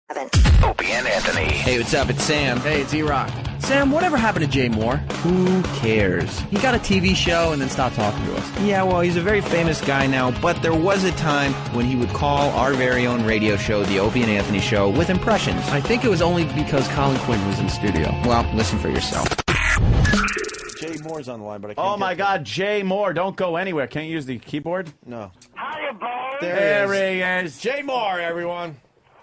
Opie and Anthony. Hey, what's up? It's Sam. Hey, it's E-Rock. Sam, whatever happened to Jay Moore? Who cares? He got a TV show and then stopped talking to us. Yeah, well, he's a very famous guy now, but there was a time when he would call our very own radio show, The Opie and Anthony Show, with impressions. I think it was only because Colin Quinn was in studio. Well, listen for yourself. Jay Moore's on the line, but I can't. Oh, my God, Jay Moore. Don't go anywhere. Can't you use the keyboard? No. Hiya, boys. There he is. Jay Moore, everyone.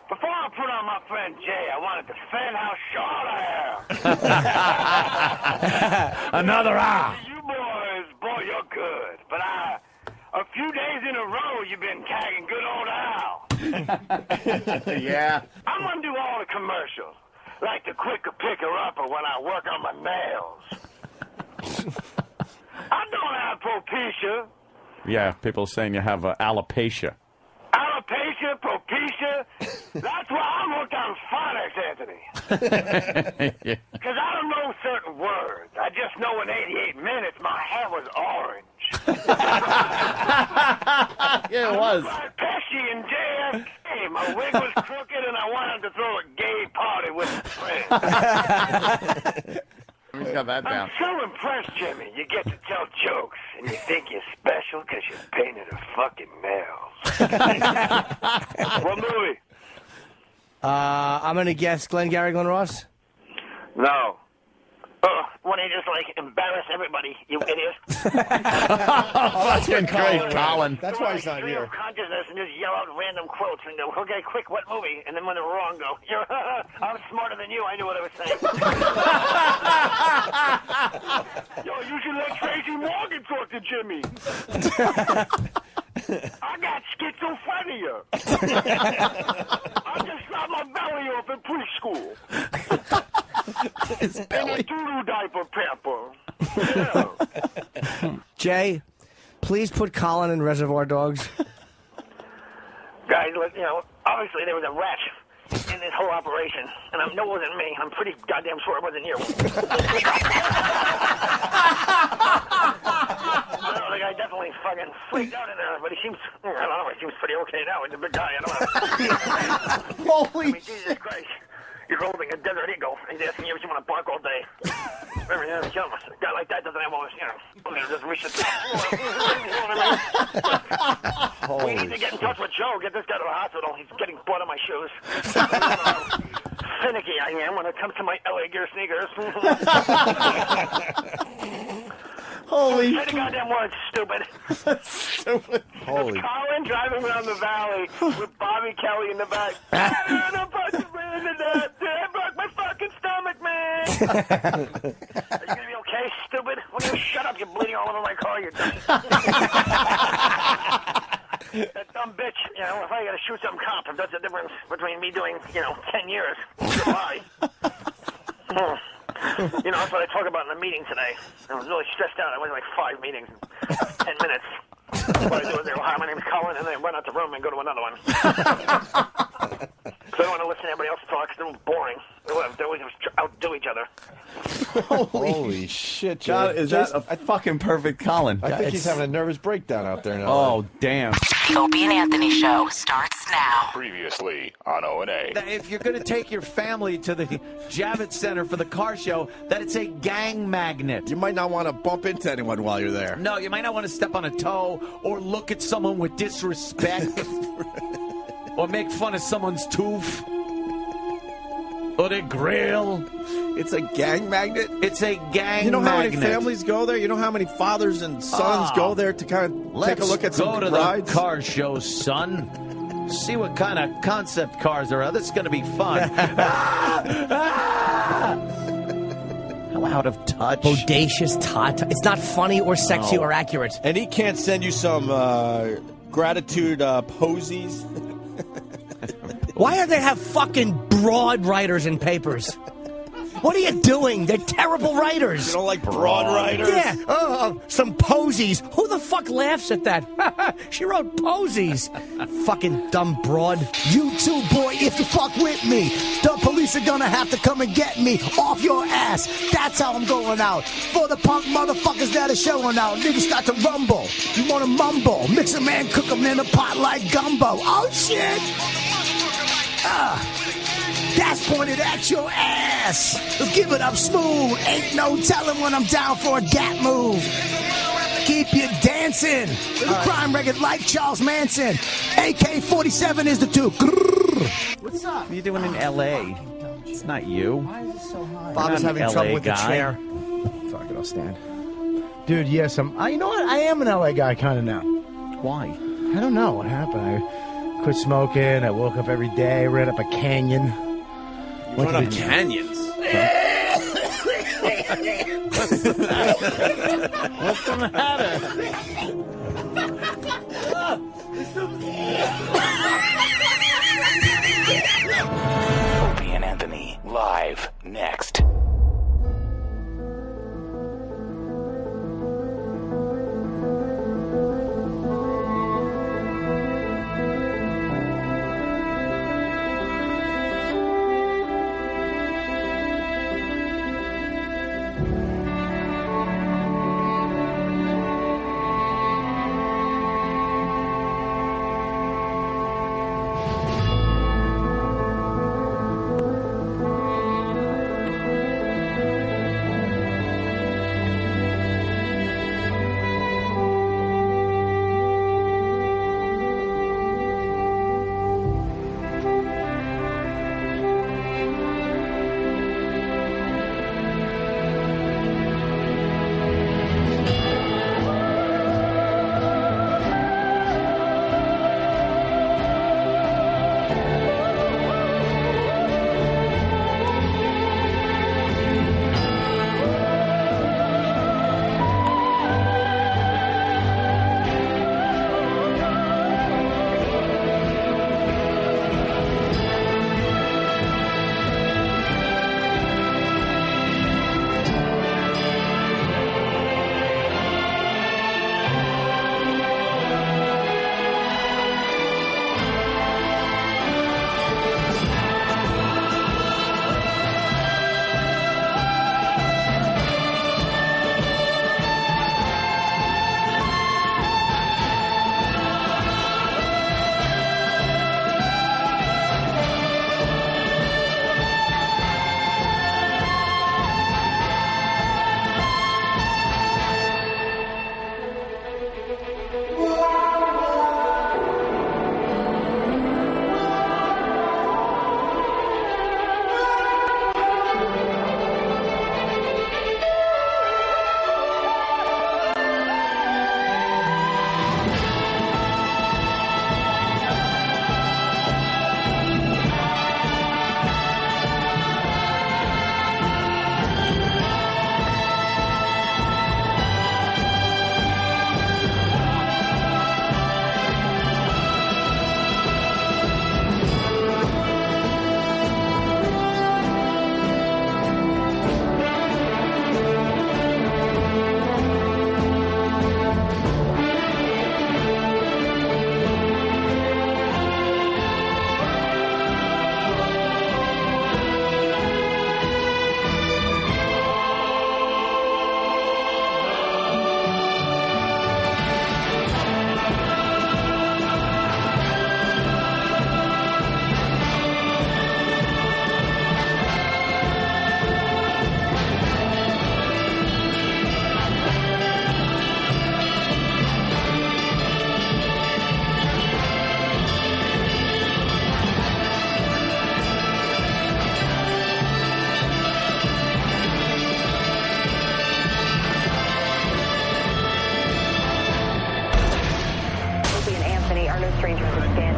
Before I put on my friend Jay, I want to defend how short I am. Another hour. You boys, boy, you're good. But a few days in a row, you've been tagging good old Al. Yeah. I'm going to do all the commercials, like the quicker picker-upper when I work on my nails. I don't have alopecia. Yeah, people saying you have alopecia. Alopecia, propecia. That's why I'm hooked on phonics, Anthony. Because I don't know certain words. I just know in 88 minutes my hair was orange. Yeah, it was. Like Pesci and JFK. My wig was crooked and I wanted to throw a gay party with friends. He's got that down. I'm so impressed, Jimmy. You get to tell jokes, and you think you're special because you painted her fucking nails. What movie? I'm going to guess Glengarry Glen Ross. No. When he just, like, embarrass everybody, you idiot. That's been great, Colin. That's why he's not here. Consciousness and just yell out random quotes and go, okay, quick, what movie? And then when they're wrong, go, I'm smarter than you. I knew what I was saying. Yo, you should let Tracy Morgan talk to Jimmy. I got schizophrenia. I just got my belly off in preschool. His belly. And a doodle diaper pamper. Yeah. Jay, please put Colin in Reservoir Dogs. Guys, look, obviously there was a rat in this whole operation, and I know it wasn't me. I'm pretty goddamn sure it wasn't you. The guy definitely fucking freaked out in there, but he seems, I don't know, he seems pretty okay now. He's a big guy, I don't know. Holy Jesus Christ. You're holding a desert eagle. He's asking you if you want to bark all day. A guy like that doesn't have all this, just reach the top. We need to get in touch with Joe. Get this guy to the hospital. He's getting blood on my shoes. Finicky I am when it comes to my LA Gear sneakers. Holy Say the goddamn words, stupid. stupid. Holy. Colin driving around the valley with Bobby Kelly in the back. I broke my fucking stomach, man. Are you gonna be okay, stupid? When you shut up, you're bleeding all over my car. You're dumb. That dumb bitch. If I gotta shoot some cop, if that's the difference between me doing, 10 years. Goodbye. That's what I talked about in the meeting today. I was really stressed out. I went to like 5 meetings in 10 minutes. What I do is they go, hi, my name is Colin, and then run out the room and go to another one. So I don't want to listen to everybody else talk because they're boring. They always outdo each other. Holy shit, Jay. God, is that a fucking perfect Colin? I think he's having a nervous breakdown out there now. Oh, damn. The Opie and Anthony Show starts now. Previously on O&A. If you're going to take your family to the Javits Center for the car show, that it's a gang magnet. You might not want to bump into anyone while you're there. No, you might not want to step on a toe or look at someone with disrespect or make fun of someone's tooth or their grill. It's a gang magnet? It's a gang magnet. You know how many families go there? You know how many fathers and sons go there to kind of take a look at some rides? Let's go to the car show, son. See what kind of concept cars there are. This is going to be fun. How out of touch. Bodacious tot. It's not funny or sexy or accurate. And he can't send you some gratitude posies? Why do they have fucking broad writers in papers? What are you doing? They're terrible writers. You don't like broad writers? Yeah. Some posies. Who the fuck laughs at that? She wrote posies. Fucking dumb broad. You too, boy, if you fuck with me. The police are gonna have to come and get me off your ass. That's how I'm going out. For the punk motherfuckers that are showing out. Niggas start to rumble. You wanna mumble. Mix 'em and cook 'em in a pot like gumbo. Oh, shit. pointed at your ass. So give it up smooth. Ain't no telling when I'm down for a gap move. Keep you dancing. Little crime record like Charles Manson. AK-47 is the two. What's up? What are you doing in L.A.? It's not you. Why is it so high? Bob is having trouble with the chair. Fuck it, I'll stand. Dude, yes, you know what? I am an LA guy kind of now. Why? I don't know what happened. I quit smoking. I woke up every day, ran up a canyon. Went up canyons? What's the matter? Opie and Anthony, live next.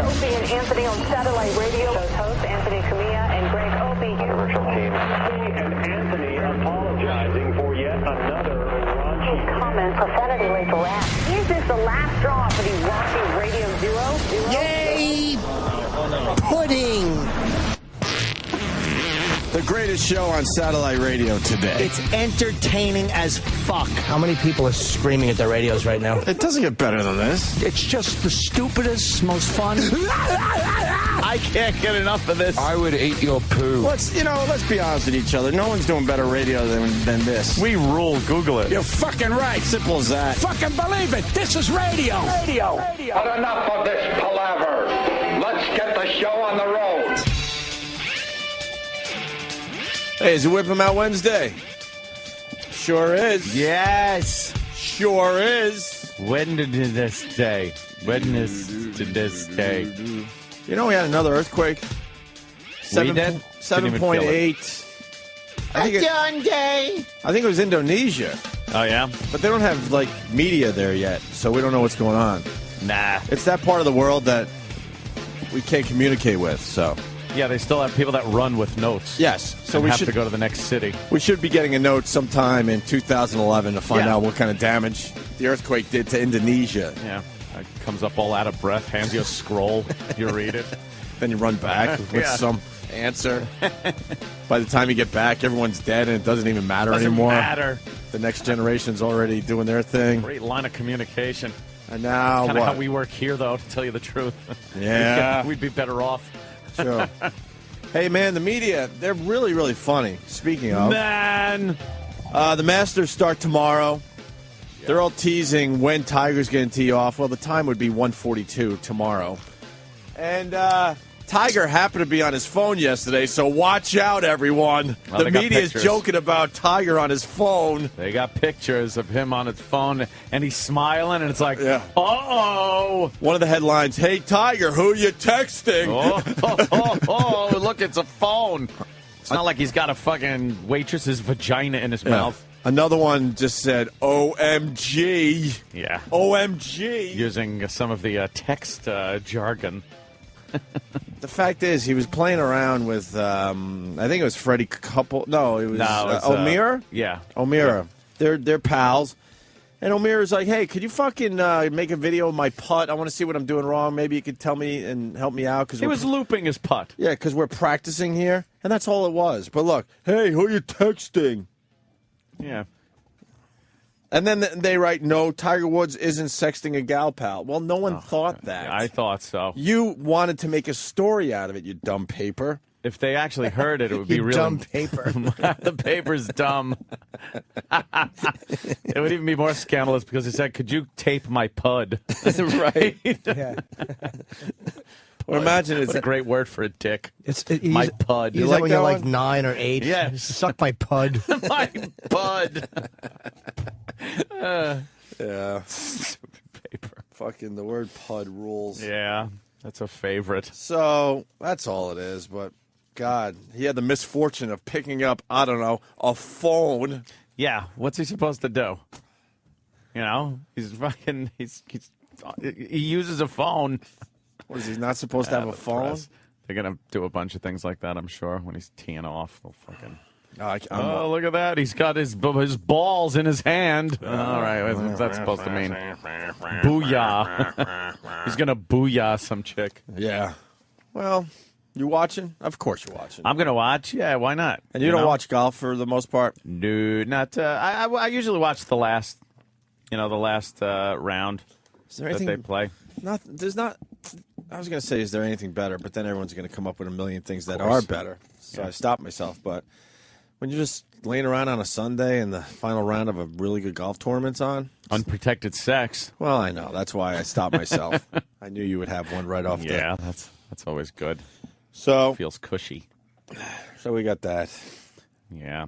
Opie and Anthony on satellite radio. Those hosts, Anthony Cumia and Greg Opie. Universal team. Opie and Anthony apologizing for yet another raunchy comment prophetically to rap. Is this the last straw for the raunchy radio duo? Yay! Pudding! The greatest show on satellite radio today. It's entertaining as fuck. How many people are screaming at their radios right now? It doesn't get better than this. It's just the stupidest, most fun. I can't get enough of this. I would eat your poo. Let's be honest with each other. No one's doing better radio than this. We rule. Google it. You're fucking right. Simple as that. Fucking believe it. This is radio. Radio. But enough of this palaver. Let's get the show on the road. Hey, is it Whip 'em Out Wednesday? Sure is. Yes. Sure is. When did this day? Witness to this day. You know, we had another earthquake. We did? 7.8. I think it was Indonesia. Oh, yeah? But they don't have, like, media there yet, so we don't know what's going on. Nah. It's that part of the world that we can't communicate with, so. Yeah, they still have people that run with notes. Yes. So we have should to go to the next city. We should be getting a note sometime in 2011 to find Yeah. out what kind of damage the earthquake did to Indonesia. Yeah. Comes up all out of breath, hands you a scroll, you read it. Then you run back with Yeah. some answer. By the time you get back, everyone's dead and it doesn't even matter anymore. Doesn't matter. The next generation's already doing their thing. Great line of communication. And now Kind of what? how we work here, though, to tell you the truth. Yeah. We'd be better off. Sure. Hey, man, the media, they're really, really funny. Speaking of. Man. The Masters start tomorrow. Yeah. They're all teasing when Tiger's going to tee off. Well, the time would be 1:42 tomorrow. And Tiger happened to be on his phone yesterday, so watch out, everyone. Well, the media is joking about Tiger on his phone. They got pictures of him on his phone, and he's smiling, and it's like, uh-oh. One of the headlines, hey, Tiger, who are you texting? Oh, look, it's a phone. It's not like he's got a fucking waitress's vagina in his mouth. Another one just said, OMG. Yeah. OMG. Using some of the text jargon. The fact is, he was playing around with, I think it was Freddie Couple. No, it was O'Meara? Yeah. O'Meara. Yeah. They're pals. And O'Meara's like, hey, could you fucking make a video of my putt? I want to see what I'm doing wrong. Maybe you could tell me and help me out. He was looping his putt. Yeah, because we're practicing here. And that's all it was. But look, hey, who are you texting? Yeah. And then they write, no, Tiger Woods isn't sexting a gal pal. Well, no one thought that. I thought so. You wanted to make a story out of it, you dumb paper. If they actually heard it, it would be real. Dumb paper. The paper's dumb. It would even be more scandalous because he said, could you tape my pud? Right. Yeah. Or imagine it's what a great word for a dick. My pud. You like when you're like 9 or 8? Yeah. Suck my pud. My pud. Yeah. Paper. Fucking the word pud rules. Yeah. That's a favorite. So that's all it is. But, God, he had the misfortune of picking up, I don't know, a phone. Yeah. What's he supposed to do? You know, he's fucking, he uses a phone. What is he not supposed to have a phone? Press. They're going to do a bunch of things like that, I'm sure, when he's teeing off. They'll fucking... Oh, look at that. He's got his balls in his hand. All right, what's that supposed to mean? Booyah. He's going to booyah some chick. Yeah. Well, you watching? Of course you're watching. I'm going to watch. Yeah, why not? And you don't watch golf for the most part? No, not. I usually watch the last, round Is there anything that they play. There's not. I was going to say, is there anything better? But then everyone's going to come up with a million things that are better. So I stopped myself. But when you're just laying around on a Sunday and the final round of a really good golf tournament's on. Unprotected sex. Well, I know. That's why I stopped myself. I knew you would have one right off there. Yeah, that's always good. So feels cushy. So we got that. Yeah.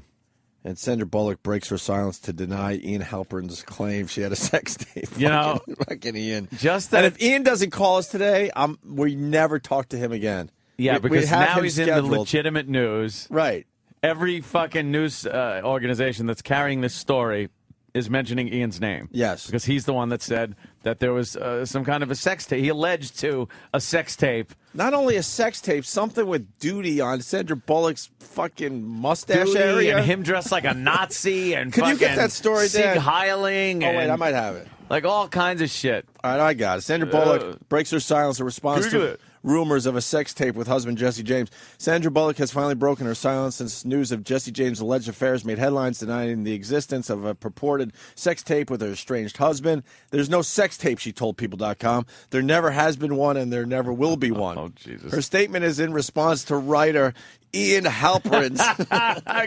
And Sandra Bullock breaks her silence to deny Ian Halperin's claim she had a sex tape. Fucking Ian. And if Ian doesn't call us today, we never talk to him again. Yeah, because now he's scheduled. in the legitimate news. Right. Every fucking news organization that's carrying this story is mentioning Ian's name. Yes. Because he's the one that said that there was some kind of a sex tape. He alleged to a sex tape. Not only a sex tape, something with duty on Sandra Bullock's fucking mustache area. And him dressed like a Nazi. And Could you get that story, Dan? Sieg Heiling. Oh, wait, I might have it. Like all kinds of shit. All right, I got it. Sandra Bullock breaks her silence in response to rumors of a sex tape with husband Jesse James. Sandra Bullock has finally broken her silence since news of Jesse James' alleged affairs made headlines denying the existence of a purported sex tape with her estranged husband. There's no sex tape, she told People.com. There never has been one, and there never will be one. Oh, Jesus. Her statement is in response to writer Ian Halperin's.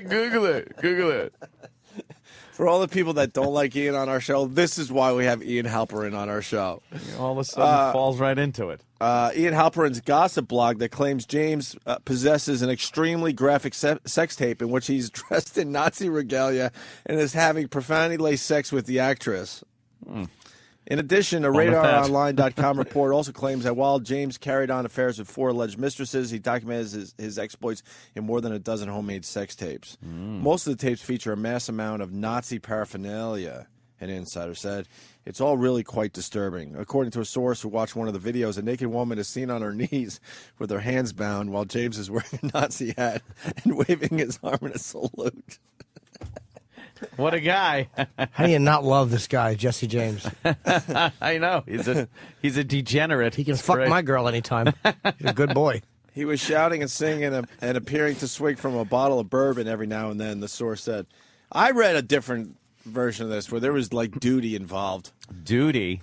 Google it. For all the people that don't like Ian on our show, this is why we have Ian Halperin on our show. All of a sudden falls right into it. Ian Halperin's gossip blog that claims James possesses an extremely graphic sex tape in which he's dressed in Nazi regalia and is having profanity-laced sex with the actress. In addition, a RadarOnline.com report also claims that while James carried on affairs with 4 alleged mistresses, he documented his exploits in more than a dozen homemade sex tapes. Most of the tapes feature a mass amount of Nazi paraphernalia, an insider said. It's all really quite disturbing. According to a source who watched one of the videos, a naked woman is seen on her knees with her hands bound while James is wearing a Nazi hat and waving his arm in a salute. What a guy. How do you not love this guy, Jesse James? I know. He's a degenerate. He can fuck my girl anytime. He's a good boy. He was shouting and singing and appearing to swig from a bottle of bourbon every now and then, the source said. I read a different version of this where there was like duty involved. Duty?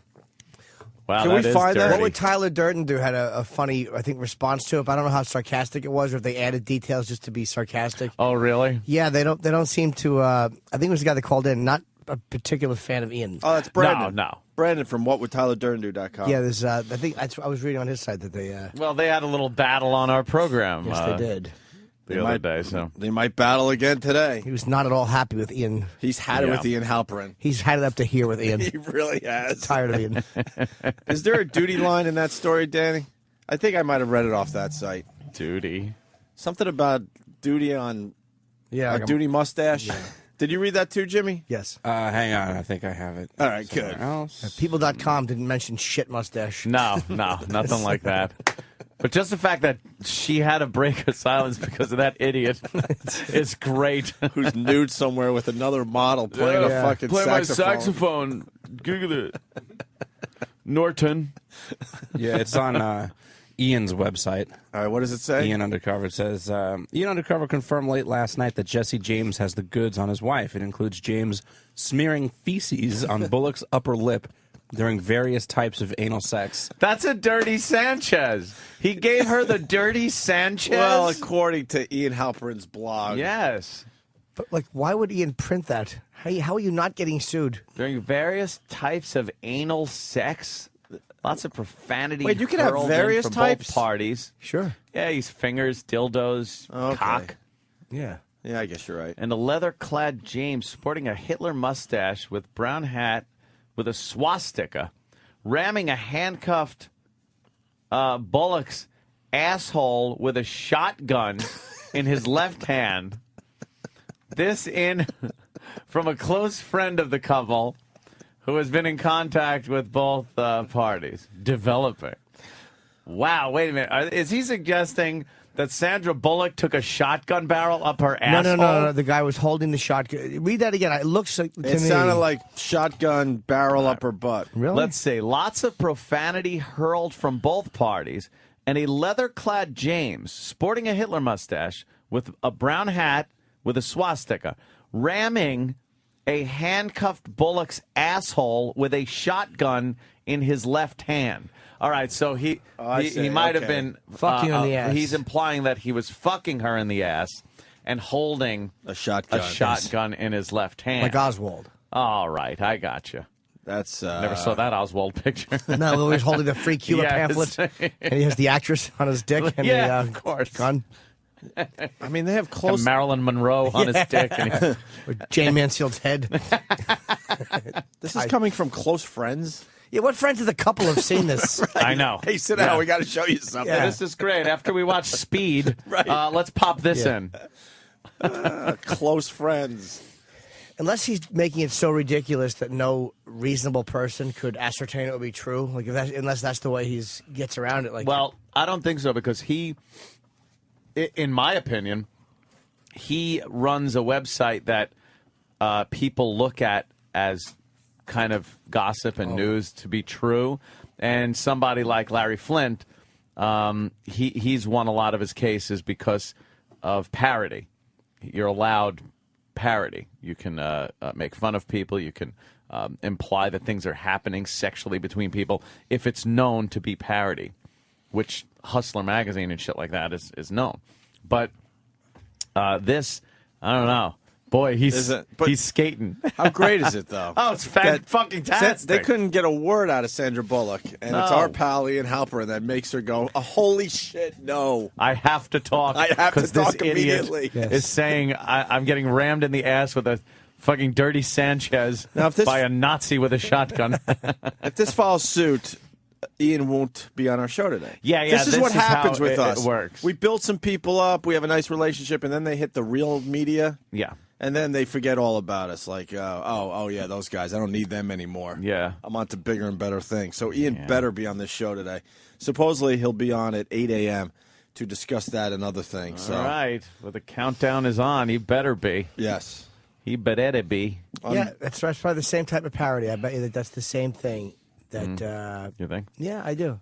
Wow, Can we find that? What would Tyler Durden do? Had a funny, I think, response to it. But I don't know how sarcastic it was, or if they added details just to be sarcastic. Oh, really? Yeah, they don't seem to. I think it was the guy that called in, not a particular fan of Ian. Oh, that's Brandon. No. Brandon from whatwoulddtylerdurden.com. Yeah, there's. I think I was reading on his site that they. Well, they had a little battle on our program. Yes, they did. The other day, so they might battle again today. He was not at all happy with Ian. He's had it with Ian Halperin. He's had it up to here with Ian. He really has. Tired of Ian. Is there a duty line in that story, Danny? I think I might have read it off that site. Duty. Something about duty on a duty mustache. Yeah. Did you read that too, Jimmy? Yes. Hang on. I think I have it. All right, good. People.com didn't mention shit mustache. No, nothing like that. But just the fact that she had to break her silence because of that idiot is great. Who's nude somewhere with another model playing a fucking Play saxophone. my saxophone. Google it. Norton. Yeah, it's on Ian's website. All right, what does it say? Ian Undercover. It says, Ian Undercover confirmed late last night that Jesse James has the goods on his wife. It includes James smearing feces on Bullock's upper lip during various types of anal sex. That's a dirty Sanchez. He gave her the dirty Sanchez? Well, according to Ian Halperin's blog. Yes. But, why would Ian print that? How are you not getting sued? During various types of anal sex? Lots of profanity. Wait, you can have various from types? both parties. Sure. Yeah, he's fingers, dildos, cock. Yeah. Yeah, I guess you're right. And a leather-clad James sporting a Hitler mustache with brown hat with a swastika, ramming a handcuffed Bullock's asshole with a shotgun in his left hand. This in from a close friend of the couple who has been in contact with both parties. Developing. Wow, wait a minute. Is he suggesting that Sandra Bullock took a shotgun barrel up her asshole? No. The guy was holding the shotgun. Read that again. It looks like to me. It sounded like shotgun barrel up her butt. Really? Let's see. Lots of profanity hurled from both parties, and a leather-clad James sporting a Hitler mustache with a brown hat with a swastika, ramming a handcuffed Bullock's asshole with a shotgun in his left hand. All right, so he might have been fucking in the ass. He's implying that he was fucking her in the ass and holding a shotgun in his left hand, like Oswald. All right, I got you. That's never saw that Oswald picture. No, he's holding the free Cuba pamphlet, and he has the actress on his dick and the of course gun. I mean, they have close... And Marilyn Monroe on his dick. And with Jane Mansfield's head. This is coming from close friends? Yeah, what friends of the couple have seen this? Right. I know. Hey, sit down. We got to show you something. Yeah, this is great. After we watch Speed, let's pop this in. Close friends. Unless he's making it so ridiculous that no reasonable person could ascertain it would be true. Like, unless that's the way he gets around it. Well, I don't think so, because he, in my opinion, he runs a website that people look at as kind of gossip and news to be true. And somebody like Larry Flint, he's won a lot of his cases because of parody. You're allowed parody. You can make fun of people. You can imply that things are happening sexually between people if it's known to be parody, which Hustler magazine and shit like that is known. But this, I don't know. Boy, he's skating. How great is it, though? Oh, it's fucking fantastic. They couldn't get a word out of Sandra Bullock, and it's our pal Ian Halperin that makes her go, oh, holy shit, no. I have to talk. I have to talk this immediately. Idiot is saying I'm getting rammed in the ass with a fucking dirty Sanchez by a Nazi with a shotgun. If this follows suit, Ian won't be on our show today. Yeah. This is what happens with us. It works. We build some people up. We have a nice relationship, and then they hit the real media. Yeah. And then they forget all about us. Like, oh yeah, those guys. I don't need them anymore. Yeah. I'm on to bigger and better things. So Ian better be on this show today. Supposedly he'll be on at 8 a.m. to discuss that and other things. All right. Well, the countdown is on. He better be. Yes. He better be. Yeah, that's probably the same type of parody. I bet you that's the same thing. That you think? Yeah, I do.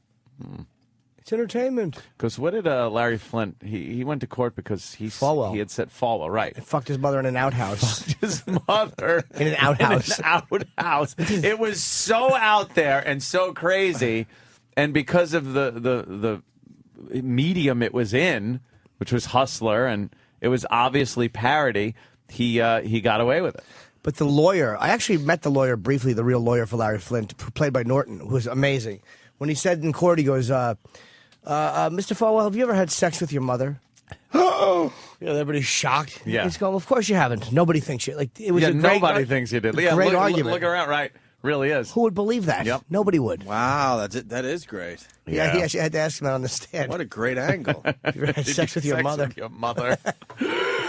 It's entertainment. Because what did Larry Flint? He went to court because he had said Falwell, right? And fucked his mother in an outhouse. Fucked his mother in an outhouse. In an outhouse. It was so out there and so crazy, and because of the medium it was in, which was Hustler, and it was obviously parody, he got away with it. But the lawyer, I actually met the lawyer briefly, the real lawyer for Larry Flint, played by Norton, who was amazing. When he said in court, he goes, Mr. Falwell, have you ever had sex with your mother? Oh, yeah, everybody's shocked. Yeah. He's going, well, of course you haven't. Nobody thinks you. Like, it was a great, nobody thinks you did. Yeah, great look, argument. Look around, right? Really is. Who would believe that? Yep. Nobody would. Wow, that is great. Yeah, he actually had to ask him out on the stand. What a great angle. Have you ever had sex with your mother? With your mother.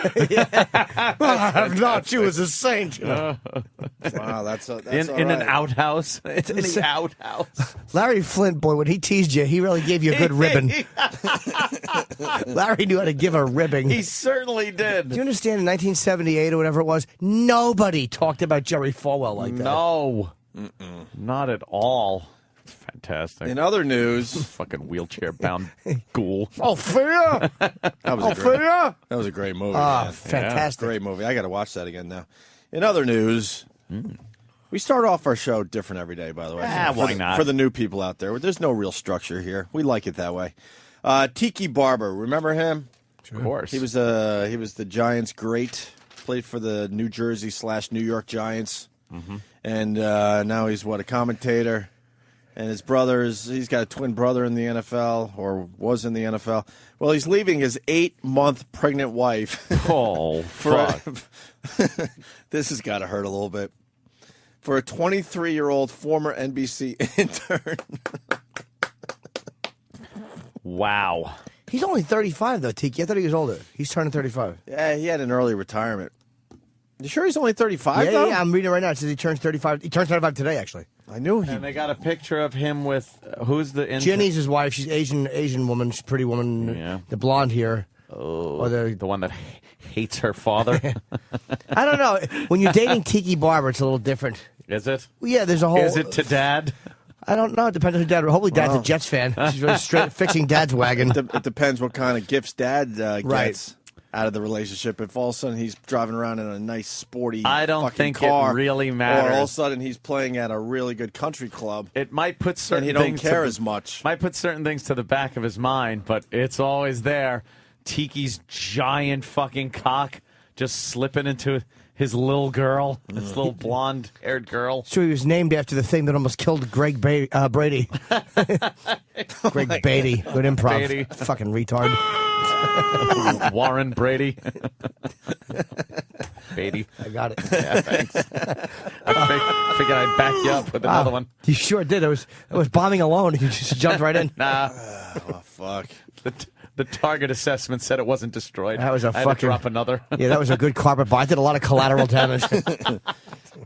I have not. She was a saint. Wow, that's in all an right. outhouse. It's in the outhouse. Larry Flint, boy, when he teased you, he really gave you a good ribbon. Larry knew how to give a ribbing. He certainly did. Do you understand? In 1978 or whatever it was, nobody talked about Jerry Falwell like that. No, not at all. Fantastic. In other news, fucking wheelchair-bound ghoul. Oh, fear! That was a great movie. Ah, man. fantastic. Great movie. I got to watch that again now. In other news, we start off our show different every day, by the way. Why not? For the new people out there. There's no real structure here. We like it that way. Tiki Barber, remember him? Of course. He was the Giants' great. Played for the New Jersey / New York Giants. And now he's, a commentator. And his he's got a twin brother in the NFL, or was in the NFL. Well, he's leaving his 8-month pregnant wife. Oh, fuck. This has got to hurt a little bit. For a 23-year-old former NBC intern. Wow. He's only 35, though, Tiki. I thought he was older. He's turning 35. Yeah, he had an early retirement. You sure he's only 35, though? Yeah, I'm reading it right now. It says he turns 35. He turns 35 today, actually. I knew he... And they got a picture of him with... who's the intern? Ginny's his wife. She's Asian woman. She's a pretty woman. Yeah. The blonde here. Oh, or the one that hates her father. I don't know. When you're dating Tiki Barber, it's a little different. Is it? Well, yeah, there's a whole... Is it to Dad? I don't know. It depends on who Dad... Hopefully Dad's a Jets fan. She's really straight fixing Dad's wagon. It depends what kind of gifts Dad gets out of the relationship. If all of a sudden he's driving around in a nice, sporty I don't fucking think car, it really matters. Or all of a sudden he's playing at a really good country club. It might put certain and he things... don't care as much. Might put certain things to the back of his mind, but it's always there. Tiki's giant fucking cock just slipping into his little girl, his little blonde-haired girl. So he was named after the thing that almost killed Greg Brady. Greg Beatty. Good improv. Beatty. Fucking retard. Warren Brady. Beatty. I got it. Yeah, thanks. I figured I'd back you up with another one. You sure did. It was bombing alone. You just jumped right in. Nah. Oh, fuck. The target assessment said it wasn't destroyed. That was a I had fucking... to drop another. Yeah, that was a good carpet bomb. I did a lot of collateral damage.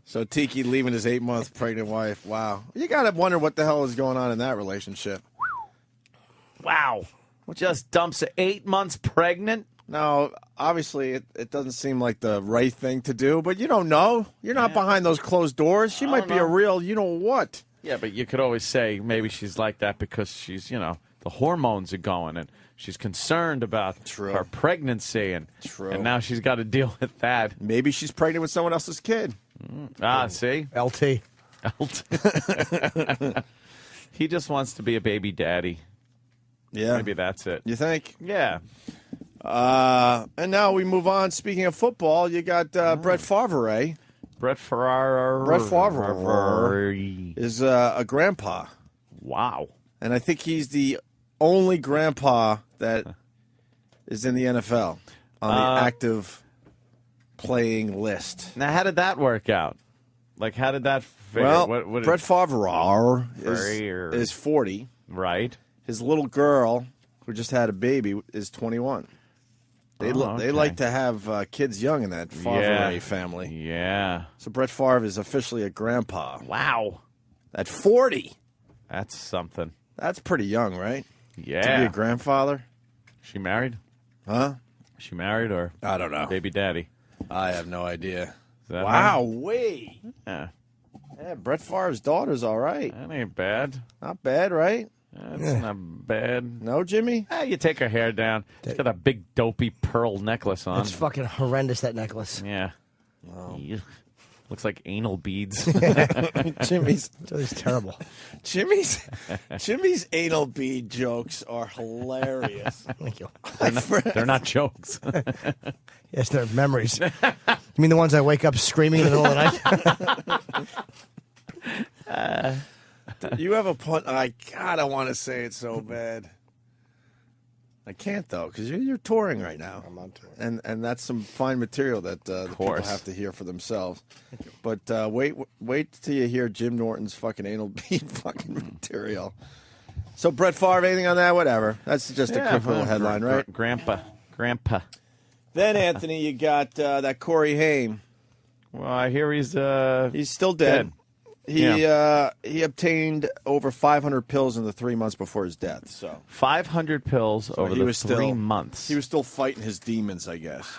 So Tiki leaving his 8-month pregnant wife. Wow. You got to wonder what the hell is going on in that relationship. Wow. Just dumps 8 months pregnant? No, obviously it doesn't seem like the right thing to do, but you don't know. You're not behind those closed doors. She might be a real you-know-what. Yeah, but you could always say maybe she's like that because she's, the hormones are going and she's concerned about her pregnancy and now she's got to deal with that. Maybe she's pregnant with someone else's kid. See? LT. He just wants to be a baby daddy. Yeah. Maybe that's it. You think? Yeah. And now we move on. Speaking of football, you got Brett Favre. Brett Favre is a grandpa. Wow. And I think he's the only grandpa that is in the NFL on the active playing list. Now, how did that work out? Like, how did that figure? Well, Brett Favre is 40. Right. His little girl, who just had a baby, is 21. They like to have kids young in that Favre family. Yeah. So Brett Favre is officially a grandpa. Wow. At 40. That's something. That's pretty young, right? Yeah. To be a grandfather. She married? Huh? She married or? I don't know. Baby daddy? I have no idea. Wow. Wait. Yeah. Yeah, Brett Favre's daughter's all right. That ain't bad. Not bad, right? That's not bad. No, Jimmy? You take her hair down. She's got a big dopey pearl necklace on. It's fucking horrendous, that necklace. Yeah. Wow. Looks like anal beads. Jimmy's terrible. Jimmy's anal bead jokes are hilarious. Thank you. They're not jokes. Yes, they're memories. You mean the ones I wake up screaming in the middle of the night? You have a pun. I want to say it so bad. I can't, though, because you're touring right now. I'm on tour. And that's some fine material that the people have to hear for themselves. But wait till you hear Jim Norton's fucking anal bead fucking material. So, Brett Favre, anything on that? Whatever. That's just a quick little headline, right? Grandpa. Then, Anthony, you got that Corey Haim. Well, I hear he's still dead. He obtained over 500 pills in the 3 months before his death. So 500 pills over the 3 months. He was still fighting his demons, I guess.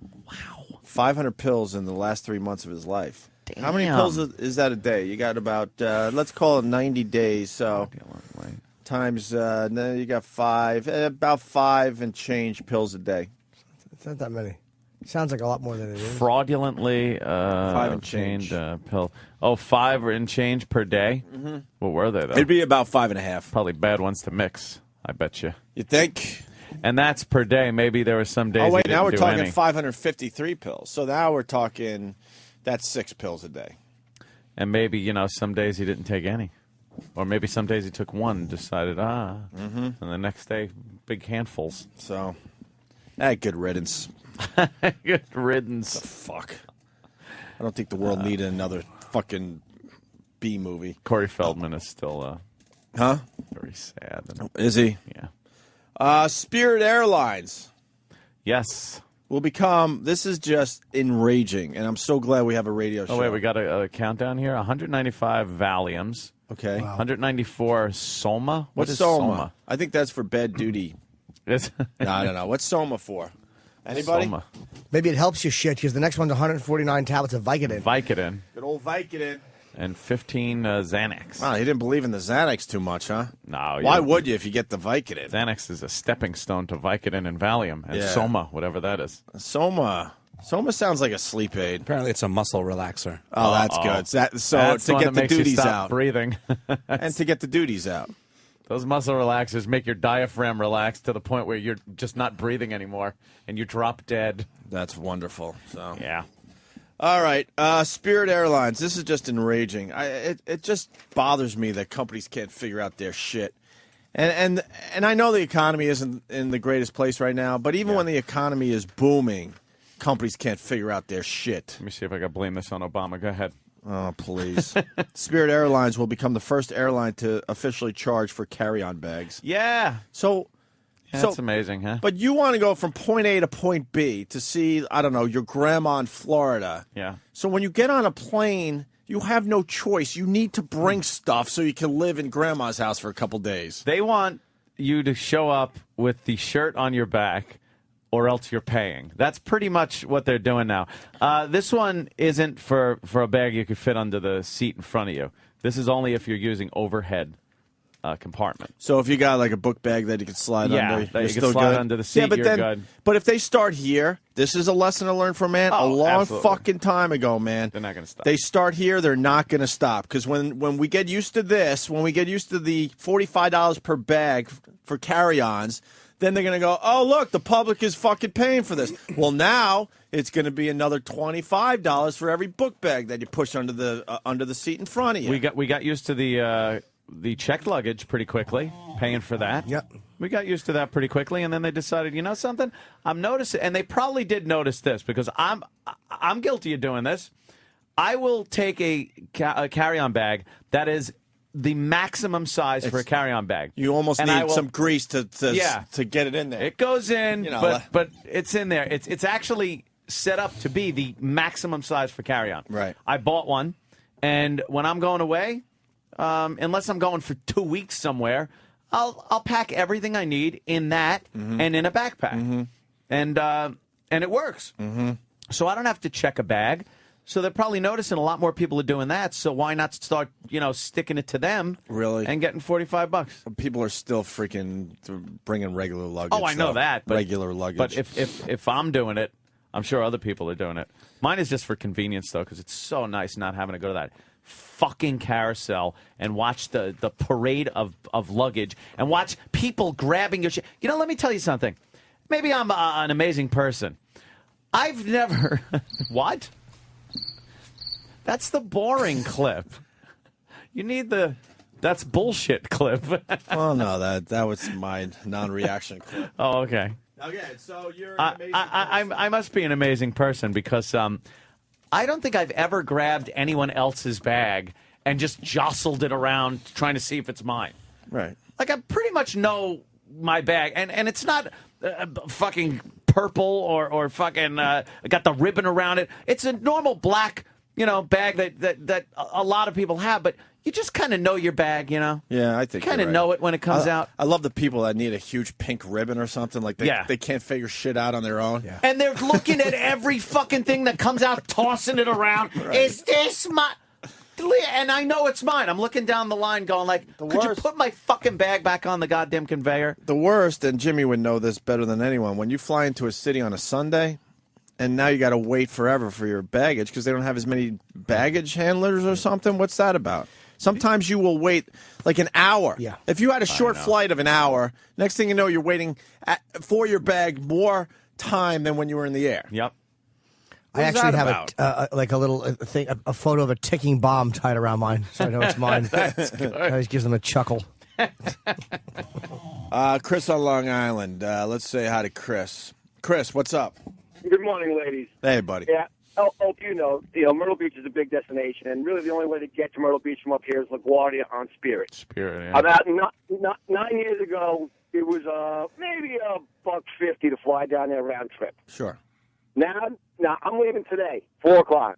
Wow. 500 pills in the last 3 months of his life. Damn. How many pills is that a day? You got about let's call it 90 days. So times you got about 5 and change pills a day. It's not that many. Sounds like a lot more than it is. Fraudulently 5 and change pill. Oh, 5 and change per day? Mm-hmm. What were they, though? It'd be about 5.5. Probably bad ones to mix, I bet you. You think? And that's per day. Maybe there were some days. Oh, wait, he now we're didn't do talking any. 553 pills. So now we're talking, that's 6 pills a day. And maybe, some days he didn't take any. Or maybe some days he took one and decided, And the next day, big handfuls. So, good riddance. Good riddance. Fuck. I don't think the world needed another fucking B movie. Corey Feldman is still very sad. Is he? Yeah. Spirit Airlines. Yes. Will become, this is just enraging, and I'm so glad we have a radio show. Oh, wait, we got a countdown here. 195 Valiums. Okay. Wow. 194 Soma. What's is Soma? I think that's for bad duty. No, I don't know. What's Soma for? Anybody? Soma. Maybe it helps you shit because the next one's 149 tablets of Vicodin. Vicodin. Good old Vicodin. And 15 Xanax. Wow, he didn't believe in the Xanax too much, huh? No. Why would you if you get the Vicodin? Xanax is a stepping stone to Vicodin and Valium. And Soma, whatever that is. Soma sounds like a sleep aid. Apparently it's a muscle relaxer. Oh, that's good. That's to get the duties stop out. Breathing. And to get the duties out. Those muscle relaxers make your diaphragm relax to the point where you're just not breathing anymore and you drop dead. That's wonderful. So yeah. All right, Spirit Airlines. This is just enraging. It just bothers me that companies can't figure out their shit. And I know the economy isn't in the greatest place right now, but even when the economy is booming, companies can't figure out their shit. Let me see if I can blame this on Obama. Go ahead. Oh, please. Spirit Airlines will become the first airline to officially charge for carry-on bags. Yeah. That's amazing, huh? But you want to go from point A to point B to see, I don't know, your grandma in Florida. Yeah. So when you get on a plane, you have no choice. You need to bring stuff so you can live in grandma's house for a couple days. They want you to show up with the shirt on your back or else you're paying. That's pretty much what they're doing now. This one isn't for a bag you could fit under the seat in front of you. This is only if you're using overhead compartment. So if you got like a book bag that you can slide under, that you're you still can slide good? under the seat, but you're good. But if they start here, this is a lesson to learn from, man. a long fucking time ago, man. They're not going to stop. They start here, they're not going to stop. Because when we get used to this, when we get used to the $45 per bag for carry-ons, then they're going to go, oh, look, the public is fucking paying for this. Well, now it's going to be another $25 for every book bag that you push under the seat in front of you. We got used to the checked luggage pretty quickly, paying for that. Yep. We got used to that pretty quickly, and then they decided, you know something? I'm noticing, and they probably did notice this because I'm guilty of doing this. I will take a carry-on bag that is the maximum size for a carry-on bag. You almost need some grease to get it in there. It goes in, but it's in there. It's actually set up to be the maximum size for carry-on. Right. I bought one, and when I'm going away, unless I'm going for 2 weeks somewhere, I'll pack everything I need in that and in a backpack, and it works. So I don't have to check a bag. So they're probably noticing a lot more people are doing that. So why not start, sticking it to them? Really? And getting $45. People are still freaking bringing regular luggage. Oh, I know that. But, regular luggage. But if I'm doing it, I'm sure other people are doing it. Mine is just for convenience, though, because it's so nice not having to go to that fucking carousel and watch the parade of luggage and watch people grabbing your shit. Let me tell you something. Maybe I'm an amazing person. I've never... What? That's the boring clip. You need the that's bullshit clip. Oh, no, that was my non-reaction clip. Oh, okay. Okay, so you're an amazing person. I must be an amazing person because I don't think I've ever grabbed anyone else's bag and just jostled it around trying to see if it's mine. Right. Like, I pretty much know my bag, and it's not fucking purple or fucking got the ribbon around it. It's a normal black... bag that a lot of people have, but you just kind of know your bag, Yeah, I think kind of know it when it comes out. I love the people that need a huge pink ribbon or something. Like they can't figure shit out on their own. Yeah. And they're looking at every fucking thing that comes out, tossing it around. Right. Is this my... And I know it's mine. I'm looking down the line going like, could you put my fucking bag back on the goddamn conveyor? The worst, and Jimmy would know this better than anyone, when you fly into a city on a Sunday... And now you got to wait forever for your baggage because they don't have as many baggage handlers or something. What's that about? Sometimes you will wait like an hour. Yeah. If you had a short flight of an hour, next thing you know, you're waiting for your bag more time than when you were in the air. Yep. I actually have a little thing, a photo of a ticking bomb tied around mine, so I know it's mine. That's good. It always gives them a chuckle. Chris on Long Island. Let's say hi to Chris. Chris, what's up? Good morning, ladies. Hey, buddy. Yeah. Myrtle Beach is a big destination, and really the only way to get to Myrtle Beach from up here is LaGuardia on Spirit. Spirit, yeah. About 9 years ago, it was maybe $1.50 to fly down there round trip. Sure. Now I'm leaving today, 4 o'clock.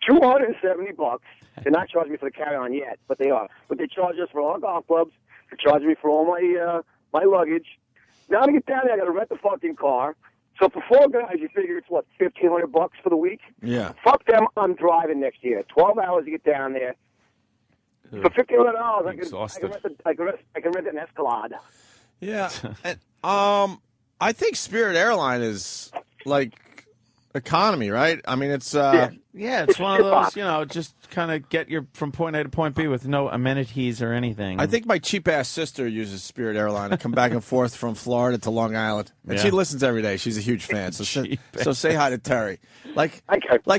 $270. They're not charging me for the carry-on yet, but they are. But they charge us for all our golf clubs. They're charging me for all my luggage. Now to get down there, I got to rent the fucking car. So for 4 guys, you figure it's what, $1,500 for the week? Yeah. Fuck them. I'm driving next year. 12 hours to get down there. For $1,500, I can rent an Escalade. Yeah. And, I think Spirit Airline is like economy, right? I mean, it's it's one of those, just kind of get you from point A to point B with no amenities or anything. I think my cheap-ass sister uses Spirit Airline to come back and forth from Florida to Long Island. And she listens every day. She's a huge fan. So say hi to Terry. Like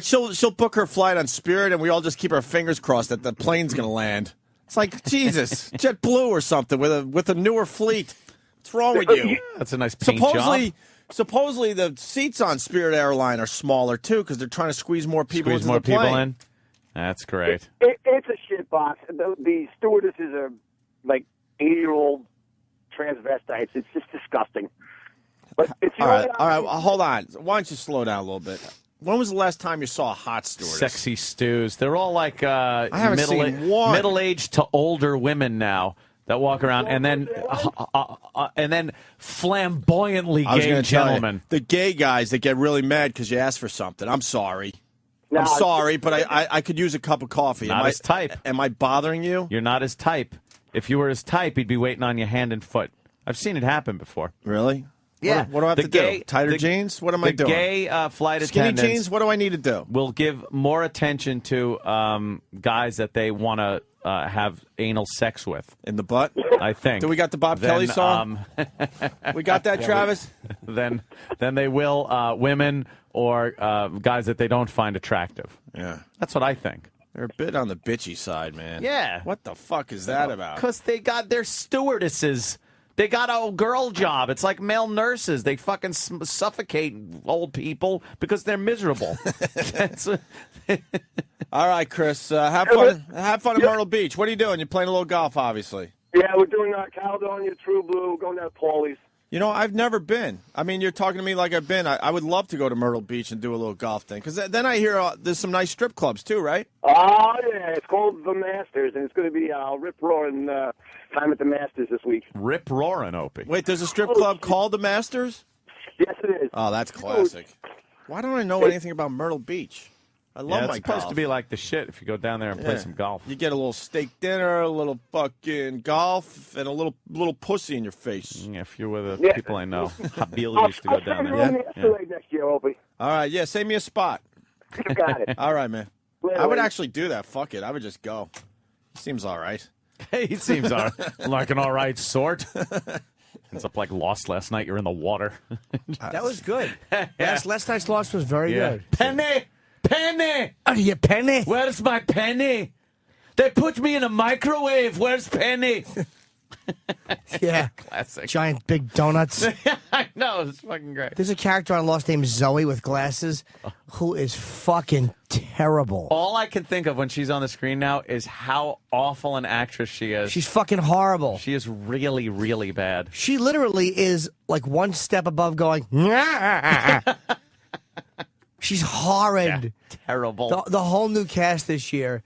she'll book her flight on Spirit, and we all just keep our fingers crossed that the plane's going to land. It's like, Jesus, JetBlue or something with a newer fleet. What's wrong with you? That's a nice paint job. Supposedly the seats on Spirit Airline are smaller, too, because they're trying to squeeze more people into the plane. In? That's great. It's a shit box. The stewardesses are like 80-year-old transvestites. It's just disgusting. But it's all right. Hold on. Why don't you slow down a little bit? When was the last time you saw a hot stewardess? Sexy stews. They're all like I haven't seen one. Middle-aged to older women now that walk around, and then flamboyantly gay gentlemen. The gay guys that get really mad because you ask for something. I'm sorry. I'm sorry, but I could use a cup of coffee. Not his type. Am I bothering you? You're not his type. If you were his type, he'd be waiting on you hand and foot. I've seen it happen before. Really? Yeah. What do I have to do? Tighter jeans? What am I doing? The gay flight Skinny attendants jeans? What do I need to do? will give more attention to guys that they want to have anal sex with. In the butt? I think. Do we got the Bob Kelly song? We got that, Travis? Then they will women or guys that they don't find attractive. Yeah. That's what I think. They're a bit on the bitchy side, man. Yeah. What the fuck is that about? Because they got their stewardesses. They got a girl job. It's like male nurses. They fucking suffocate old people because they're miserable. All right, Chris. Have fun. Have fun at Myrtle Beach. What are you doing? You're playing a little golf, obviously. Yeah, we're doing Caledonia, True Blue. We're going down to Paulie's. You know, I've never been. I mean, you're talking to me like I've been. I would love to go to Myrtle Beach and do a little golf thing. Because then I hear there's some nice strip clubs, too, right? Oh, yeah. It's called The Masters, and it's going to be rip-roaring time at The Masters this week. Rip-roaring, Opie. Wait, there's a strip club called The Masters? Yes, it is. Oh, that's classic. Why don't I know anything about Myrtle Beach? I love my golf. It's supposed to be like the shit if you go down there and play some golf. You get a little steak dinner, a little fucking golf, and a little pussy in your face. Yeah, if you're with the people I know. Billy used to go down there. Next year, Opie. All right, yeah, save me a spot. You got it. All right, man. Later, I would actually do that. Fuck it. I would just go. Seems all right. Hey, he seems like an all right sort. Ends up like Lost last night. You're in the water. That was good. Last night's Lost was very good. Penny! Penny! Are you Penny? Where's my Penny? They put me in a microwave. Where's Penny? Yeah. Classic. Giant big donuts. I know. It's fucking great. There's a character on Lost named Zoe with glasses who is fucking terrible. All I can think of when she's on the screen now is how awful an actress she is. She's fucking horrible. She is really, really bad. She literally is like one step above going, she's horrid. Yeah, terrible. The whole new cast this year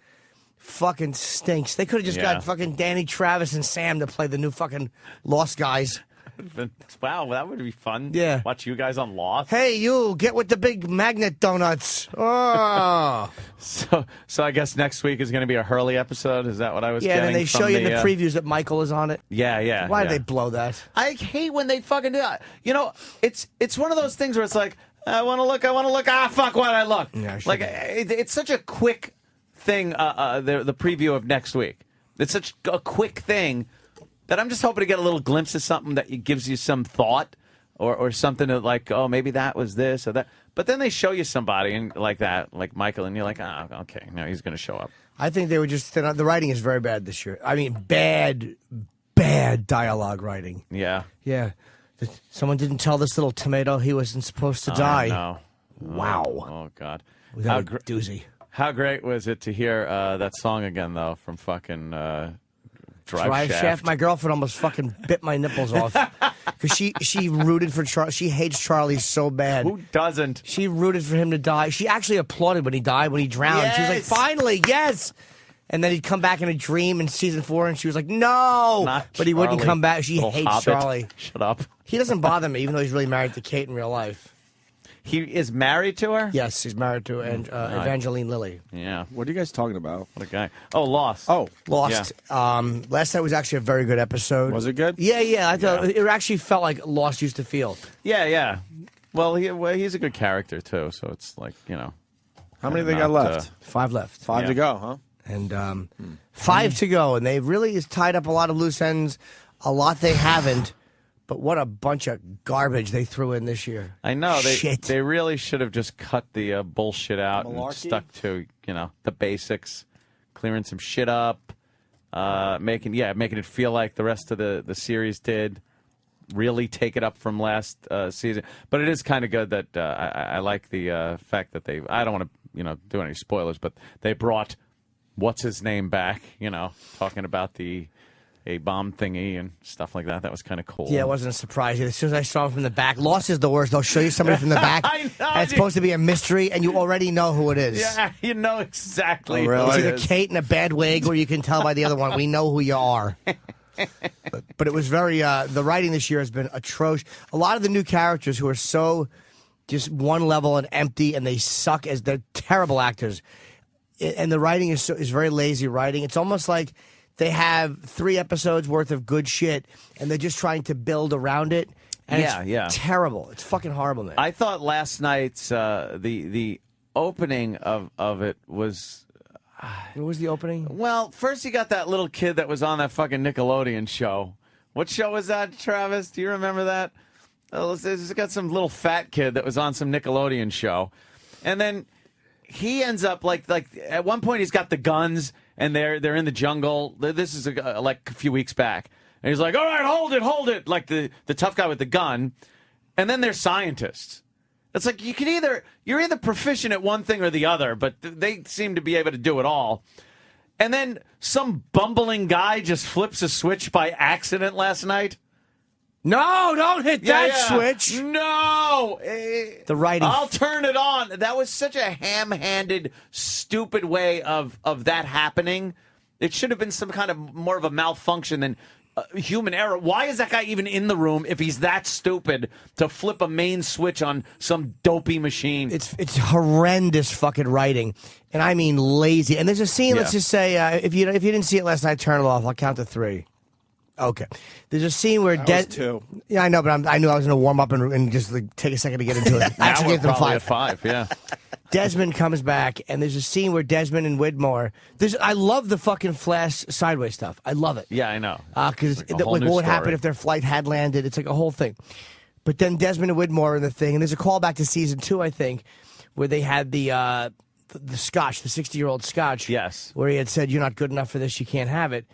fucking stinks. They could have just got fucking Danny Travis and Sam to play the new fucking Lost guys. Wow, that would be fun. Yeah. Watch you guys on Lost. Hey, you, get with the big magnet donuts. Oh. So I guess next week is going to be a Hurley episode. Is that what I was getting? Yeah, and they show you in the previews that Michael is on it. Yeah. Why did they blow that? I hate when they fucking do that. You know, it's one of those things where it's like, I want to look. Ah, fuck, why did I look? Yeah, like, it's such a quick thing, the preview of next week. It's such a quick thing that I'm just hoping to get a little glimpse of something that gives you some thought or something that like, oh, maybe that was this or that. But then they show you somebody and like that, like Michael, and you're like, okay, now he's going to show up. I think they were just the writing is very bad this year. I mean, bad dialogue writing. Yeah. Yeah. Someone didn't tell this little tomato he wasn't supposed to die. No. Wow. Oh, God. How doozy. How great was it to hear that song again, though, from fucking Drive Shaft? My girlfriend almost fucking bit my nipples off. Because she rooted for Charlie. She hates Charlie so bad. Who doesn't? She rooted for him to die. She actually applauded when he died, when he drowned. Yes. She was like, finally, yes! And then he'd come back in a dream in season 4, and she was like, no! Not but he wouldn't Charlie. come back. She Little hates hobbit. Charlie. Shut up. He doesn't bother me, even though he's really married to Kate in real life. He is married to her? Yes, he's married to Evangeline Lilly. Yeah. What are you guys talking about? What a guy. Oh, Lost. Oh, Lost. Yeah. Last night was actually a very good episode. Was it good? Yeah. I thought it actually felt like Lost used to feel. Yeah. Well, he's a good character, too, so it's like, you know. How many they got left? 5 left. 5 to go, huh? And 5 to go. And they really tied up a lot of loose ends. A lot they haven't. But what a bunch of garbage they threw in this year. I know. Shit. They really should have just cut the bullshit out and stuck to, the basics, clearing some shit up, making it feel like the rest of the series did. Really take it up from last season. But it is kind of good that I like the fact that I don't want to, do any spoilers, but they brought what's-his-name back, talking about a bomb thingy and stuff like that. That was kind of cool. Yeah, it wasn't a surprise. As soon as I saw him from the back, Lost is the worst. They'll show you somebody from the back. I know, and it's supposed to be a mystery, and you already know who it is. Yeah, you know exactly. Oh, really? It's either Kate in a bad wig, or you can tell by the other one. We know who you are. But it was very. The writing this year has been atrocious. A lot of the new characters who are so just one level and empty, and they suck as they're terrible actors. And the writing is very lazy writing. It's almost like they have 3 episodes worth of good shit, and they're just trying to build around it. And Yeah, it's terrible. It's fucking horrible, man. I thought last night's the opening of it was. What was the opening? Well, first you got that little kid that was on that fucking Nickelodeon show. What show was that, Travis? Do you remember that? It's got some little fat kid that was on some Nickelodeon show, and then he ends up like at one point he's got the guns and they're in the jungle. This is like a few weeks back, and he's like, "All right, hold it," like the tough guy with the gun, and then they're scientists. It's like you're either proficient at one thing or the other, but they seem to be able to do it all. And then some bumbling guy just flips a switch by accident last night. No, don't hit that switch. No. The writing. I'll turn it on. That was such a ham-handed, stupid way of that happening. It should have been some kind of more of a malfunction than human error. Why is that guy even in the room if he's that stupid to flip a main switch on some dopey machine? It's horrendous fucking writing, and I mean lazy. And there's a scene. Let's just say if you didn't see it last night, turn it off. I'll count to 3. Okay. There's a scene where was 2. Yeah, I know, but I knew I was going to warm up and just take a second to get into it. Now Actually, we're get them probably 5. at 5, yeah. Desmond comes back, and there's a scene where Desmond and Widmore. I love the fucking Flash sideways stuff. I love it. Yeah, I know. Because Like what would happen if their flight had landed? It's like a whole thing. But then Desmond and Widmore are in the thing, and there's a callback to season 2, I think, where they had the scotch, the 60-year-old scotch. Yes. Where he had said, "You're not good enough for this. You can't have it,"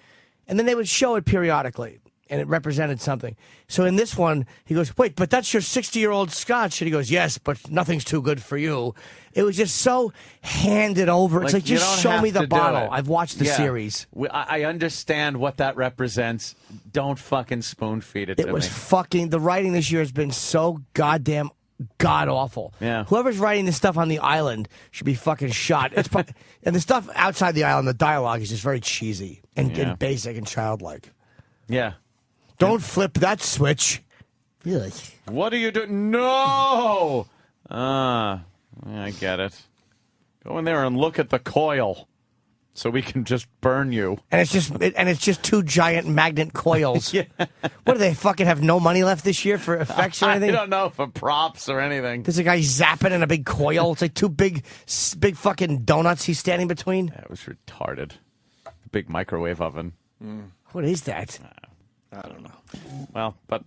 and then they would show it periodically. And it represented something. So in this one, he goes, "Wait, but that's your 60-year-old scotch." And he goes, "Yes, but nothing's too good for you." It was just so handed over. It's like you just don't show have me the to do bottle. it. I've watched the Yeah. series. I understand what that represents. Don't fucking spoon feed it to It was me. fucking, the writing this year has been so goddamn god-awful. Yeah. Whoever's writing this stuff on the island should be fucking shot. And the stuff outside the island, the dialogue is just very cheesy and basic and childlike. Yeah. Don't flip that switch. Really? What are you doing? No! I get it. Go in there and look at the coil so we can just burn you. And it's just 2 giant magnet coils. Yeah. What do they fucking have no money left this year for effects or anything? I don't know, for props or anything. There's a guy zapping in a big coil. It's like 2 big fucking donuts he's standing between. That was retarded. Big microwave oven. What is that? I don't know. Well, but,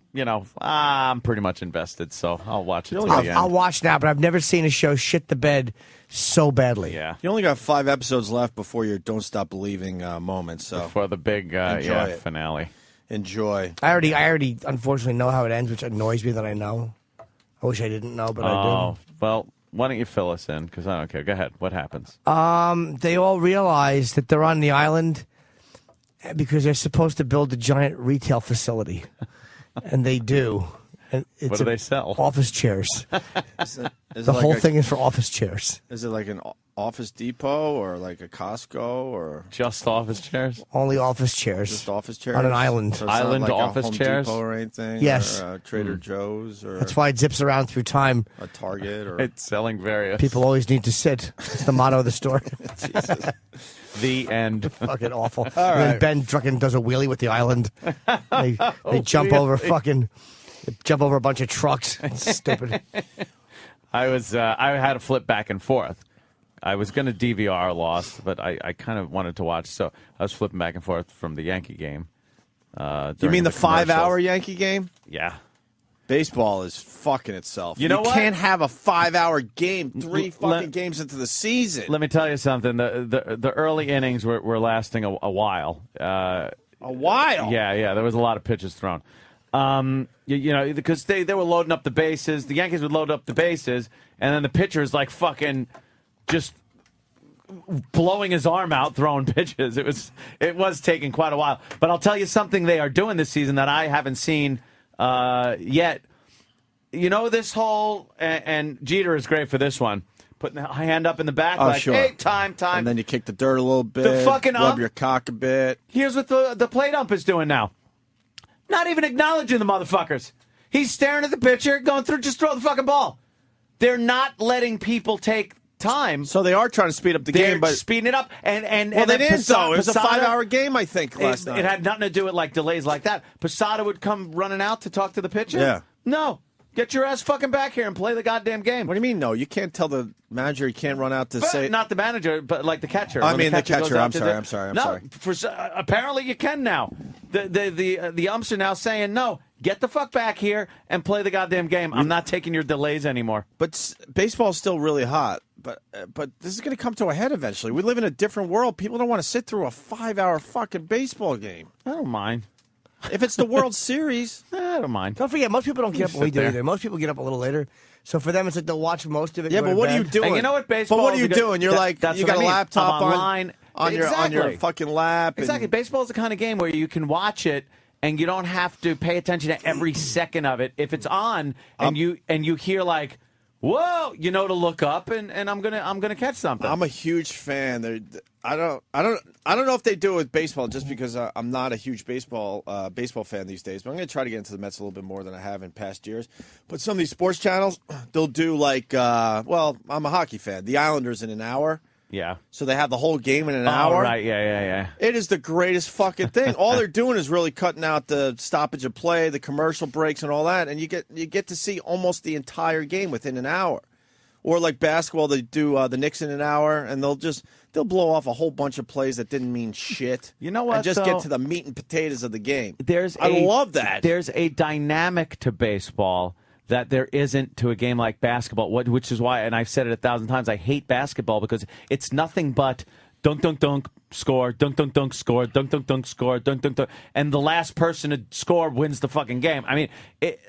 I'm pretty much invested, so I'll watch it till the end. I'll watch now, but I've never seen a show shit the bed so badly. Yeah. You only got 5 episodes left before your "Don't Stop Believing" moment. So before the big finale. Enjoy. I already unfortunately know how it ends, which annoys me that I know. I wish I didn't know, but I do. Well, why don't you fill us in? Because I don't care. Go ahead. What happens? They all realize that they're on the island because they're supposed to build a giant retail facility, and they do. And it's what do they sell? Office chairs. The whole thing is for office chairs. Is it like an Office Depot or like a Costco or just office chairs? Only office chairs. Just office chairs on an island. So it's not like office a Home chairs Depot or anything. Yes. Or Trader Joe's or That's why it zips around through time. a Target or It's selling various. People always need to sit. It's the motto of the store. The end. Fucking awful. All right. And then Ben fucking does a wheelie with the island. They jump over fucking. They jump over a bunch of trucks. It's stupid. I had to flip back and forth. I was going to DVR Lost, but I kind of wanted to watch, so I was flipping back and forth from the Yankee game. You mean the 5-hour Yankee game? Yeah. Baseball is fucking itself. You know what? Can't have a 5-hour game 3 fucking games into the season. Let me tell you something. The early innings were lasting a while. A while? Yeah. There was a lot of pitches thrown. Because they were loading up the bases. The Yankees would load up the bases, and then the pitcher's like fucking just blowing his arm out, throwing pitches. It was taking quite a while. But I'll tell you something they are doing this season that I haven't seen yet. This whole and Jeter is great for this one. Putting the hand up in the back, sure. Hey, time. And then you kick the dirt a little bit. The fucking rub your cock a bit. Here's what the plate ump is doing now. Not even acknowledging the motherfuckers. He's staring at the pitcher, going through, just throw the fucking ball. They're not letting people take time. So they are trying to speed up the game, but speeding it up. And they didn't. So it was a Posada, 5-hour game, I think, last night. It had nothing to do with like delays like that. Posada would come running out to talk to the pitcher. Yeah. No. Get your ass fucking back here and play the goddamn game. What do you mean, no? You can't tell the manager he can't run out to say... Not the manager, but like the catcher. I mean, the catcher. I'm sorry. Apparently you can now. The umps are now saying, no, get the fuck back here and play the goddamn game. I'm not taking your delays anymore. But baseball's still really hot. But this is going to come to a head eventually. We live in a different world. People don't want to sit through a 5-hour fucking baseball game. I don't mind. If it's the World Series, I don't mind. Don't forget, most people don't get up when we do either. Most people get up a little later. So for them, it's like they'll watch most of it. Yeah, but what are you doing? And you know what baseball? But what are you doing? You're you got a laptop online on your fucking lap. Exactly. Baseball is the kind of game where you can watch it and you don't have to pay attention to every second of it. If it's on and you hear like, whoa, you know to look up and I'm gonna catch something. I'm a huge fan. I don't know if they do it with baseball just because I'm not a huge baseball fan these days. But I'm gonna try to get into the Mets a little bit more than I have in past years. But some of these sports channels, they'll do like, well, I'm a hockey fan. The Islanders in an hour. Yeah. So they have the whole game in an hour. Right. Yeah. It is the greatest fucking thing. All they're doing is really cutting out the stoppage of play, the commercial breaks, and all that, and you get to see almost the entire game within an hour. Or like basketball, they do the Nixon in an hour, and they'll blow off a whole bunch of plays that didn't mean shit. You know what? And just get to the meat and potatoes of the game. I love that. There's a dynamic to baseball that there isn't to a game like basketball, which is why, and I've said it 1,000 times, I hate basketball because it's nothing but dunk, dunk, dunk, score, dunk, dunk, dunk, score, dunk, dunk, dunk, score, dunk, dunk, dunk, and the last person to score wins the fucking game. I mean,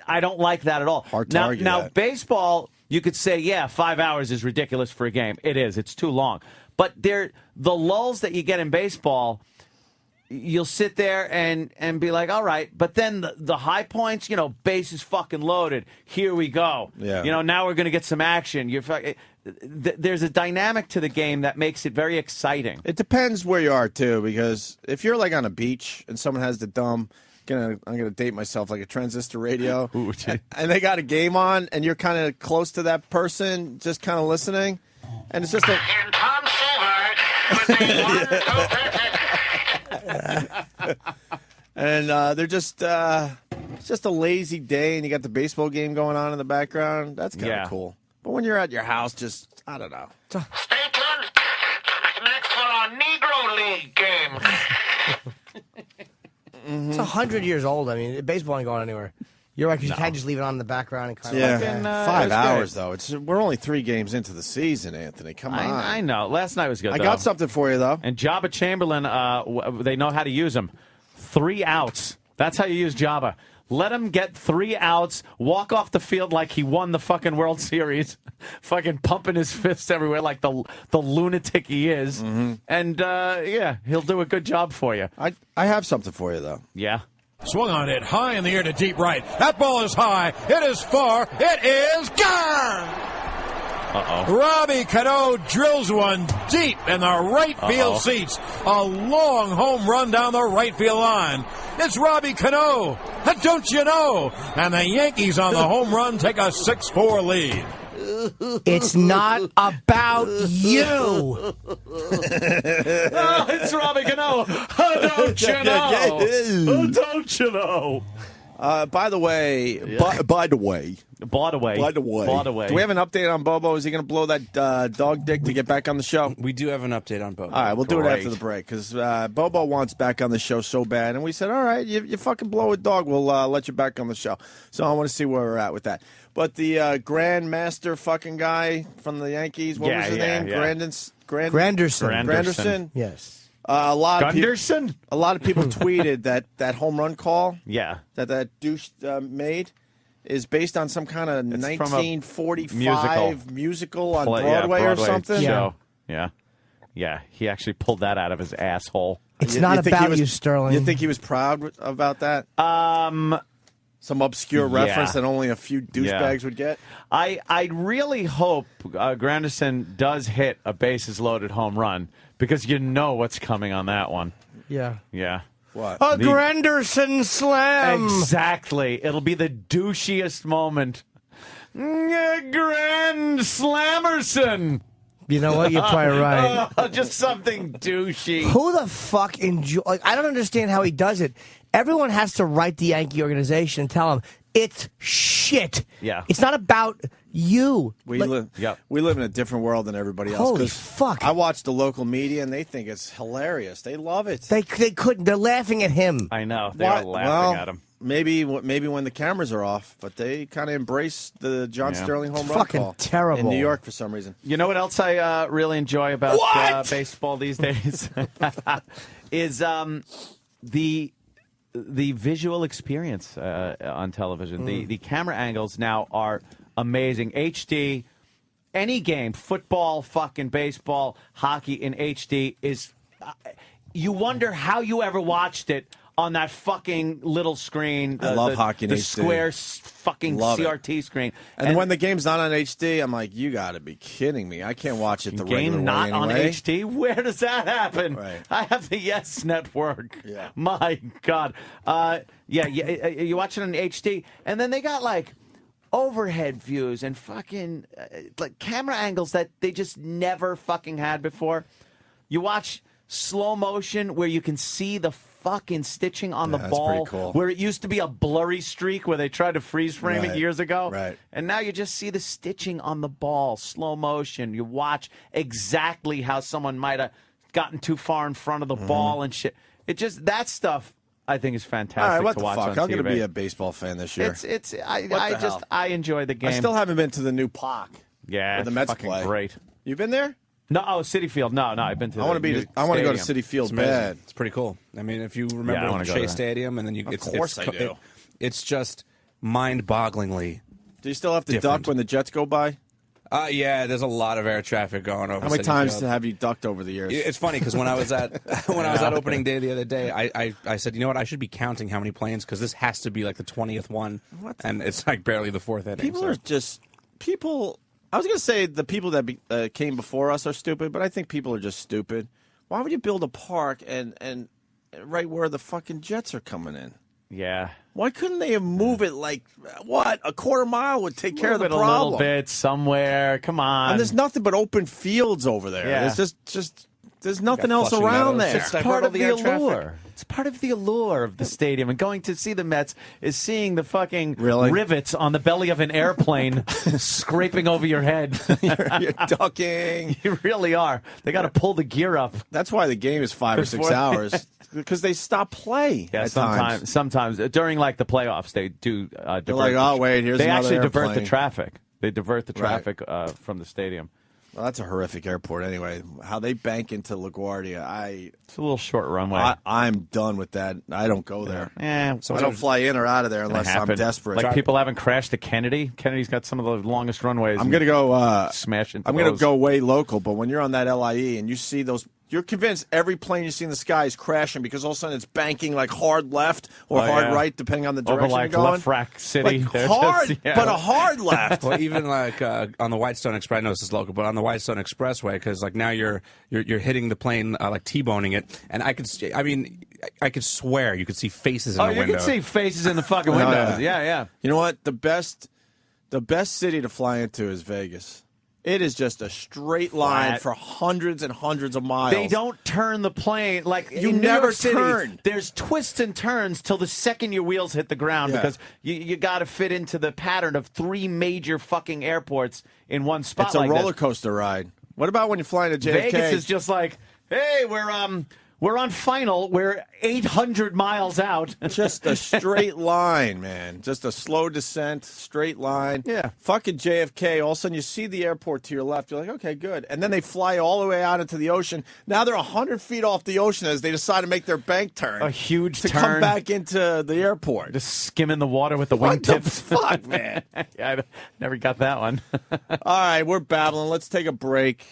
I don't like that at all. Hard to argue now that. Baseball, you could say, yeah, 5 hours is ridiculous for a game. It is. It's too long. But the lulls that you get in baseball, you'll sit there and be like, all right. But then the high points, bases fucking loaded. Here we go. Yeah. Now we're going to get some action. There's a dynamic to the game that makes it very exciting. It depends where you are, too, because if you're like on a beach and someone has the dumb... I'm gonna date myself, like a transistor radio, and they got a game on, and you're kind of close to that person, just kind of listening, and it's just a. And Tom Silver. And they're just it's just a lazy day, and you got the baseball game going on in the background. That's kind of cool. But when you're at your house, just I don't know. Stay tuned. Next for our Negro League game. It's 100 years old. I mean, baseball ain't going anywhere. You're right, because you can't just leave it on in the background and kind of 5 hours, though. We're only 3 games into the season, Anthony. Come on. I know. Last night was good, I got something for you, though. And Jabba Chamberlain, they know how to use him. 3 outs. That's how you use Jabba. Let him get 3 outs, walk off the field like he won the fucking World Series, fucking pumping his fists everywhere like the lunatic he is. Mm-hmm. And, he'll do a good job for you. I have something for you, though. Yeah. Swung on it, high in the air to deep right. That ball is high. It is far. It is gone. Robbie Cano drills one deep in the right field seats. A long home run down the right field line. It's Robbie Cano. Don't you know? And the Yankees on the home run take a 6-4 lead. It's not about you. It's Robbie Cano. Don't you know? Don't you know? By the way, do we have an update on Bobo? Is he going to blow that dog dick to get back on the show? We do have an update on Bobo. All right, we'll do it after the break because Bobo wants back on the show so bad, and we said, all right, you fucking blow a dog, we'll let you back on the show. So I want to see where we're at with that. But the Grandmaster fucking guy from the Yankees, what was his name? Granderson. Yes. A lot of people tweeted that home run call. Yeah. That douche made is based on some kind of 1945 musical on Broadway or something. Show. Yeah. He actually pulled that out of his asshole. It's not about you, Sterling. You think he was proud about that? Some obscure reference that only a few douchebags would get? I really hope Granderson does hit a bases-loaded home run because you know what's coming on that one. Yeah. Yeah. What? A Granderson slam! Exactly. It'll be the douchiest moment. Grand Slammerson! You know what? You're probably right. Just something douchey. Who the fuck enjoy? I don't understand how he does it. Everyone has to write the Yankee organization and tell them It's shit. Yeah. It's not about you. We live in a different world than everybody else. Holy 'cause fuck. I watch the local media, and they think it's hilarious. They love it. They couldn't. They're laughing at him. I know. They're laughing at him. Maybe when the cameras are off, but they kind of embrace the John Sterling home run fucking call terrible. in New York for some reason. You know what else I really enjoy about baseball these days is the visual experience on television. The camera angles now are amazing. HD, any game, football, fucking baseball, hockey in HD is. You wonder how you ever watched it on that fucking little screen. I love hockey in the HD. square fucking Love CRT screen. And when the game's not on HD, I'm like, you got to be kidding me. I can't watch it the regular game way not on anyway. HD? Where does that happen? Right. I have the Yes Network. Yeah. My God. You watch it on HD, and then they got like overhead views and fucking like camera angles that they just never fucking had before. You watch slow motion where you can see the fucking stitching on the that's ball, pretty cool. where it used to be a blurry streak where they tried to freeze frame it years ago. Right. And now you just see the stitching on the ball, slow motion. You watch exactly how someone might have gotten too far in front of the ball and shit. It just, that stuff I think is fantastic All right, what to the watch fuck? on I'm TV. going to be a baseball fan this year. I enjoy the game. I still haven't been to the new Park. Yeah, where the Mets fucking play. great. You been there? No, City Field. No, I've been to. I want to go to City Field It's amazing. bad. It's pretty cool. I mean, if you I remember wanna go Shea there. Stadium, and then Of course I do. It's just mind-bogglingly. Do you still have to different. duck when the Jets go by? Yeah, there's a lot of air traffic going over. How many Citi times Field. have you ducked over the years? It's funny because when I was at opening day the other day, I said, you know what, I should be counting how many planes because this has to be like the 20th one, and it's like barely the fourth inning. People are just people. I was going to say the people that came before us are stupid, but I think people are just stupid. Why would you build a park and right where the fucking Jets are coming in? Yeah. Why couldn't they move it like a quarter mile would take care of the problem? A little bit somewhere. Come on. And there's nothing but open fields over there. Yeah. There's just there's nothing else around there. It's part of the allure. It's part of the allure of the stadium. And going to see the Mets is seeing the fucking rivets on the belly of an airplane scraping over your head. You're ducking. You really are. They got to pull the gear up. That's why the game is 5 or 6 hours. Because they stop play. Yeah, at sometimes during like the playoffs, they do. They're like, oh wait, here's they another actually divert the airplane. traffic. They divert the traffic from the stadium. Well, that's a horrific airport anyway. How they bank into LaGuardia, it's a little short runway. I'm done with that. I don't go there. So I don't fly in or out of there unless I'm desperate. Like people haven't crashed to Kennedy. Kennedy's got some of the longest runways. I'm gonna go smash into. I'm gonna go way local, but when you're on that LIE and you see those. You're convinced every plane you see in the sky is crashing because all of a sudden it's banking like hard left or hard right, depending on the direction over like you're going. Left Rack City. Like hard, but a hard left. Well, even like on the Whitestone Express, I know this is local, but on the Whitestone Expressway, because like now you're hitting the plane like T-boning it, and I could swear you could see faces in the window. You could see faces in the fucking windows. Yeah. You know what? The best city to fly into is Vegas. It is just a straight line for hundreds and hundreds of miles. They don't turn the plane like you in never New York City, turn. There's twists and turns till the second your wheels hit the ground because you got to fit into the pattern of 3 major fucking airports in one spot. It's a roller coaster ride. What about when you're flying to JFK? Vegas is just like, hey, we're on final. We're 800 miles out. Just a straight line, man. Just a slow descent, straight line. Yeah. Fucking JFK. All of a sudden, you see the airport to your left. You're like, okay, good. And then they fly all the way out into the ocean. Now they're 100 feet off the ocean as they decide to make their bank turn. A huge to turn. come back into the airport. Just skimming the water with the What the wingtips. fuck, man? Yeah, I never got that one. All right, we're babbling. Let's take a break.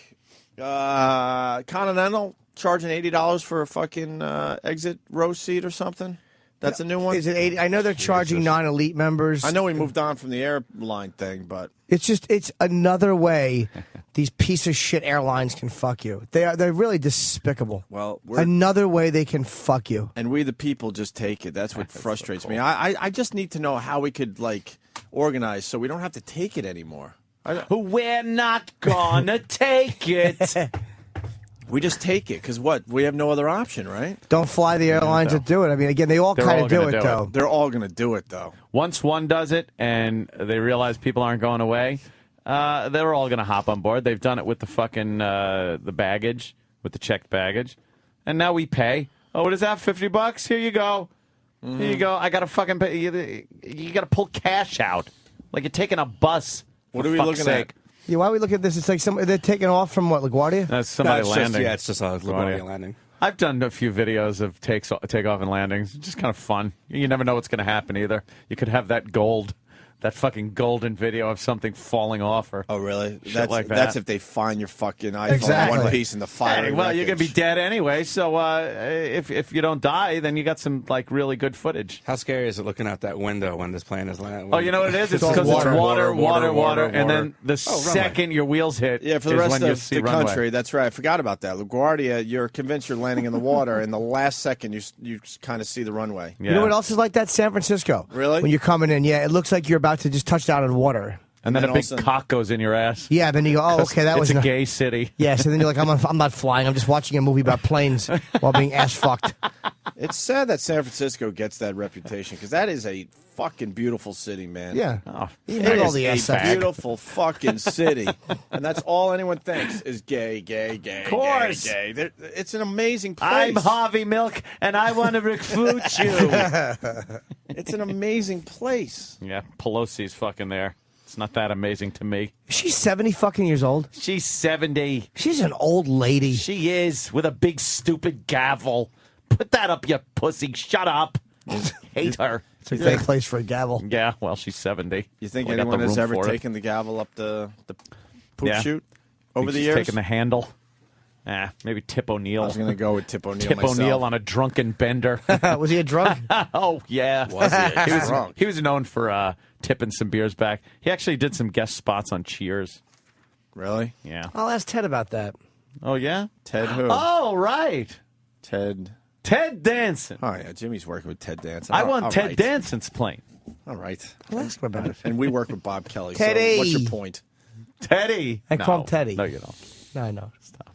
Continental charging $80 for a fucking exit row seat or something. That's a new one. Is it 80? I know they're charging non-elite members. I know we moved on from the airline thing, but it's another way these piece of shit airlines can fuck you. They're really despicable. Well, another way they can fuck you. And we the people just take it. That's what frustrates me. I just need to know how we could like organize so we don't have to take it anymore. We're not gonna take it. We just take it because what? We have no other option, right? Don't fly the airlines that do it. I mean, again, they all kind of do it, though. They're all going to do it, though. Once one does it and they realize people aren't going away, they're all going to hop on board. They've done it with the fucking the baggage, with the checked baggage. And now we pay. Oh, what is that, $50? Here you go. Here you go. I got to fucking pay. You got to pull cash out. Like you're taking a bus. What are we looking at? Yeah, why are we looking at this? It's like they're taking off from what, LaGuardia? That's somebody landing. It's just a LaGuardia landing. I've done a few videos of takeoff and landings. It's just kind of fun. You never know what's going to happen either. You could have that fucking golden video of something falling off or really? Shit like that. That's if they find your fucking iPhone in one piece in the fire. Hey, well, you're going to be dead anyway, so if you don't die, then you got some like really good footage. How scary is it looking out that window when this plane is landing? Oh, you know what it is? It's because it's water, and then the second your wheels hit, for the rest of the country, that's right. I forgot about that. LaGuardia, you're convinced you're landing in the water, and the last second you kind of see the runway. Yeah. You know what else is like that? San Francisco. Really? When you're coming in, it looks like you're about to just touch down in water. And then a big cock goes in your ass. Yeah, then you go, oh, okay, that was a gay city. Yeah, so then you're like, I'm not flying. I'm just watching a movie about planes while being ass fucked. It's sad that San Francisco gets that reputation because that is a fucking beautiful city, man. Yeah. It is a beautiful fucking city. And that's all anyone thinks is gay. Of course. Gay. It's an amazing place. I'm Harvey Milk, and I want to recruit you. It's an amazing place. Yeah, Pelosi's fucking there. It's not that amazing to me. She's 70 fucking years old. She's 70. She's an old lady. She is, with a big stupid gavel. Put that up, you pussy. Shut up. Hate her. It's a great place for a gavel. Yeah, well, she's 70. You think anyone has ever taken the gavel up the poop chute over the years? Taking the handle. Maybe Tip O'Neill. I was going to go with Tip O'Neill Tip O'Neill on a drunken bender. Was he a drunk? Oh, yeah. Was he? He was known for tipping some beers back. He actually did some guest spots on Cheers. Really? Yeah. I'll ask Ted about that. Oh, yeah? Ted who? Oh, right. Ted Danson. Oh, yeah. Jimmy's working with Ted Danson. I want Ted Danson's plane. All right. I'll ask him about it. And we work with Bob Kelly. Teddy. So what's your point? Teddy. I call him Teddy. No, you don't. No, I know. Stop.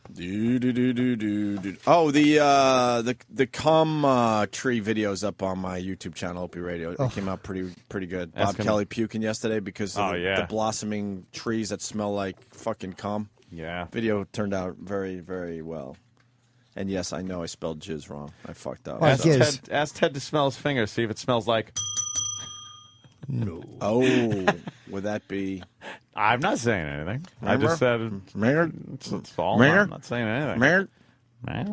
Oh, the cum tree video's up on my YouTube channel, Opie Radio. It came out pretty good. Bob Kelly puking yesterday because of the blossoming trees that smell like fucking cum. Yeah. Video turned out very, very well. And yes, I know I spelled jizz wrong. I fucked up. Ask Ted to smell his fingers, see if it smells like... No. Oh, would that be... I'm not saying anything. I just said it's all. I'm not saying anything. I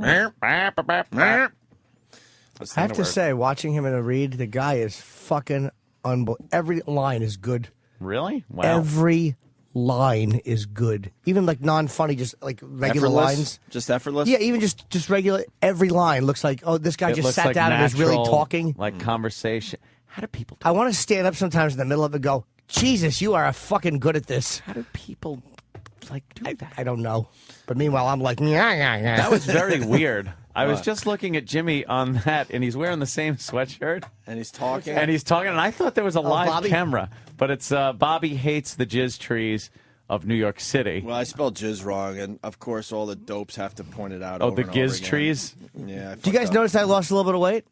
have to say, watching him in a read, the guy is fucking unbelievable. Every line is good. Really? Wow. Every line is good. Even like non-funny, just like regular lines. Just effortless? Yeah, even just regular. Every line looks like, oh, this guy just sat down and was really talking. Like conversation. How do people I want to stand up sometimes in the middle of it and go, Jesus, you are fucking good at this. How do people do that? I don't know. But meanwhile, I'm like, yeah. That was very weird. I was just looking at Jimmy on that, and he's wearing the same sweatshirt. And he's talking. And I thought there was a live camera. But it's Bobby hates the jizz trees of New York City. Well, I spelled jizz wrong, and of course all the dopes have to point it out. Oh, over the and over giz again. trees? Yeah. Do you guys notice I lost a little bit of weight?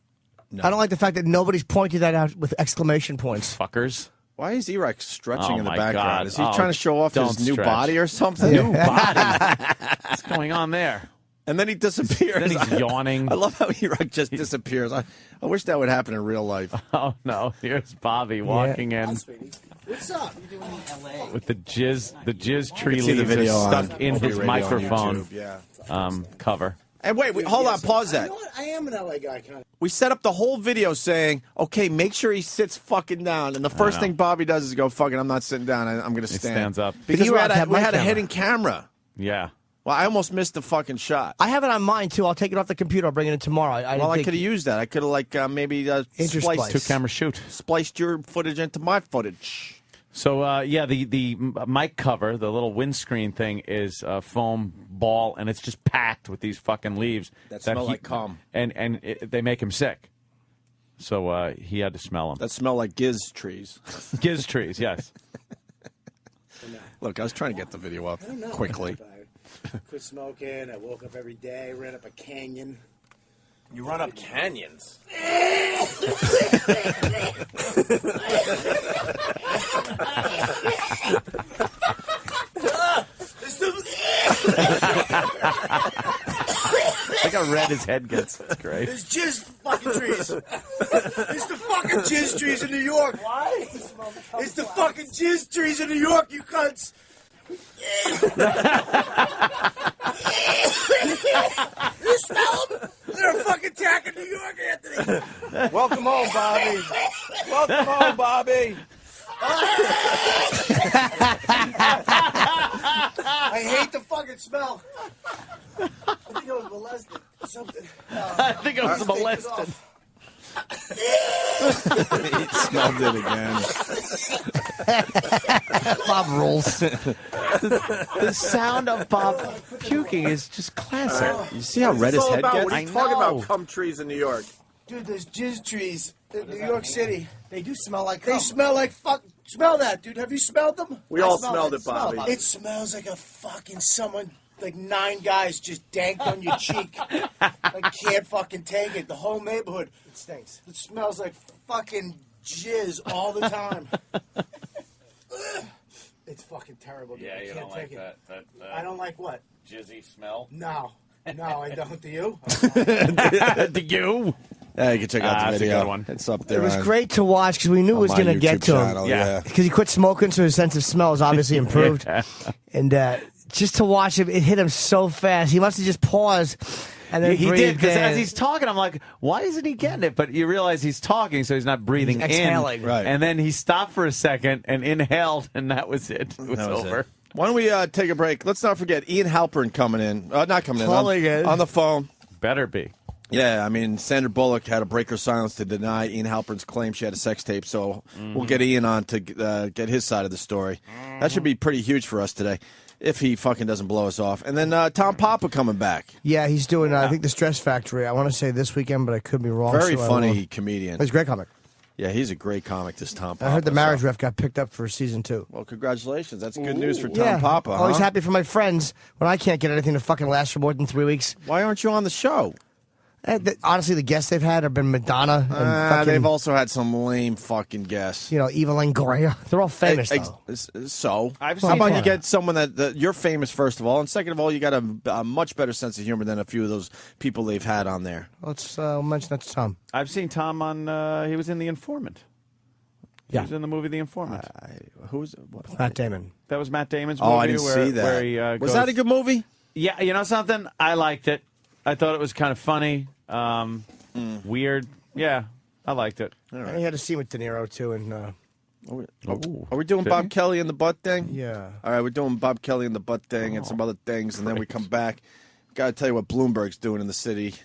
No. I don't like the fact that nobody's pointed that out with exclamation points. Fuckers. Why is E-Rex stretching in the my background? God. Is he trying to show off his new body or something? New body? What's going on there? And then he disappears. Then he's yawning. I love how E-Rex just disappears. I wish that would happen in real life. Oh, no. Here's Bobby walking in. What's up? You're doing LA. With the jizz tree see the leaves video are stuck on in Opie his Radio on microphone YouTube, cover. And wait, hold on, pause that. You know what? I am an LA guy, kind of. We set up the whole video saying, okay, make sure he sits fucking down. And the first thing Bobby does is go, fucking, I'm not sitting down. I'm going to stand. He stands up. Because we had a hidden camera. Yeah. Well, I almost missed the fucking shot. I have it on mine, too. I'll take it off the computer. I'll bring it in tomorrow. I could have used that. I could have, maybe spliced two-camera shoot. Spliced your footage into my footage. So, the mic cover, the little windscreen thing, is a foam ball, and it's just packed with these fucking leaves. That smell like cum. And they make him sick. So he had to smell them. That smell like giz trees. Giz trees, yes. Look, I was trying to get the video up quickly. Quit smoking. I woke up every day, ran up a canyon. You run up canyons. Look how red his head gets. That's great. There's jizz fucking trees. It's the fucking jizz trees in New York. Why? It's the fucking jizz trees in New York, you cunts. You smell them? They're a fucking attack in New York, Anthony. Welcome home, Bobby. Welcome home, Bobby. I hate the fucking smell. I think I was molested or something. I think I was molested. He smelled it again. Bob rules. The sound of Bob puking is just classic. You see how red his head gets? What are you talking about? Cum trees in New York. Dude, there's jizz trees in New York City. They do smell like cum. They smell like fuck. Smell that, dude. Have you smelled them? We all smelled it, Bobby. It smells like a fucking someone, like 9 guys just danked on your cheek. I can't fucking take it. The whole neighborhood. It stinks. It smells like fucking jizz all the time. It's fucking terrible, dude. Yeah, you I can't don't like take it. that. I don't like what? Jizzy smell. No, I don't. Do you? Do you? Yeah, you can check out the That's a video. good one. It's up there. It was great to watch because we knew it was going to get to him. Yeah. Because he quit smoking, so his sense of smell is obviously improved. Yeah. And just to watch him, it hit him so fast. He must have just paused and then He breathed did, because in. as he's talking, I'm like, why isn't he getting it? But you realize he's talking, so he's not breathing He's exhaling. in. Right. And then he stopped for a second and inhaled, and that was it. It was over. It. Why don't we take a break? Let's not forget Ian Halperin coming in. Not coming in. On the phone. Better be. Yeah, I mean, Sandra Bullock had to break her silence to deny Ian Halperin's claim she had a sex tape, so we'll get Ian on to get his side of the story. That should be pretty huge for us today, if he fucking doesn't blow us off. And then Tom Papa coming back. Yeah, he's doing, I think, the Stress Factory. I want to say this weekend, but I could be wrong. Very so funny comedian. He's a great comic. Yeah, he's a great comic, this Tom Papa. I heard the marriage ref got picked up for season 2. Well, congratulations. That's good news for Tom Papa, huh? Always happy for my friends when I can't get anything to fucking last for more than 3 weeks. Why aren't you on the show? Honestly, the guests they've had have been Madonna. And they've also had some lame fucking guests. You know, Eva Longoria. They're all famous, though. So, I've how seen about one. you get someone that you're famous, first of all, and second of all, you got a much better sense of humor than a few of those people they've had on there. Let's mention that to Tom. I've seen Tom on, he was in The Informant. He was in the movie The Informant. Who's what? Matt Damon. That was Matt Damon's movie. Oh, I didn't see that. Where he, was that a good movie? Yeah, you know something? I liked it. I thought it was kind of funny. Weird. Yeah, I liked it. And he had a scene with De Niro, too. And, are we doing Bob Kelly in the butt thing? Yeah. All right, we're doing Bob Kelly in the butt thing and some other things, and then we come back. Got to tell you what Bloomberg's doing in the city.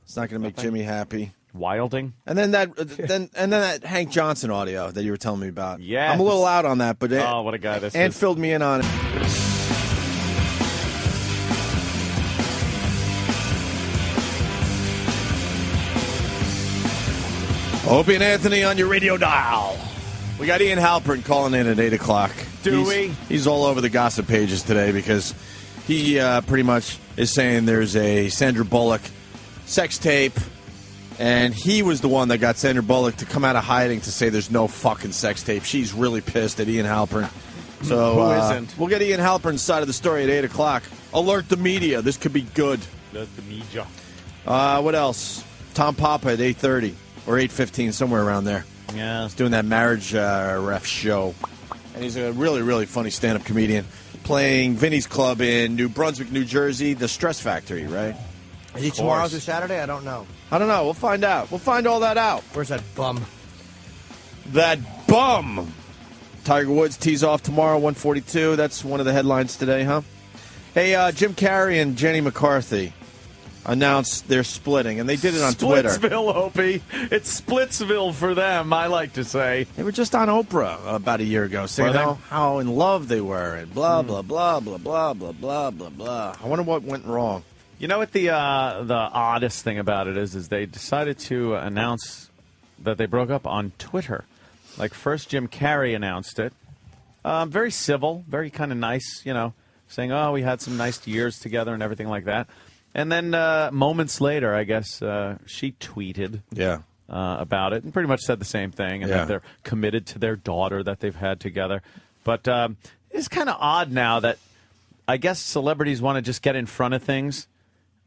It's not going to make Jimmy happy. Wilding. And then that Hank Johnson audio that you were telling me about. Yeah. I'm a little out on that, but oh, what a guy this and is. filled me in on it. Opie and Anthony on your radio dial. We got Ian Halperin calling in at 8 o'clock. He's all over the gossip pages today because he pretty much is saying there's a Sandra Bullock sex tape, and he was the one that got Sandra Bullock to come out of hiding to say there's no fucking sex tape. She's really pissed at Ian Halperin. So who isn't? We'll get Ian Halperin's side of the story at 8 o'clock. Alert the media. This could be good. Alert the media. What else? Tom Papa at 8:30 or 8:15, somewhere around there. Yeah. He's doing that marriage ref show. And he's a really, really funny stand-up comedian playing Vinny's Club in New Brunswick, New Jersey, the Stress Factory, right? Is he tomorrow through Saturday? I don't know. I don't know. We'll find out. We'll find all that out. Where's that bum? That bum! Tiger Woods tees off tomorrow, 142. That's one of the headlines today, huh? Hey, Jim Carrey and Jenny McCarthy announced they're splitting, and they did it on Twitter. Splitsville, Opie. It's Splitsville for them, I like to say. They were just on Oprah about a year ago saying how in love they were and blah, blah, blah, blah, blah, blah, blah, blah, blah. I wonder what went wrong. You know what the oddest thing about it is they decided to announce that they broke up on Twitter. Like, first Jim Carrey announced it, Very civil, very kind of nice, saying, oh, we had some nice years together and everything like that. And then moments later, I guess, she tweeted about it and pretty much said the same thing, and that they're committed to their daughter that they've had together. But it's kind of odd now that I guess celebrities want to just get in front of things.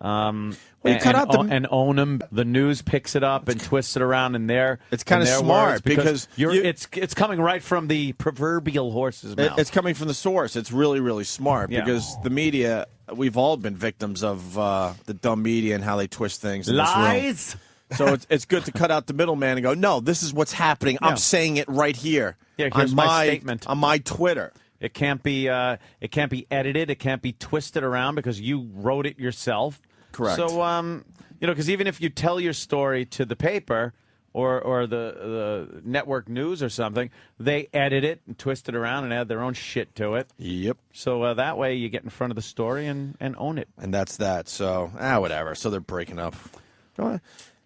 And own them. The news picks it up and twists it around in their It's kind of smart because it's coming right from the proverbial horse's mouth. It's coming from the source. It's really, really smart because the media, we've all been victims of the dumb media and how they twist things. In Lies. This room. So it's good to cut out the middleman and go, no, this is what's happening. I'm saying it right here. Yeah, here's my statement on my Twitter. It can't be edited. It can't be twisted around because you wrote it yourself. Correct. So, because even if you tell your story to the paper or the network news or something, they edit it and twist it around and add their own shit to it. Yep. So that way you get in front of the story and own it. And that's that. So, whatever. So they're breaking up.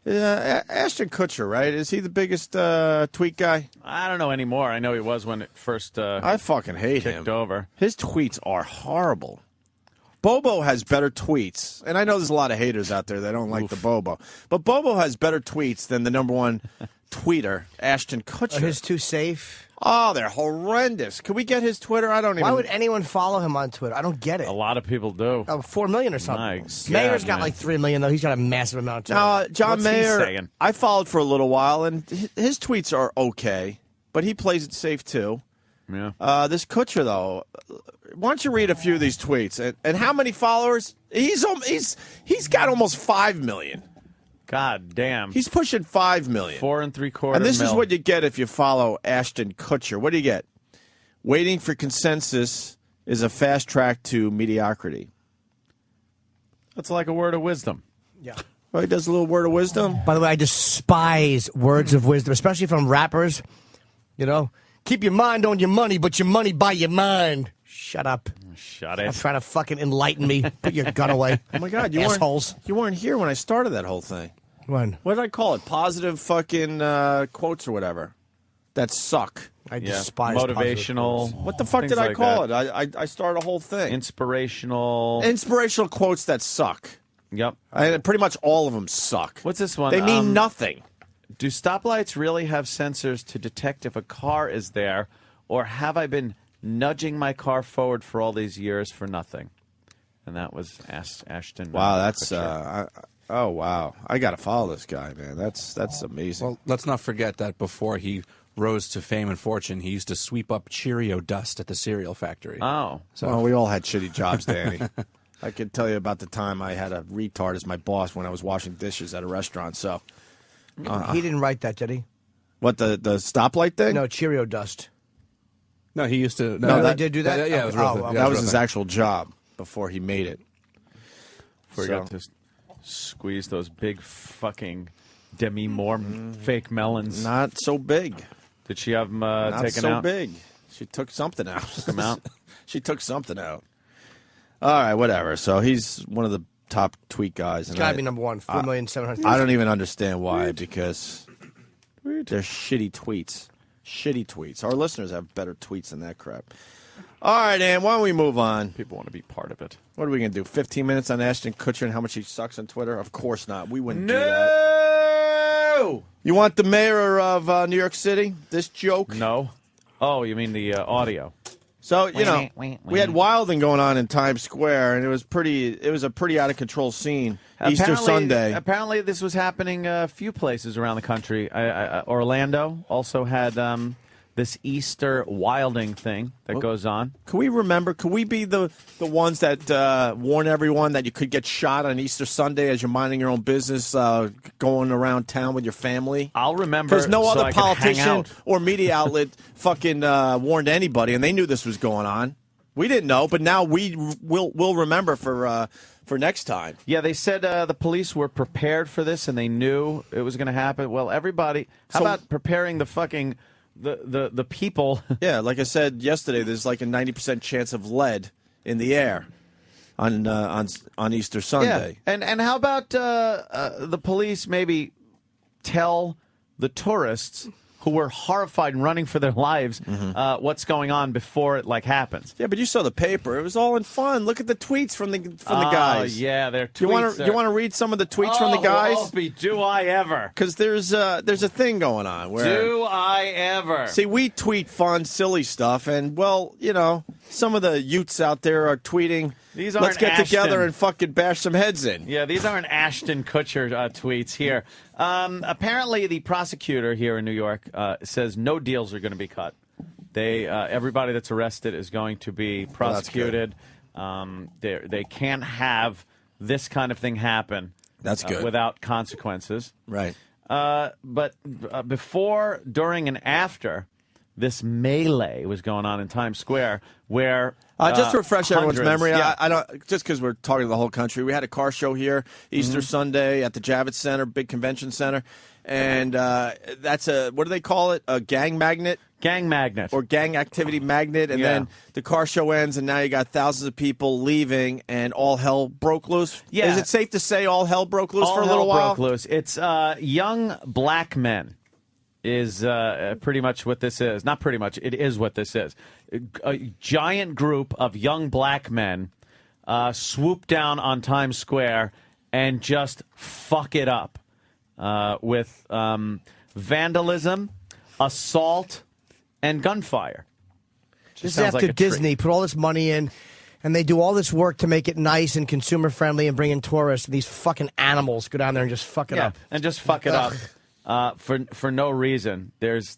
Ashton Kutcher, right? Is he the biggest tweet guy? I don't know anymore. I know he was when it first I fucking hate him. kicked over. His tweets are horrible. Bobo has better tweets, and I know there's a lot of haters out there that don't like the Bobo, but Bobo has better tweets than the number one tweeter, Ashton Kutcher. Are his too safe? Oh, they're horrendous. Can we get his Twitter? I don't even. Why would anyone follow him on Twitter? I don't get it. A lot of people do. 4 million or something. My Mayer's God, got man. like 3 million, though. He's got a massive amount of John What's he Mayer, saying? I followed for a little while, and his tweets are okay, but he plays it safe too. Yeah. This Kutcher, though, why don't you read a few of these tweets? And how many followers? He's got almost 5 million. God damn. He's pushing 5 million. 4 3/4. And this is what you get if you follow Ashton Kutcher. What do you get? Waiting for consensus is a fast track to mediocrity. That's like a word of wisdom. Yeah. Well, he does a little word of wisdom. By the way, I despise words of wisdom, especially from rappers. Keep your mind on your money, but your money by your mind. Shut up. Shut Stop it. trying to fucking enlighten me. Put your gun away. Oh, my God. You weren't here when I started that whole thing. When? What did I call it? Positive fucking quotes or whatever. That suck. I despise motivational. What the fuck did I call it? I started a whole thing. Inspirational. Inspirational quotes that suck. Yep. Pretty much all of them suck. What's this one? They mean nothing. Do stoplights really have sensors to detect if a car is there, or have I been nudging my car forward for all these years for nothing? And that was Ashton. Wow, that's oh wow! I got to follow this guy, man. That's amazing. Well, let's not forget that before he rose to fame and fortune, he used to sweep up Cheerio dust at the cereal factory. Oh, so we all had shitty jobs, Danny. I could tell you about the time I had a retard as my boss when I was washing dishes at a restaurant. So he didn't write that, did he? What, the stoplight thing? No, Cheerio dust. No, he used to. No, they did do that? Yeah, it was real that was his actual job before he made it. Before he got to squeeze those big fucking Demi Moore fake melons. Not so big. Did she have them Not taken so out? big. She took something out. Took them out? She took something out. All right, whatever. So he's one of the top tweet guys. It's got to be number one. 4,700,000. I don't even understand why, because they're shitty tweets. Shitty tweets. Our listeners have better tweets than that crap. All right, Ann, why don't we move on? People want to be part of it. What are we going to do, 15 minutes on Ashton Kutcher and how much he sucks on Twitter? Of course not. We wouldn't do that. No! You want the mayor of New York City? This joke? No. Oh, you mean the audio? So, we had wilding going on in Times Square, and it was a pretty out of control scene. Easter Sunday. Apparently, this was happening a few places around the country. Orlando also had this Easter wilding thing that goes on. Can we remember? Could we be the ones that warn everyone that you could get shot on Easter Sunday as you're minding your own business, going around town with your family? I'll remember. Because no other I can hang politician out. or media outlet fucking warned anybody, and they knew this was going on. We didn't know, but now we'll remember for next time. Yeah, they said the police were prepared for this, and they knew it was going to happen. Well, everybody, how about preparing the fucking the people? Yeah, like I said yesterday, there's like a 90% chance of lead in the air on Easter Sunday. Yeah. And how about the police maybe tell the tourists who were horrified and running for their lives. What's going on before it happens? Yeah, but you saw the paper. It was all in fun. Look at the tweets from the guys. Yeah, their tweets. You want to read some of the tweets from the guys? Opie, do I ever? Because there's a thing going on where. Do I ever? See, we tweet fun, silly stuff, and some of the youths out there are tweeting. These aren't Let's get together and fucking bash some heads in. Yeah, these aren't Ashton Kutcher tweets here. Apparently, the prosecutor here in New York says no deals are going to be cut. Everybody that's arrested is going to be prosecuted. They can't have this kind of thing happen. That's good. Without consequences. Right. But before, during, and after this melee was going on in Times Square, where just to refresh everyone's memory, yeah. I don't just because we're talking to the whole country. We had a car show here Easter Sunday at the Javits Center, big convention center, and that's what do they call it? A gang magnet. Gang magnet. Or gang activity magnet, and then the car show ends, and now you got thousands of people leaving, and all hell broke loose. Yeah. Is it safe to say all hell broke loose for a little while? All hell broke loose. It's young black men is pretty much what this is. Not pretty much. It is what this is. A giant group of young black men swoop down on Times Square and just fuck it up with vandalism, assault, and gunfire. This is after Disney put all this money in, and they do all this work to make it nice and consumer friendly and bring in tourists. And these fucking animals go down there and just fuck it up. And just fuck it up for no reason. There's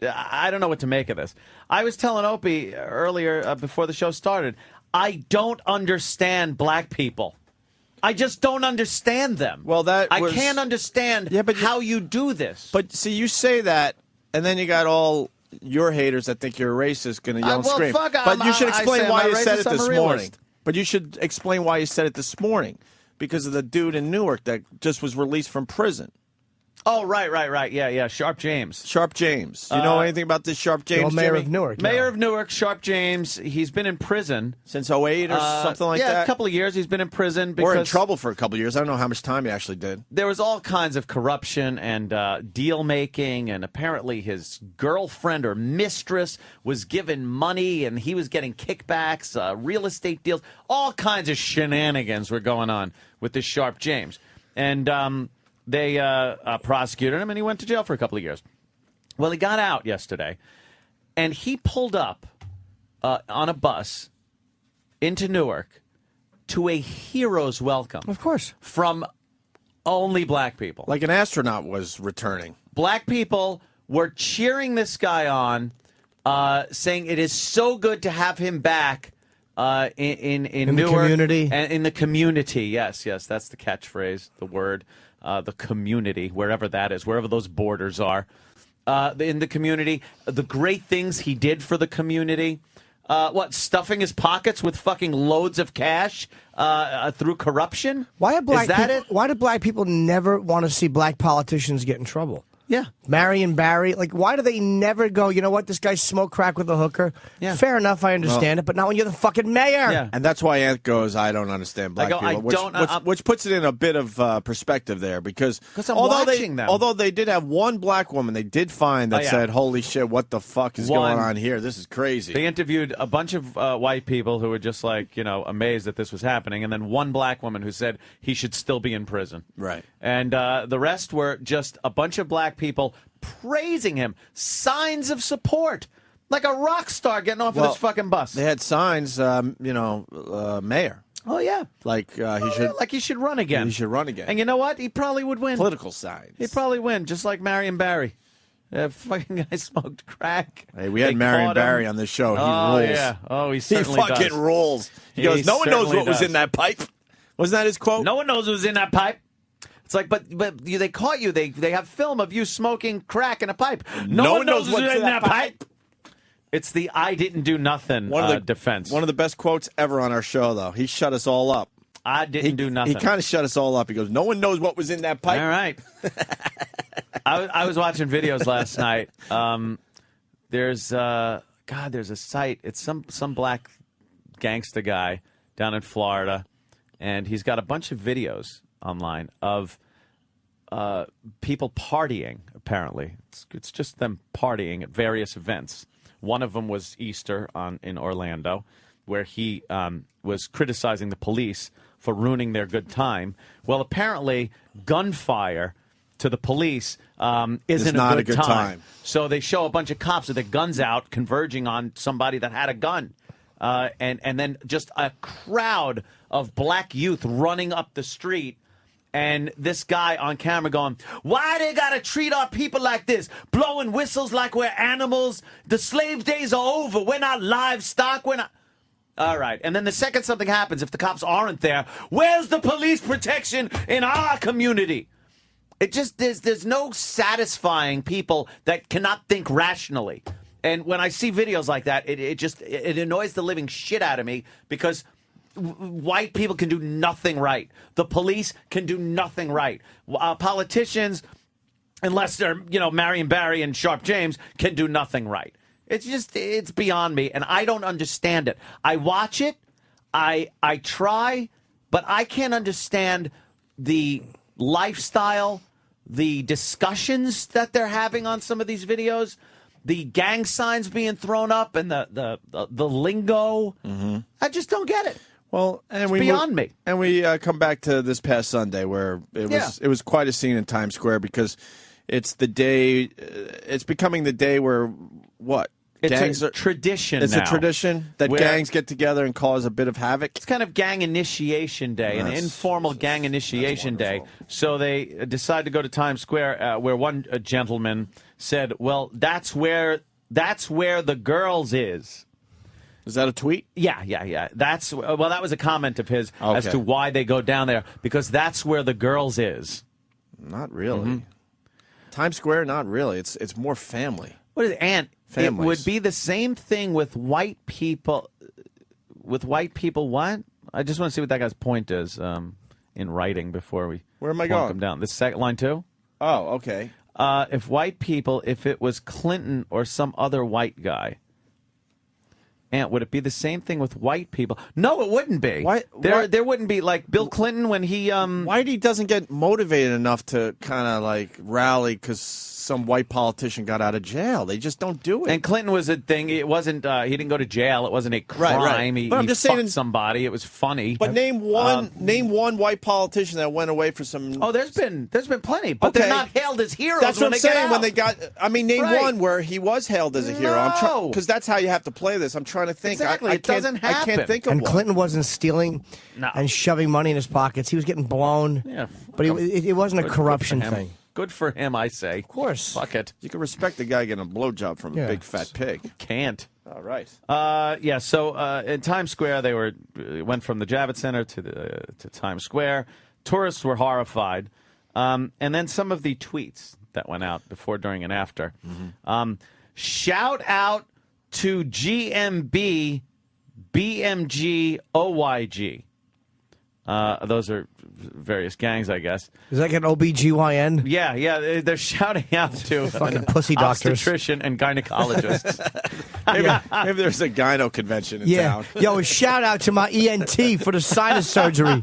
I don't know what to make of this. I was telling Opie earlier before the show started, I don't understand black people. I just don't understand them. Well, I can't understand how you do this. But see, you say that, and then you got all your haters that think you're a racist going to yell and scream. But you should explain why you said it this morning. But you should explain why you said it this morning. Because of the dude in Newark that just was released from prison. Oh, right. Yeah. Sharp James. Sharp James. You know anything about this Sharp James? Mayor of Newark. Mayor of Newark, Sharp James. He's been in prison since 2008 or something like that? Yeah, a couple of years he's been in prison. Because or in trouble for a couple of years. I don't know how much time he actually did. There was all kinds of corruption and deal-making, and apparently his girlfriend or mistress was given money, and he was getting kickbacks, real estate deals. All kinds of shenanigans were going on with this Sharp James. And they prosecuted him, and he went to jail for a couple of years. Well, he got out yesterday, and he pulled up on a bus into Newark to a hero's welcome. Of course. From only black people. Like an astronaut was returning. Black people were cheering this guy on, saying it is so good to have him back in Newark. The community. And in the community, yes, that's the catchphrase, the word. The community, wherever that is, wherever those borders are, in the community, the great things he did for the community, stuffing his pockets with fucking loads of cash through corruption? Why do black people never want to see black politicians get in trouble? Yeah. Marion Barry, why do they never go, you know what, this guy smoked crack with a hooker? Yeah. Fair enough, I understand it, but not when you're the fucking mayor. Yeah. And that's why Ant goes, I don't understand black people. Which puts it in a bit of perspective there, because although they did have one black woman, they did find that said, holy shit, what the fuck is going on here? This is crazy. They interviewed a bunch of white people who were just amazed that this was happening, and then one black woman who said he should still be in prison. Right. And the rest were just a bunch of black people praising him, signs of support, like a rock star getting off of this fucking bus. They had signs, mayor. Oh yeah, he should run again. He should run again. And you know what? He probably would win. Political signs. He'd probably win, just like Marion Barry. Fucking guy smoked crack. Hey, we had Marion Barry on this show. He rules. Yeah. Oh, he certainly does. He fucking rules. He goes, no one knows what was in that pipe. Wasn't that his quote? No one knows what was in that pipe. It's like, but they caught you. They have film of you smoking crack in a pipe. No one knows what's in that pipe. It's the I didn't do nothing defense. One of the best quotes ever on our show, though. He shut us all up. I didn't do nothing. He kind of shut us all up. He goes, no one knows what was in that pipe. All right. I was watching videos last night. There's a site. It's some black gangsta guy down in Florida, and he's got a bunch of videos online of people partying, apparently. It's just them partying at various events. One of them was Easter in Orlando, where he was criticizing the police for ruining their good time. Well, apparently, gunfire to the police isn't not a good time. So they show a bunch of cops with their guns out converging on somebody that had a gun. And then just a crowd of black youth running up the street. And this guy on camera going, why they got to treat our people like this? Blowing whistles like we're animals. The slave days are over. We're not livestock. We're not. All right. And then the second something happens, if the cops aren't there, where's the police protection in our community? It just, there's no satisfying people that cannot think rationally. And when I see videos like that, it annoys the living shit out of me because white people can do nothing right. The police can do nothing right. Politicians, unless they're, Marion Barry and Sharp James, can do nothing right. It's beyond me, and I don't understand it. I watch it, I try, but I can't understand the lifestyle, the discussions that they're having on some of these videos, the gang signs being thrown up, and the lingo. Mm-hmm. I just don't get it. Well, and it's beyond me. And we come back to this past Sunday where it was quite a scene in Times Square because it's the day. It's becoming the day where what? It's a tradition. It's now, a tradition that gangs get together and cause a bit of havoc. It's kind of gang initiation day, an informal gang initiation day. So they decide to go to Times Square, where one gentleman said, "Well, that's where the girls is." Is that a tweet? Yeah. That was a comment of his as to why they go down there, because that's where the girls is. Not really. Mm-hmm. Times Square, not really. It's more family. What is it? And families. It would be the same thing with white people. With white people, what? I just want to see what that guy's point is in writing before we. Where am I going? Him down. This second line too. Oh, okay. If white people, if it was Clinton or some other white guy. And would it be the same thing with white people? No, it wouldn't be. There wouldn't be, like Bill Clinton when he Whitey doesn't get motivated enough to kind of like rally because some white politician got out of jail. They just don't do it. And Clinton was a thing. It wasn't. He didn't go to jail. It wasn't a crime. Right. But I'm just saying, somebody. It was funny. But name one white politician that went away for some. Oh, there's been plenty, but they're not hailed as heroes. That's what I'm saying. When they got, name Right. one where he was hailed as a hero. No. Because that's how you have to play this. I'm trying to think. Exactly. It doesn't happen. I can't think of and one. Clinton wasn't stealing and shoving money in his pockets. He was getting blown. Yeah. But it wasn't a corruption thing. Good for him, I say. Of course. Fuck it. You can respect the guy getting a blowjob from a big fat pig. Can't. All right. So in Times Square, they went from the Javits Center to Times Square. Tourists were horrified. And then some of the tweets that went out before, during, and after. Mm-hmm. Shout out to GMB, BMG, OYG. Those are various gangs, I guess. Is that like an OBGYN? Yeah. They're shouting out to fucking pussy doctors, obstetrician, and gynecologists. Maybe there's a gyno convention in town. Yo, a shout out to my ENT for the sinus surgery.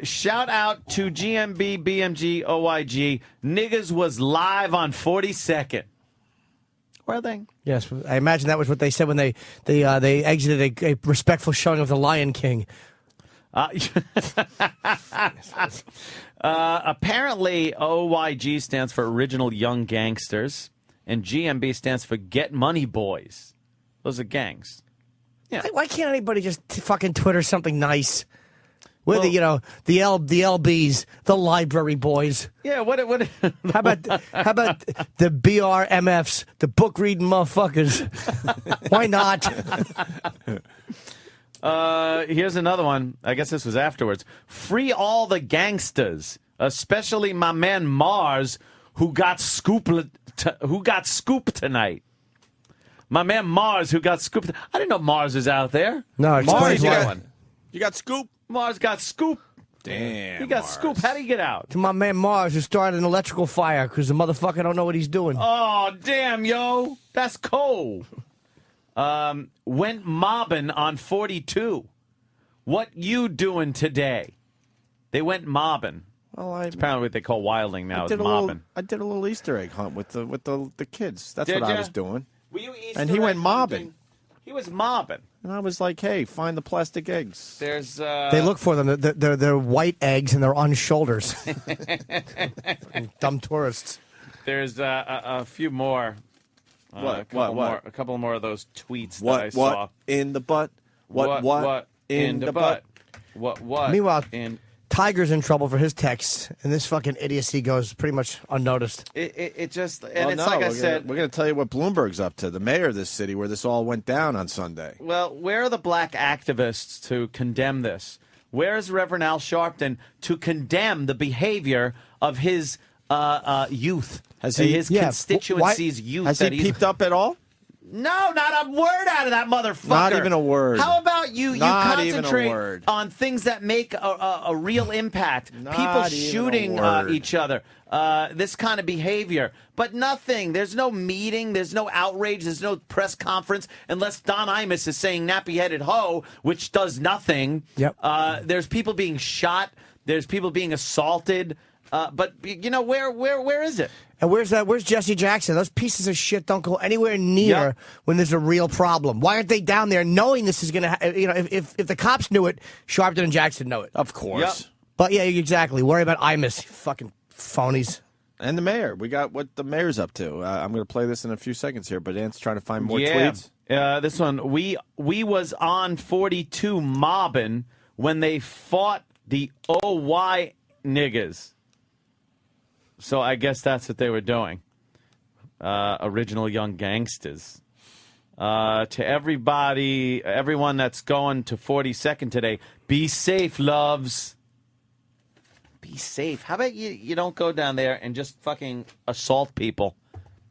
Shout out to GMB, BMG, OYG. Niggas was live on 42nd. Were they? Yes, I imagine that was what they said when they exited a respectful showing of The Lion King. Apparently, OYG stands for Original Young Gangsters, and GMB stands for Get Money Boys. Those are gangs. Yeah. Why can't anybody just fucking Twitter something nice? We're the LBs, the library boys. Yeah, what? How about the BRMFs, the book reading motherfuckers? Why not? Here's another one. I guess this was afterwards. Free all the gangsters, especially my man Mars, who got scooped tonight. My man Mars, who got scooped. I didn't know Mars was out there. No, Mars. You got scoop. Mars got scoop. Damn. He got scoop. How did he get out? To my man Mars, who started an electrical fire because the motherfucker don't know what he's doing. Oh, damn, yo. That's cold. Went mobbing on 42. What you doing today? They went mobbing. Well, it's apparently what they call wilding now. I Is did mobbing. I did a little Easter egg hunt with the kids. That's Did what I ya? was doing. Were you Easter And he egg went mobbing. hunting? He was mobbing. And I was like, hey, find the plastic eggs. There's They look for them. They're white eggs and they're on shoulders. Dumb tourists. There's a few more. What? A couple more of those tweets that I saw. What in the butt? What in the butt? What? Meanwhile, in Tiger's in trouble for his texts, and this fucking idiocy goes pretty much unnoticed. It just and Well, it's no, like I we're said. gonna, we're going to tell you what Bloomberg's up to, the mayor of this city, where this all went down on Sunday. Well, where are the black activists to condemn this? Where is Reverend Al Sharpton to condemn the behavior of his youth? Has he? His constituency's youth? Has he peeped up at all? No, not a word out of that motherfucker. Not even a word. How about you Not even a concentrate word. on things that make a real impact? Not People even a shooting word. each other. This kind of behavior. But nothing. There's no meeting. There's no outrage. There's no press conference unless Don Imus is saying nappy-headed ho, which does nothing. Yep. There's people being shot. There's people being assaulted. But, you know, where is it? And where's Jesse Jackson? Those pieces of shit don't go anywhere near when there's a real problem. Why aren't they down there knowing this is going to if the cops knew it, Sharpton and Jackson know it. Of course. Yep. But yeah, exactly. Worry about Imus, fucking phonies. And the mayor. We got what the mayor's up to. I'm going to play this in a few seconds here, but Ant's trying to find more tweets. This one. We was on 42 mobbing when they fought the OY niggas. So I guess that's what they were doing. Original young gangsters. To everyone that's going to 42nd today, be safe, loves. Be safe. How about you don't go down there and just fucking assault people?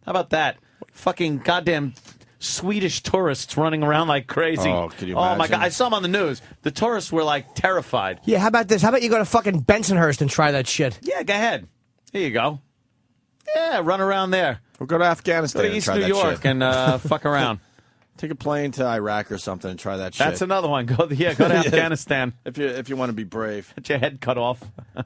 How about that? Fucking goddamn Swedish tourists running around like crazy. Oh, could you Oh, my imagine? God. I saw them on the news. The tourists were like terrified. Yeah, how about this? How about you go to fucking Bensonhurst and try that shit? Yeah, go ahead. Here you go. Yeah, run around there. We'll go to Afghanistan Go to and East try New that York shit. and fuck around. Take a plane to Iraq or something and try that shit. That's another one. Go to Afghanistan. If you want to be brave. Get your head cut off.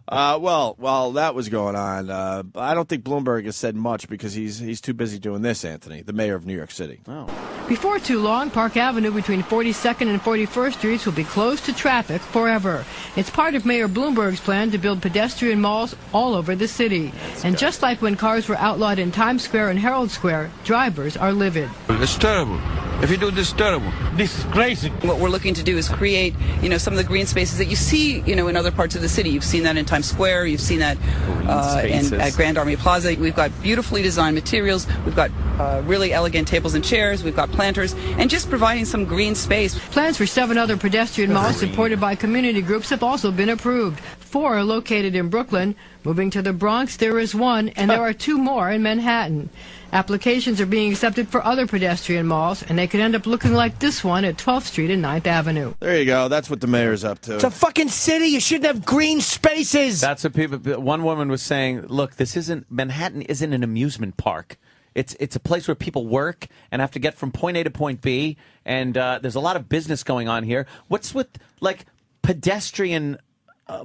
Well, while that was going on, I don't think Bloomberg has said much because he's too busy doing this, Anthony, the mayor of New York City. Oh. Before too long, Park Avenue between 42nd and 41st Streets will be closed to traffic forever. It's part of Mayor Bloomberg's plan to build pedestrian malls all over the city. And just like when cars were outlawed in Times Square and Herald Square, drivers are livid. It's terrible. If you do this, terrible. This is crazy. What we're looking to do is create, some of the green spaces that you see, in other parts of the city. You've seen that in Times Square. You've seen that at Grand Army Plaza. We've got beautifully designed materials. We've got really elegant tables and chairs. We've got planters, and just providing some green space. Plans for 7 other pedestrian malls supported by community groups have also been approved. 4 are located in Brooklyn. Moving to the Bronx, there is 1, and there are 2 more in Manhattan. Applications are being accepted for other pedestrian malls, and they could end up looking like this one at 12th Street and 9th Avenue. There you go. That's what the mayor's up to. It's a fucking city. You shouldn't have green spaces. That's what people. One woman was saying, "Look, Manhattan isn't an amusement park. It's a place where people work and have to get from point A to point B, and there's a lot of business going on here. What's with like pedestrian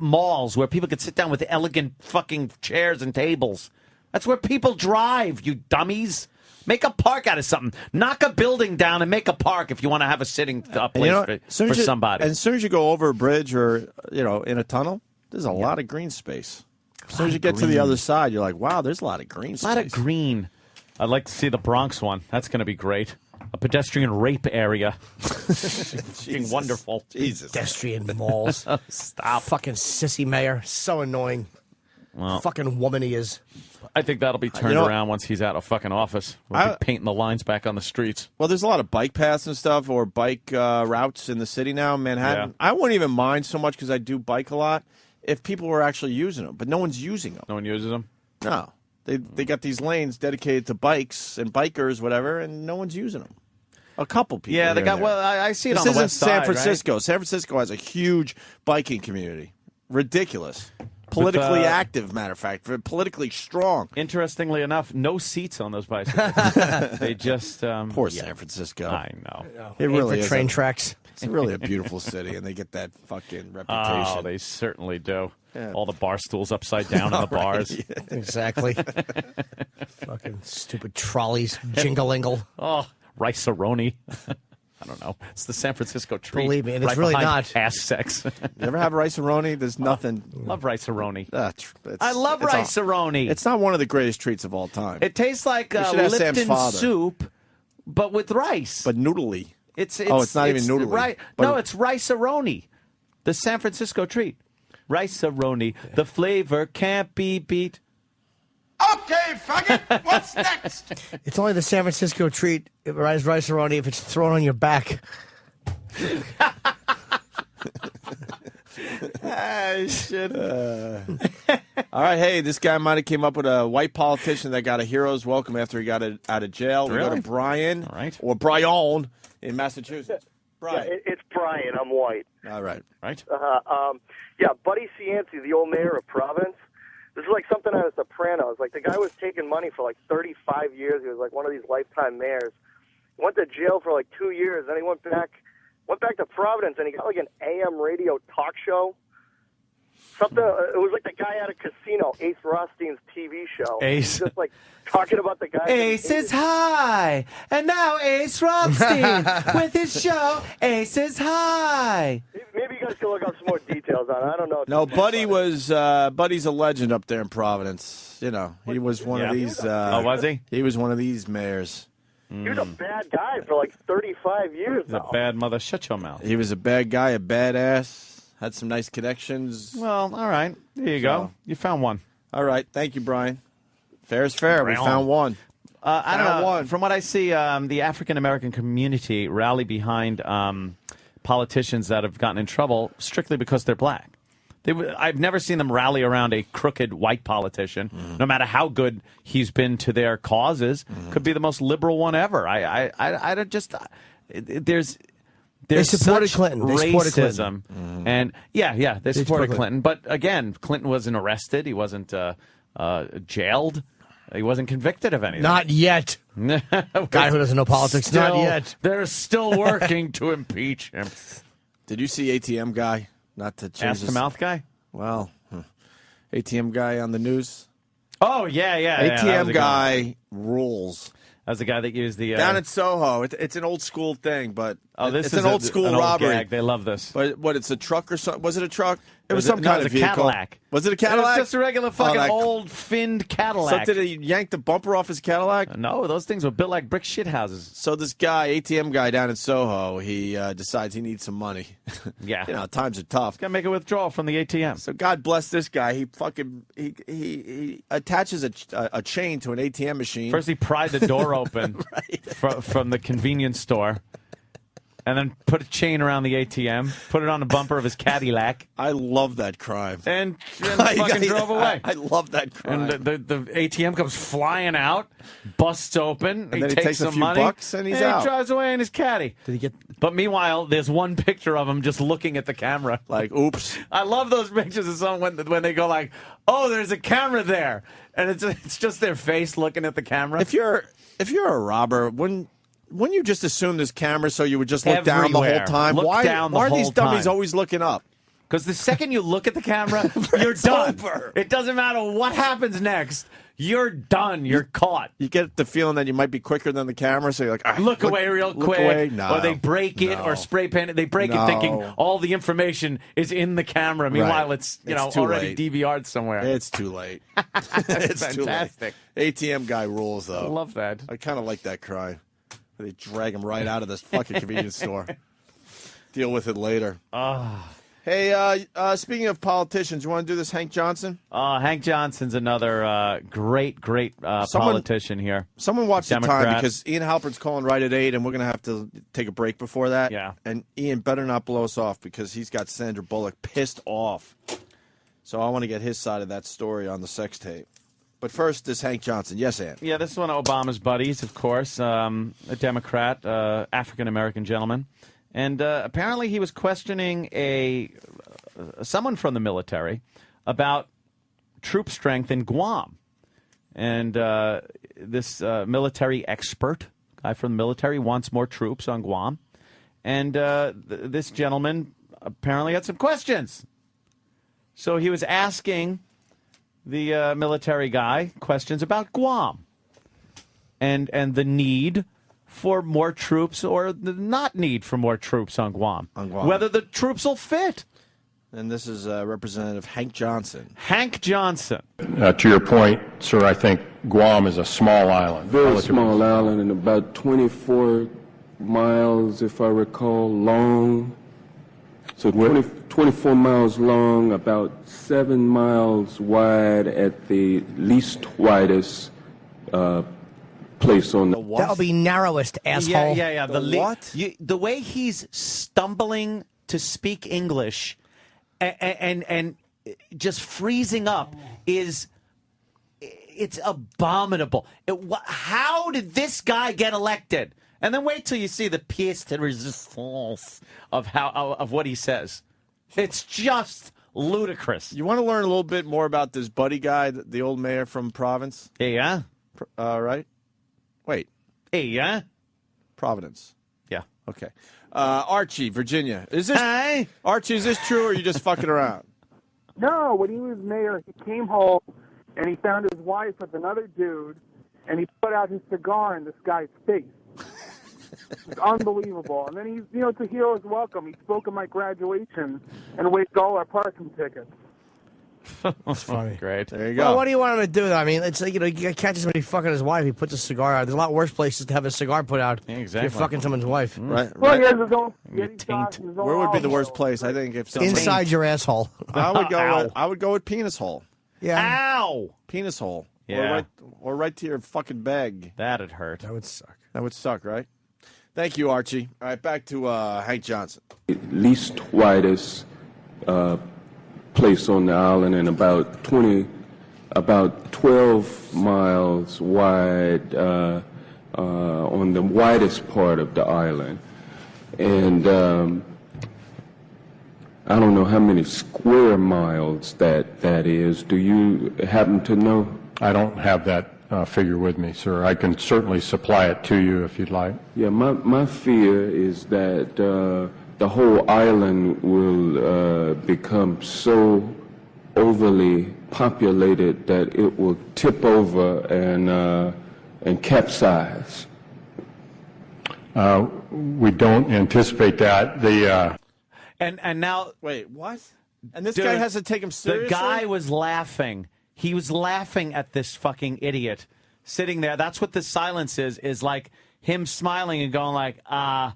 malls where people could sit down with elegant fucking chairs and tables? That's where people drive, you dummies. Make a park out of something. Knock a building down and make a park if you want to have a sitting place for somebody. And as soon as you go over a bridge or, in a tunnel, there's a lot of green space. As soon as you get to the other side, you're like, wow, there's a lot of green space. A lot of green. I'd like to see the Bronx one. That's going to be great. A pedestrian rape area. Fucking wonderful. Jesus. Pedestrian malls. Stop. Fucking sissy mayor. So annoying. Well, fucking woman he is. I think that'll be turned around once he's out of fucking office. We'll be painting the lines back on the streets. Well, there's a lot of bike paths and stuff or bike routes in the city now in Manhattan. Yeah. I wouldn't even mind so much because I do bike a lot if people were actually using them, but no one's using them. No one uses them? No. They got these lanes dedicated to bikes and bikers, whatever, and no one's using them. A couple people. Yeah, they here got. and there. Well, I see it This on the isn't west San side, Francisco. right? San Francisco has a huge biking community. Ridiculous. Politically active, matter of fact. Politically strong. Interestingly enough, no seats on those bicycles. They just Poor San Francisco. I know. It really is. Train tracks. It's really a beautiful city, and they get that fucking reputation. Oh, they certainly do. Yeah. All the bar stools upside down in the bars. Yeah. Exactly. Fucking stupid trolleys, jingle-ingle. Oh, rice-a-roni. I don't know. It's the San Francisco treat. Believe me, and it's right really behind not. ass sex. You ever have rice-a-roni? There's nothing. Love rice-a-roni. I love rice-a-roni. It's not one of the greatest treats of all time. It tastes like You should ask Sam's Lipton father. soup, but with rice. But noodly. It's not even noodly. Right? No, it's rice-a-roni. The San Francisco treat. Rice-a-roni. The flavor can't be beat. Okay, faggot, what's next? It's only the San Francisco treat, rice-a-roni, if it's thrown on your back. Shit. All right, hey, this guy might have came up with a white politician that got a hero's welcome after he got out of jail. We go Really? to Brian, All right. or Brian in Massachusetts. Brian. Yeah, it's Brian. I'm white. All right. Right. Yeah, Buddy Cianci, the old mayor of Providence. This is like something on The Sopranos. Like, the guy was taking money for like 35 years. He was like one of these lifetime mayors. He went to jail for like 2 years. Then he went back to Providence, and he got like an AM radio talk show. Something. It was like the guy at a casino, Ace Rothstein's TV show. Ace. He was just like talking about the guy. Ace is high, and now Ace Rothstein with his show, Ace is high. Maybe you guys can look up some more details on it. I don't know. No, Buddy's a legend up there in Providence. You know, he was one of these. Was he? He was one of these mayors. He was a bad guy for like 35 years He's a now. bad mother. Shut your mouth. He was a bad guy, a badass. Had some nice connections. Well, all right. There you go. You found one. All right. Thank you, Brian. Fair is fair. We Brown. found one. I don't Found know. one. From what I see, the African-American community rally behind politicians that have gotten in trouble strictly because they're black. I've never seen them rally around a crooked white politician, no matter how good he's been to their causes. Could be the most liberal one ever. I don't just there's They supported such Clinton. They supported racism, Clinton. and yeah, they supported supported Clinton. But again, Clinton wasn't arrested. He wasn't jailed. He wasn't convicted of anything. Not yet. Guy who doesn't know politics. Not yet. They're still working to impeach him. Did you see ATM guy? Not to change Ass to mouth guy? Well, ATM guy on the news. Oh, yeah. ATM guy rules. That was the guy that used the... Down at Soho. It's an old school thing, but this it's is an old school robbery. Old gag. They love this. But what, it's a truck or something? Was it a truck? It was some no, kind it of was a vehicle. Cadillac. Was it a Cadillac? It was just a regular fucking that- old finned Cadillac. So did he yank the bumper off his Cadillac? No, those things were built like brick shit houses. So this guy, ATM guy down in Soho, he decides he needs some money. Yeah. You know, times are tough. Got to make a withdrawal from the ATM. So God bless this guy. He fucking he attaches a chain to an ATM machine. First, he pried the door open from the convenience store, and then put a chain around the ATM, put it on the bumper of his Cadillac. I love that crime. And fucking drove away. I love that crime. And the ATM comes flying out, busts open, And then he takes takes a some few money, bucks and he's out. he drives away in his caddy. Did he get? But meanwhile, there's one picture of him just looking at the camera. Like, oops. I love those pictures of someone when they go like, oh, there's a camera there. And it's just their face looking at the camera. If you're a robber, wouldn't you just assume there's cameras so you would just look down the Everywhere. whole time? Look Why down the are whole these dummies time. always looking up? Because the second you look at the camera, you're done. over. It doesn't matter what happens next. You're done. You're caught. You get the feeling that you might be quicker than the camera, so you're like, "Ah, Look away real look quick. away." No, or they break it no. or spray paint it. They break it No. thinking all the information is in the camera. Meanwhile, Right. it's It's too already late. DVR'd somewhere. It's too late. It's fantastic. too late. ATM guy rules, though. I love that. I kind of like that crime. They drag him right out of this fucking convenience store. Deal with it later. Hey, speaking of politicians, you want to do this Hank Johnson? Hank Johnson's another great politician here. Someone watch the time Democrat. because Ian Halperin's calling right at 8, and we're going to have to take a break before that. Yeah. And Ian better not blow us off because he's got Sandra Bullock pissed off. So I want to get his side of that story on the sex tape. But first, this Hank Johnson. Yes, Ann. Yeah, this is one of Obama's buddies, of course, a Democrat, African-American gentleman. And apparently he was questioning someone from the military about troop strength in Guam. And this military expert, guy from the military, wants more troops on Guam. And this gentleman apparently had some questions. So he was asking the military guy questions about Guam and the need for more troops or the not need for more troops on Guam. Whether the troops will fit. And this is Representative Hank Johnson. Hank Johnson. To your point, sir, I think Guam is a small island. Very small island and about 24 miles, if I recall, long. So 24 miles long, about 7 miles wide at the least widest place on the... That'll be narrowest, asshole. Yeah. The way he's stumbling to speak English and just freezing up it's abominable. How did this guy get elected? And then wait till you see the pièce de résistance of what he says. It's just ludicrous. You want to learn a little bit more about this Buddy guy, the old mayor from Providence? Yeah. Right? Wait. Yeah. Providence. Yeah. Okay. Archie, Virginia. Archie, is this true or are you just fucking around? No, when he was mayor, he came home and he found his wife with another dude and he put out his cigar in this guy's face. It's unbelievable. And then it's a hero's welcome. He spoke at my graduation and waived all our parking tickets. That's funny. Great. There you go. Well, what do you want him to do, though? I mean, it's like, you catch somebody fucking his wife, he puts a cigar out. There's a lot worse places to have a cigar put out. Yeah, exactly. If you're fucking someone's wife. Right. Well, he has his own spaghetti sauce and his own Where would be the olive worst oil. place? I think if Inside your asshole. I would go with penis hole. Yeah. Ow! Penis hole. Yeah. Or right to your fucking bag. That'd hurt. That would suck. That would suck, right? Thank you, Archie. All right, back to Hank Johnson. Least widest place on the island and about 12 miles wide on the widest part of the island. And I don't know how many square miles that is. Do you happen to know? I don't have that figure with me, sir. I can certainly supply it to you if you'd like. Yeah, my fear is that the whole island will become so overly populated that it will tip over and capsize. We don't anticipate that. And now... Wait, what? And this Dude, guy has to take him seriously? The guy was laughing. He was laughing at this fucking idiot sitting there. That's what the silence is like him smiling and going like, I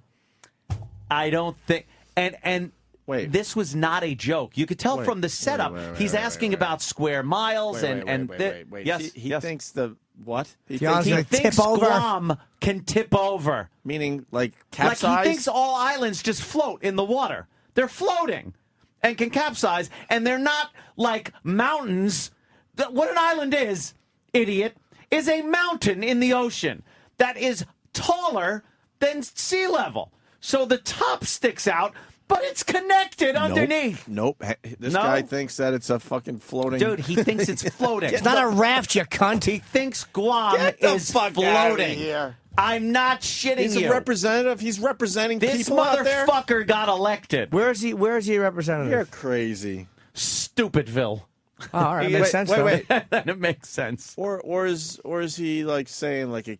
don't think... And wait, this was not a joke. You could tell from the setup. He's asking about square miles Wait. Yes, He thinks the... What? He thinks Guam can tip over. Meaning, like, capsize? Like, he thinks all islands just float in the water. They're floating and can capsize, and they're not like mountains. What an island is, idiot, is a mountain in the ocean that is taller than sea level. So the top sticks out, but it's connected underneath. Nope. This guy thinks that it's a fucking floating... Dude, he thinks it's floating. It's not a raft, you cunt. He thinks Guam is floating. Here. I'm not shitting He's a representative. He's representing people out there. This motherfucker got elected. Where is he a representative? You're crazy. Stupidville. Oh, all right, that makes sense. Wait. It makes sense. Or is he like saying like a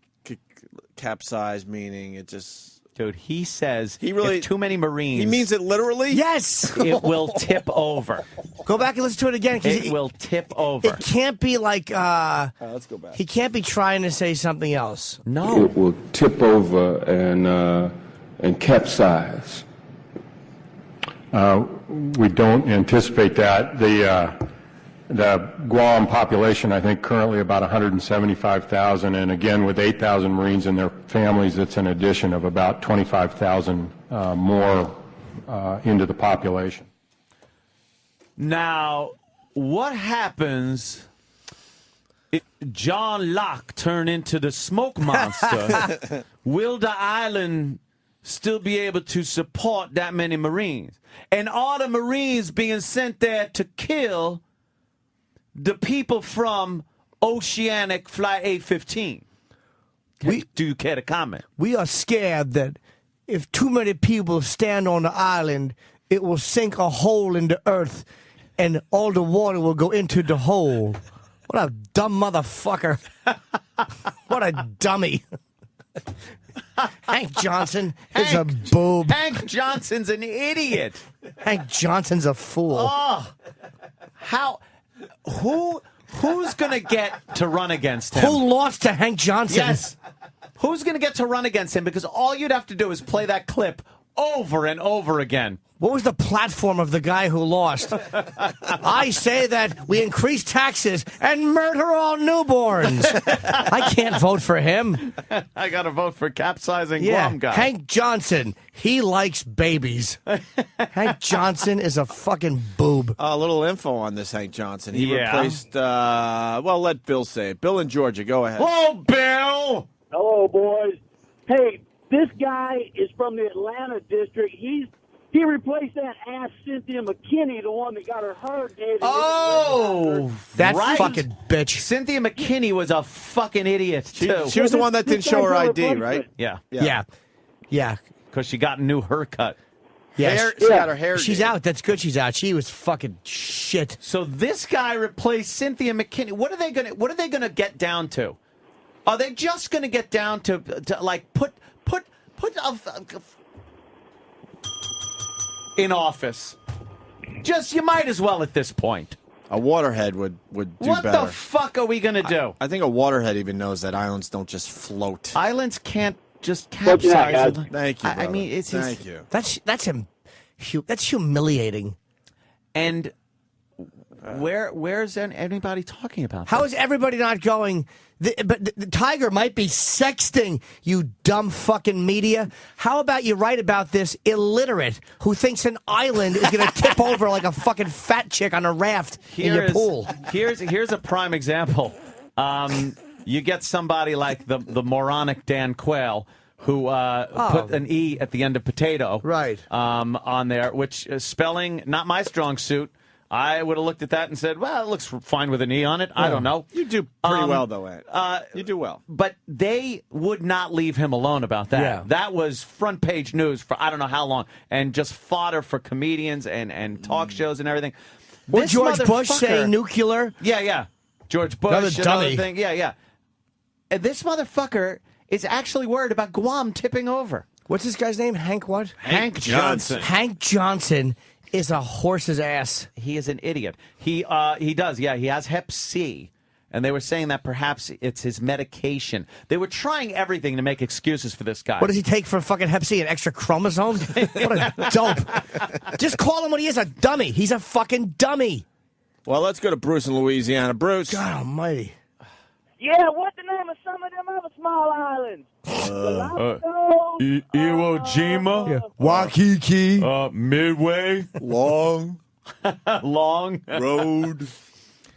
capsize, meaning it just... Dude, he says if too many Marines... He means it literally? Yes! It will tip over. Go back and listen to it again. It will tip over. It can't be like... let's go back. He can't be trying to say something else. No. It will tip over and capsize. We don't anticipate that. The Guam population, I think, currently about 175,000, and again, with 8,000 Marines and their families, it's an addition of about 25,000 more into the population. Now, what happens if John Locke turned into the smoke monster? Will the island still be able to support that many Marines? And are the Marines being sent there to kill the people from Oceanic Flight A-15? Do you care to comment? We are scared that if too many people stand on the island, it will sink a hole in the earth, and all the water will go into the hole. What a dumb motherfucker. What a dummy. Hank Johnson is a boob. Hank Johnson's an idiot. Hank Johnson's a fool. Oh, who's going to get to run against him? Who lost to Hank Johnson? Yes. Who's going to get to run against him? Because all you'd have to do is play that clip over and over again. What was the platform of the guy who lost? I say that we increase taxes and murder all newborns. I can't vote for him. I got to vote for capsizing Guam guy. Hank Johnson, he likes babies. Hank Johnson is a fucking boob. A little info on this Hank Johnson. He replaced, well, let Bill say it. Bill in Georgia, go ahead. Oh, Bill! Hello, boys. Hey, this guy is from the Atlanta district. He replaced that ass Cynthia McKinney, the one that got her heart dead. Oh, that right. fucking bitch. Cynthia McKinney was a fucking idiot, too. She was the one that didn't show her ID, right? Yeah. Because she got a new haircut. Yeah, she got her hair. She's out. That's good. She's out. She was fucking shit. So this guy replaced Cynthia McKinney. What are they gonna get down to? Are they just gonna get down to like put in office? Just, you might as well at this point. A waterhead would do what better. What the fuck are we gonna do? I think a waterhead even knows that islands don't just float. Islands can't just capsize. Thank you, brother. I mean, thank you. That's humiliating. And where's anybody talking about? How is everybody not going? But the Tiger might be sexting, you dumb fucking media. How about you write about this illiterate who thinks an island is going to tip over like a fucking fat chick on a raft in your pool? Here's a prime example. You get somebody like the moronic Dan Quayle, who put an E at the end of potato, right? On there, which is spelling not my strong suit. I would have looked at that and said, well, it looks fine with an E on it. I don't know. You do pretty well, though, Ed. You do well. But they would not leave him alone about that. Yeah. That was front page news for I don't know how long, and just fodder for comedians and talk shows and everything. Would George Bush say nuclear? Yeah. George Bush, another dummy. thing. Yeah. And this motherfucker is actually worried about Guam tipping over. What's this guy's name? Hank what? Hank Johnson. Hank Johnson is a horse's ass. He is an idiot. He does. Yeah, he has Hep C. And they were saying that perhaps it's his medication. They were trying everything to make excuses for this guy. What does he take for fucking Hep C? An extra chromosome? What a dope. Just call him what he is, a dummy. He's a fucking dummy. Well, let's go to Bruce in Louisiana. Bruce. God almighty. Yeah, what's the name of some of them other small islands? Iwo Jima, Waikiki, Midway, Long Road,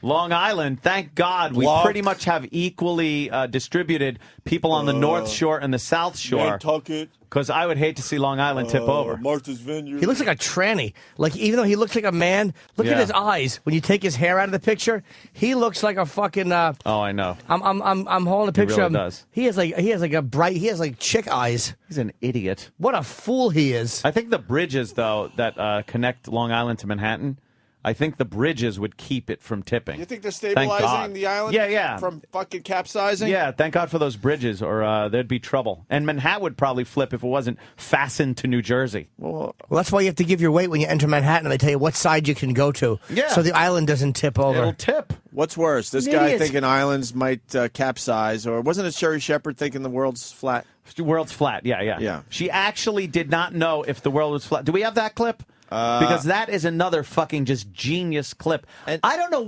Long Island. Thank God we pretty much have equally distributed people on the North Shore and the South Shore. Nantucket. Because I would hate to see Long Island tip over. Martha's Vineyard. He looks like a tranny. Like, even though he looks like a man, look at his eyes. When you take his hair out of the picture, he looks like a fucking. Oh, I know. I'm holding a picture really of him. Does. He has like chick eyes. He's an idiot. What a fool he is. I think the bridges, though, that connect Long Island to Manhattan, I think the bridges would keep it from tipping. You think they're stabilizing the island? Yeah. From fucking capsizing? Yeah, thank God for those bridges, or there'd be trouble. And Manhattan would probably flip if it wasn't fastened to New Jersey. Well, that's why you have to give your weight when you enter Manhattan, and they tell you what side you can go to. Yeah. So the island doesn't tip over. It'll tip. What's worse, this guy thinking islands might capsize, or wasn't it Sherry Shepherd thinking the world's flat? The world's flat, yeah. She actually did not know if the world was flat. Do we have that clip? Because that is another fucking just genius clip. And I don't know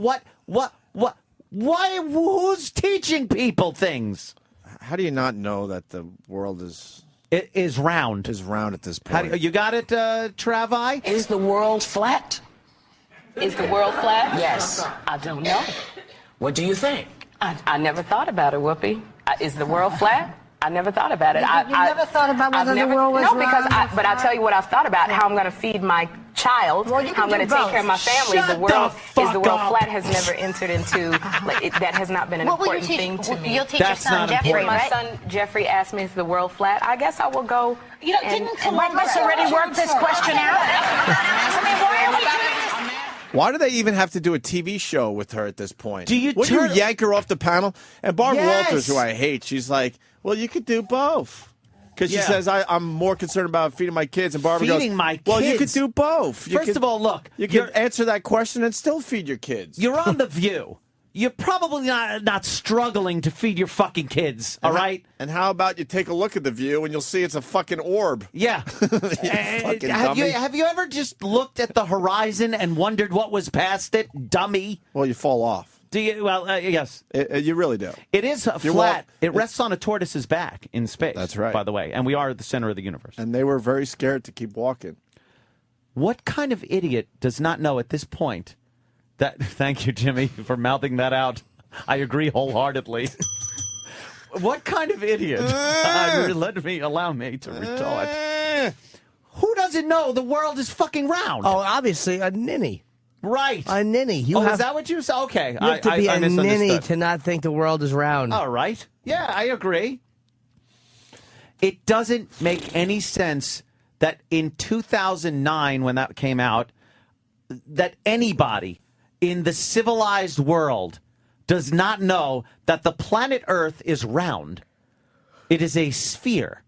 who's teaching people things? How do you not know that the world is round? Is round at this point. You got it, Travi? Is the world flat? Is the world flat? Yes. I don't know. What do you think? I never thought about it, Whoopi. Is the world flat? I never thought about it. You never thought about whether the world was round? No, because but I'll tell you what I've thought about, how I'm going to feed my child. Well, you can I'm going to do take both. care of my family. Shut the world the fuck is the world up. flat has never entered into that has not been an What will you important teach- thing to me. you'll teach your That's son not Jeffrey, important. right? My son Jeffrey asked me, "Is the world flat?" I guess I will go. You know, didn't Columbus already work this question out? I mean, why are we doing this? Why do they even have to do a TV show with her at this point? Wouldn't you yank her off the panel? And Barbara Yes. Walters, who I hate, she's like, well, you could do both. Because she Yeah. says, I'm more concerned about feeding my kids. And Barbara Feeding goes, my well, you could kids? do both. First of all, look. You could answer that question and still feed your kids. You're on The View. You're probably not struggling to feed your fucking kids, all right? And how about you take a look at The View and you'll see it's a fucking orb. Yeah. Fucking have dummy. you ever just looked at the horizon and wondered what was past it, dummy? Well, you fall off. Do you? Well, yes. You really do. It is You're flat. It rests on a tortoise's back in space. That's right. By the way, and we are at the center of the universe. And they were very scared to keep walking. What kind of idiot does not know at this point that? Thank you, Jimmy, for mouthing that out. I agree wholeheartedly. What kind of idiot? Allow me to retort. Who doesn't know the world is fucking round? Oh, obviously a ninny. Right. A ninny. Is that what you said? Okay. You have to be I a ninny misunderstood. to not think the world is round. All right. Yeah, I agree. It doesn't make any sense that in 2009, when that came out, that anybody in the civilized world does not know that the planet Earth is round. It is a sphere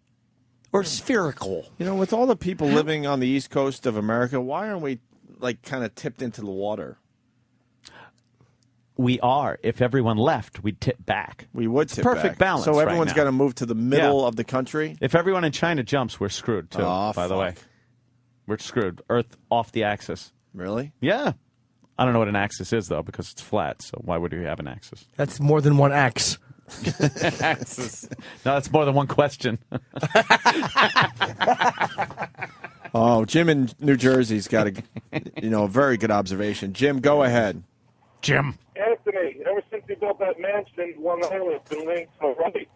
or spherical. You know, with all the people living on the East Coast of America, why aren't we like kind of tipped into the water? We are. If everyone left, we'd tip back. We would It's tip perfect back. balance. So everyone's right got now. to move to the middle Yeah. of the country. If everyone in China jumps, we're screwed too. Oh, by the way, fuck. we're screwed. Earth off the axis. Really? Yeah. I don't know what an axis is though, because it's flat. So why would you have an axis? That's more than one X. Axis. No, that's more than one question. Oh, Jim in New Jersey's got a very good observation. Jim, go ahead. Jim. Anthony, ever since he built that mansion in Long Island, it's been leaning to the right.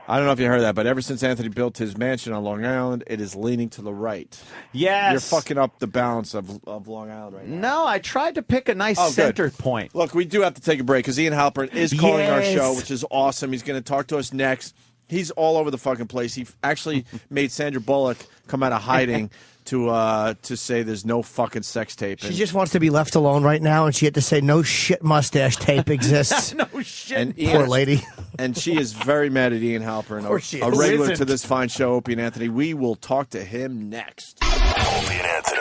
I don't know if you heard that, but ever since Anthony built his mansion on Long Island, it is leaning to the right. Yes. You're fucking up the balance of Long Island right now. No, I tried to pick a nice Oh, good. center point. Look, we do have to take a break because Ian Halperin is calling our Yes. show, which is awesome. He's going to talk to us next. He's all over the fucking place. He actually made Sandra Bullock come out of hiding to say there's no fucking sex tape. She just wants to be left alone right now, and she had to say no shit mustache tape exists. No shit. And Poor lady. And she is very mad at Ian Halperin, course she a is. regular Who isn't? to this fine show, Opie and Anthony. We will talk to him next. Opie and Anthony.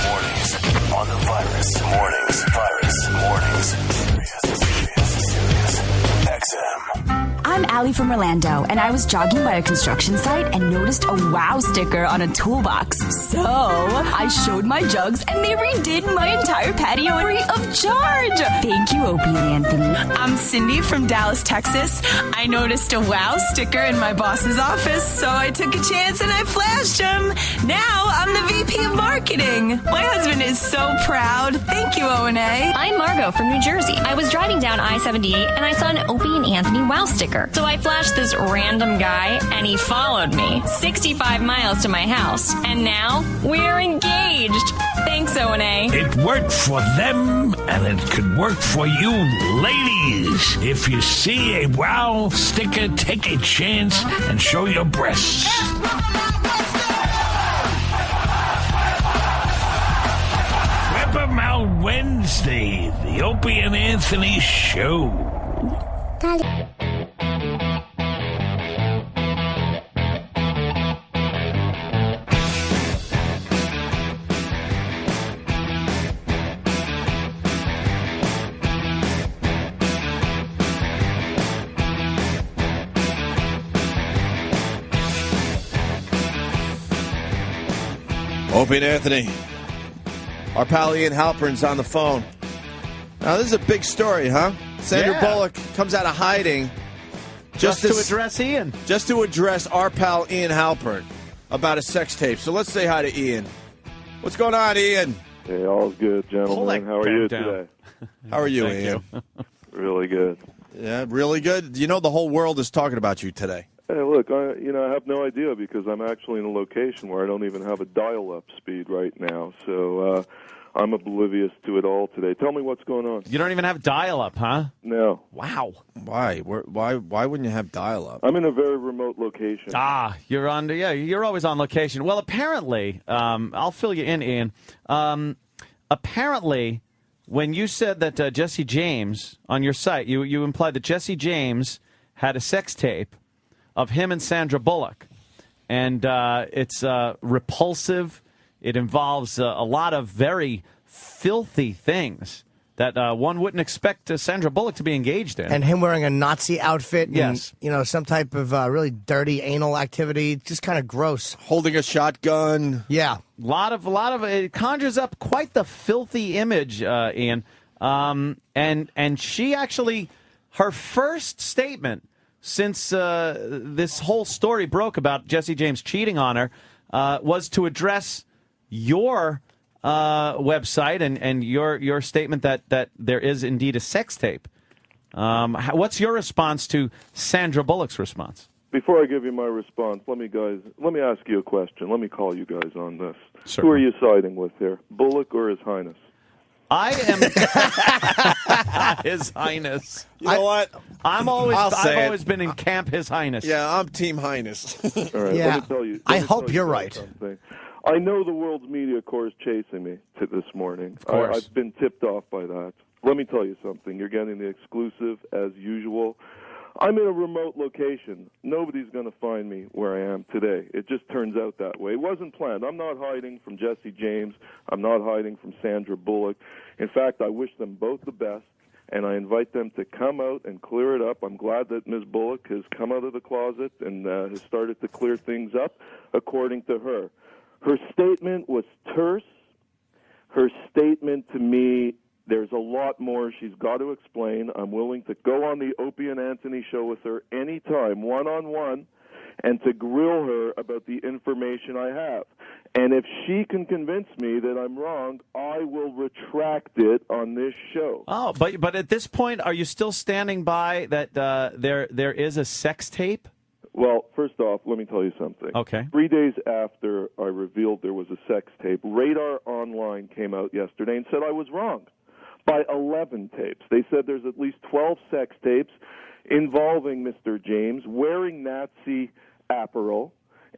Mornings on the Virus. Mornings. Sirius XM. I'm Allie from Orlando, and I was jogging by a construction site and noticed a WOW sticker on a toolbox. So I showed my jugs, and they redid my entire patio free of charge. Thank you, Opie and Anthony. I'm Cindy from Dallas, Texas. I noticed a WOW sticker in my boss's office, so I took a chance and I flashed him. Now I'm the VP of Marketing. My husband is so proud. Thank you, O&A. I'm Margot from New Jersey. I was driving down I-78 and I saw an Opie and Anthony WOW sticker. So I flashed this random guy and he followed me 65 miles to my house. And now we're engaged. Thanks, O&A. It worked for them, and it could work for you, ladies. If you see a WOW sticker, take a chance and show your breasts. Whip 'em out Wednesday, the Opie and Anthony Show. Opie and Anthony. Our pal Ian Halperin's on the phone. Now, this is a big story, huh? Sandra Yeah. Bullock comes out of hiding Just to address Ian. Just to address our pal Ian Halperin about a sex tape. So let's say hi to Ian. What's going on, Ian? Hey, all's good, gentlemen. How are you today? How are you, Thank Ian? Really good. Yeah, really good. You know the whole world is talking about you today. Hey, look, I have no idea because I'm actually in a location where I don't even have a dial-up speed right now. So I'm oblivious to it all today. Tell me what's going on. You don't even have dial-up, huh? No. Wow. Why? Why wouldn't you have dial-up? I'm in a very remote location. You're you're always on location. Well, apparently, I'll fill you in, Ian. Apparently, when you said that Jesse James, on your site, you implied that Jesse James had a sex tape of him and Sandra Bullock. And it's repulsive. It involves a lot of very filthy things that one wouldn't expect Sandra Bullock to be engaged in. And him wearing a Nazi outfit. And, Yes. Some type of really dirty anal activity. Just kind of gross. Holding a shotgun. Yeah. A lot of it conjures up quite the filthy image, Ian. And she actually, her first statement since this whole story broke about Jesse James cheating on her was to address your website and your statement that there is indeed a sex tape. What's your response to Sandra Bullock's response? Before I give you my response, let me ask you a question. Let me call you guys on this. Certainly. Who are you siding with here, Bullock or His Highness? I am His Highness. You know what? I've always been in camp His Highness. Yeah, I'm Team Highness. All right, Yeah. let me tell you. I hope you're right. Something. I know the world's media corps is chasing me this morning. Of course. I've been tipped off by that. Let me tell you something. You're getting the exclusive as usual. I'm in a remote location. Nobody's going to find me where I am today. It just turns out that way. It wasn't planned. I'm not hiding from Jesse James. I'm not hiding from Sandra Bullock. In fact, I wish them both the best, and I invite them to come out and clear it up. I'm glad that Ms. Bullock has come out of the closet and has started to clear things up, according to her. Her statement was terse. Her statement to me, there's a lot more she's got to explain. I'm willing to go on the Opie and Anthony show with her anytime, one-on-one, and to grill her about the information I have. And if she can convince me that I'm wrong, I will retract it on this show. Oh, but at this point, are you still standing by that there is a sex tape? Well, first off, let me tell you something. Okay. 3 days after I revealed there was a sex tape, Radar Online came out yesterday and said I was wrong by 11 tapes. They said there's at least 12 sex tapes involving Mr. James wearing Nazi apparel.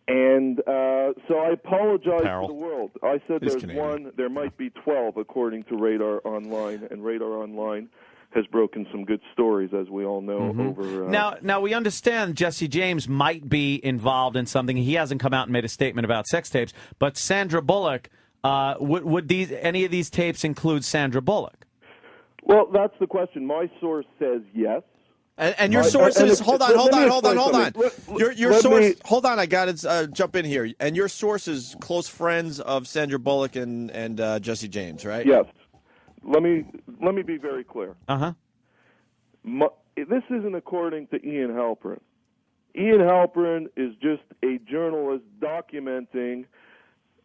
And so I apologize to the world. I said there's one. There might be 12, according to Radar Online, and Radar Online has broken some good stories, as we all know. Over Now we understand Jesse James might be involved in something. He hasn't come out and made a statement about sex tapes. But Sandra Bullock, would any of these tapes include Sandra Bullock? Well, that's the question. My source says yes. And your sources, hold on. Your source, hold on, I got to jump in here. And your source is close friends of Sandra Bullock and Jesse James, right? Yes. Let me be very clear. Uh-huh. This isn't according to Ian Halperin. Ian Halperin is just a journalist documenting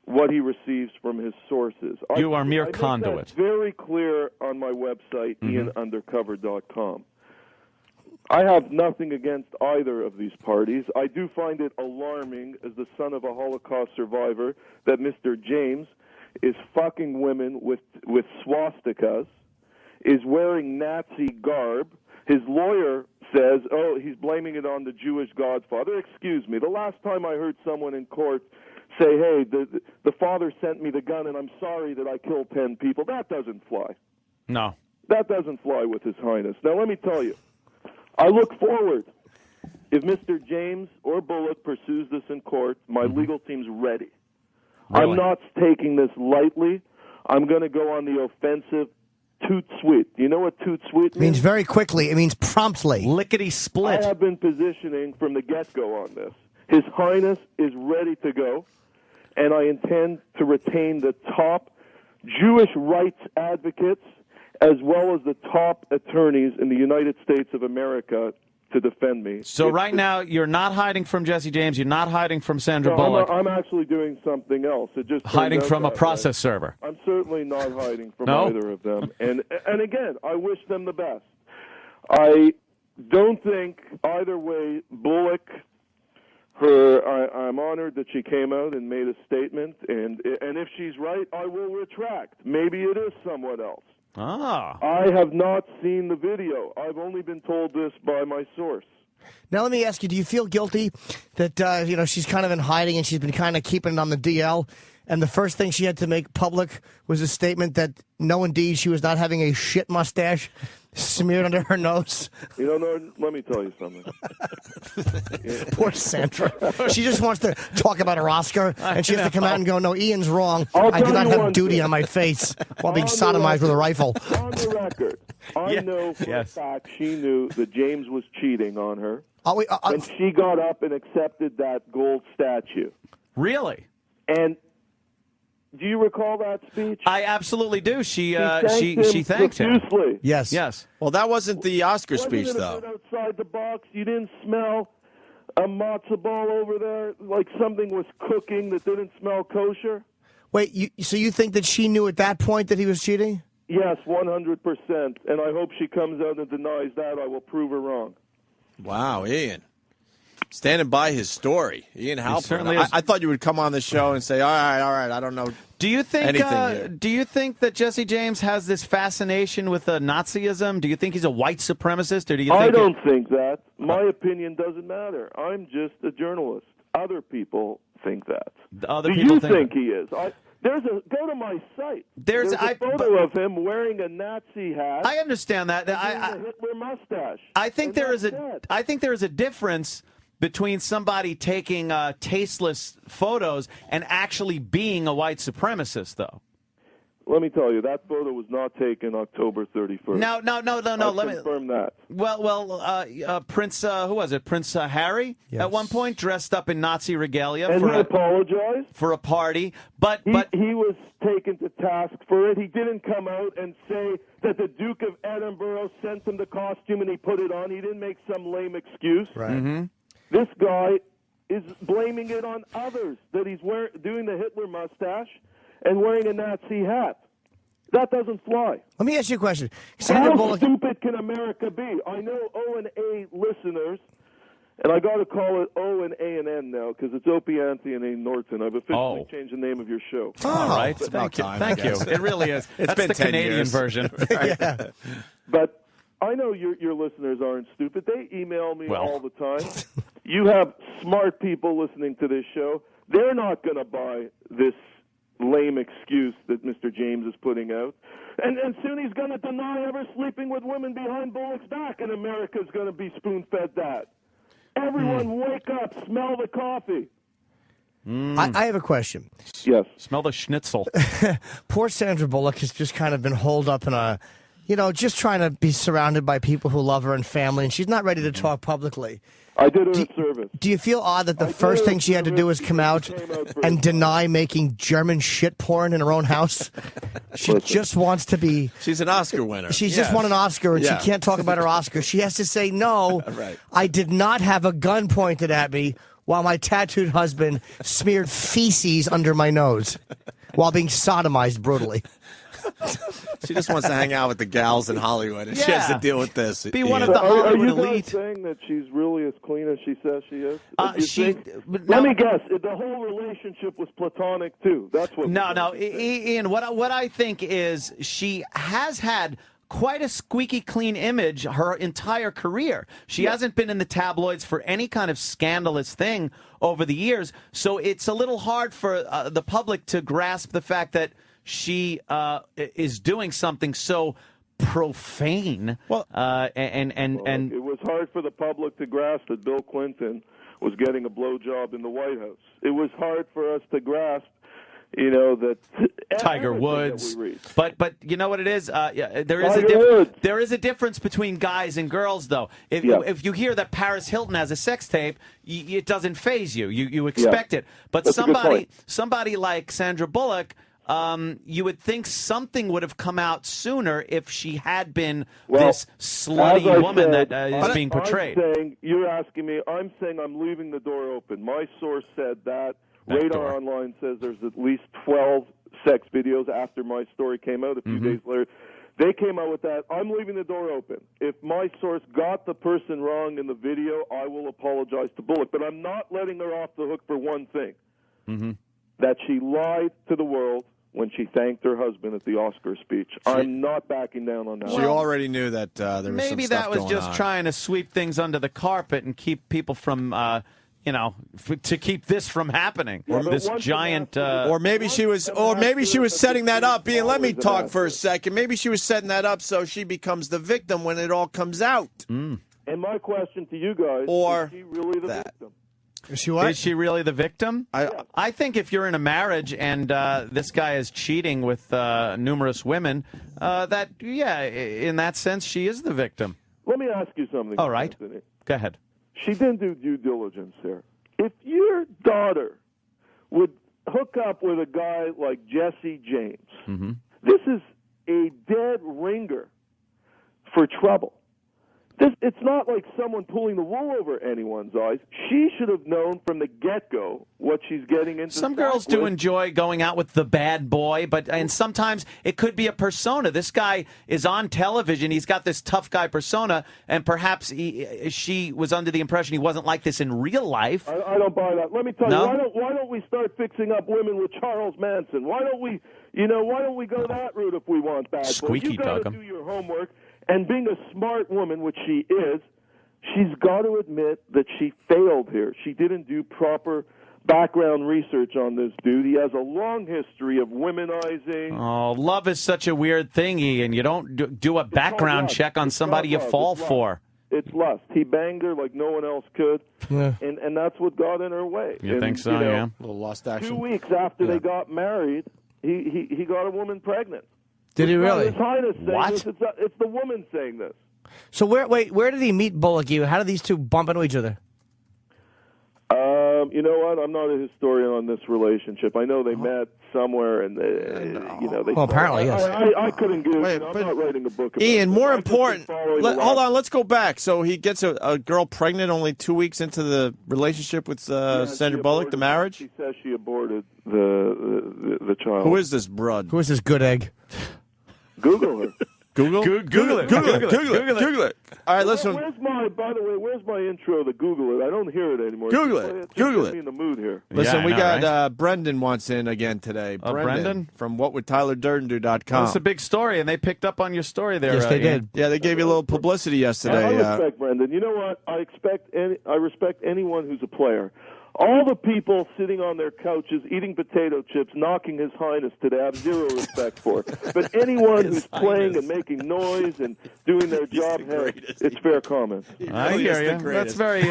what he receives from his sources. You are mere I make conduit. that very clear on my website, ianundercover.com. I have nothing against either of these parties. I do find it alarming, as the son of a Holocaust survivor, that Mr. James is fucking women with swastikas, is wearing Nazi garb. His lawyer says, he's blaming it on the Jewish Godfather. Excuse me, the last time I heard someone in court say, hey, the father sent me the gun and I'm sorry that I killed 10 people, that doesn't fly. No. That doesn't fly with His Highness. Now, let me tell you, I look forward. If Mr. James or Bullock pursues this in court, my legal team's ready. Really? I'm not taking this lightly. I'm going to go on the offensive toot sweet. You know what toot sweet means? It means very quickly. It means promptly. Lickety-split. I have been positioning from the get-go on this. His Highness is ready to go, and I intend to retain the top Jewish rights advocates as well as the top attorneys in the United States of America to defend me. So right now, you're not hiding from Jesse James. You're not hiding from Sandra Bullock. I'm actually doing something else. It just hiding from a process server. I'm certainly not hiding from either of them. And again, I wish them the best. I don't think either way Bullock I'm honored that she came out and made a statement, and if she's right, I will retract. Maybe it is someone else. Ah. I have not seen the video. I've only been told this by my source. Now, let me ask you, do you feel guilty that, she's kind of in hiding and she's been kind of keeping it on the DL, and the first thing she had to make public was a statement that, no, indeed, she was not having a shit mustache smeared under her nose? Norton, let me tell you something. Poor Sandra. She just wants to talk about her Oscar, and she has to come out and go, no, Ian's wrong. I did not have duty on my face while being sodomized with a rifle. On the record, I know for a fact she knew that James was cheating on her, and she got up and accepted that gold statue. Really? And do you recall that speech? I absolutely do. She thanked him. Profusely. Yes. Well, that wasn't the Oscar speech, though. Wasn't it outside the box? You didn't smell a matzo ball over there, like something was cooking that didn't smell kosher? Wait, so you think that she knew at that point that he was cheating? Yes, 100%. And I hope she comes out and denies that. I will prove her wrong. Wow, Ian. Standing by his story. Ian Halperin. I thought you would come on the show and say, all right, I don't know. Do you think anything here. Do you think that Jesse James has this fascination with Nazism? Do you think he's a white supremacist, or do you think I don't think that. My opinion doesn't matter. I'm just a journalist. Other people think that. Other do people you think he is? Go to my site. There's a photo of him wearing a Nazi hat. I understand that. A Hitler mustache. I think there is a difference between somebody taking tasteless photos and actually being a white supremacist, though. Let me tell you, that photo was not taken October 31st. No. Let me confirm that. Well, Prince, who was it? Prince Harry at one point dressed up in Nazi regalia and he apologized for a party, but he was taken to task for it. He didn't come out and say that the Duke of Edinburgh sent him the costume and he put it on. He didn't make some lame excuse. Right. Mm-hmm. This guy is blaming it on others, that he's doing the Hitler mustache and wearing a Nazi hat. That doesn't fly. Let me ask you a question. Sandra How Bullock... stupid can America be? I know O and A listeners, and I got to call it O and A and N now because it's Opie, Anthony, and Ian Norton. I've officially changed the name of your show. All right. It's about time. Thank you. It really is. It's That's been the 10 Canadian years. version. Yeah. But I know your listeners aren't stupid. They email me all the time. You have smart people listening to this show. They're not going to buy this lame excuse that Mr. James is putting out. And soon he's going to deny ever sleeping with women behind Bullock's back, and America's going to be spoon-fed that. Everyone wake up, smell the coffee. I have a question. Yes. Smell the schnitzel. Poor Sandra Bullock has just kind of been holed up in a, just trying to be surrounded by people who love her and family, and she's not ready to talk publicly. I did her a service. Do you feel odd that the first thing she had to do was come out and deny making German shit porn in her own house? She just wants to be... She's an Oscar winner. She's just won an Oscar, and she can't talk about her Oscar. She has to say, no, I did not have a gun pointed at me while my tattooed husband smeared feces under my nose while being sodomized brutally. She just wants to hang out with the gals in Hollywood, and she has to deal with this. Be one of the Hollywood elite. Are you guys saying that she's really as clean as she says she is? Let me guess. The whole relationship was platonic, too. That's what. No, Ian, what I think is she has had quite a squeaky clean image her entire career. She hasn't been in the tabloids for any kind of scandalous thing over the years, so it's a little hard for the public to grasp the fact that she is doing something so profane. Well, and it was hard for the public to grasp that Bill Clinton was getting a blowjob in the White House. It was hard for us to grasp, that Tiger Woods. But you know what it is? There is a difference between guys and girls, though. If you hear that Paris Hilton has a sex tape, it doesn't faze you. You expect it. But somebody like Sandra Bullock. You would think something would have come out sooner if she had been this slutty woman that is being portrayed. You're asking me. I'm saying I'm leaving the door open. My source said that. Radar Online says there's at least 12 sex videos after my story came out a few days later. They came out with that. I'm leaving the door open. If my source got the person wrong in the video, I will apologize to Bullock. But I'm not letting her off the hook for one thing, that she lied to the world when she thanked her husband at the Oscar speech. I'm not backing down on that. She already knew that there was Maybe some stuff that was going just on. trying to sweep things under the carpet and keep people from, to keep this from happening. Or this giant. Or maybe she was setting that up. Ian, let me talk for a second. Maybe she was setting that up so she becomes the victim when it all comes out. And my question to you guys, is she really the victim? Is she what? Is she really the victim? I think if you're in a marriage and this guy is cheating with numerous women, in that sense, she is the victim. Let me ask you something. All right. Anthony. Go ahead. She didn't do due diligence there. If your daughter would hook up with a guy like Jesse James, this is a dead ringer for trouble. It's not like someone pulling the wool over anyone's eyes. She should have known from the get-go what she's getting into. Some girls do enjoy going out with the bad boy, and sometimes it could be a persona. This guy is on television. He's got this tough guy persona, and perhaps she was under the impression he wasn't like this in real life. I don't buy that. Let me tell you, why don't we start fixing up women with Charles Manson? Why don't we go that route if we want bad boys? Squeaky You got to dug 'em. do your homework. And being a smart woman, which she is, she's got to admit that she failed here. She didn't do proper background research on this dude. He has a long history of womenizing. Oh, love is such a weird thing, Ian. You don't do a background check on somebody you fall for. It's lust. He banged her like no one else could, Yeah. and that's what got in her way. You And, think so, yeah? A little lust action. 2 weeks after they got married, he got a woman pregnant. Did he It's not really? His Highness saying What? this. It's the woman saying this. So where did he meet Bullock? How did these two bump into each other? You know what? I'm not a historian on this relationship. I know they met somewhere, and they. Well, apparently, yes. I couldn't Google it. I'm not writing a book about Ian, it. more I've just been important. following the Hold on, let's go back. So he gets a girl pregnant only 2 weeks into the relationship with Sandra Bullock, the marriage. She says she aborted the child. Who is this broad? Who is this good egg? Google her. Google it. Google it. All right, listen. By the way, where's my intro to Google it? I don't hear it anymore. Google it. Google it. Me in the mood here. Listen, we got Brendan wants in again today. Brendan? From whatwould-TylerDurden-do.com. It's a big story, and they picked up on your story there. Yes, they Ian. did. Yeah, they gave you a little publicity yesterday. I respect Brendan. You know what? I respect anyone who's a player. All the people sitting on their couches eating potato chips, knocking His Highness today, I have zero respect for. But anyone who's playing and making noise and doing their job, it's fair comment. I hear you. That's very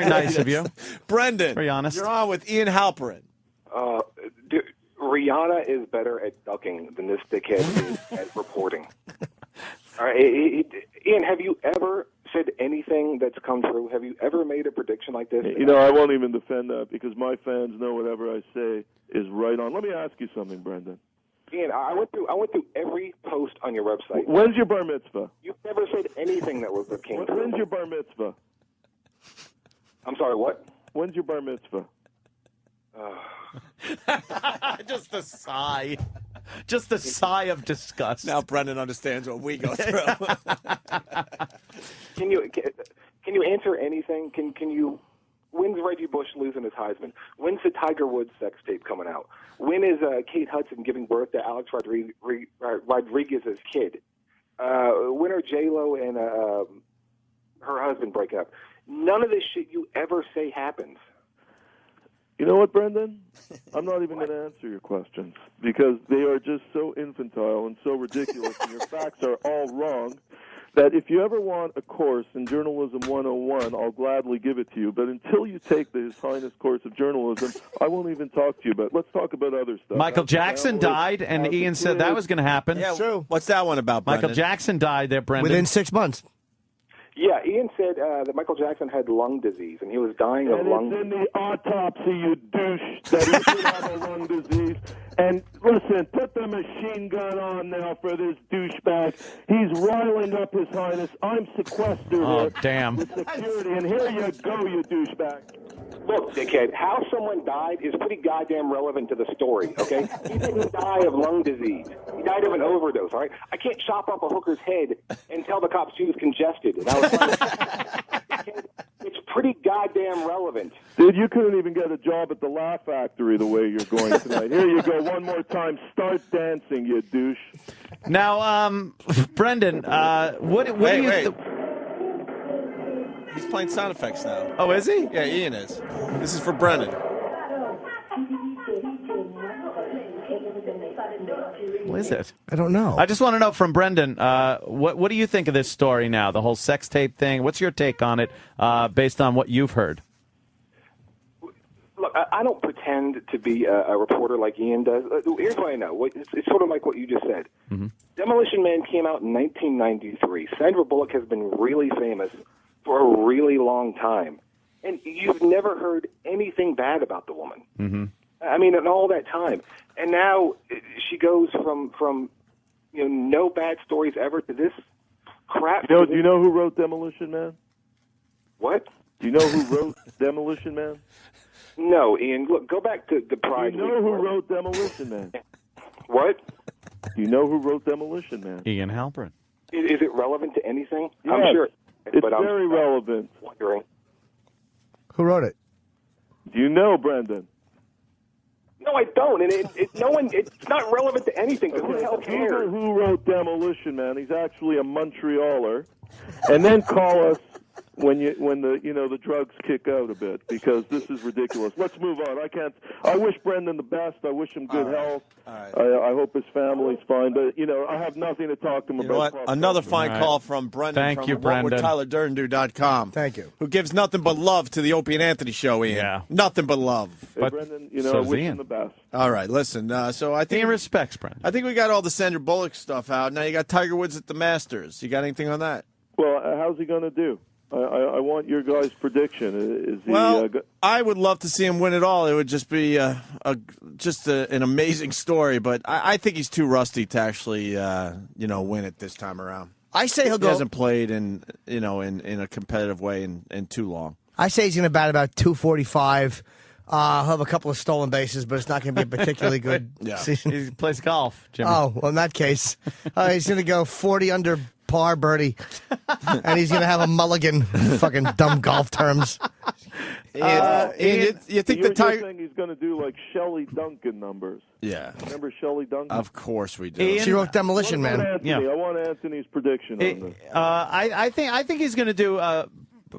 nice of you. Brendan, very honest. You're on with Ian Halperin. Rihanna is better at ducking than this dickhead is at reporting. All right, Ian, have you ever said anything that's come true? Have you ever made a prediction like this? You know, I won't even defend that because my fans know whatever I say is right on. Let me ask you something, Brendan. Ian, I went through every post on your website. When's your bar mitzvah? You've never said anything that came true. When's your bar mitzvah? I'm sorry, what? When's your bar mitzvah? Just a sigh. Just a sigh of disgust. Now Brendan understands what we go through. Can you answer anything? Can you? When's Reggie Bush losing his Heisman? When's the Tiger Woods sex tape coming out? When is Kate Hudson giving birth to Alex Rodriguez's kid? When are J-Lo and her husband breaking up? None of this shit you ever say happens. You know what, Brendan? I'm not even going to answer your questions because they are just so infantile and so ridiculous, and your facts are all wrong, that if you ever want a course in Journalism 101, I'll gladly give it to you. But until you take the His Highness course of journalism, I won't even talk to you about it. Let's talk about other stuff. Michael Jackson died, and Ian said that was going to happen. Yeah, true. What's that one about, Brendan? Michael Jackson died there, Brendan. Within 6 months. Yeah, Ian said that Michael Jackson had lung disease, and he was dying of lung disease. It's in the autopsy, you douche, that he did have a lung disease. And Listen, put the machine gun on now for this douchebag. He's riling up His Highness. I'm sequestered Oh, here damn. with security, and here you go, you douchebag. Look, dickhead, how someone died is pretty goddamn relevant to the story, okay? He didn't die of lung disease. He died of an overdose, all right? I can't chop up a hooker's head and tell the cops she was congested. And I was like, it's pretty goddamn relevant. Dude, you couldn't even get a job at the Laugh Factory the way you're going tonight. Here you go, one more time. Start dancing, you douche. Now, Brendan, what do you... Wait. He's playing sound effects now. Oh, is he? Yeah, Ian is. This is for Brendan. What is it? I don't know. I just want to know from Brendan, what do you think of this story now, the whole sex tape thing? What's your take on it based on what you've heard? Look, I don't pretend to be a reporter like Ian does. Here's what I know. It's sort of like what you just said. Mm-hmm. Demolition Man came out in 1993. Sandra Bullock has been really famous for a really long time. And you've never heard anything bad about the woman. Mm-hmm. I mean, in all that time. And now she goes from no bad stories ever to this crap. Do you know who wrote Demolition Man? What? Do you know who wrote Demolition Man? No, Ian. Look, go back to the Pride. Do you know who wrote Demolition Man? What? Do you know who wrote Demolition Man? Ian Halperin. Is it relevant to anything? Yes, I'm sure. It's but I'm very relevant. wondering. Who wrote it? Do you know, Brendan? No, I don't. And it's not relevant to anything. Who the hell cares? Google who wrote Demolition Man. He's actually a Montrealer. And then call us when the drugs kick out a bit, because this is ridiculous. Let's move on. I wish Brendan the best. I wish him good health. All right. I hope his family's fine. But I have nothing to talk to him You know about. what? Another fine call from Brendan. Thank you, Brendan. WhatWould Thank you. Who gives nothing but love to the Opie and Anthony show, Ian. Yeah. Nothing but love. Hey, Brendan, so I wish Ian. him the best. All right, listen. So I think Ian respects Brendan. I think we got all the Sandra Bullock stuff out. Now you got Tiger Woods at the Masters. You got anything on that? Well, how's he going to do? I want your guys' prediction. I would love to see him win it all. It would just be an amazing story. But I think he's too rusty to actually win it this time around. I say he'll He go. hasn't played in a competitive way in too long. I say he's going to bat about 245. He'll have a couple of stolen bases, but it's not going to be a particularly good season. He plays golf, Jimmy. Oh, well, in that case, he's going to go 40 under par birdie, and he's going to have a mulligan. Fucking dumb golf terms. Ian, you think the You're Tiger? saying he's going to do like Shelley Duncan numbers? Yeah. Remember Shelley Duncan? Of course we do. Ian, She wrote Demolition What about Man. Anthony? Yeah. I want Anthony's prediction on this. I think he's going to do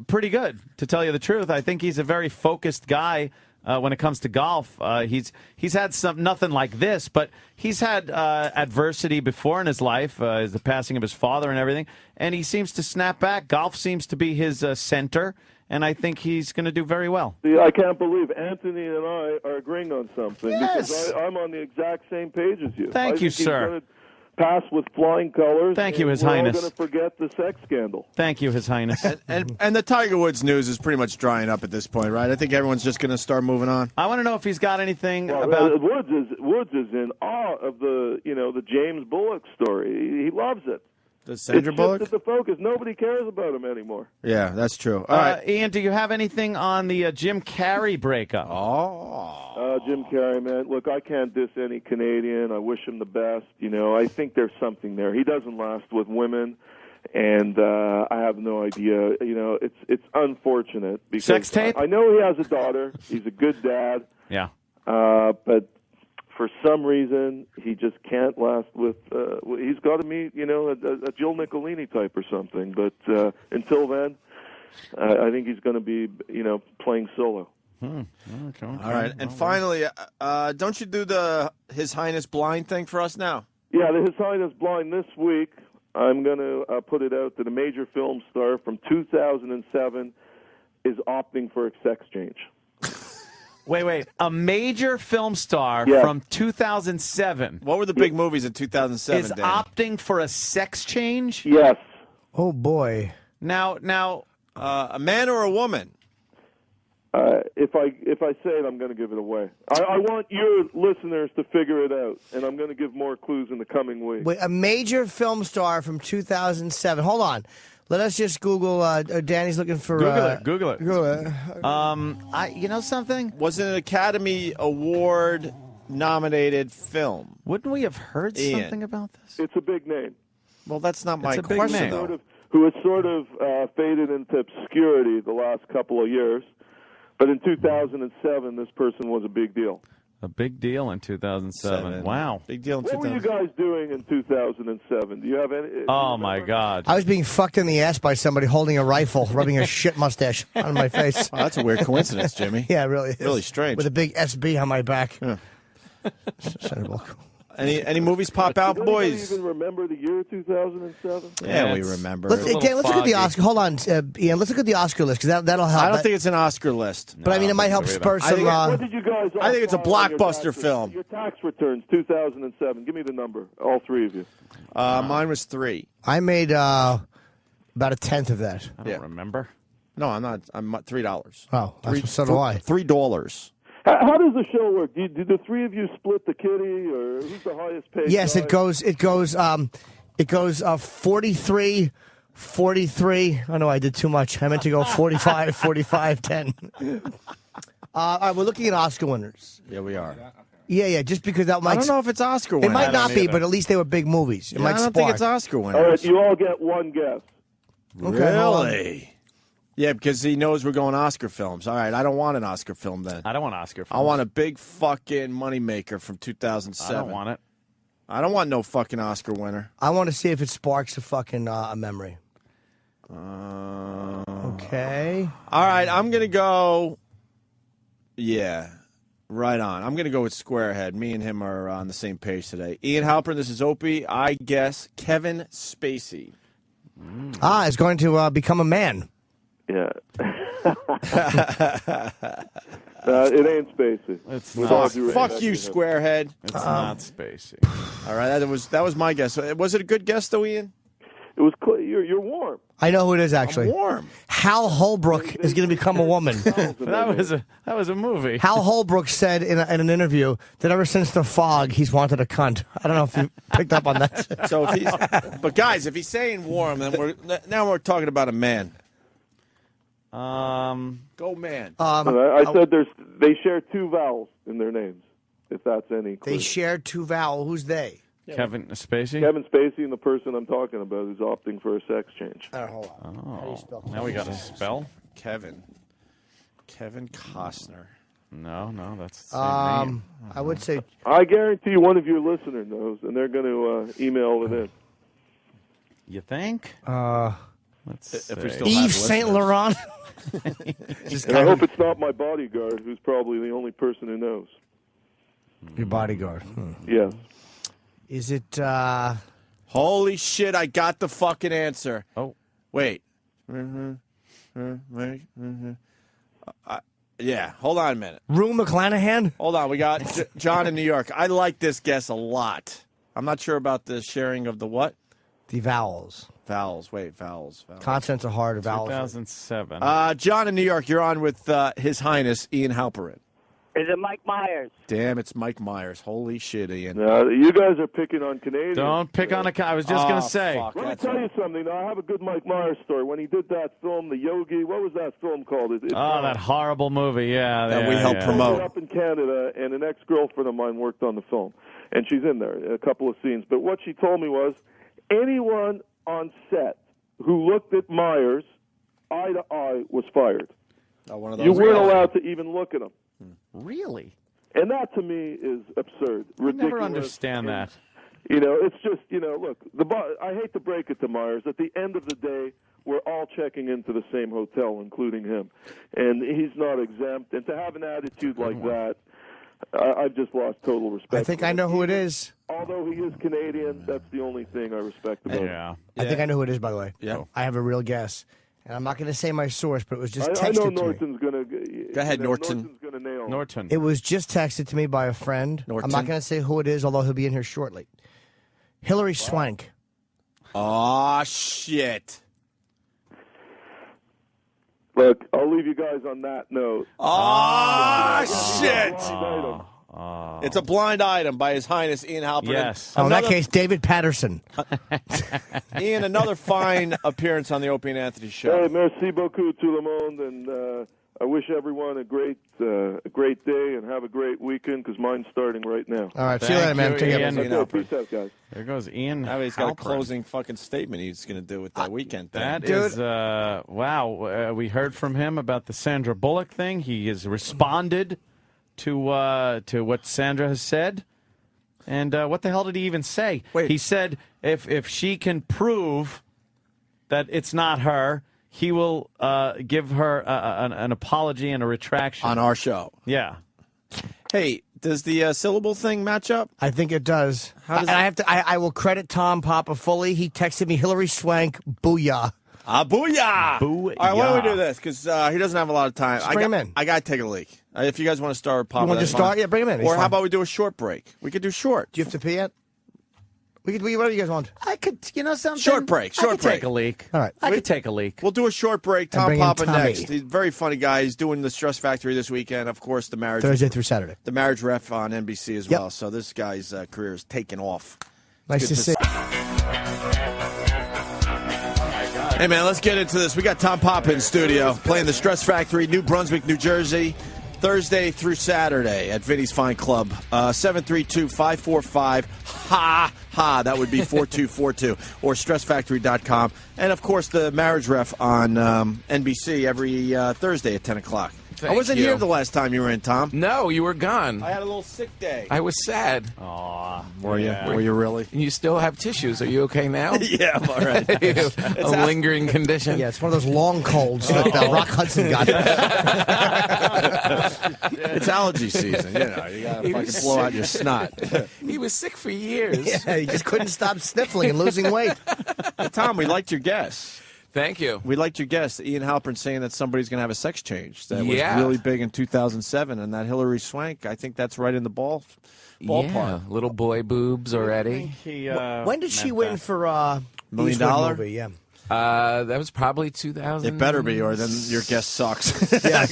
pretty good, to tell you the truth. I think he's a very focused guy when it comes to golf. He's had nothing like this, but he's had adversity before in his life, the passing of his father and everything, and he seems to snap back. Golf seems to be his center, and I think he's going to do very well. See, I can't believe Anthony and I are agreeing on something. Yes. Because I'm on the exact same page as you. Thank you, I think he's sir. gonna pass with flying colors. Thank you, His We're Highness. all going to forget the sex scandal. Thank you, His Highness. And the Tiger Woods news is pretty much drying up at this point, right? I think everyone's just going to start moving on. I want to know if he's got anything Well, about... Woods is in awe of the James Bullock story. He loves it. The Sandra Bullock? It's just the focus. Nobody cares about him anymore. Yeah, that's true. All right. Ian, do you have anything on the Jim Carrey breakup? Jim Carrey, man. Look, I can't diss any Canadian. I wish him the best. I think there's something there. He doesn't last with women, and I have no idea. It's unfortunate because Sex tape? I know he has a daughter. He's a good dad. Yeah. But for some reason, he just can't last with. He's got to meet, a Jill Nicolini type or something. But until then, I think he's going to be, playing solo. Okay. All right. And finally, don't you do the His Highness blind thing for us now? Yeah, the His Highness blind this week. I'm going to put it out that a major film star from 2007 is opting for a sex change. Wait. A major film star Yeah. from 2007 What were the big movies in 2007, is Dan? opting for a sex change? Yes. Oh, boy. Now, a man or a woman? If I say it, I'm going to give it away. I want your listeners to figure it out, and I'm going to give more clues in the coming week. Wait, a major film star from 2007. Hold on. Let us just Google. Danny's looking for. Google it. You know something? Was it an Academy Award nominated film? Wouldn't we have heard Ian. something about this? It's a big name. Well, that's not my It's a big question, name. though. Who has sort of faded into obscurity the last couple of years. But in 2007, this person was a big deal. A big deal in 2007. Wow. Big deal in What were you guys doing in 2007? Do you have any? Oh, my God. I was being fucked in the ass by somebody holding a rifle, rubbing a shit mustache on my face. Oh, that's a weird coincidence, Jimmy. Yeah, it really is. Really strange. With a big SB on my back. Yeah. Sandra Bullock. Any movies pop out, Does anybody boys? even remember the year 2007? Yeah, we remember. Let's look at the Oscar. Hold on, Ian. Let's look at the Oscar list because that'll help. I don't think it's an Oscar list. But I mean, it might help spur some. What did you guys? I think it's a all file on your blockbuster tax film. Your tax returns 2007. Give me the number. All three of you. Mine was 3. I made about a tenth of that. I don't remember. No, I'm not. I'm $3. Oh, so do I. $3. How does the show work? Do the three of you split the kitty, or who's the highest paid? Yes, guy? it goes 43, 43. Oh no, I did too much. I meant to go 45, 45, 10. All right, we're looking at Oscar winners. Yeah, we are. Yeah, just because that might. I don't know if it's Oscar It winners. might not be, but at least they were big movies. It Yeah, might I don't spark. think it's Oscar winners. All right, you all get one guess. Okay, hold on. Really? Yeah, because he knows we're going Oscar films. All right, I don't want an Oscar film then. I don't want Oscar films. I want a big fucking moneymaker from 2007. I don't want it. I don't want no fucking Oscar winner. I want to see if it sparks a fucking a memory. Okay. All right, I'm going to go. Yeah, right on. I'm going to go with Squarehead. Me and him are on the same page today. Ian Halperin, this is Opie. I guess Kevin Spacey. Is going to become a man. Yeah. It ain't Spacey. It's Fuck you, Squarehead. It's not Spacey. All right, that was my guess. Was it a good guess, though, Ian? It was. You're warm. I know who it is actually. I'm warm. Hal Holbrook is going to become a woman. That was a movie. Hal Holbrook said in an interview that ever since The Fog, he's wanted a cunt. I don't know if you picked up on that. So, but guys, if he's saying warm, then we're talking about a man. Go man. I said they share 2 vowels in their names. If that's any clue. They share 2 vowels. Who's they? Kevin Spacey? Kevin Spacey and the person I'm talking about who's opting for a sex change. Hold on. How do you spell Now we got a spell. Kevin Costner. No, that's the same name. I would say. I guarantee one of your listeners knows, and they're going to email it in. You think? Let's if we still Yves Saint Laurent. And I hope it's not my bodyguard, who's probably the only person who knows. Your bodyguard. Yes. Is it? Holy shit! I got the fucking answer. Oh, wait. Yeah. Hold on a minute. Rue McClanahan. Hold on. We got John in New York. I like this guess a lot. I'm not sure about the sharing of the what? The vowels. Vowels. Wait, vowels. Consonants are hard. Vowels. 2007. John in New York. You're on with His Highness Ian Halperin. Is it Mike Myers? Damn, it's Mike Myers. Holy shit, Ian. You guys are picking on Canadians. Don't pick on I was just going to say. Let me tell you something. Now, I have a good Mike Myers story. When he did that film, The Yogi, what was that film called? That horrible movie, yeah. That we helped promote. Up in Canada, and an ex-girlfriend of mine worked on the film. And she's in there, a couple of scenes. But what she told me was, anyone on set who looked at Myers eye to eye was fired. One of those you weren't allowed to even look at him. Really? And that, to me, is absurd. Ridiculous. I never understand that. It's just, look, I hate to break it to Myers. At the end of the day, we're all checking into the same hotel, including him. And he's not exempt. And to have an attitude like that, I've just lost total respect. I think I know who it is. Although he is Canadian, that's the only thing I respect about him. I think I know who it is, by the way. Yeah. I have a real guess. And I'm not going to say my source, but it was just texted I know to me. Norton's going to... Go ahead, Norton. Norton's going to nail him. Norton. It was just texted to me by a friend. Norton. I'm not going to say who it is, although he'll be in here shortly. Hillary Swank. Oh, shit. Look, I'll leave you guys on that note. Shit! It's a blind item by His Highness Ian Halperin. Yes. Oh, in that case, David Patterson. Ian, another fine appearance on the Opie and Anthony show. Hey, merci beaucoup, tout le monde, and I wish everyone a great day and have a great weekend because mine's starting right now. All right, see you later, man. Take care. Okay, peace out, guys. There goes Ian. He's got a Halperin. closing fucking statement he's going to do with that weekend thing. That is, wow. We heard from him about the Sandra Bullock thing. He has responded to what Sandra has said. And what the hell did he even say? Wait. He said if she can prove that it's not her, he will give her an apology and a retraction. On our show. Yeah. Hey, does the syllable thing match up? I think it does. How does I will credit Tom Papa fully. He texted me Hillary Swank, booyah. Booyah! Booyah! All right, why don't we do this? Because he doesn't have a lot of time. Just bring him in. I got to take a leak. If you guys want to start with Papa, You want to that's start? fine. Yeah, bring him in. He's Or how fine. about we do a short break? We could do short. Do you have to pee yet? We could whatever you guys want. I could, something. Short break. I could take a leak. All right. I could take a leak. We'll do a short break. And Tom bring in Papa Tommy. next. He's a very funny guy. He's doing the Stress Factory this weekend. Of course, the marriage. Thursday through Saturday. The marriage ref on NBC as Yep. well. So this guy's career is taking off. Nice to see. Hey, man, let's get into this. We got Tom Papa in studio playing the Stress Factory, New Brunswick, New Jersey, Thursday through Saturday at Vinny's Fine Club. 732-545-HA-HA. That would be 4242 or stressfactory.com. And, of course, the marriage ref on NBC every Thursday at 10 o'clock. I wasn't here the last time you were in, Tom. No, you were gone. I had a little sick day. I was sad. Aw, were you? Were you really? You still have tissues. Are you okay now? Yeah, I'm all right. A lingering condition. Yeah, it's one of those long colds that Rock Hudson got. It's allergy season. You know, you got to fucking blow out your snot. He was sick for years. Yeah, he just couldn't stop sniffling and losing weight. Hey, Tom, we liked your guess. Thank you. We liked your guess. Ian Halperin saying that somebody's going to have a sex change. That was Yeah. really big in 2007. And that Hillary Swank, I think that's right in the ballpark. Yeah, little boy boobs already. When did she win for $1 million? Eastwood movie? Yeah. That was probably 2000. It better be, or then your guess sucks. Yeah.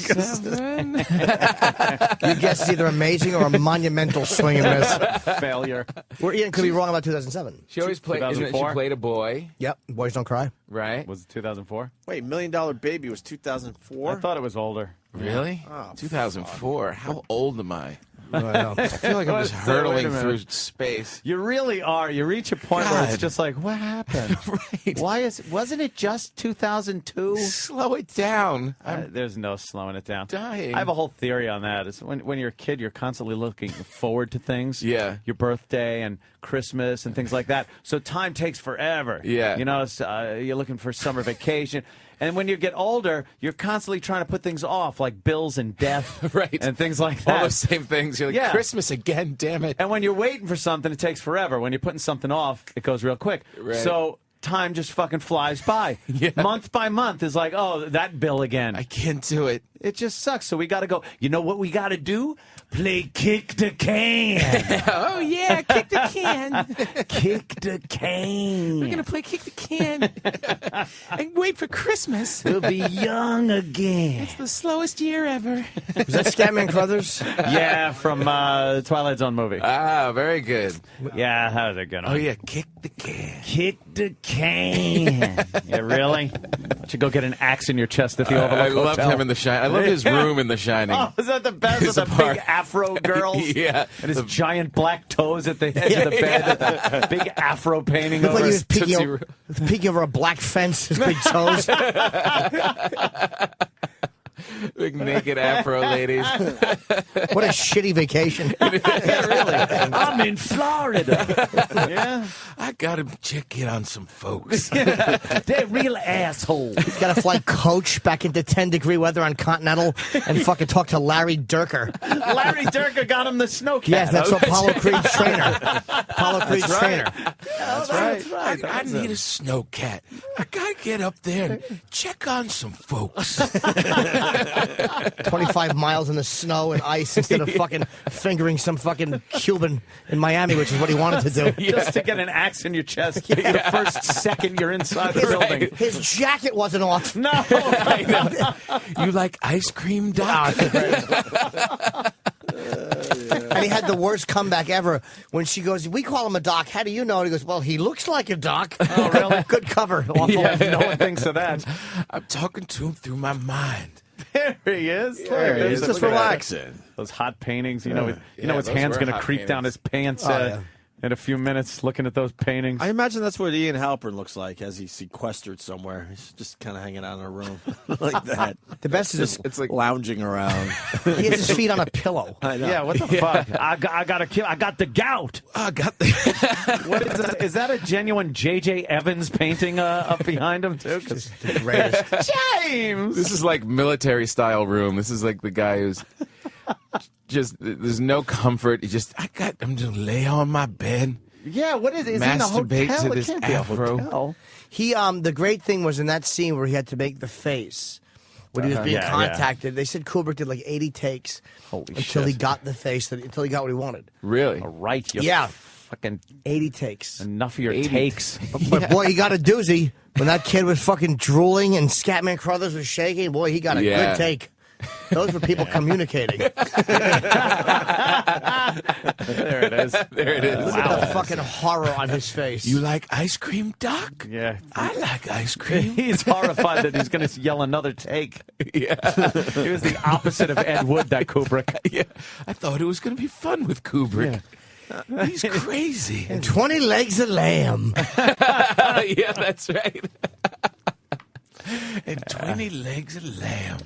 Your guess is either amazing or a monumental swing and miss. Failure. Or Ian could be wrong about 2007. She always played. Isn't it, she 2004? played a boy, Yep. Boys Don't Cry. right? Was it 2004? Wait, $1 Million Baby was 2004? I thought it was older. Really? Oh, 2004. How old am I? I know. I feel like I'm just Wait a hurtling minute. through space. You really are. You reach a point where it's God. just like, what happened? Right. Wasn't it just 2002? Slow it down. I'm There's no slowing it down. dying. I have a whole theory on that. It's when you're a kid, you're constantly looking forward to things. Yeah. Your birthday and Christmas and things like that. So time takes forever. Yeah. You know, it's, you're looking for summer vacation. And when you get older, you're constantly trying to put things off, like bills and death Right. and things like that. all those same things. You're like, Yeah. Christmas again, damn it. And when you're waiting for something, it takes forever. When you're putting something off, it goes real quick. Right. So time just fucking flies by. Yeah. Month by month is like, oh, that bill again. I can't do it. It just sucks. So we got to go. You know what we got to do? Play kick the can. Oh, yeah, kick the can. Kick the can. We're going to play kick the can and wait for Christmas. We'll be young again. It's the slowest year ever. Was that Scatman Crothers? Yeah, from Twilight Zone movie. Ah, very good. Yeah, that was a good one. Oh, yeah, kick the can. Kick the can. Yeah, really? Should go get an axe in your chest at the Overlook I loved Hotel. him in The Shining. I loved his room in The Shining. Oh, is that the best His with the apart- big afro girls? Yeah. And his giant black toes at the edge of the bed with a big afro painting Looked over like he his was peeking Tootsie over, peeking over a black fence, his big toes. Big naked afro ladies. What a shitty vacation. Yeah, really. I'm in Florida. Yeah. I got to check in on some folks. They're real assholes. He's got to fly coach back into 10-degree weather on Continental and fucking talk to Larry Durker. Larry Durker got him the snowcat. Yes, that's Apollo Creed's trainer. Apollo Creed's trainer. That's right. I need a snowcat. I got to get up there and check on some folks. 25 miles in the snow and ice instead of fucking fingering some fucking Cuban in Miami, which is what he wanted to do. Just to get an axe in your chest the first second you're inside the building. His jacket wasn't off. No. You like ice cream, Doc? And he had the worst comeback ever when she goes, we call him a doc. How do you know? And he goes, well, he looks like a doc. Oh, really? Good cover. Yeah, no one thinks of that. I'm talking to him through my mind. There he is. There he is. Just relaxing. Those hot paintings. You know his those hand's were going to hot creep down his pants yeah. in a few minutes looking at those paintings. I imagine that's what Ian Halperin looks like as he's sequestered somewhere. He's just kind of hanging out in a room like that. The best is it's like lounging around. he has his feet on a pillow. I know. Yeah, what the fuck? I got the gout. I got the. What is that? Is that a genuine J.J. Evans painting up behind him too? The greatest. James. This is like military style room. This is like the guy who's just there's no comfort. I'm just lay on my bed. Yeah, what is it? Is he in a Masturbate hotel? to this It can't be a afro. hotel. He the great thing was in that scene where he had to make the face when he was being Yeah, contacted. They said Kubrick did like 80 takes until shit. he got the face, until he got what he wanted. Really? All right, you Yeah. fucking 80 takes. enough of your takes. But boy, he got a doozy. When that kid was fucking drooling and Scatman Crothers was shaking, boy, he got a good take. Those were people communicating. There it is. There it is. Look at the fucking horror on his face. You like ice cream, Doc? Yeah. I like ice cream. He's horrified that he's going to yell another take. Yeah. He was the opposite of Ed Wood, that Kubrick. Yeah, I thought it was going to be fun with Kubrick. He's crazy. And 20 legs of lamb. Yeah, that's right. And 20 legs of lamb.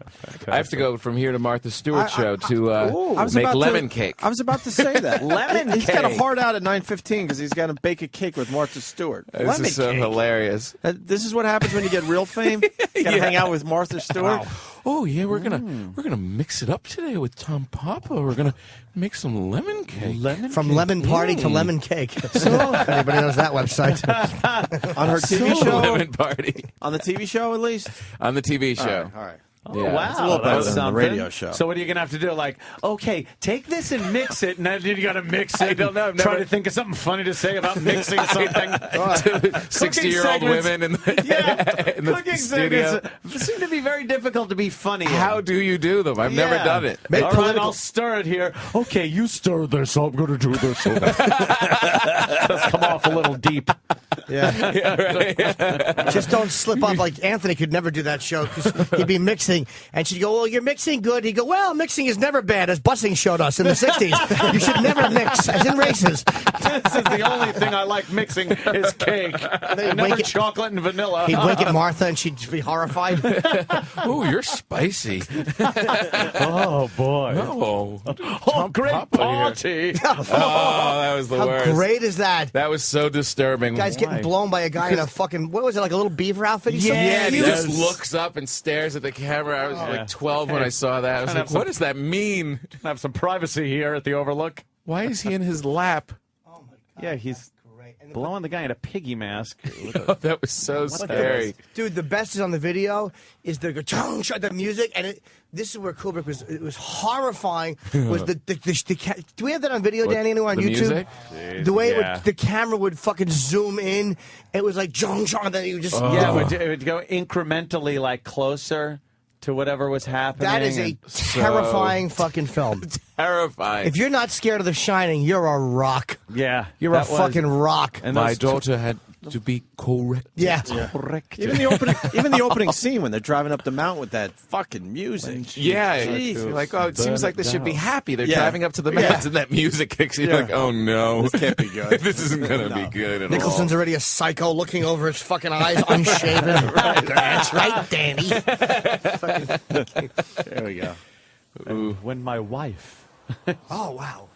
I have to go from here to Martha Stewart's show to make lemon cake. I was about to say that. Lemon He's got a cake. hard out at 9:15 because he's got to bake a cake with Martha Stewart. This Lemon is so cake. hilarious. This is what happens when you get real fame. You got to hang out with Martha Stewart. Wow. Oh yeah, we're gonna mix it up today with Tom Papa. We're gonna make some lemon cake. From lemon party to lemon cake. So, if anybody knows that website. On her TV show? Lemon party. On the TV show, at least? On the TV show. All right. Oh, Yeah. wow. It's a little better That's than the something. radio show. So what are you going to have to do? Like, okay, take this and mix it, and then you got to mix it. I don't know. I've Try never- to think of something funny to say about mixing something. 60-year-old women in the, in the Cooking studio. segments seem to be very difficult to be funny in. How do you do them? I've never done it. All right, I'll stir it here. Okay, you stir this, so I'm going to do this. So let's come off a little deep. Yeah. Just don't slip up. Like Anthony could never do that show because he'd be mixing, and she'd go, "Well, you're mixing good." He'd go, "Well, mixing is never bad," as busing showed us in the '60s. You should never mix, as in races. This is the only thing I like mixing is cake. Never chocolate and vanilla. He'd wink at Martha, and she'd be horrified. Oh, you're spicy. Oh boy! Oh, great party! Oh, that was the How worst. great is that? That was so disturbing. Guy's getting blown by a guy in a fucking, what was it, like a little beaver outfit? Yeah, and he just looks up and stares at the camera. I was like 12 when I saw that. I was like, what does that mean? Have some privacy here at the Overlook. Why is he in his lap? Oh my God. Yeah, he's blowing the guy in a piggy mask. Oh, that was so scary. Dude, the best is on the video is the the music, and this is where Kubrick was. It was horrifying. Was the do we have that on video, What, Danny? Anywhere on the YouTube? music? The way it Yeah. would, the camera would fucking zoom in. It was like and then you just Yeah, it would go incrementally like closer to whatever was happening. That is a terrifying fucking film. Terrifying. If you're not scared of The Shining, you're a rock. Yeah, You're a that was- fucking rock. And My those daughter had to be correct. Yeah. correct. Even the opening scene when they're driving up the mountain with that fucking music. Yeah, Jeez. you're like, oh, it seems like this should be happy. They're Yeah. driving up to the mountains and that music kicks. You're Yeah. like, oh no, This can't be good. this isn't gonna be good at Nicholson's already a psycho looking over his fucking eyes, unshaven. That's right, Danny. There we go. And when my wife Oh, wow.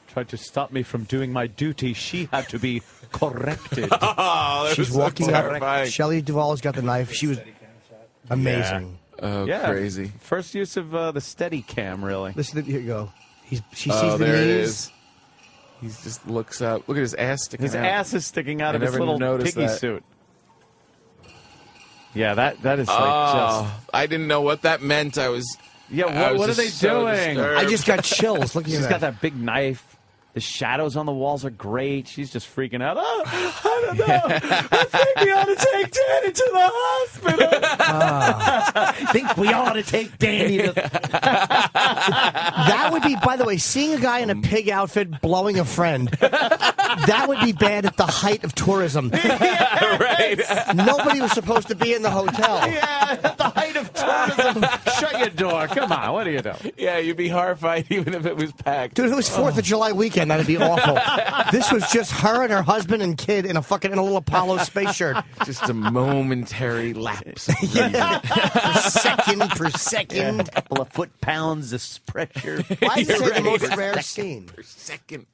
tried to stop me from doing my duty, she had to be corrected. all. She's walking up. Shelley Duvall's got the knife. She was amazing. Oh, Yeah. crazy. First use of the steady cam, really. Listen, here you go. She sees Oh, the there it knees. is. He just looks up. Look at his ass sticking His out. ass is sticking out I of his never little noticed piggy that. suit. Yeah, that is like Oh, just... I didn't know what that meant. I was. Yeah, I was what are just they so doing? disturbed. I just got chills looking She's at got that. that big knife. The shadows on the walls are great. She's just freaking out. Oh, I don't know. I think we ought to take Danny to the hospital. I think we ought to take Danny to... That would be, by the way, seeing a guy in a pig outfit blowing a friend, that would be bad at the height of tourism. Yeah, right. Nobody was supposed to be in the hotel. Yeah, at the height of tourism. Shut your door. Come on, what are you doing? Yeah, you'd be horrified even if it was packed. Dude, if it was 4th of July weekend, that'd be awful. This was just her and her husband and kid in a little Apollo space shirt. Just a momentary lapse. per second. A couple of foot-pounds of pressure. Why is it You're the right. most rare scene? Per second.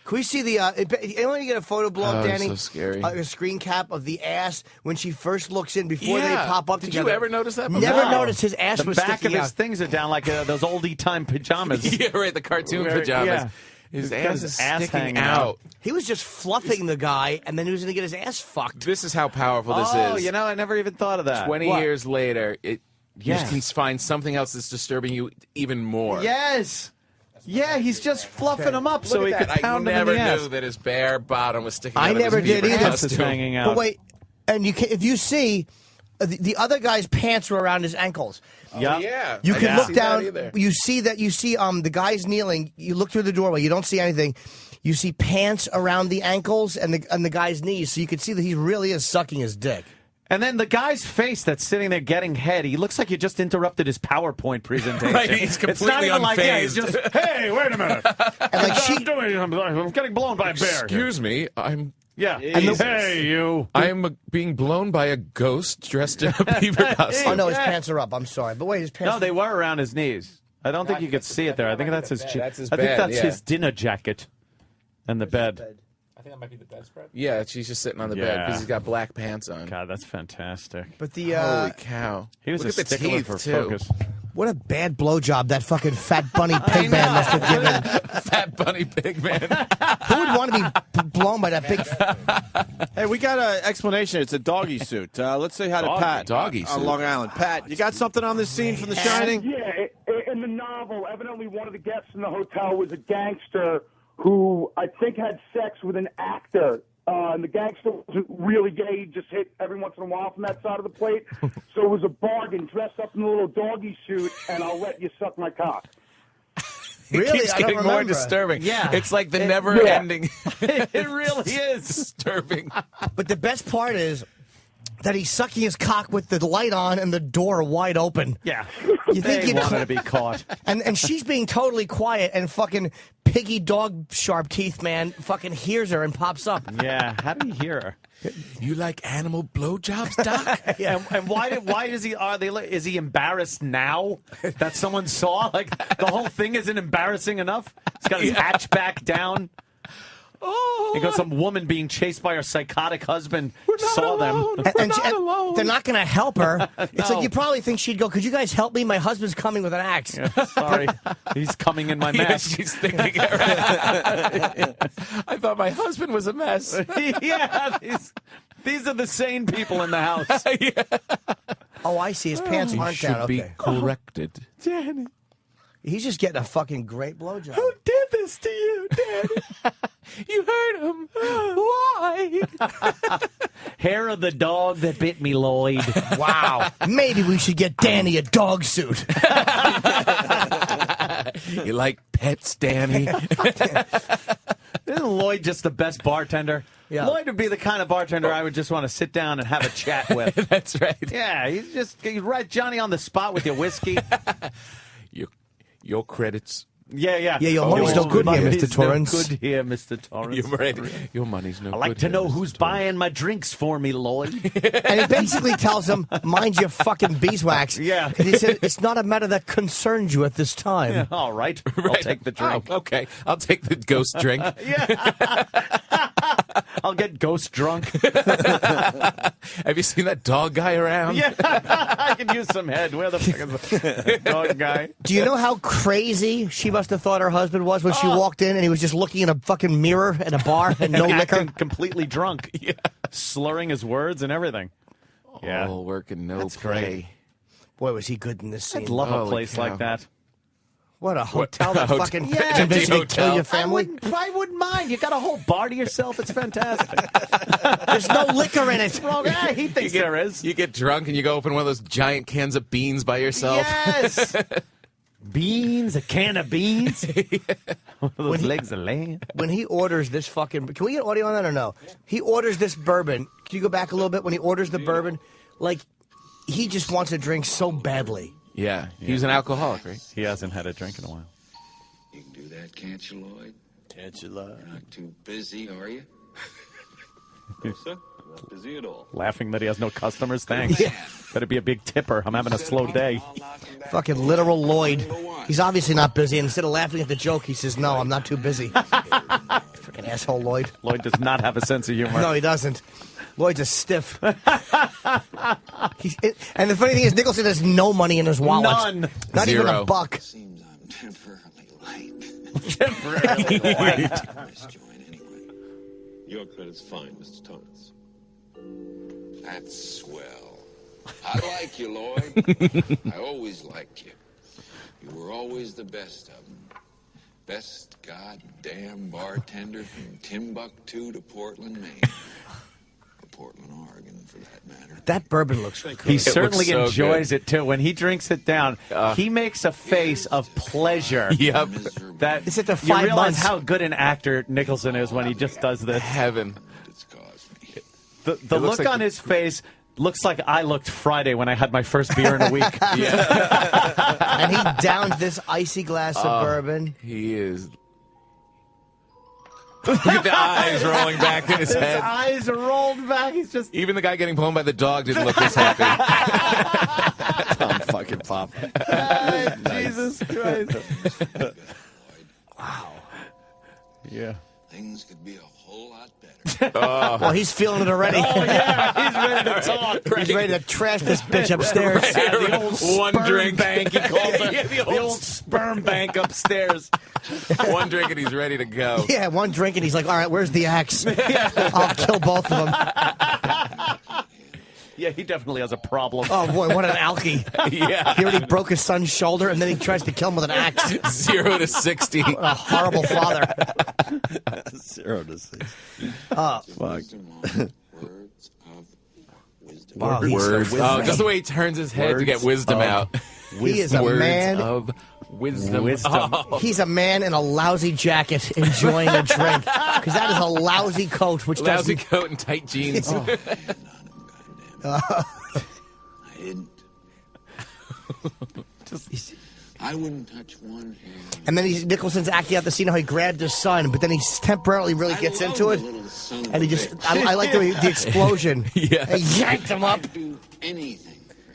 Can we see the, anyone get a photo blow up, Danny? So scary. A screen cap of the ass when she first looks in before they Yeah. pop up Did together. you ever notice that before? Never noticed his ass The was back of sticking his out. things are down like those oldie-time pajamas. Yeah, right, the cartoon pajamas. Yeah. His He's got ass his is ass sticking hanging out. He was just fluffing the guy, and then he was going to get his ass fucked. This is how powerful this Oh, is. you know, I never even thought of that. 20 years later, you Yes. can find something else that's disturbing you even more. Yes. Yeah, he's just fluffing him up so Look he at could that. pound I him in never the ass. knew that his bare bottom was sticking out I of never his did beaver either. Ass is costume. hanging out. But wait, and you can, if you see, the other guy's pants were around his ankles. Yeah. Yeah. You I can didn't look see that down. either. You see the guy's kneeling. You look through the doorway. You don't see anything. You see pants around the ankles and the guy's knees. So you can see that he really is sucking his dick. And then the guy's face that's sitting there getting head, he looks like you just interrupted his PowerPoint presentation. Right, he's It's not completely even like, yeah, he's unfazed. just, hey, wait a minute. And like I'm getting blown by a bear. Excuse me, I'm... Yeah. Jesus. Hey, you. I'm being blown by a ghost dressed in a beaver costume. Oh no, his pants are up. I'm sorry, but wait, his pants. No, they were around his knees. I don't think you could see it there. I think that's his. That's his I think bed, that's yeah. his dinner jacket, and the bed. I think that might be the bedspread. Yeah, she's just sitting on the bed Yeah. because he's got black pants on. God, that's fantastic. But the Holy cow! He was Look a at the stickler teeth for too. focus. What a bad blowjob that fucking fat bunny pig man must have given. Fat bunny pig man. Who would want to be blown by that big? Hey, we got an explanation. It's a doggy suit. Let's say hi to Pat doggy on suit. Long Island. Pat, you got something on this scene from The Shining? Yeah, in the novel, evidently one of the guests in the hotel was a gangster who I think had sex with an actor. And the gangster wasn't really gay. He just hit every once in a while from that side of the plate. So it was a bargain. Dress up in a little doggy suit, and I'll let you suck my cock. It Really? keeps I don't getting more remember. disturbing. Yeah. It's like the never-ending. It really is disturbing. But the best part is that he's sucking his cock with the light on and the door wide open. Yeah. You think They you'd wanted to be caught. And she's being totally quiet, and fucking piggy dog sharp teeth man fucking hears her and pops up. Yeah. How do you hear her? You like animal blowjobs, Doc? And why does he? Is he embarrassed now that someone saw? Like the whole thing isn't embarrassing enough. He's got his hatch back down. Oh, Because some woman being chased by her psychotic husband saw them. And they're not going to help her. It's No. like you probably think she'd go, could you guys help me? My husband's coming with an axe. Yeah, sorry, he's coming in my Yeah, mask. she's thinking. I thought my husband was a mess. Yeah, these are the sane people in the house. Oh, I see. His pants aren't should down. be Okay. corrected. Danny, He's just getting a fucking great blowjob. who did this to you, Danny? You hurt him. Why? Hair of the dog that bit me, Lloyd. Wow. Maybe we should get Danny a dog suit. You like pets, Danny? Isn't Lloyd just the best bartender? Yeah. Lloyd would be the kind of bartender I would just want to sit down and have a chat with. That's right. Yeah, he's right Johnny on the spot with your whiskey. Your credits. Yeah. Yeah, your money's no good here, Mr. Torrance. No good here, Mr. Torrance. You're right. Your money's no I good. like to here, know Mr. who's Torrance. buying my drinks for me, Lloyd. And he basically tells him, mind your fucking beeswax. Yeah. 'Cause he said, it's not a matter that concerns you at this time. Yeah, all right. I'll take the drink. Oh, okay, I'll take the ghost drink. Yeah. I'll get ghost drunk. Have you seen that dog guy around? Yeah, I could use some head. Where the fuck is the dog guy? Do you know how crazy she must have thought her husband was when she walked in and he was just looking in a fucking mirror at a bar and no liquor? Acting completely drunk. Yeah. Slurring his words and everything. Yeah. All work and no That's play. great. Boy, was he good in this scene. I'd love a Holy place cow. like that. What, a hotel that fucking Yeah, convinced you to kill hotel. your family? I wouldn't mind. You got a whole bar to yourself. It's fantastic. There's no liquor in it. Wrong. Yeah, he thinks there is. You get drunk and you go open one of those giant cans of beans by yourself. Yes. Beans, a can of beans. One of those legs of lamb. When he orders this fucking... Can we get audio on that or no? He orders this bourbon. Can you go back a little bit? When he orders the bourbon, like, he just wants a drink so badly. Yeah, he was an alcoholic, right? He hasn't had a drink in a while. You can do that, can't you, Lloyd? Can't you, Lloyd? You're not too busy, are you? No, sir. I'm not busy at all. Laughing that he has no customers. Thanks. Yeah. Better be a big tipper. I'm having a slow day. Fucking literal Lloyd. He's obviously not busy. And instead of laughing at the joke, he says, no, I'm not too busy. Fucking asshole Lloyd. Lloyd does not have a sense of humor. No, he doesn't. Lloyd's a stiff. And the funny thing is, Nicholson has no money in his wallet. None. Not Zero. even a buck. Seems I'm temporarily late. Temporarily late. Let's join anyway. Your credit's fine, Mr. Torrance. That's swell. I like you, Lloyd. I always liked you. You were always the best of them. Best goddamn bartender from Timbuktu to Portland, Maine. Or Portland, Oregon, for that matter. That bourbon looks good. He certainly so enjoys good. it, too. When he drinks it down, he makes a face of pleasure. Yep. That It's at the you 5 realize months. how good an actor Nicholson is when he just does this. Heaven. The It look looks like on his face looks like I looked Friday when I had my first beer in a week. And he downed this icy glass of bourbon. He is. Look at the eyes rolling back in his head. eyes are rolled back. He's just... Even the guy getting blown by the dog didn't look this happy. Tom fucking Papa. Jesus Christ. Wow. Yeah. Things could be a whole lot better. Well, he's feeling it already. Oh, yeah. He's ready to talk. He's ready to trash this bitch upstairs. Yeah, the old One sperm drink. bank, he calls it. The old sperm bank upstairs. One drink and he's ready to go. Yeah, one drink and he's like, all right, where's the axe? I'll kill both of them. Yeah, he definitely has a problem. Oh, boy, what an alky. Yeah. He already broke his son's shoulder, and then he tries to kill him with an axe. 0 to 60. What a horrible father. 0 to 6. Fuck. Words of wisdom. Wow, he's Words. a Oh, just the way he turns his head to get wisdom out. He is a Words man. of wisdom. Oh. He's a man in a lousy jacket enjoying a drink. Because that is a lousy coat, which Lousy doesn't... coat and tight jeans. I didn't. I wouldn't touch one hair. And then Nicholson's acting out the scene how he grabbed his son, but then he temporarily really gets into it. And he just... I like the explosion. Yeah. He yanked him up. Do anything.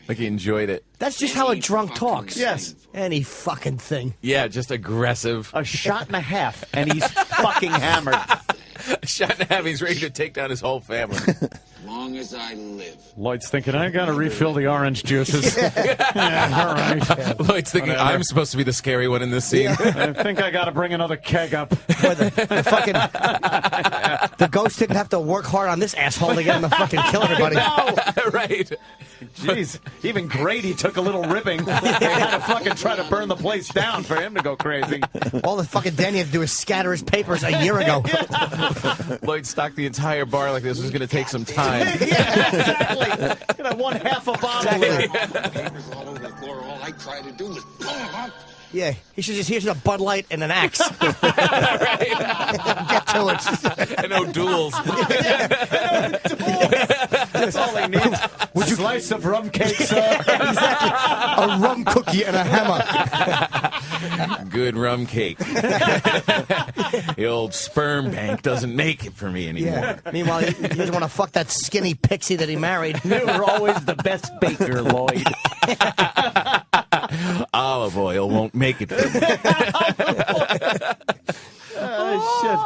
Like he enjoyed it. That's just how a drunk talks. Yes. Any fucking thing. Yeah, just aggressive. A shot and a half, and he's fucking hammered. A shot and a half, he's ready to take down his whole family. As long as I live. Lloyd's thinking, I gotta refill the orange juices. Yeah, all right. Lloyd's thinking, Whatever. I'm supposed to be the scary one in this scene. I think I gotta bring another keg up. Boy, the fucking... The ghost didn't have to work hard on this asshole to get him to fucking kill everybody. Right. Jeez, even Grady took a little ripping. They had to fucking try to burn the place down for him to go crazy. All the fucking Danny had to do is scatter his papers a year ago. Lloyd stocked the entire bar like this was going to take some time. Yeah, exactly. You know, one half a bottle. Papers all over the floor. All I tried to do was pull them up. Yeah, he should just here's a Bud Light and an axe. Get to it. And O'Doul's. That's all he needs. Would you slice of rum cake, sir? Exactly. A rum cookie and a hammer. Good rum cake. The old sperm bank doesn't make it for me anymore. Yeah. Meanwhile, he doesn't want to fuck that skinny pixie that he married. You were always the best baker, Lloyd. Olive oil won't make it for me. Oh, shit.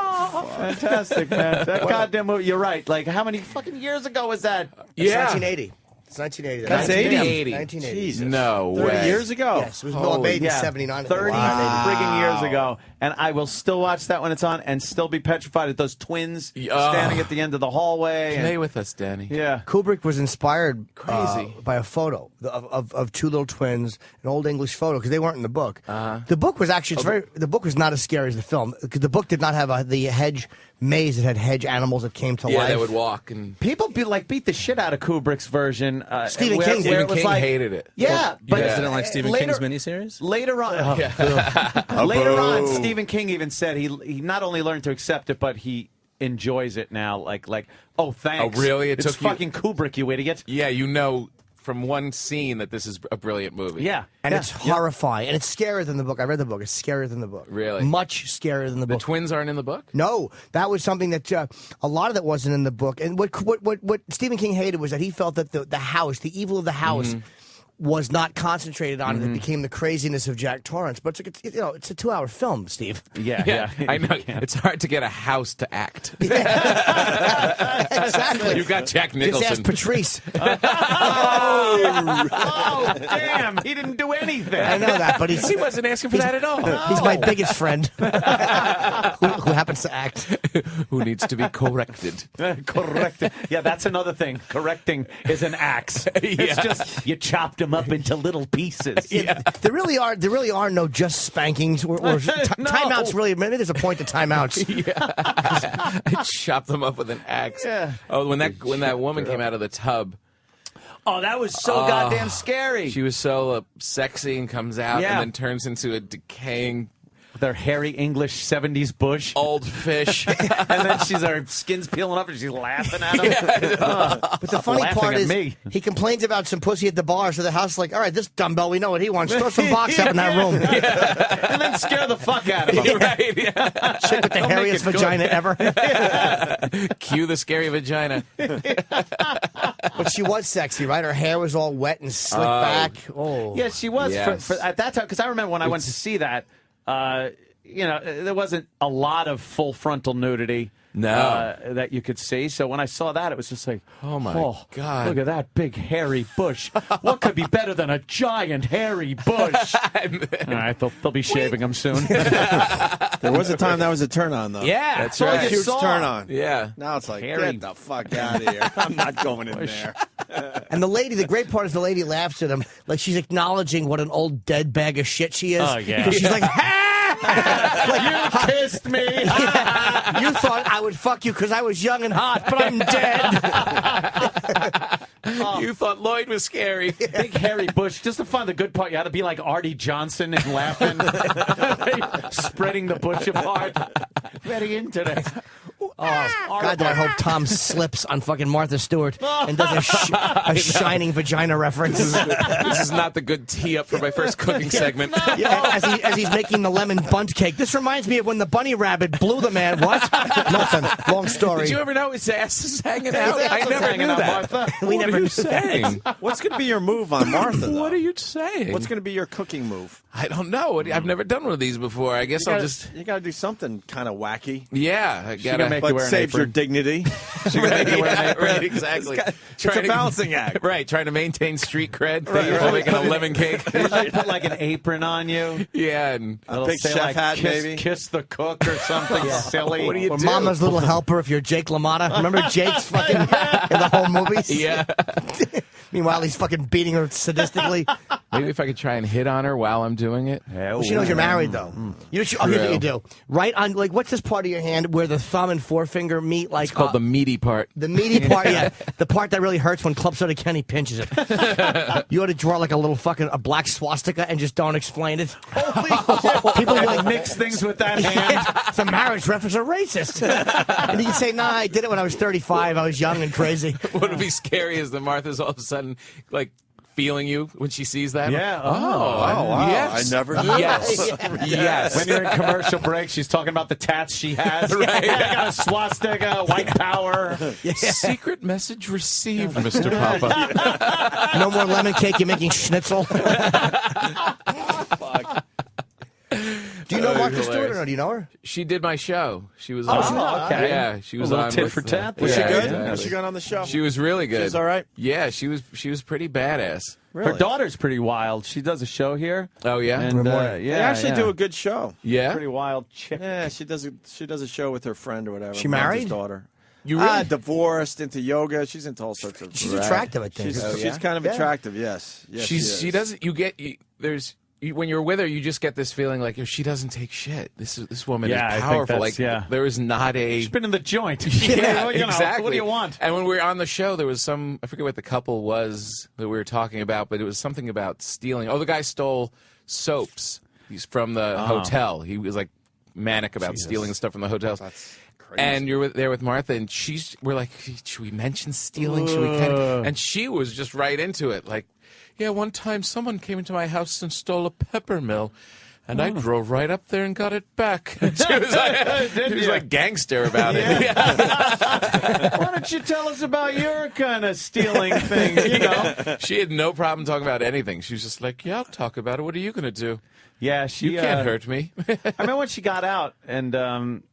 Fantastic, man. That goddamn movie, you're right. Like, how many fucking years ago was that? It's 1980. It's 1980. That's 80. 1980. No 30 way. years ago. Yes, it was Bill Baby, 79. 30 friggin' years ago. and I will still watch that when it's on and still be petrified at those twins standing at the end of the hallway. Play with us, Danny. Yeah. Kubrick was inspired Crazy. By a photo of two little twins, an old English photo, because they weren't in the book. The book was actually the book was not as scary as the film, because the book did not have the hedge maze. It had hedge animals that came to life. Yeah, they would walk and people beat the shit out of Kubrick's version. Stephen King hated it. Yeah, but you guys didn't like Stephen King's miniseries? Later on, later on, Stephen King even said he not only learned to accept it, but he enjoys it now. Like, oh, thanks. Oh, really? It's fucking Kubrick, you idiot. Yeah, you know from one scene that this is a brilliant movie. Yeah. And it's horrifying. And it's scarier than the book. I read the book. It's scarier than the book. Really? Much scarier than the book. The twins aren't in the book? No. That was something that a lot of that wasn't in the book. And what Stephen King hated was that he felt that the house, the evil of the house, was not concentrated on it. It became the craziness of Jack Torrance. But it's a 2-hour film, Steve. Yeah. I know. It's hard to get a house to act. Exactly. You've got Jack Nicholson. Just ask Patrice. Oh, damn. He didn't do anything. I know that, but he wasn't asking for that at all. He's my biggest friend who happens to act. Who needs to be corrected. Corrected. Yeah, that's another thing. Correcting is an axe. It's just you chopped him up into little pieces. Yeah. There really are no just spankings or timeouts. Really, maybe there's a point to timeouts. I chopped them up with an axe. Yeah. Oh, when that woman came out of the tub. Oh, that was so goddamn scary. She was so sexy and comes out and then turns into a decaying. Their hairy English 70s bush. Old fish. And then her skin's peeling up and she's laughing at him. But the funny part is he complains about some pussy at the bar, so the house is like, all right, this dumbbell, we know what he wants. Throw some box up in that room. And then scare the fuck out of him. Right, yeah. Chick with the hairiest vagina ever. Cue the scary vagina. But she was sexy, right? Her hair was all wet and slicked back. Oh, yeah, she was Yes. for at that time, because I remember when I went to see that. There wasn't a lot of full frontal nudity that you could see. So when I saw that, it was just like, oh my God. Look at that big hairy bush. What could be better than a giant hairy bush? All right, they'll be shaving him soon. There was a time that was a turn on, though. Yeah, that's right. Huge turn on. Yeah. Now it's like, Hairy. get the fuck out of here. I'm not going in there. And the great part is the lady laughs at him like she's acknowledging what an old dead bag of shit she is. Oh, yeah. Because she's like, You kissed me. You thought I would fuck you because I was young and hot, but I'm dead. You thought Lloyd was scary. Big hairy bush. Just to find the good part, you had to be like Artie Johnson and laughing, spreading the bush apart. Very interesting. God, do I hope Tom slips on fucking Martha Stewart and does a shining vagina reference. This is not the good tee up for my first cooking segment. Yeah, as he's making the lemon bundt cake. This reminds me of when the bunny rabbit blew the man. What? Nothing. Long story. Did you ever know his ass is hanging out? I never knew that. Martha. We never knew saying? What's going to be your move on Martha, though? What are you saying? What's going to be your cooking move? I don't know. I've never done one of these before. I guess You I'll gotta- just... You got to do something kind of wacky. Yeah. I gonna gotta make But you wear an saves your apron. dignity. Right, exactly. It's a balancing act. Right, trying to maintain street cred while making a lemon cake. Put like an apron on you. Yeah, and It'll big say, chef like, hat, maybe. Kiss the cook or something silly. What do you Or do? Mama's Little Helper if you're Jake LaMotta. Remember Jake's fucking in the whole movies? Yeah. Meanwhile, he's fucking beating her sadistically. Maybe if I could try and hit on her while I'm doing it. Well, she knows you're married, though. You know, here's what you do. Right on, like, what's this part of your hand where the thumb and forefinger meet? Like, It's called the meaty part. the meaty part, yeah. The part that really hurts when Club Soda Kenny pinches it. You ought to draw like a black swastika and just don't explain it. Holy shit. People I like mix things with that hand. The marriage ref is a racist. And you can say, nah, I did it when I was 35. I was young and crazy. What would be scary is that Martha's all of a sudden, like, feeling you when she sees that. Yeah. Oh, wow. Yes. I never knew. Yes. Yes. When you're in commercial break, she's talking about the tats she has. Right. I got a swastika, white power. Secret message received, Mr. Papa. No more lemon cake. You're making schnitzel. Do you know Martha Stewart or no? Do you know her? She did my show. She was Oh, on. okay. Yeah, she was A little on. tit with, for tat. Was she good? exactly. Was she good on the show? She was really good. She was all right? Yeah, she was pretty badass. Her daughter's pretty wild. She does a show here. Oh yeah, And, yeah, They actually do a good show. Yeah, pretty wild chick. Yeah, she does a show with her friend or whatever. She Martha's married? daughter. You really? Divorced, into yoga. She's into all sorts of. She's attractive, I think. She's kind of attractive. Yes. Yes. she doesn't. When you're with her, you just get this feeling like if she doesn't take shit, this woman is I think powerful. that's- Like there is not a. She's been in the joint. Yeah, You know, exactly. What do you want? And when we were on the show, there was I forget what the couple was that we were talking about, but it was something about stealing. Oh, the guy stole soaps. He's from the hotel. He was like manic about stealing stuff from the hotels. That's crazy. And you're there with Martha, and we're like, should we mention stealing? Should we kind of? And she was just right into it, like, yeah, one time someone came into my house and stole a pepper mill. And I drove right up there and got it back. She was like gangster about it. Why don't you tell us about your kind of stealing thing? You know, she had no problem talking about anything. She was just like, "Yeah, I'll talk about it. What are you going to do? yeah, she You can't hurt me." I mean, when she got out, and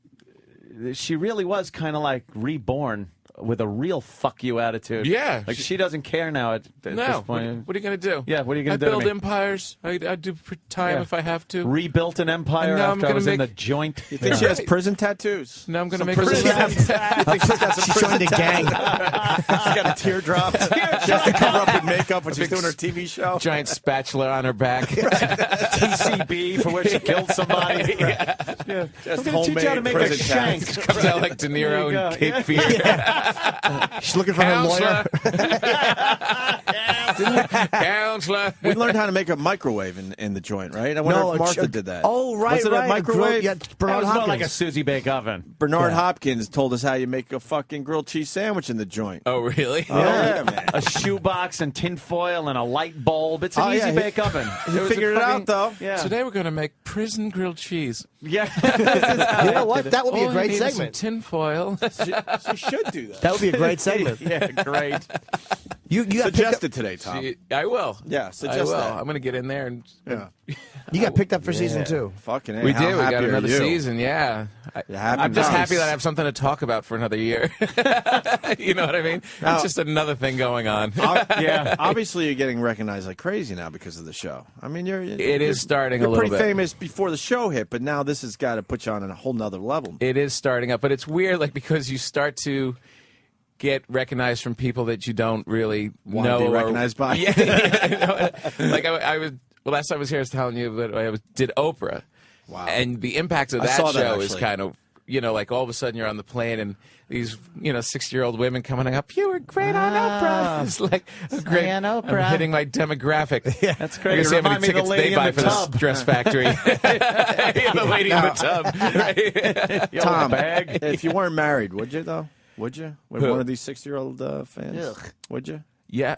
she really was kind of like reborn with a real fuck you attitude. Yeah, like she doesn't care now at this No, point. what are you going to do? Yeah, what are you going to I do? build to me? empires. I do time Yeah. if I have to. Rebuilt an empire And now I'm after I gonna was in make- the joint. You think she has prison tattoos? Now I'm going to Some make prison prison tattoos? You think she's got some She prison joined a gang. She's got a teardrop. She has to cover up with makeup when she's doing her TV show. giant spatula on her back. TCB for where she killed somebody. Yeah. I'm Just going to teach you how to make a prison shank. tattoos. Comes out like De There Niro you go. and Cape Yeah. Fear. She's looking for her lawyer. Counselor. We learned how to make a microwave in the joint, right? I wonder if Martha did that. Oh, right, Was it right. a microwave? Yeah, That Bernard was more Hopkins. like a Susie Bake oven. Bernard Hopkins told us how you make a fucking grilled cheese sandwich in the joint. Oh, really? Oh, yeah, man. A shoebox and tin foil and a light bulb. It's an Oh, yeah, easy bake oven. He figured it out, though. Yeah. Today we're going to make prison grilled cheese. Yeah. You know what? That would be All a you great need is some segment. tin foil. She should do that. That would be a great segment. Yeah, great. You got Suggest it today, Tom. I will. Yeah, I suggest will. that. I'm going to get in there and. Yeah. You got picked up for season 2. Fucking A. We How did. We happy got are another you? season. Yeah. I'm just happy that I have something to talk about for another year. You know what I mean? Now- It's just another thing going on. Yeah. Obviously, you're getting recognized like crazy now because of the show. I mean, It is starting a You're little pretty bit. famous before the show hit, but now this has got to put you on a whole nother level. It is starting up, but it's weird, like because you start to get recognized from people that you don't really Wanna know be or- recognized by. Yeah, like I was. Well, last time I was here, I was telling you that I did Oprah. Wow. And the impact of I that saw that, show is actually. kind of, like all of a sudden you're on the plane and these, 60-year-old women coming up, you were great on Oprah. It's like a great, on Oprah. I'm hitting my demographic. Yeah, That's great. I can see how many Remind me of the tickets lady they in buy the for tub. this dress factory. Yeah, the lady in the tub. Right? Yellow Tom, bag. if you weren't married, would you, though? Would you? With Who? one of these 60-year-old fans? Ugh. Would you? Yeah.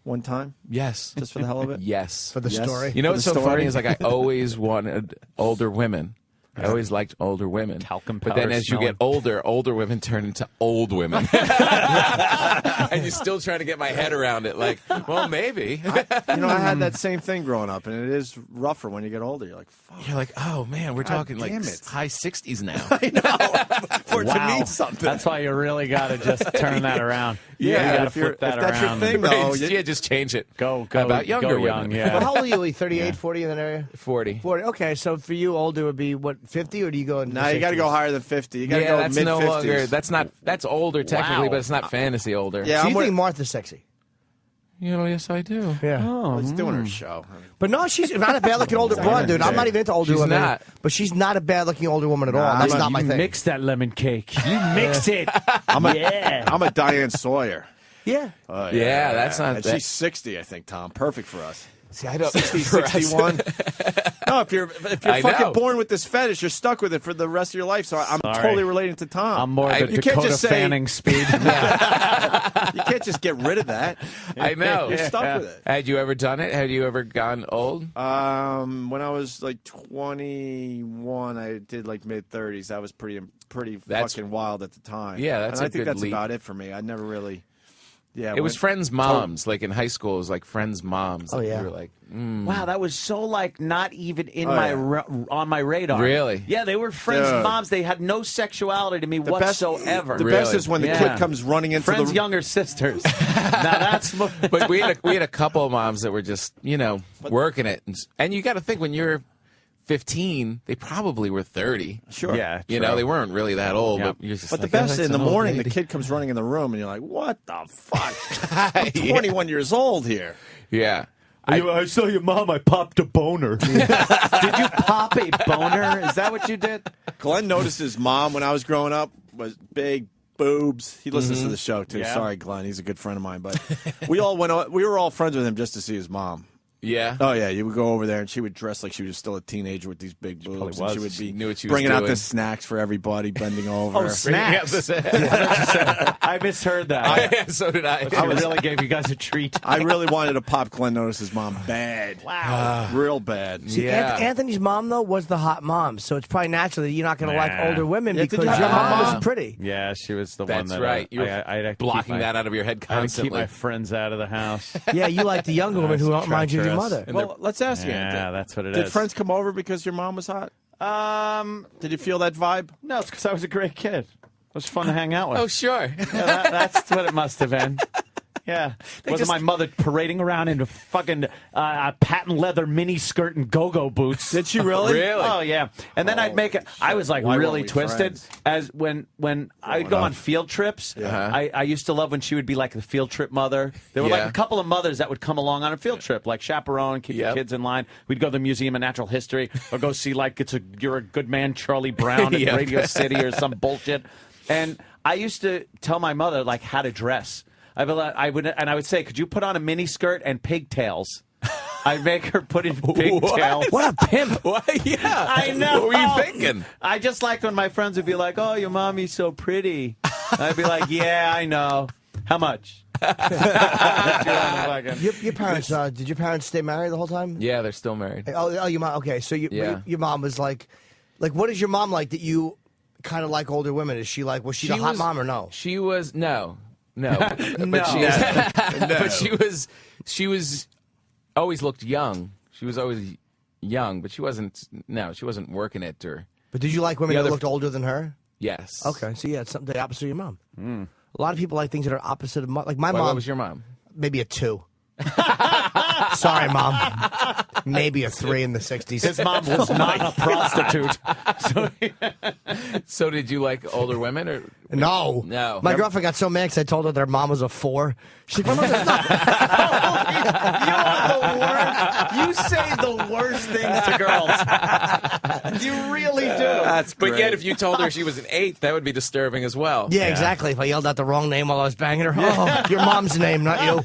One time? Yes. Just for the hell of it? Yes. For the Yes. story. You know For what's the so story? funny is like I always wanted older women. I always liked older women. Talcum But then powder as you get older women turn into old women. And you're still trying to get my head around it. Like, well, maybe. I had that same thing growing up, and it is rougher when you get older. You're like, fuck. You're like, oh, man, we're talking like damn it. high 60s now. I know. For it to Wow. mean something. That's why you really got to just turn that around. Yeah, you got to if you're- flip that if that's your around. thing, though, Yeah, just change it. Go How about younger go women? young, yeah. But how old are you? 38, 40 in that area? 40. 40. Okay, so for you, older would be, what, 50, or do you go in No, you got to go higher than 50. You got to Yeah, go that's mid-50s. no longer. That's older technically, Wow. but it's not fantasy older. Yeah, So I'm you think Martha's sexy? Yes, I do. Yeah. Well, he's doing her show. But no, she's not a bad-looking older broad, dude. I'm not even into older She's women. not. But she's not a bad-looking older woman at all. That's not my you thing. mix that lemon cake. You mix it. I'm a Yeah. Diane Sawyer. Yeah. Oh, Yeah, that's not And that- she's 60, I think, Tom. Perfect for us. See, I don't. 60, for us. 61. No, if you're I fucking know. born with this fetish, you're stuck with it for the rest of your life. So I'm Sorry. totally relating to Tom. I'm more the you can't Dakota just say Fanning speed. you can't just get rid of that. I know. You're stuck with it. Had you ever done it? Had you ever gone old? When I was like 21, I did like mid-30s. That was pretty That's- fucking wild at the time. Yeah, that's and a I think good that's leap. about it for me. I never really. Yeah, it was friends' moms. Like in high school, it was like friends' moms. Oh, Like, yeah. You were like, Wow, that was so like not even in Oh, my yeah. on my radar. Really? Yeah, they were friends' Dude. moms. They had no sexuality to me whatsoever. The best is when the kid comes running into friends' the younger sisters. Now that's But we had a couple of moms that were just working it, and you got to think when you're 15, they probably were 30. Sure. Yeah, You know, they weren't really that old. Yeah. But, you're just But the like, oh, best that's in the an old morning, lady. the kid comes running in the room, and you're like, "What the fuck? I'm 21 years old here." Yeah. I saw your mom. I popped a boner. Did you pop a boner? Is that what you did? Glenn noticed his mom when I was growing up was big boobs. He listens Mm-hmm. to the show too. Yeah. Sorry, Glenn. He's a good friend of mine, but we were all friends with him just to see his mom. Yeah. Oh yeah, you would go over there and she would dress like she was still a teenager with these big boobs. And was. she would She be knew what she was bringing out doing. the snacks for everybody, bending over. Oh, snacks. I misheard that. So did I. I really gave you guys a treat. I really wanted to pop Glenn Notice's mom bad. Wow. Real bad. See, Yeah. Anthony's mom, though, was the hot mom, so it's probably natural that you're not going to like Nah. older women Yeah, did because you your have a mom mom? was pretty. Yeah, she was the one That's that right. You were I'd blocking that out of your head I had to keep constantly. my friends out of the house. Yeah, you like the younger women who That's remind you of your treacherous. mother. Well, let's ask you. Yeah, Anthony. that's what it Did is. friends come over because your mom was hot? Did you feel that vibe? No, it's because I was a great kid. It was fun to hang out with. Oh, sure. Yeah, that's what it must have been. Yeah. Wasn't my mother parading around in a fucking patent leather mini skirt and go-go boots? Did she really? Really? Oh, yeah. And then I'd make it. I was like Why really weren't we twisted. friends? As when I'd go on field trips, I used to love when she would be like the field trip mother. There were like Yeah. a couple of mothers that would come along on a field trip, like chaperone, keep the Yep. kids in line. We'd go to the Museum of Natural History or go see like You're a Good Man, Charlie Brown at Yep. Radio City or some bullshit. And I used to tell my mother like how to dress. I would say, could you put on a mini skirt and pigtails? I'd make her put in pigtails. What a pimp. Why? Yeah. I know. What were you thinking? I just liked when my friends would be like, "Oh, your mommy's so pretty." I'd be like, "Yeah, I know. How much?" Your parents, did your parents stay married the whole time? Yeah, they're still married. Oh, your mom. Okay, so Yeah. your mom was like, what is your mom like that you kind of like older women? Is she like, was she the hot mom or no? She was no. No. But she was always looked young. She was always young, but she wasn't working it or. But did you like women The that other- looked older than her? Yes. Okay, so yeah, it's something the opposite of your mom. A lot of people like things that are opposite of like my mom. What was your mom? Maybe a 2. Sorry, Mom. Maybe a 3 in the 60s. His mom was not a prostitute. So did you like older women or No. No. My girlfriend got so mad because I told her their mom was a 4. She's like, my mother's not. You are the worst. You say the worst things to girls. You really do. But yet, if you told her she was an 8, that would be disturbing as well. Yeah, exactly. If I yelled out the wrong name while I was banging her, oh, your mom's name, not you.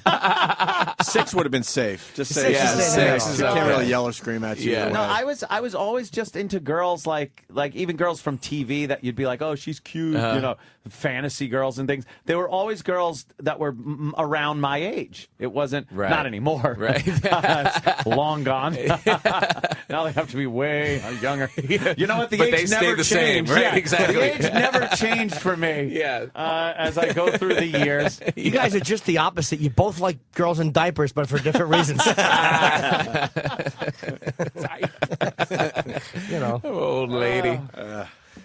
6 would have been safe. Just say 6 is 6. safe. You can't okay. really yell or scream at you. Yeah. either No, way. I was always just into girls like even girls from TV that you'd be like, oh, she's cute, you know, fantasy girls and things. They were always girls that were around my age. It wasn't not anymore. Right. It's long gone. Now they have to be way younger. You know what? The But age they stay never the same, changed. right? Yeah, Exactly. The age never changed for me. Yeah. As I go through the years. You guys are just the opposite. You both like girls in diapers, but for different reasons. You know. Old lady.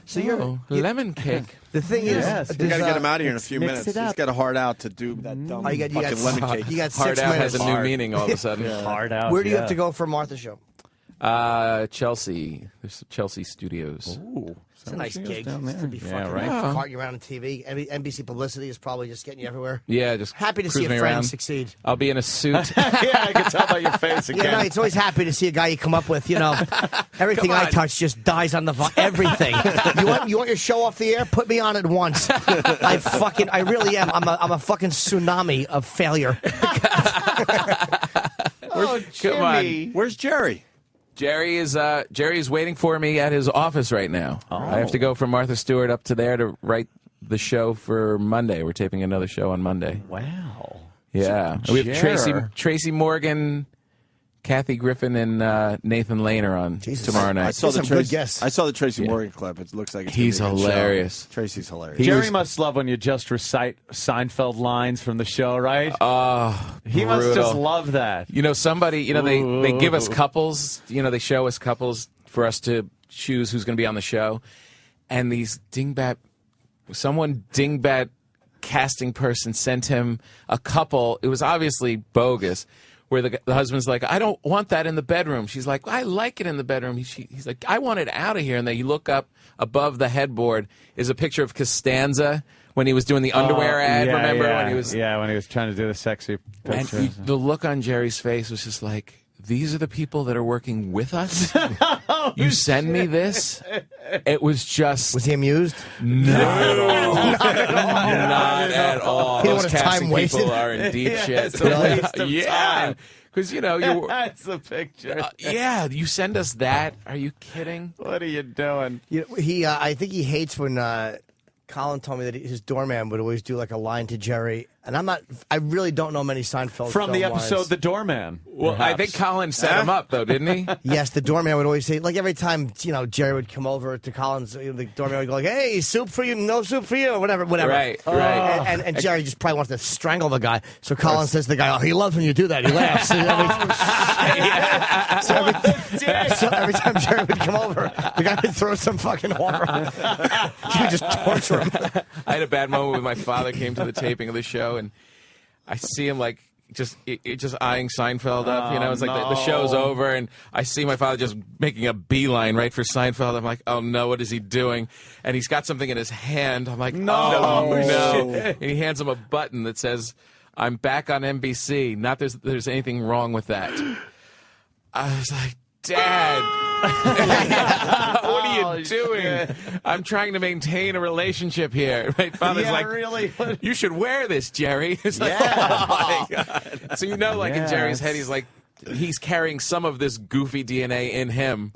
So you're lemon cake. The thing is, we got to get him out of here in a few mix minutes. it He's up. got a hard out to do that dumb You got fucking lemon cake. You got 6 Hard out minutes. has a new meaning all of a sudden. Hard out. Where do you have to go for Martha's show? Chelsea. There's Chelsea Studios. Ooh. It's a nice gig. down there. To be Yeah, fucking right. cart you around on TV. NBC publicity is probably just getting you everywhere. Yeah, just Happy to see cruise a me friend around. succeed. I'll be in a suit. Yeah, I can tell by your face again. Yeah, no, it's always happy to see a guy you come up with. You know, everything I touch just dies on the everything. You want your show off the air? Put me on it once. I really am. I'm a fucking tsunami of failure. Come on. Where's Jerry? Jerry is waiting for me at his office right now. I have to go from Martha Stewart up to there to write the show for Monday. We're taping another show on Monday. Wow. Yeah. So, We have Jer. Tracy Morgan, Kathy Griffin and Nathan Lane are on tomorrow night. I saw the Tracy Morgan clip. It looks like he's hilarious. Tracy's hilarious. Jerry must love when you just recite Seinfeld lines from the show, right? He must brutal. just love that. You know, somebody, you know, they give us couples, you know, they show us couples for us to choose who's going to be on the show. And these dingbat casting person sent him a couple. It was obviously bogus. Where the husband's like, I don't want that in the bedroom. She's like, I like it in the bedroom. He's like, I want it out of here. And then you look up above the headboard is a picture of Costanza when he was doing the underwear ad. Remember when he was when he was trying to do the sexy picture. And the look on Jerry's face was just like, these are the people that are working with us. You send me this. It was just. Was he amused? No, not at all. You know Those what, casting time people wasted? are in deep shit. It's a waste of time. Because you know you. That's the picture. Yeah, you send us that. Are you kidding? What are you doing? You know, I think he hates when Colin told me that his doorman would always do like a line to Jerry, and I really don't know many Seinfeld From the film episode lines. The Doorman. Well, I think Colin set him up, though, didn't he? Yes, the doorman would always say, like every time, you know, Jerry would come over to Colin's, the doorman would go like, hey, soup for you, no soup for you, or whatever. Right. And Jerry just probably wants to strangle the guy. So Colin says to the guy, oh, he loves when you do that. He laughs. So every time Jerry would come over, the guy would throw some fucking water. He would just torture him. I had a bad moment when my father came to the taping of the show, and I see him like just eyeing Seinfeld up. You know, it's like the show's over, and I see my father just making a beeline right for Seinfeld. I'm like, oh no, what is he doing? And he's got something in his hand. I'm like, no. And he hands him a button that says, I'm back on NBC. Not there's anything wrong with that. I was like, Dad, what are you doing? I'm trying to maintain a relationship here. My father's like, really? You should wear this, Jerry. It's like, oh my God. So you know, like in Jerry's head, he's like, he's carrying some of this goofy DNA in him.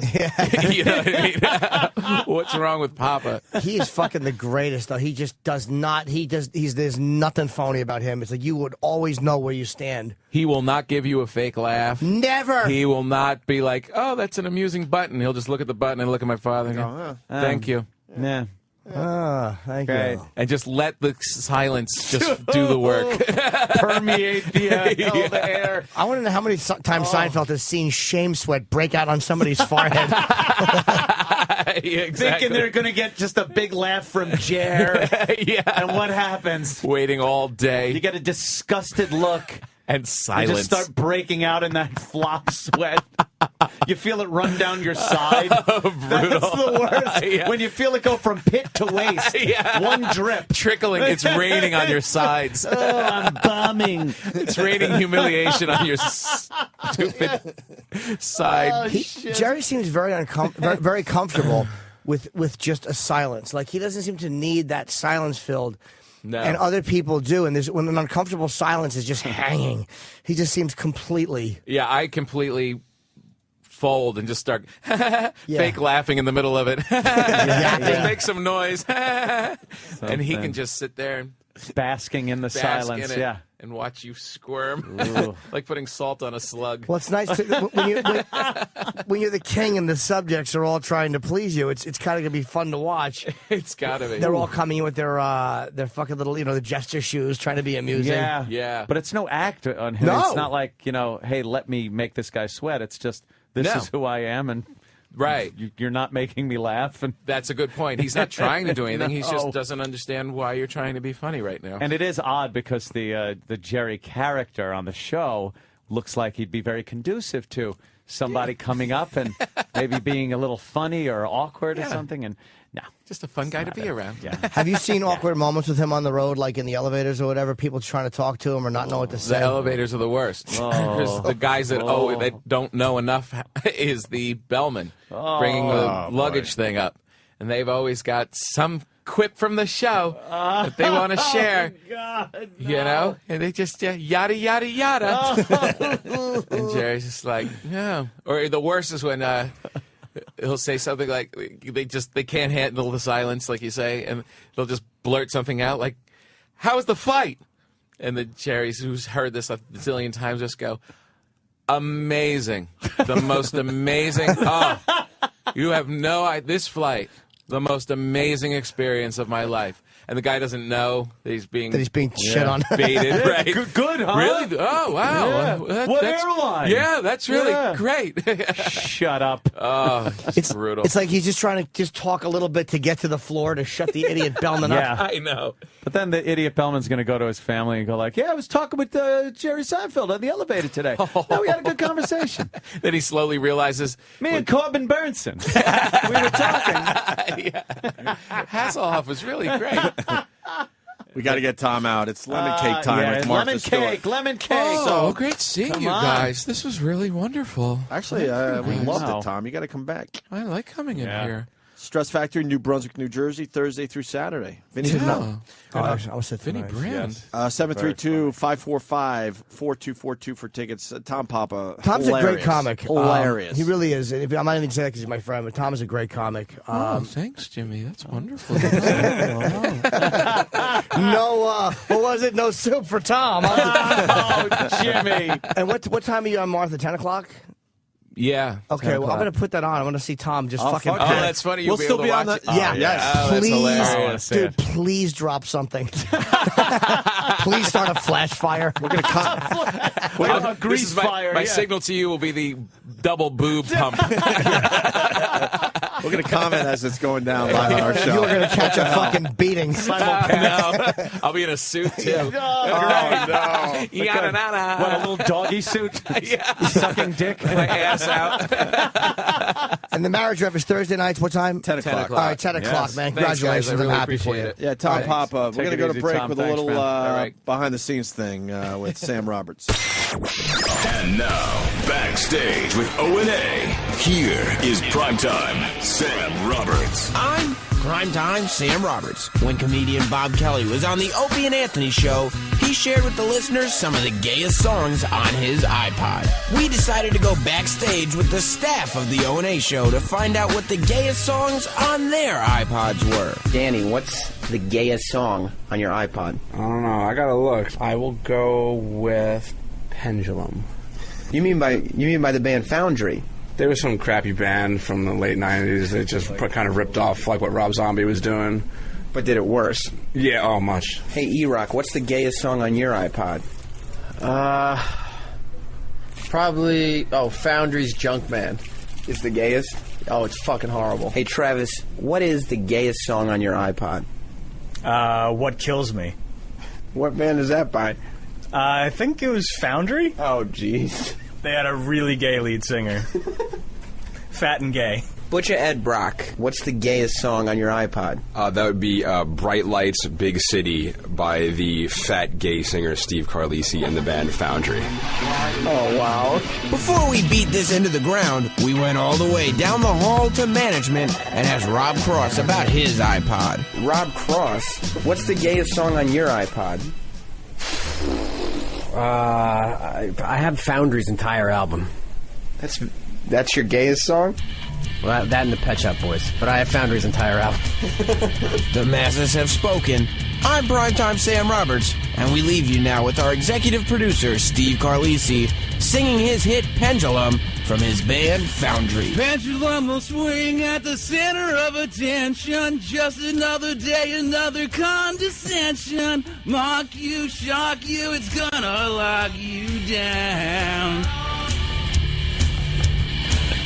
You know what I mean? What's wrong with Papa? He is fucking the greatest, though. He just does not. There's nothing phony about him. It's like you would always know where you stand. He will not give you a fake laugh. Never. He will not be like, oh, that's an amusing button. He'll just look at the button and look at my father and go, thank you. Yeah. Thank you. And just let the silence just do the work. Permeate the air. I want to know how many times Seinfeld has seen shame sweat break out on somebody's forehead. Exactly. Thinking they're going to get just a big laugh from Jer. And what happens? Waiting all day. You get a disgusted look. And silence. You just start breaking out in that flop sweat. You feel it run down your side. Brutal. That's the worst. Yeah. When you feel it go from pit to waist. One drip. Trickling. It's raining on your sides. Oh, I'm bombing. It's raining humiliation on your stupid side. Jerry seems very very comfortable with just a silence. Like he doesn't seem to need that silence filled. No. And other people do, and when an uncomfortable silence is just hanging, he just seems completely. Yeah, I completely fold and just start fake laughing in the middle of it. Just make some noise. And he can just sit there and basking in the silence, in it and watch you squirm. Like putting salt on a slug. Well, it's nice when you're the king and the subjects are all trying to please you. It's kind of gonna be fun to watch. It's gotta be. They're all coming in with their fucking little, the jester shoes, trying to be amusing. Yeah. But it's no act on him. No. It's not like, hey, let me make this guy sweat. It's just, this is who I am, and right, you're not making me laugh. And that's a good point. He's not trying to do anything. He just doesn't understand why you're trying to be funny right now. And it is odd because the Jerry character on the show looks like he'd be very conducive to somebody coming up and maybe being a little funny or awkward or something. And no, just a fun guy to be around. Yeah. Have you seen awkward moments with him on the road, like in the elevators or whatever? People trying to talk to him or not know what to say. The elevators are the worst. Because the guys that don't know enough is the bellman bringing the luggage thing up, and they've always got some quip from the show that they want to share. God, no. And they just yada yada yada. And Jerry's just like, no. Or the worst is when he'll say something like they can't handle the silence, like you say, and they'll just blurt something out like, "How was the flight?" And the Jerry's, who's heard this a zillion times, just go, amazing. The most amazing. Oh, you have no idea. This flight, the most amazing experience of my life. And the guy doesn't know that he's being shit on. Baited, right? Good, huh? Really? Oh, wow. Yeah. What airline? Yeah, that's really great. Shut up. Oh, it's brutal. It's like he's just trying to just talk a little bit to get to the floor to shut the idiot Bellman up. I know. But then the idiot Bellman's going to go to his family and go like, yeah, I was talking with Jerry Seinfeld on the elevator today. No, we had a good conversation. Then he slowly realizes. Me and Corbin Burnson. We were talking. Hasselhoff was really great. We got to get Tom out. It's lemon cake time with Martha Stewart. Lemon cake. Oh, great seeing you guys. This was really wonderful. Actually, we loved it, Tom. You got to come back. I like coming in here. Stress Factory, New Brunswick, New Jersey, Thursday through Saturday. Vinny I was Vinny Brand. 732-545-4242 for tickets. Tom Papa. Tom's hilarious. a great comic. Hilarious. He really is. I'm not even saying that because he's my friend, but Tom is a great comic. Thanks, Jimmy. That's wonderful. What was it? No soup for Tom. Jimmy. And what time are you on, Martha? 10 o'clock? Yeah. Okay, well, I'm going to put that on. I want to see Tom just fucking... Oh, that's funny. You'll We'll be still able be to on watch the... it. Yeah, yes. Please, dude, please drop something. Please start a flash fire. We're going to... Grease fire. My signal to you will be the double boob pump. We're going to comment as it's going down live on our show. You're going to catch a fucking beating. No, I'll be in a suit, too. Oh, no. What, a little doggy suit? Sucking dick? My ass out. And the marriage rep is Thursday nights. What time? 10 o'clock. All right, 10 o'clock, man. Congratulations. Guys, I really I'm happy for you. appreciate it. Yeah, Tom Right. Papa. Take We're going to it go to easy, break Tom. with Thanks, a little man. behind-the-scenes thing with Sam Roberts. And now, Backstage with O&A. Here is Primetime Sam Roberts. I'm Primetime Sam Roberts. When comedian Bob Kelly was on the Opie and Anthony show, he shared with the listeners some of the gayest songs on his iPod. We decided to go backstage with the staff of the O&A show to find out what the gayest songs on their iPods were. Danny, what's the gayest song on your iPod? I don't know. I gotta look. I will go with Pendulum. You mean by the band Foundry? There was some crappy band from the late 90s that just kind of ripped off like what Rob Zombie was doing. But did it worse? Yeah, oh, much. Hey, E-Rock, what's the gayest song on your iPod? Probably, Foundry's Junkman. Is the gayest? Oh, it's fucking horrible. Hey, Travis, what is the gayest song on your iPod? What Kills Me. What band is that by? I think it was Foundry. Oh, jeez. They had a really gay lead singer. Fat and gay. Butcher Ed Brock, what's the gayest song on your iPod? That would be Bright Lights, Big City by the fat gay singer Steve Carlisi and the band Foundry. Oh, wow. Before we beat this into the ground, we went all the way down the hall to management and asked Rob Cross about his iPod. Rob Cross, what's the gayest song on your iPod? I have Foundry's entire album. That's your gayest song? Well, that and the Pet Shop Boys. But I have Foundry's entire album. The masses have spoken. I'm Primetime Sam Roberts, and we leave you now with our executive producer, Steve Carlisi, singing his hit Pendulum from his band Foundry. Pendulum will swing at the center of attention. Just another day, another condescension. Mock you, shock you, it's gonna lock you down.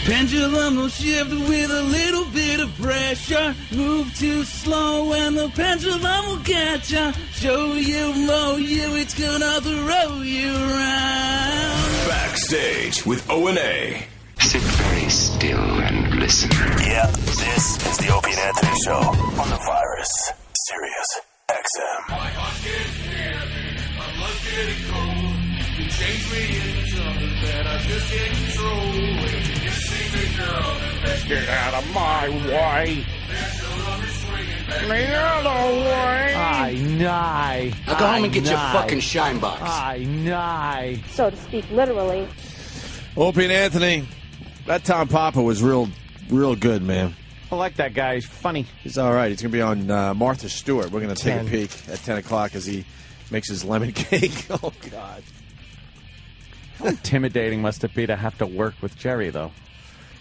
Pendulum will shift with a little bit of pressure. Move too slow and the pendulum will catch ya. Show you, mow you, it's gonna throw you around. Backstage with O&A. Sit very still and listen. Yeah, this is the Opie and Anthony Show on the virus. Sirius XM. My heart's getting heavy, my blood's getting cold. You change me into something that I just can't control. Get out of my way. Get out of the way. Aye, nay. Now go home and get your fucking shine box. Aye, nay. So to speak, literally. Opie and Anthony, that Tom Papa was real good, man. I like that guy. He's funny. He's all right. He's going to be on Martha Stewart. We're going to take 10. a peek at 10 o'clock as he makes his lemon cake. Oh, God. How intimidating must it be to have to work with Jerry, though?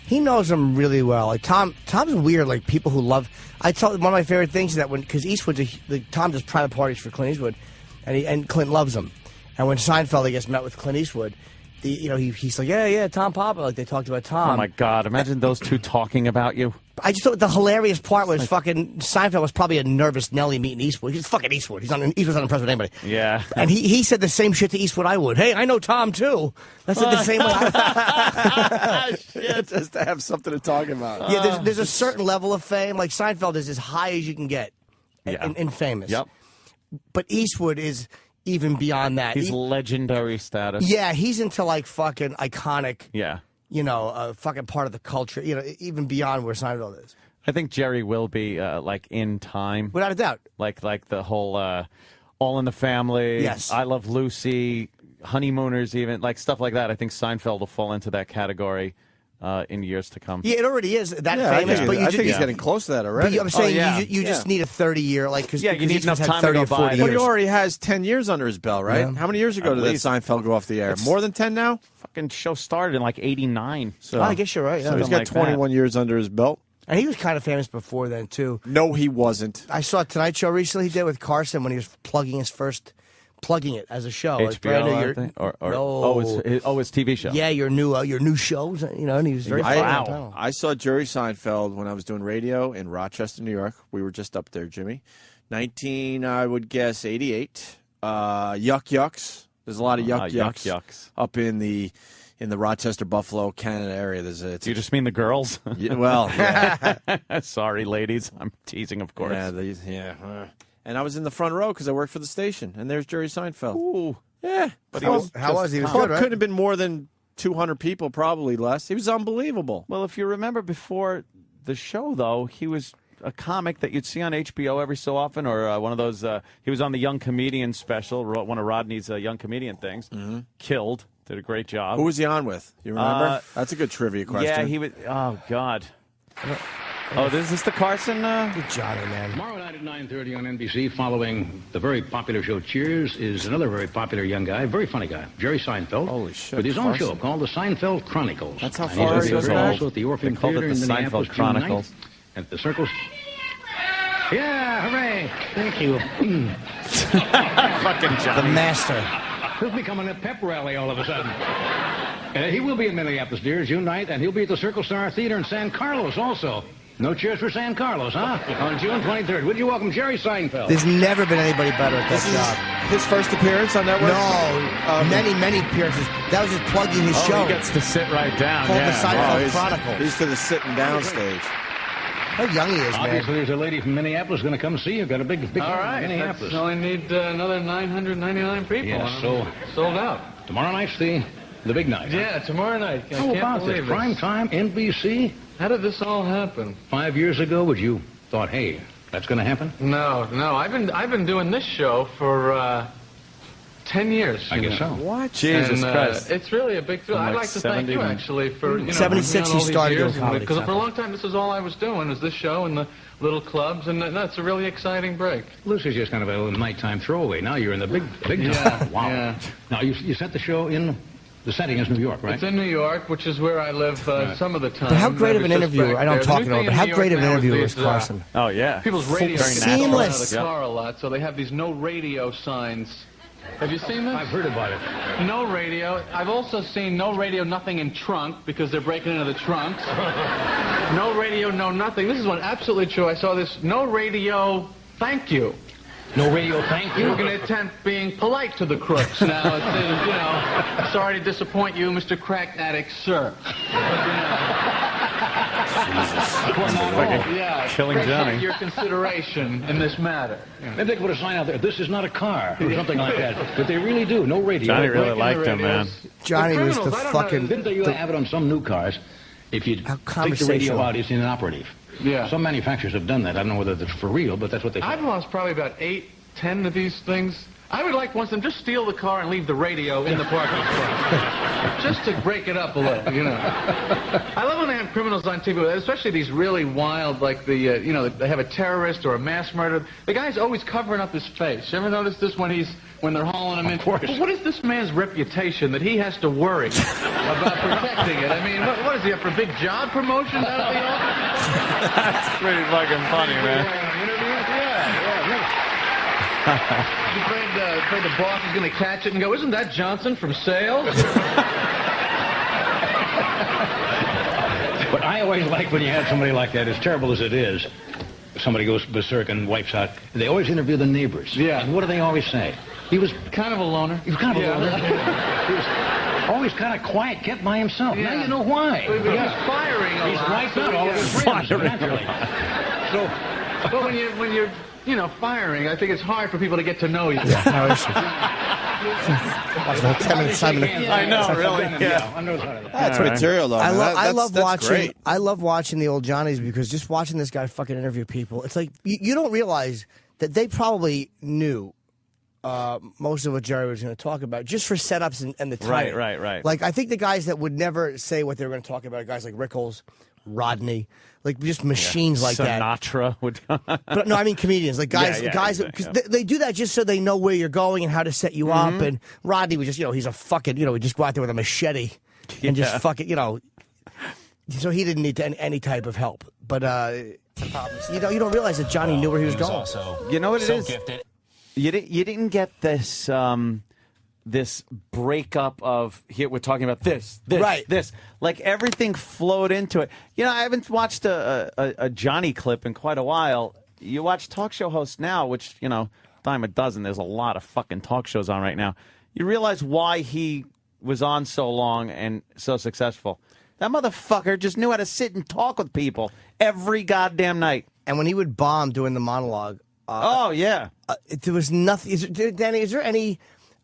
He knows him really well. Like Tom's weird. Like people who love. I tell one of my favorite things is that because Tom does private parties for Clint Eastwood, and Clint loves him. And when Seinfeld, I guess, met with Clint Eastwood, he's like, yeah, Tom Papa. Like they talked about Tom. Oh my God! Imagine those two talking about you. I just thought the hilarious part was fucking Seinfeld was probably a nervous Nelly meeting Eastwood. He's fucking Eastwood. Eastwood's not impressed with anybody. Yeah. And he said the same shit to Eastwood I would. Hey, I know Tom too. That's the same way. Shit, just to have something to talk about. Yeah, there's a certain level of fame. Like Seinfeld is as high as you can get in famous. Yep. But Eastwood is even beyond that. He's legendary status. Yeah, he's into like fucking iconic. Yeah. Fucking part of the culture, even beyond where Seinfeld is. I think Jerry will be, like, in time. Without a doubt. Like the whole All in the Family, yes. I Love Lucy, Honeymooners even, like stuff like that. I think Seinfeld will fall into that category in years to come. Yeah, it already is that famous. But I think he's getting close to that already. But I'm saying you just need a 30-year, like, because you need enough time 30 to or go 40 by. years. But he already has 10 years under his belt, right? Yeah. How many years ago did that Seinfeld go off the air? More than 10 now? Fucking show started in like 89. So I guess you're right. Yeah. So he's got 21 years under his belt. And he was kind of famous before then, too. No, he wasn't. I saw Tonight Show recently he did with Carson when he was plugging it as a show. HBO, I think? His TV show. Yeah, your new shows, and he was very funny. I saw Jerry Seinfeld when I was doing radio in Rochester, New York. We were just up there, Jimmy. 88. Yuck Yucks. There's a lot of Yuck Yucks up in the Rochester, Buffalo, Canada area. Do you just mean the girls? Yeah. Sorry, ladies. I'm teasing, of course. Yeah. And I was in the front row because I worked for the station. And there's Jerry Seinfeld. Ooh. Yeah. But how was he? He was good, right? Couldn't have been more than 200 people, probably less. He was unbelievable. Well, if you remember before the show, though, he was a comic that you'd see on HBO every so often, or one of those. He was on the Young Comedian special, one of Rodney's Young Comedian things. Mm-hmm. Killed. Did a great job. Who was he on with? You remember? That's a good trivia question. Yeah, he was. Oh, God. Oh, is this the Carson? Good Johnny, man. Tomorrow night at 9:30 on NBC, following the very popular show Cheers, is another very popular young guy, very funny guy, Jerry Seinfeld. Holy shit! With his own show called The Seinfeld Chronicles. That's how far he goes back. Also at the Orpheum Theater in Minneapolis, Chronicles. At the Circles. Yeah, hooray! Thank you. Fucking Johnny. The master. He'll be coming to pep rally all of a sudden. He will be in Minneapolis, dear, June night, and he'll be at the Circle Star Theater in San Carlos also. No cheers for San Carlos, huh? On June 23rd. Would you welcome Jerry Seinfeld? There's never been anybody better at that job. His first appearance on network? No, many appearances. That was just plugging his show. He gets to sit right down. Called the Seinfeld Chronicles. He's to the sitting down stage. How young he is, man. Obviously, there's a lady from Minneapolis going to come see you. Got a big all right, Minneapolis. So I need another 999 people. Yeah, so sold out. Tomorrow night's the big night. Yeah, tomorrow night. I How about this? Prime time, NBC? How did this all happen? 5 years ago, would you thought, hey, that's going to happen? No. I've been doing this show for 10 years. I guess so. What? Jesus Christ! It's really a big deal. I'd like to thank you actually for 76 he started doing comedy. Because for a long time, this is all I was doing was this show and the little clubs, and that's a really exciting break. This is just kind of a little nighttime throwaway. Now you're in the big time. Yeah, wow. Yeah. Now you set the show in. The setting is New York, right? It's in New York, which is where I live some of the time. But how great of an interviewer, I don't talk about, but how great of an interviewer is Carson? Oh, yeah. People's radio seamless. Out of the car a lot, so they have these no radio signs. Have you seen this? I've heard about it. No radio. I've also seen no radio, nothing in trunk, because they're breaking into the trunks. No radio, no nothing. This is one absolutely true. I saw this. No radio, thank you. No radio, thank you. We're going to attempt being polite to the crooks. Now, it says, sorry to disappoint you, Mr. Crack Addict, sir. Jesus. Killing Johnny. Your consideration in this matter. Maybe they could put a sign out there, this is not a car, or something like that. But they really do, no radio. Johnny really liked him, man. Johnny was the fucking... Didn't they have it on some new cars? If you take the radio out, it's inoperative. Yeah. Some manufacturers have done that. I don't know whether it's for real, but that's what they say. I've lost probably about 8, 10 of these things. I would like once them just steal the car and leave the radio in the parking spot. Just to break it up a little, I love when they have criminals on TV, especially these really wild, like the, they have a terrorist or a mass murderer. The guy's always covering up his face. You ever notice this when they're hauling him in? But what is this man's reputation that he has to worry about protecting it? I mean, what is he up for? Big job promotion out of the office? That's pretty fucking funny, man. Afraid the boss is going to catch it and go, isn't that Johnson from sales? But I always like when you have somebody like that, as terrible as it is, somebody goes berserk and wipes out, they always interview the neighbors. Yeah. And what do they always say? He was kind of a loner. He was kind of a loner. He was always kind of quiet, kept by himself. Yeah. Now you know why. But he's firing a He's lot. wiped out all of his friends, naturally. But when you're firing, I think it's hard for people to get to know you. I know, really. Yeah. That's material, though. I love that's watching. great. I love watching the old Johnnies because just watching this guy fucking interview people, it's like you don't realize that they probably knew most of what Jerry was going to talk about just for setups and the timing. Right. Like I think the guys that would never say what they were going to talk about are guys like Rickles, Rodney, like just machines like that. Sinatra would. But no, I mean comedians, like guys, because they do that just so they know where you're going and how to set you up. And Rodney was just, he's a fucking, we just go out there with a machete and just fucking, so he didn't need any type of help. But you don't realize that Johnny knew where he was going. You know what it is? You didn't get this. This breakup of here we're talking about this, like everything flowed into it. I haven't watched a Johnny clip in quite a while. You watch talk show hosts now, which dime a dozen. There's a lot of fucking talk shows on right now. You realize why he was on so long and so successful. That motherfucker just knew how to sit and talk with people every goddamn night. And when he would bomb doing the monologue, there was nothing. Danny, is there any?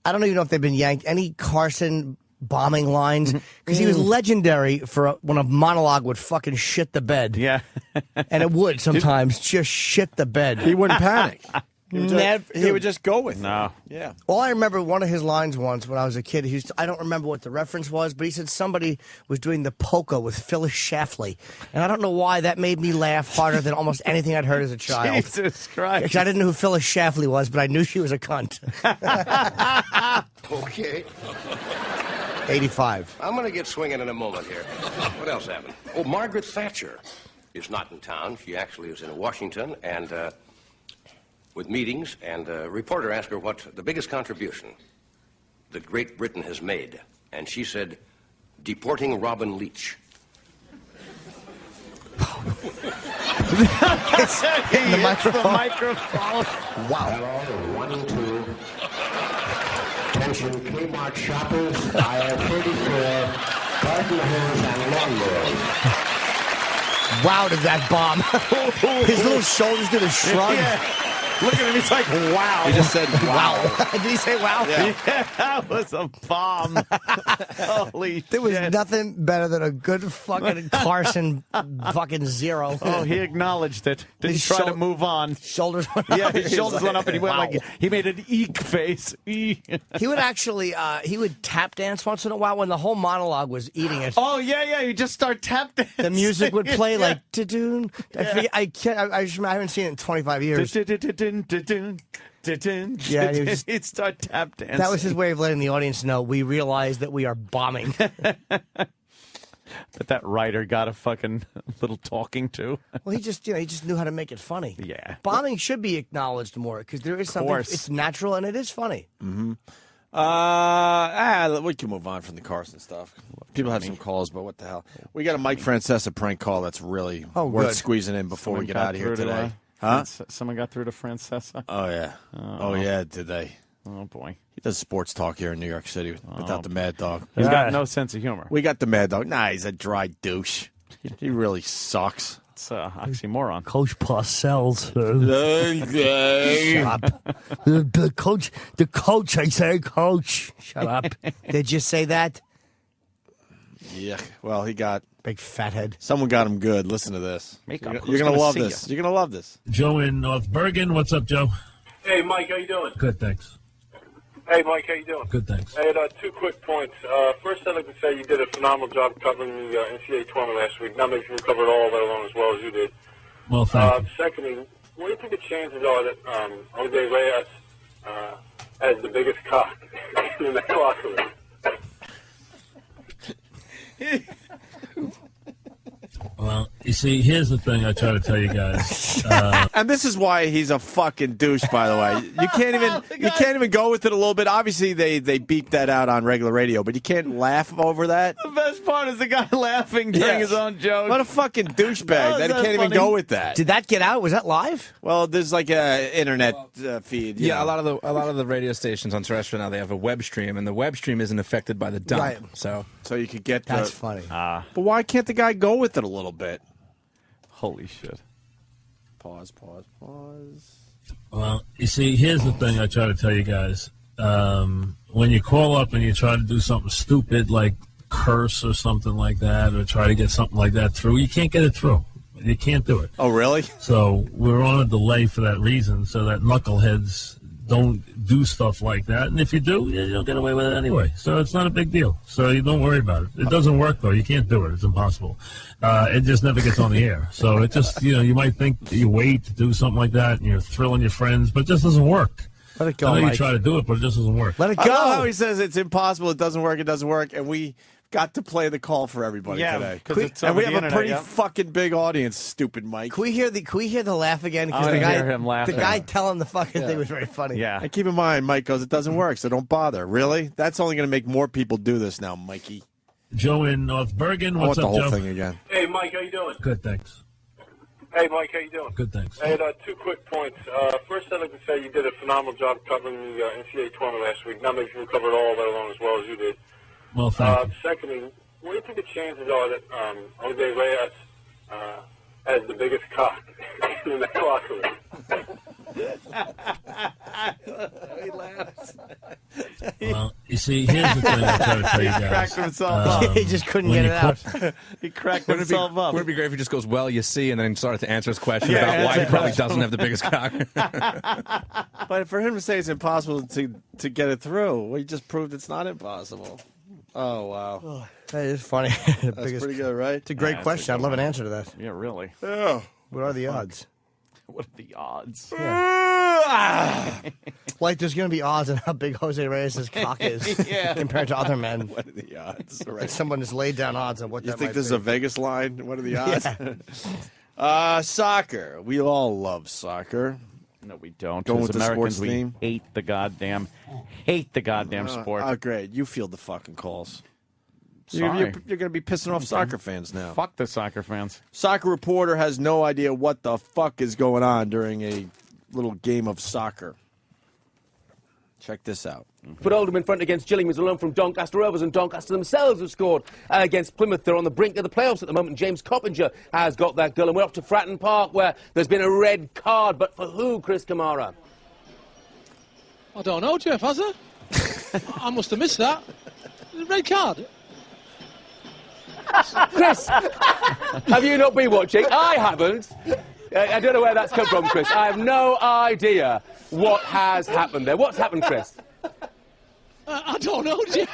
I don't even know if they've been yanked. Any Carson bombing lines? Because he was legendary for when a monologue would fucking shit the bed. Yeah. And it would sometimes just shit the bed. He wouldn't panic. He would just go with it. No. Yeah. All I remember, one of his lines once when I was a kid, I don't remember what the reference was, but he said somebody was doing the polka with Phyllis Schlafly. And I don't know why that made me laugh harder than almost anything I'd heard as a child. Jesus Christ. I didn't know who Phyllis Schlafly was, but I knew she was a cunt. Okay. 85. I'm going to get swinging in a moment here. What else happened? Oh, Margaret Thatcher is not in town. She actually is in Washington and with meetings, and a reporter asked her what the biggest contribution that Great Britain has made. And she said, deporting Robin Leach. It's hitting the microphone. Wow. Hello, 1 and 2. Attention, Kmart shoppers, aisle 34, garden hose and lawnmowers. Wow, did that bomb. His little shoulders did a shrug. Yeah. Look at him, he's like, wow. He just said, wow. Did he say wow? Yeah, that was a bomb. Holy shit. There was nothing better than a good fucking Carson fucking zero. Oh, he acknowledged it. Didn't try to move on. Shoulders went up. Yeah, his shoulders went up and he went Wow. he made an eek face. He would actually, he would tap dance once in a while when the whole monologue was eating it. Oh, yeah, you just start tap dancing. The music would play like, da-doon. I haven't seen it in 25 years. Yeah, he'd start tap dancing. That was his way of letting the audience know we realize that we are bombing. But that writer got a fucking little talking to. Well, he just knew how to make it funny. Yeah. Bombing should be acknowledged more because there is something. It's natural and it is funny. Mm-hmm. We can move on from the Carson stuff. People have some calls, but what the hell? We got a Mike Francesa prank call that's really worth squeezing in before we get out of here today. Someone got through to Francesa? Oh, yeah. Oh, yeah, did they? Oh, boy. He does sports talk here in New York City without the Mad Dog. He's got no sense of humor. We got the Mad Dog. Nah, he's a dry douche. He really sucks. It's oxymoron. Coach Parcells. Shut up. The coach, I said, coach. Shut up. Did you say that? Yeah. Well, he got... Big fathead. Someone got him good. Listen to this. You're going to love this. You're going to love this. Joe in North Bergen. What's up, Joe? Hey, Mike. How you doing? Good, thanks. Hey, Mike, how you doing? Good, thanks. I had 2 quick points. First, I'd like to say you did a phenomenal job covering the NCAA tournament last week. Not many people covered all of it alone as well as you did. Well, thank you. Secondly, what do you think the chances are that Jose Reyes has the biggest cock in the locker room? Well, you see, here's the thing I try to tell you guys. And this is why he's a fucking douche, by the way. You can't even go with it a little bit. Obviously, they beep that out on regular radio, but you can't laugh over that. The best part is the guy laughing during his own joke. What a fucking douchebag that he can't even go with that. Did that get out? Was that live? Well, there's like a internet feed. Yeah, a lot of the radio stations on terrestrial now, they have a web stream, and the web stream isn't affected by the dump. Right. So you could get That's funny. But why can't the guy go with it a little bit? Holy shit. Pause. Well, you see, here's the thing I try to tell you guys. When you call up and you try to do something stupid like curse or something like that, or try to get something like that through, you can't get it through. You can't do it. Oh, really? So we're on a delay for that reason, so that knuckleheads don't do stuff like that. And if you do, you'll get away with it anyway. So it's not a big deal. So you don't worry about it. It doesn't work, though. You can't do it. It's impossible. It just never gets on the air. So it just, you might think that you wait to do something like that, and you're thrilling your friends, but it just doesn't work. Let it go, I know Mike. you try to do it, but it just doesn't work. Let it I go. love how he says it's impossible, it doesn't work, and we got to play the call for everybody today. And we have a pretty fucking big audience, stupid Mike. Can we hear the laugh again? I the hear him laughing. The guy telling the fucking thing was very funny. Yeah. And keep in mind, Mike goes, it doesn't work, so don't bother. Really? That's only going to make more people do this now, Mikey. Joe in North Bergen. I What's want up, the whole Joe? thing again. Hey, Mike, how you doing? Good, thanks. Hey, Mike, how you doing? Good, thanks. I had 2 quick points. First, I'd like to say you did a phenomenal job covering the NCAA tournament last week. Not many people covered all of it alone as well as you did. Well, thank you. Secondly, what do you think the chances are that Jose Reyes has the biggest cock in the locker room? He laughs. Well, you see, here's the thing I try to tell you guys. He cracked himself up. He just couldn't get it out. He cracked himself up. Wouldn't it be great if he just goes, well, you see, and then started to answer his question about why he probably doesn't have the biggest cock? But for him to say it's impossible to get it through, well, he just proved it's not impossible. Oh, wow. That is funny. That's pretty good, right? It's a great question. I'd love an answer to that. Yeah, really. Yeah. What are the odds? What are the odds? Like, there's going to be odds on how big Jose Reyes' cock is compared to other men. What are the odds? Like someone has laid down odds on what You that think might this is be. a Vegas line? What are the odds? Soccer. We all love soccer. No, we don't. Going As with the Americans, sports we theme? hate the goddamn sport. Oh, great. You field the fucking calls. Sorry. You're going to be pissing off soccer fans now. Fuck the soccer fans. Soccer reporter has no idea what the fuck is going on during a little game of soccer. Check this out. Put Oldham in front against Gillingham is alone from Doncaster Rovers, and Doncaster themselves have scored against Plymouth. They're on the brink of the playoffs at the moment. James Coppinger has got that goal, and we're off to Fratton Park, where there's been a red card. But for who, Chris Kamara? I don't know, Jeff, has there? I must have missed that. Red card. Chris, have you not been watching? I haven't. I don't know where that's come from, Chris. I have no idea what has happened there. What's happened, Chris? I don't know, Jeff.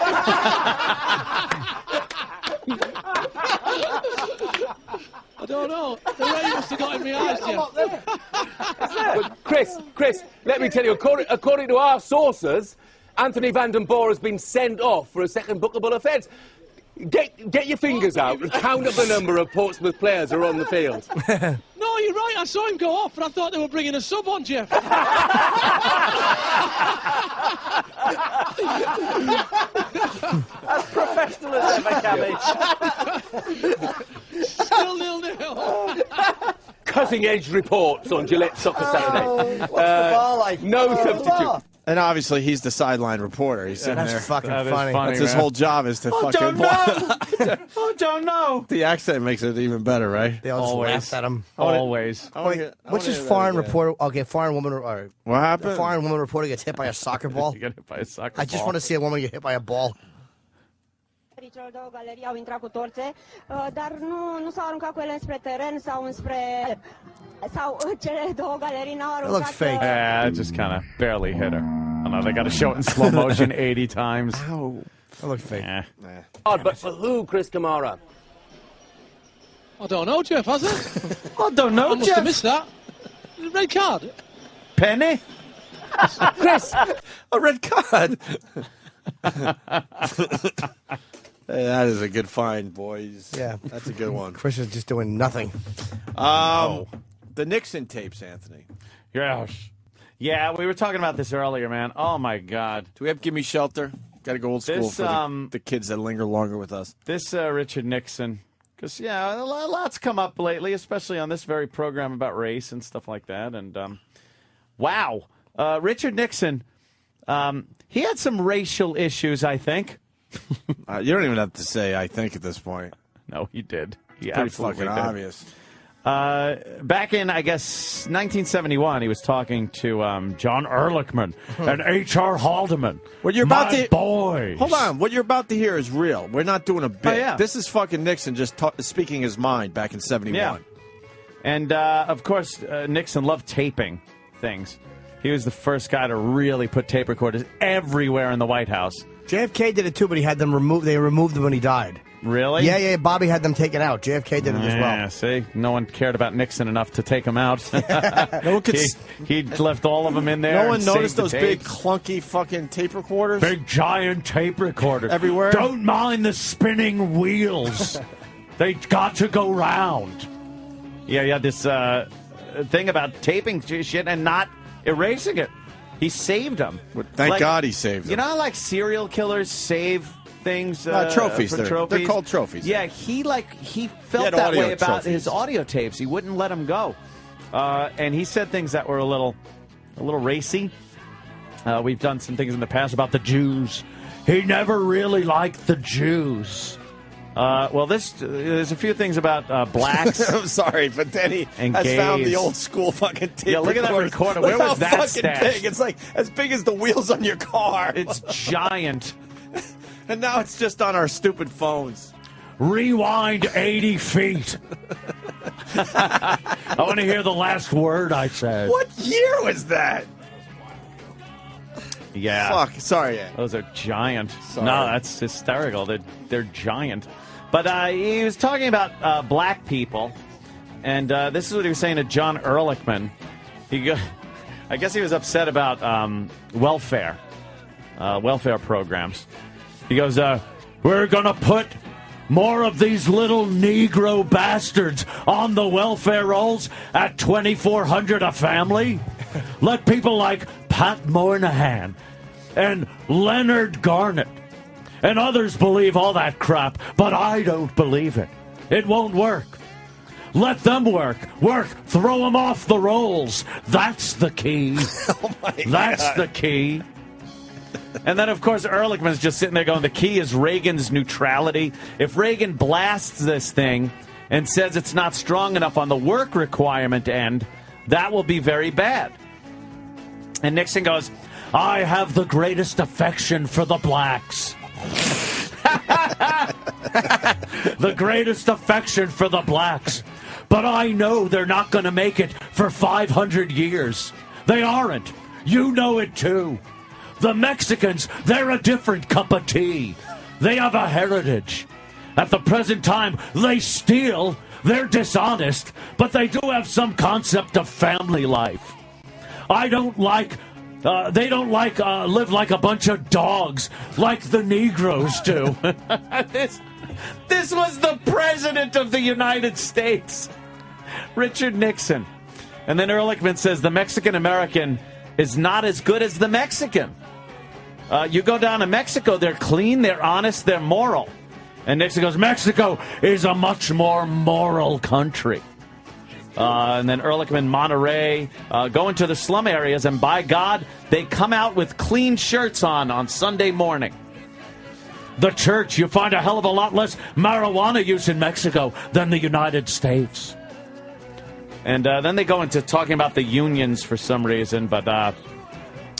I don't know. The rain must have got in my eyes, Jeff. Well, Chris, let me tell you, according to our sources, Anthony Van Den Boer has been sent off for a second bookable offence. Get your fingers out and count up the number of Portsmouth players who are on the field. No, you're right. I saw him go off, and I thought they were bringing a sub on, Jeff. As professional as ever, Cammy. Still 0-0. Cutting-edge reports on Gillette Soccer Saturday. What's the ball like? No substitute. And obviously, he's the sideline reporter. He's sitting there. That's fucking funny. That's his whole job is to fucking... don't know. Oh, don't know. The accent makes it even better, right? They all just laugh at him. Always. Wait, what's this foreign reporter? Okay, foreign woman. What happened? A foreign woman reporter gets hit by a soccer ball. You get hit by a soccer ball. I just want to see a woman get hit by a ball. Celor două galerii au intrat cu torțe, dar nu s-au aruncat cu ele spre teren sau cele două galerii n-au aruncat. Yeah, it just kind of barely hit her. Oh, no, they got to show it in slow motion 80 times. Ow. That looked fake. But for who, Chris Kamara? I don't know, Jeff, has it? I don't know, I must have missed that. Red card. Penny? Chris! A red card. Hey, that is a good find, boys. Yeah. That's a good one. Chris is just doing nothing. The Nixon tapes, Anthony. Yes. Yeah, we were talking about this earlier, man. Oh, my God. Do we have Gimme Shelter? Got to go old school for the kids that linger longer with us. This Richard Nixon, because, yeah, a lot's come up lately, especially on this very program about race and stuff like that. And, wow. Richard Nixon, he had some racial issues, I think. You don't even have to say I think at this point. No, he did. He Pretty absolutely fucking did. obvious. Back in, I guess, 1971, he was talking to John Ehrlichman and H.R. Haldeman. What you're about My to boys. Hold on. What you're about to hear is real. We're not doing a bit. Oh, yeah. This is fucking Nixon just speaking his mind back in 71. Yeah. And, of course, Nixon loved taping things. He was the first guy to really put tape recorders everywhere in the White House. JFK did it too, but he had them removed. They removed them when he died. Really? Yeah. Bobby had them taken out. JFK did it as well. Yeah, see? No one cared about Nixon enough to take him out. No one could he left all of them in there. No one and noticed saved the those big, tapes. clunky fucking tape recorders? Big, giant tape recorders. Everywhere? Don't mind the spinning wheels. They got to go round. Yeah, you had this thing about taping shit and not erasing it. He saved them. Thank God he saved them. You know how, like, serial killers save things trophies. for trophies? They're called trophies. Yeah, he felt had that audio way about trophies. his audio tapes. He wouldn't let them go. And he said things that were a little racy. We've done some things in the past about the Jews. He never really liked the Jews. Well, there's a few things about blacks. I'm sorry, but then he has gays. found the old school fucking tape. Yeah, look at that recorders. recorder. Look Where how was that fucking stashed? big. It's like as big as the wheels on your car. It's giant. And now it's just on our stupid phones. Rewind 80 feet. I want to hear the last word I said. What year was that? Yeah. Fuck. Sorry, Ed. Those are giant. Sorry. No, that's hysterical. They're giant. But he was talking about black people, and this is what he was saying to John Ehrlichman. I guess he was upset about welfare programs. He goes, we're going to put more of these little Negro bastards on the welfare rolls at $2,400 a family. Let people like Pat Moynihan and Leonard Garnett and others believe all that crap, but I don't believe it. It won't work. Let them work. Throw them off the rolls. That's the key. Oh my That's God. the key. And then, of course, Ehrlichman's just sitting there going, the key is Reagan's neutrality. If Reagan blasts this thing and says it's not strong enough on the work requirement end, that will be very bad. And Nixon goes, I have the greatest affection for the blacks. The greatest affection for the blacks. But I know they're not going to make it for 500 years. They aren't. You know it, too. The Mexicans, they're a different cup of tea. They have a heritage. At the present time, they steal. They're dishonest. But they do have some concept of family life. They don't like live like a bunch of dogs like the Negroes do. This was the President of the United States, Richard Nixon. And then Ehrlichman says the Mexican-American is not as good as the Mexican. You go down to Mexico, they're clean, they're honest, they're moral. And Nixon goes, Mexico is a much more moral country. And then Ehrlichman, Monterey, go into the slum areas, and by God, they come out with clean shirts on Sunday morning. The church, you find a hell of a lot less marijuana use in Mexico than the United States. And then they go into talking about the unions for some reason, but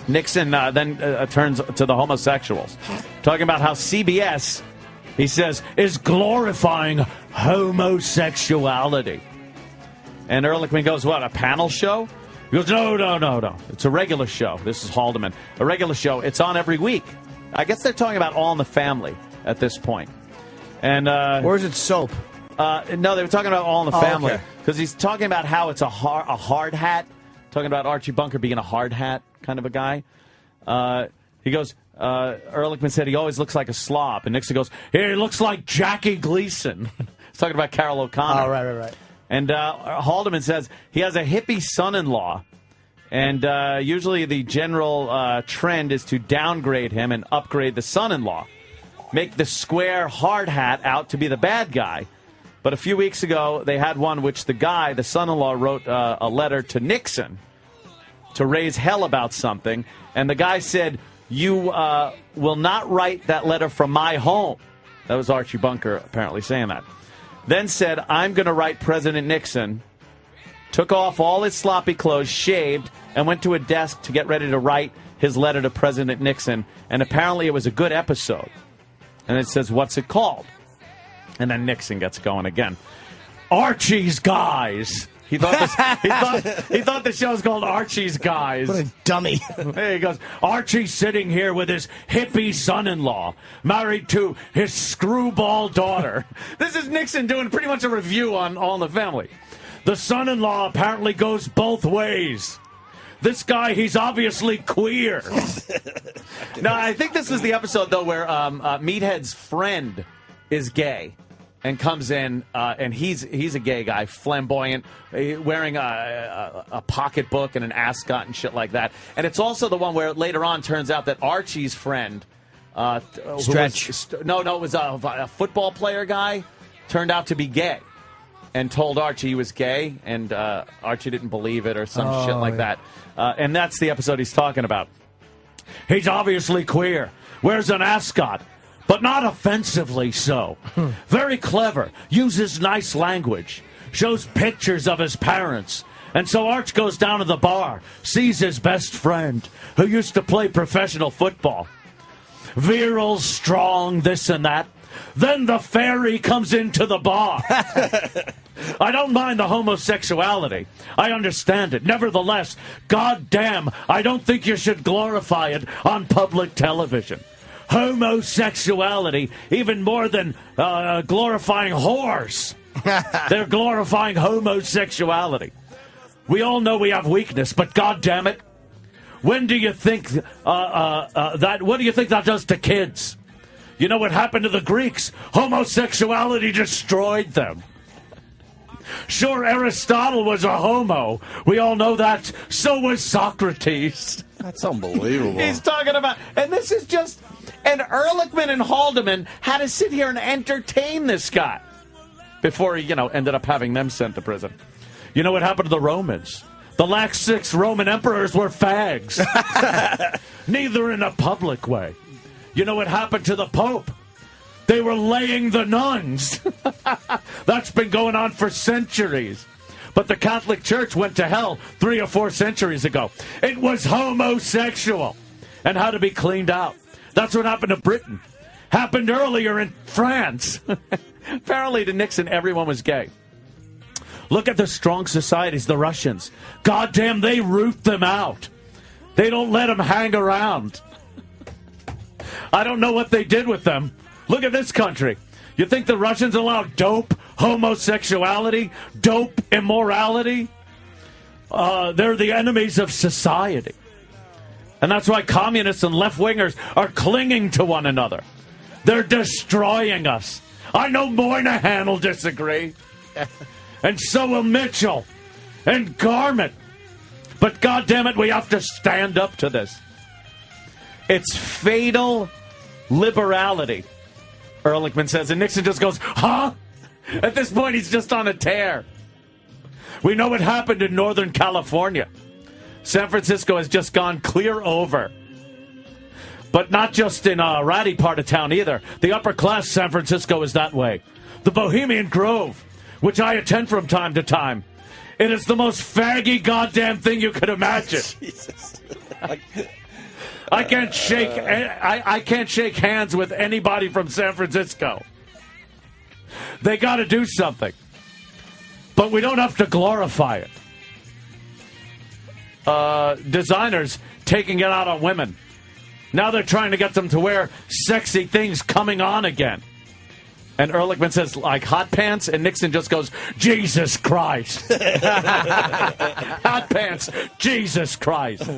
Nixon then turns to the homosexuals, talking about how CBS, he says, is glorifying homosexuality. And Ehrlichman goes, what, a panel show? He goes, no. It's a regular show. This is Haldeman. A regular show. It's on every week. I guess they're talking about All in the Family at this point. And or is it soap? No, they were talking about All in the Family. Okay. Because he's talking about how it's a hard hat. Talking about Archie Bunker being a hard hat kind of a guy. He goes, Ehrlichman said he always looks like a slob. And Nixon goes, he looks like Jackie Gleason. He's talking about Carol O'Connor. Oh, right. And Haldeman says he has a hippie son-in-law. And usually the general trend is to downgrade him and upgrade the son-in-law. Make the square hard hat out to be the bad guy. But a few weeks ago, they had one which the son-in-law, wrote a letter to Nixon to raise hell about something. And the guy said, you will not write that letter from my home. That was Archie Bunker apparently saying that. Then said, I'm going to write President Nixon. Took off all his sloppy clothes, shaved, and went to a desk to get ready to write his letter to President Nixon. And apparently it was a good episode. And it says, what's it called? And then Nixon gets going again. Archie's Guys. He thought the show was called Archie's Guys. What a dummy. There he goes. Archie's sitting here with his hippie son-in-law, married to his screwball daughter. This is Nixon doing pretty much a review on All in the Family. The son-in-law apparently goes both ways. This guy, he's obviously queer. Now, I think this is the episode, though, where Meathead's friend is gay. And comes in, and he's a gay guy, flamboyant, wearing a pocketbook and an ascot and shit like that. And it's also the one where later on turns out that Archie's friend, Stretch. It was a football player guy, turned out to be gay, and told Archie he was gay, and Archie didn't believe it or some shit like that. And that's the episode he's talking about. He's obviously queer. Wears an ascot. But not offensively so. Very clever. Uses nice language. Shows pictures of his parents. And so Arch goes down to the bar. Sees his best friend, who used to play professional football. Virile, strong, this and that. Then the fairy comes into the bar. I don't mind the homosexuality. I understand it. Nevertheless, goddamn, I don't think you should glorify it on public television. Homosexuality, even more than glorifying whores. They're glorifying homosexuality. We all know we have weakness, but goddamn it, when do you think what do you think that does to kids? You know what happened to the Greeks? Homosexuality destroyed them. Sure, Aristotle was a homo. We all know that. So was Socrates. That's unbelievable. He's talking about, and this is just. And Ehrlichman and Haldeman had to sit here and entertain this guy before he, ended up having them sent to prison. You know what happened to the Romans? The last 6 Roman emperors were fags. Neither in a public way. You know what happened to the Pope? They were laying the nuns. That's been going on for centuries. But the Catholic Church went to hell 3 or 4 centuries ago. It was homosexual and had to be cleaned out. That's what happened to Britain. Happened earlier in France. Apparently to Nixon, everyone was gay. Look at the strong societies, the Russians. Goddamn, they root them out. They don't let them hang around. I don't know what they did with them. Look at this country. You think the Russians allow dope, homosexuality, dope, immorality? They're the enemies of society. And that's why communists and left-wingers are clinging to one another. They're destroying us. I know Moynihan will disagree. And so will Mitchell. And Garment. But goddammit, we have to stand up to this. It's fatal liberality, Ehrlichman says. And Nixon just goes, huh? At this point, he's just on a tear. We know what happened in Northern California. San Francisco has just gone clear over. But not just in a ratty part of town either. The upper class San Francisco is that way. The Bohemian Grove, which I attend from time to time. It is the most faggy goddamn thing you could imagine. Jesus. I can't shake hands with anybody from San Francisco. They got to do something. But we don't have to glorify it. designers taking it out on women. Now they're trying to get them to wear sexy things coming on again. And Ehrlichman says, like, hot pants, and Nixon just goes, Jesus Christ. Hot pants, Jesus Christ.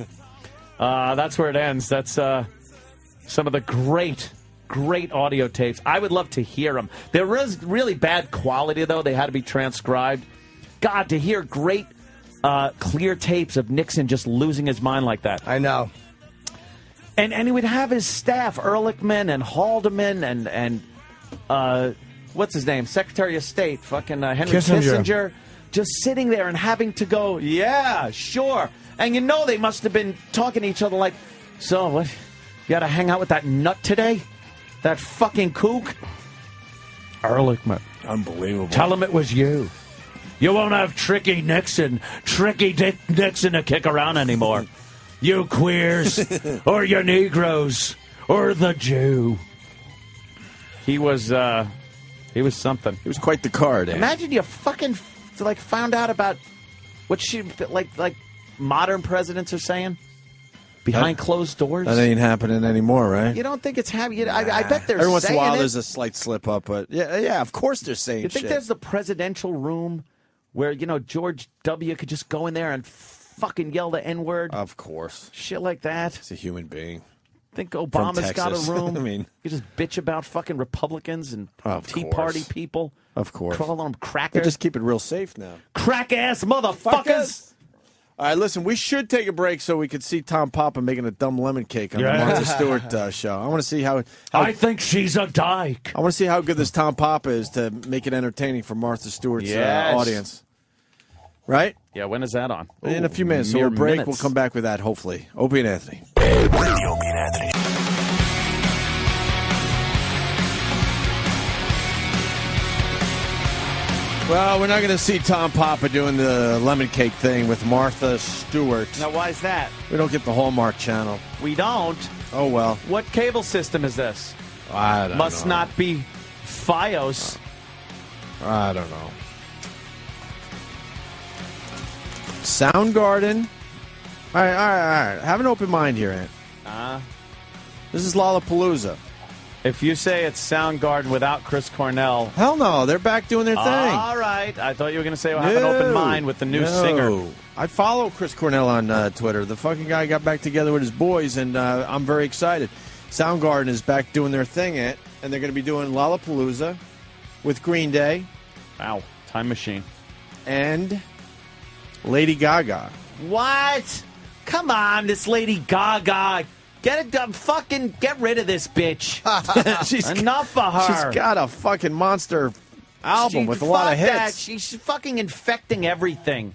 That's where it ends. That's some of the great audio tapes. I would love to hear them. There was really bad quality, though. They had to be transcribed. God, to hear great, clear tapes of Nixon just losing his mind like that. I know. And he would have his staff, Ehrlichman and Haldeman and what's his name? Secretary of State, fucking Henry Kissinger, just sitting there and having to go, yeah, sure. And you know they must have been talking to each other like, so what? You got to hang out with that nut today? That fucking kook? Ehrlichman. Unbelievable. Tell him it was you. You won't have Tricky Nixon to kick around anymore. You queers, or you Negroes, or the Jew. He was something. He was quite the card. Imagine you fucking found out about what like modern presidents are saying behind closed doors. That ain't happening anymore, right? You don't think it's happening? I bet they're every once in a while it. there's a slight slip up, but yeah, of course they're saying. You think there's the presidential room where George W. could just go in there and fucking yell the N-word? Of course, shit like that. He's a human being. Think Obama's got a room? I mean, you just bitch about fucking Republicans and Tea course. Party people. Of course, call them crackers. They just keep it real safe now. Crack ass motherfuckers. All right, listen, we should take a break so we could see Tom Papa making a dumb lemon cake on the Martha Stewart show. I want to see how I think she's a dyke. I want to see how good this Tom Papa is to make it entertaining for Martha Stewart's audience. Right? Yeah, when is that on? In a few minutes. So we'll break. We'll come back with that, hopefully. Opie and Anthony. The Opie and Anthony. Well, we're not going to see Tom Papa doing the lemon cake thing with Martha Stewart. Now, why is that? We don't get the Hallmark Channel. We don't? Oh, well. What cable system is this? I don't know. Must not be Fios. I don't know. Soundgarden. All right. Have an open mind here, Ant. This is Lollapalooza. If you say it's Soundgarden without Chris Cornell... Hell no, they're back doing their thing. All right. I thought you were going to say have an open mind with the new singer. I follow Chris Cornell on Twitter. The fucking guy got back together with his boys, and I'm very excited. Soundgarden is back doing their thing, Ant, and they're going to be doing Lollapalooza with Green Day. Wow. Time machine. And Lady Gaga. What? Come on, this Lady Gaga. Get it done. Fucking get rid of this bitch. Enough for her. She's got a fucking monster album with a lot of hits. That. She's fucking infecting everything.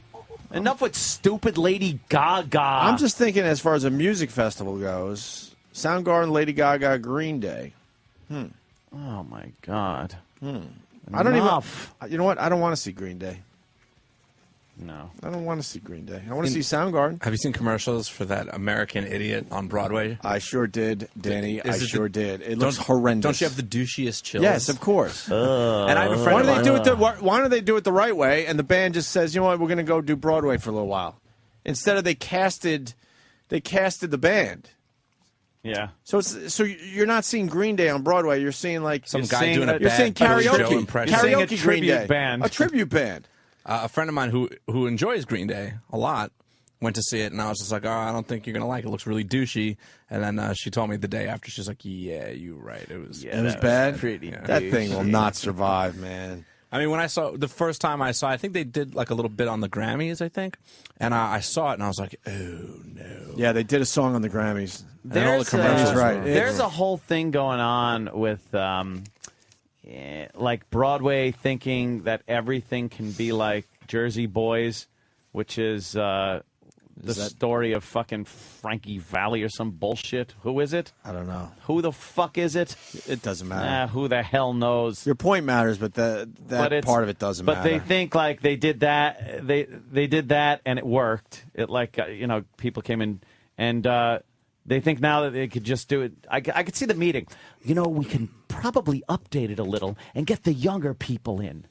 Enough with stupid Lady Gaga. I'm just thinking as far as a music festival goes, Soundgarden, Lady Gaga, Green Day. Oh, my God. I don't even... You know what? I don't want to see Green Day. No. I don't want to see Green Day. I want to see Soundgarden. Have you seen commercials for that American Idiot on Broadway? I sure did, Danny. I sure did. It looks horrendous. Don't you have the douchiest chills? Yes, of course. And I have a friend why don't they do it the right way? And the band just says, you know what, we're going to go do Broadway for a little while. Instead of they casted the band. Yeah. So you're not seeing Green Day on Broadway. You're seeing like some guy doing a you're seeing karaoke. Karaoke Green Day band. A tribute band. A friend of mine who enjoys Green Day a lot went to see it, and I was just like, oh, I don't think you're going to like it. It looks really douchey. And then she told me the day after, she's like, yeah, you're right. It was bad? Pretty That thing will not survive, man. I mean, when I saw the first time I think they did like a little bit on the Grammys, I think. And I saw it, and I was like, oh, no. Yeah, they did a song on the Grammys. There's, all the commercials, right. There's a whole thing going on with... like Broadway thinking that everything can be like Jersey Boys, which is the story of fucking Frankie Valli or some bullshit. Who is it? I don't know. Who the fuck is it? It doesn't matter. Who the hell knows? Your point matters, but that part of it doesn't matter. But they think like they did that. They did that and it worked. It like people came in and. They think now that they could just do it. I could see the meeting. We can probably update it a little and get the younger people in.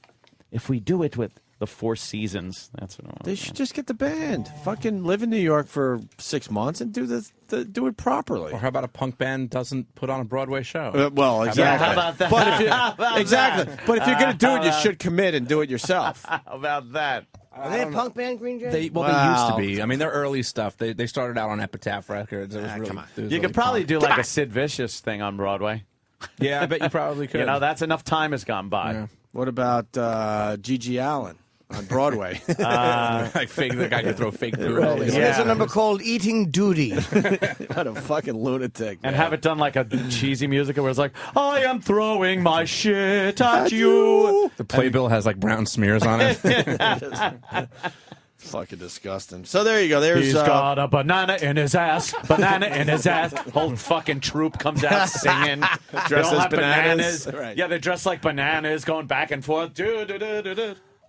If we do it with The Four Seasons. That's what I want. They should just get the band. Fucking live in New York for 6 months and do do it properly. Or how about a punk band doesn't put on a Broadway show? Well, exactly. How about that? But if How about exactly. that? But if you're going to do it, you should commit and do it yourself. How about that? Are they a punk band, Green Jay? They used to be. I mean, their early stuff. They started out on Epitaph Records. It was really, come on. it was You really could probably punk. do like a Sid Vicious thing on Broadway. Yeah, I bet you probably could. You know, that's enough time has gone by. Yeah. What about Gigi Allen on Broadway? Like fake, the guy could throw fake poo. Right. There's a number called Eating Duty. What a fucking lunatic. And man. have it done like a cheesy music where it's like, I am throwing my shit at you. The playbill has like brown smears on it. Fucking disgusting. So there you go. There's He's got a banana in his ass. Banana in his ass. Whole fucking troop comes out singing. Dressed They all as have bananas. Right. Yeah, they're dressed like bananas, going back and forth.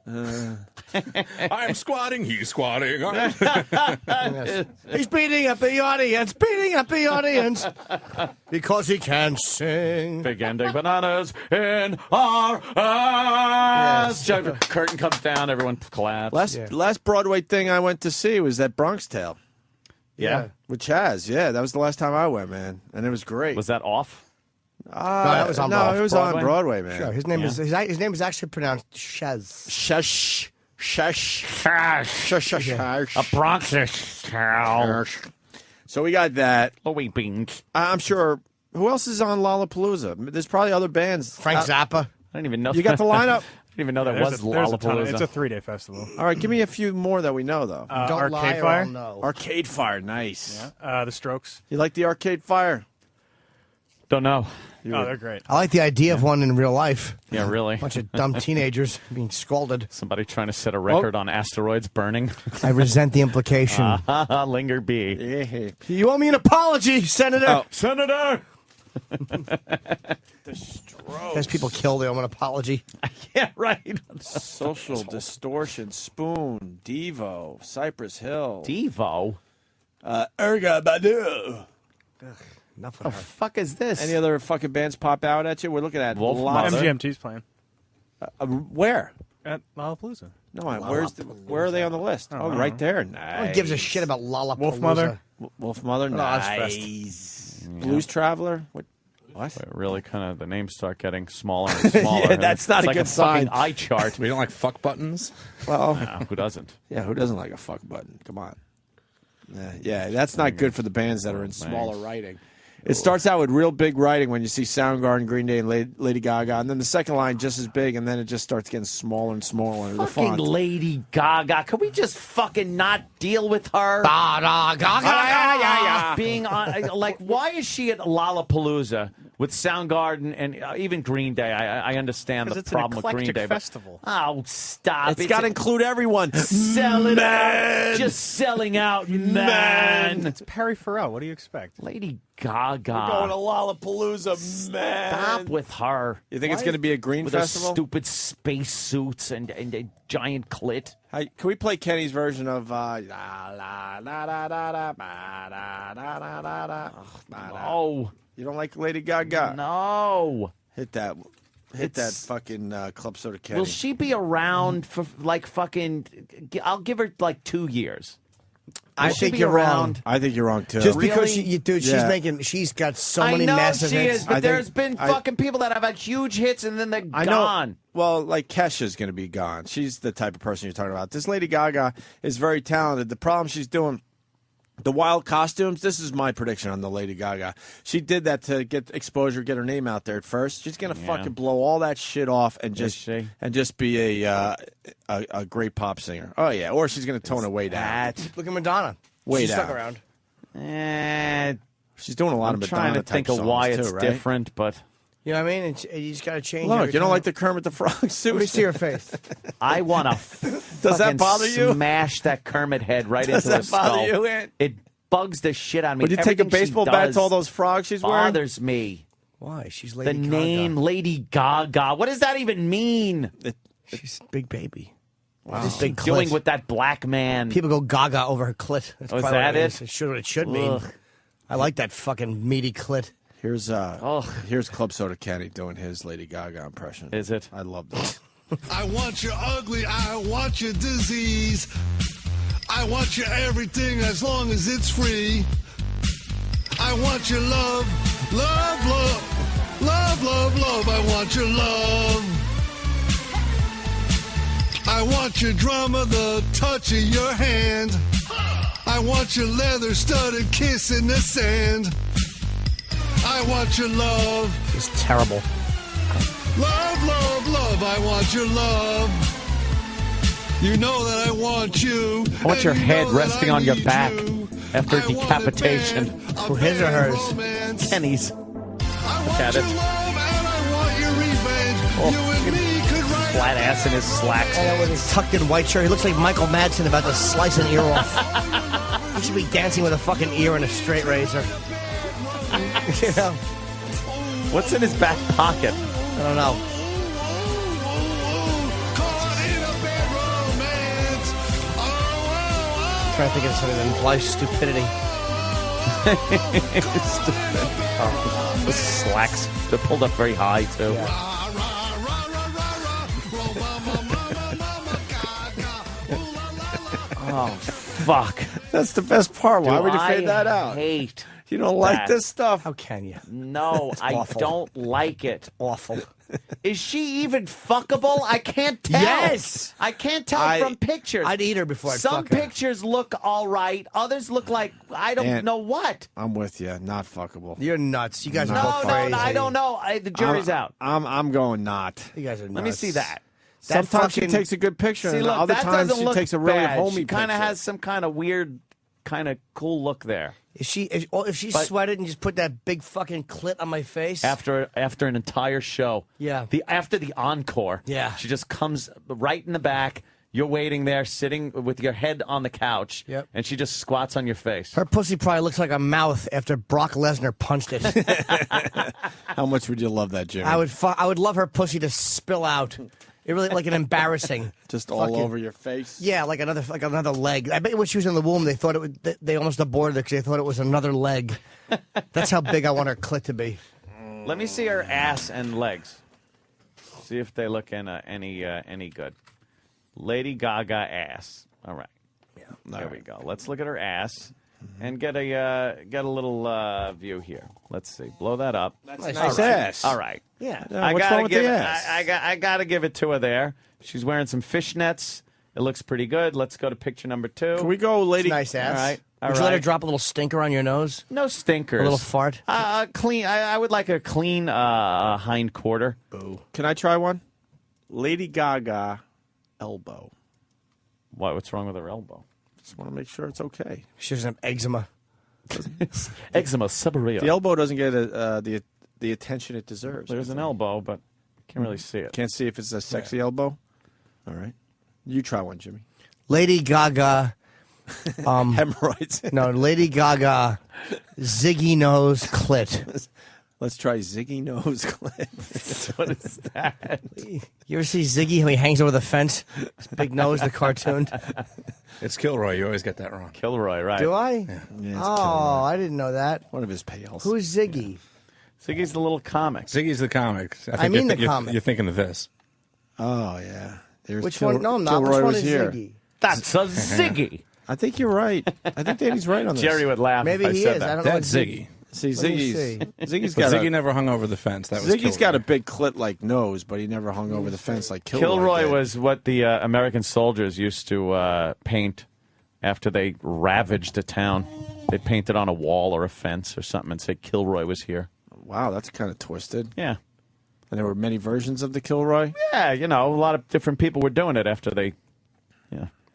I'm squatting. He's squatting. He's beating up the audience. Beating up the audience. Because he can't sing. Big ending bananas in our ass. Curtain comes down. Everyone claps. Last Broadway thing I went to see was that Bronx Tale. Yeah. With Chaz. Yeah, that was the last time I went, man. And it was great. Was that off? No, that was on Broadway. it was on Broadway, man. Sure, his name is actually pronounced Shaz. Shush. Shush. A Bronx Tale. So we got that. Louis Beans. I'm sure. Who else is on Lollapalooza? There's probably other bands. Frank Zappa. I didn't even know. You got the lineup? I didn't even know that was Lollapalooza. It's a 3-day festival. All right, give me a few more that we know, though. Don't lie Arcade or Fire. I'll know. Arcade Fire, nice. Yeah. The Strokes. You like the Arcade Fire? Don't know. Oh, they're great. I like the idea of one in real life. Yeah, really. A bunch of dumb teenagers being scalded. Somebody trying to set a record on asteroids burning. I resent the implication. Linger B. You owe me an apology, Senator. Senator! The Strokes. As people kill, they owe an apology. Yeah, right. Social Distortion, Spoon, Devo, Cypress Hill. Devo? Erga Badu. Enough The fuck is this? Any other fucking bands pop out at you? We're looking at Wolf lots. Mother. MGMT's playing. Where? At Lollapalooza. No, where are they on the list? Oh, right there. Nice. No one gives a shit about Lollapalooza. Wolf Mother. Wolf Mother. Ozfest. Nice. Blues Traveler. What? Really kind of, the names start getting smaller and smaller. Yeah, that's not it's a like good sign. Fucking eye chart. We don't like fuck buttons. Well, who doesn't? Yeah, who doesn't like a fuck button? Come on. Yeah, that's not good for the bands that are in smaller writing. It starts out with real big writing when you see Soundgarden, Green Day, and Lady Gaga, and then the second line just as big, and then it just starts getting smaller and smaller. The Fucking font. Lady Gaga. Could we just fucking not deal with her? Being on, like, why is she at Lollapalooza with Soundgarden and even Green Day? I understand the it's problem an with Green eclectic Day. festival. Oh, stop. It's got to include everyone. Sell it out. Just selling out, man. It's Perry Farrell. What do you expect? Lady Gaga. We're going to Lollapalooza, man. Stop with her. You think it's going to be a green with festival? Her stupid space suits and a giant clit. Can we play Kenny's version of la la la da da da ba da da da da da? No. You don't like Lady Gaga? No. Hit that fucking Club Soda Kenny. Will she be around for like fucking? I'll give her like 2 years. I think you're wrong. I think you're wrong too. Just because she's got so many massive she hits. is, but there's been fucking people that have had huge hits and then they're gone. Know. Well, like Kesha's going to be gone. She's the type of person you're talking about. This Lady Gaga is very talented. The problem she's doing. The wild costumes, this is my prediction on the Lady Gaga. She did that to get exposure, get her name out there at first. She's going to fucking blow all that shit off and just be a great pop singer. Oh, yeah. Or she's going to tone it way down. Look at Madonna. Way She's down. stuck around. She's doing a lot of Madonna trying to think of why it's different, but... You know what I mean? You just got to change. Look, you don't like the Kermit the Frog suit? Let me see her face. I want to Does that bother you? Smash that Kermit head right into Does the that bother skull. you, Ant? It bugs the shit out of me. Would you take a Everything she baseball bat does to all those frogs she's wearing? bothers me. Why? She's Lady The Gaga. name Lady Gaga. What does that even mean? She's big baby. Wow. This big Doing clit. with that black man. People go Gaga over her clit. That's Oh, is probably that what it? It should what it should mean. Ugh. I like that fucking meaty clit. Here's Club Soda Kenny doing his Lady Gaga impression. Is it? I love this. I want your ugly, I want your disease. I want your everything as long as it's free. I want your love, love, love, love, love, love. I want your love. I want your drama, the touch of your hand. I want your leather-studded kiss in the sand. I want your love. It's terrible. Love, love, love. I want your love. You know that I want you. I want your head resting on your back after decapitation. His or hers? Kenny's. Look at it. Flat ass in his slacks. And with his tucked in white shirt, he looks like Michael Madsen about to slice an ear off. He should be dancing with a fucking ear and a straight razor. You know? What's in his back pocket? I don't know. I'm trying to think of something that implies stupidity. Stupid. Oh, the slacks. They're pulled up very high, too. Yeah. Oh, fuck. That's the best part. Why would you fade that out? I hate You don't like that. this stuff? How can you? No, I awful. don't like it. Awful. Is she even fuckable? I can't tell. Yes! I can't tell from pictures. I'd eat her before I'd Some fuck her. pictures look all right. Others look like I don't And- know what. I'm with you. Not fuckable. You're nuts. You guys are No, both no, crazy. no, I don't know. The jury's out. I'm going not. You guys are nuts. Let me see that. Sometimes fucking- she takes a good picture, See, and look, other that times doesn't she look takes a really bad. homey She kind of picture. has some kind of weird, kind of cool look there. If she But- sweated and just put that big fucking clit on my face. After an entire show. Yeah. After the encore. Yeah. She just comes right in the back. You're waiting there, sitting with your head on the couch. Yep. And she just squats on your face. Her pussy probably looks like a mouth after Brock Lesnar punched it. How much would you love that, Jimmy? I would love her pussy to spill out. It really like an embarrassing. Just all over your face. Yeah, like another leg. I bet when she was in the womb, they thought it would. They almost aborted it because they thought it was another leg. That's how big I want her clit to be. Let me see her ass and legs. See if they look any good. Lady Gaga ass. All right. Yeah. There we go. Let's look at her ass and get a little view here. Let's see. Blow that up. That's All nice right. ass. All right. Yeah. What's wrong with the ass? I gotta give it to her there. She's wearing some fishnets. It looks pretty good. Let's go to picture number 2. Can we go, lady? Nice ass. All right. Would you let her drop a little stinker on your nose? No stinkers. A little fart? Clean. I would like a clean hind quarter. Boo. Can I try one? Lady Gaga elbow. What's wrong with her elbow? Just want to make sure it's okay. She doesn't have eczema. Eczema seborrhea. The elbow doesn't get the attention it deserves. There's an elbow, but can't really see it. Can't see if it's a sexy elbow. All right. You try one, Jimmy. Lady Gaga. Hemorrhoids. No, Lady Gaga. Ziggy nose clit. Let's try Ziggy nose clit. What is that? You ever see Ziggy how he hangs over the fence? His big nose, the cartoon. It's Kilroy. You always get that wrong. Kilroy, right? Do I? Yeah, Oh, I didn't know that. one of his pails. Who's Ziggy? Ziggy's the little comic. Ziggy's the comic. I mean the comic. You're thinking of this. Oh, yeah. There's Which one? No, I'm not. Kilroy Which one was is here. Ziggy? That's a Ziggy. I think you're right. I think Danny's right on this. Jerry would laugh Maybe if I he said is. that. I don't know. That's what Ziggy. See, Let me Ziggy's But got Ziggy a, never hung over the fence. That was Ziggy's got a Kilroy. big clit-like nose, but he never hung over the fence like Kilroy Kilroy did. was what the American soldiers used to paint after they ravaged a town. They painted on a wall or a fence or something and said Kilroy was here. Wow, that's kind of twisted. Yeah. And there were many versions of the Kilroy? Yeah, a lot of different people were doing it after they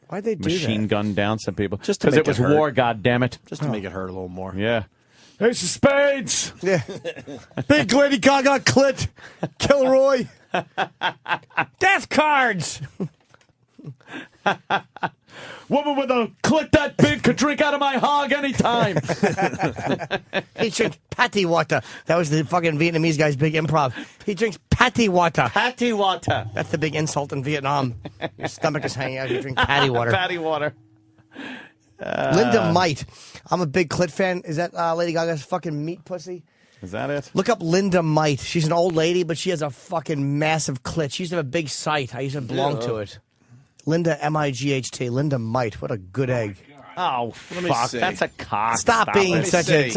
Why'd they do machine that? gunned down some people. Just to because make it was it hurt. war, goddammit. Just to make it hurt a little more. Yeah. Ace of spades! Yeah. Big Lady Gaga clit. Kilroy. Death cards. Woman with a clit that big could drink out of my hog anytime. He drinks patty water. That was the fucking Vietnamese guy's big improv. He drinks patty water. Patty water. That's the big insult in Vietnam. Your stomach is hanging out. You drink patty water. Patty water. Linda Might. I'm a big clit fan. Is that Lady Gaga's fucking meat pussy? Is that it? Look up Linda Might. She's an old lady, but she has a fucking massive clit. She used to have a big site. I used to belong to it. Linda M-I-G-H-T. Linda Might. What a good egg. Oh, fuck. That's a cock. Stop being such a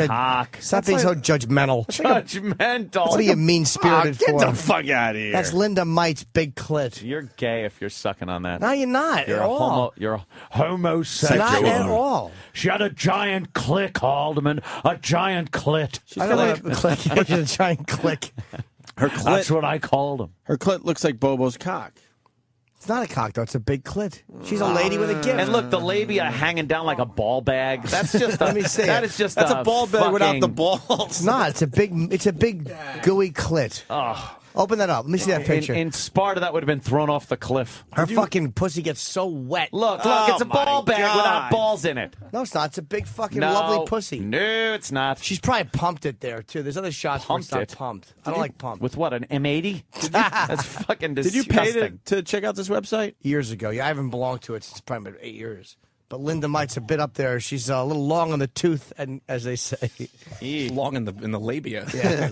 cock. Stop being so judgmental. Judgmental. What are you mean-spirited for? Get the fuck out of here. That's Linda Might's big clit. You're gay if you're sucking on that. No, you're not You're at all. You're a homosexual. Not at all. She had a giant click, Haldeman. A giant clit. I don't like click. She had a giant click. Her clit. That's what I called him. Her clit looks like Bobo's cock. It's not a cock, though. It's a big clit. She's a lady with a gift. And look, the labia hanging down like a ball bag. That's just. Let me see. That is just. That's a ball bag without fucking- the balls. It's not. It's a big gooey clit. Oh. Open that up. Let me see that picture. In Sparta, that would have been thrown off the cliff. Her fucking pussy gets so wet. Look, it's a ball bag without balls in it. No, it's not. It's a big fucking No. lovely pussy. No, it's not. She's probably pumped it there, too. There's other shots where it's not Pumped it? pumped. I don't like pumped. With what, an M80? That's fucking Did disgusting. you pay to check out this website? Years ago. Yeah, I haven't belonged to it since probably about 8 years. But Linda Might's a bit up there. She's a little long on the tooth, and as they say. Long in the labia. Yeah.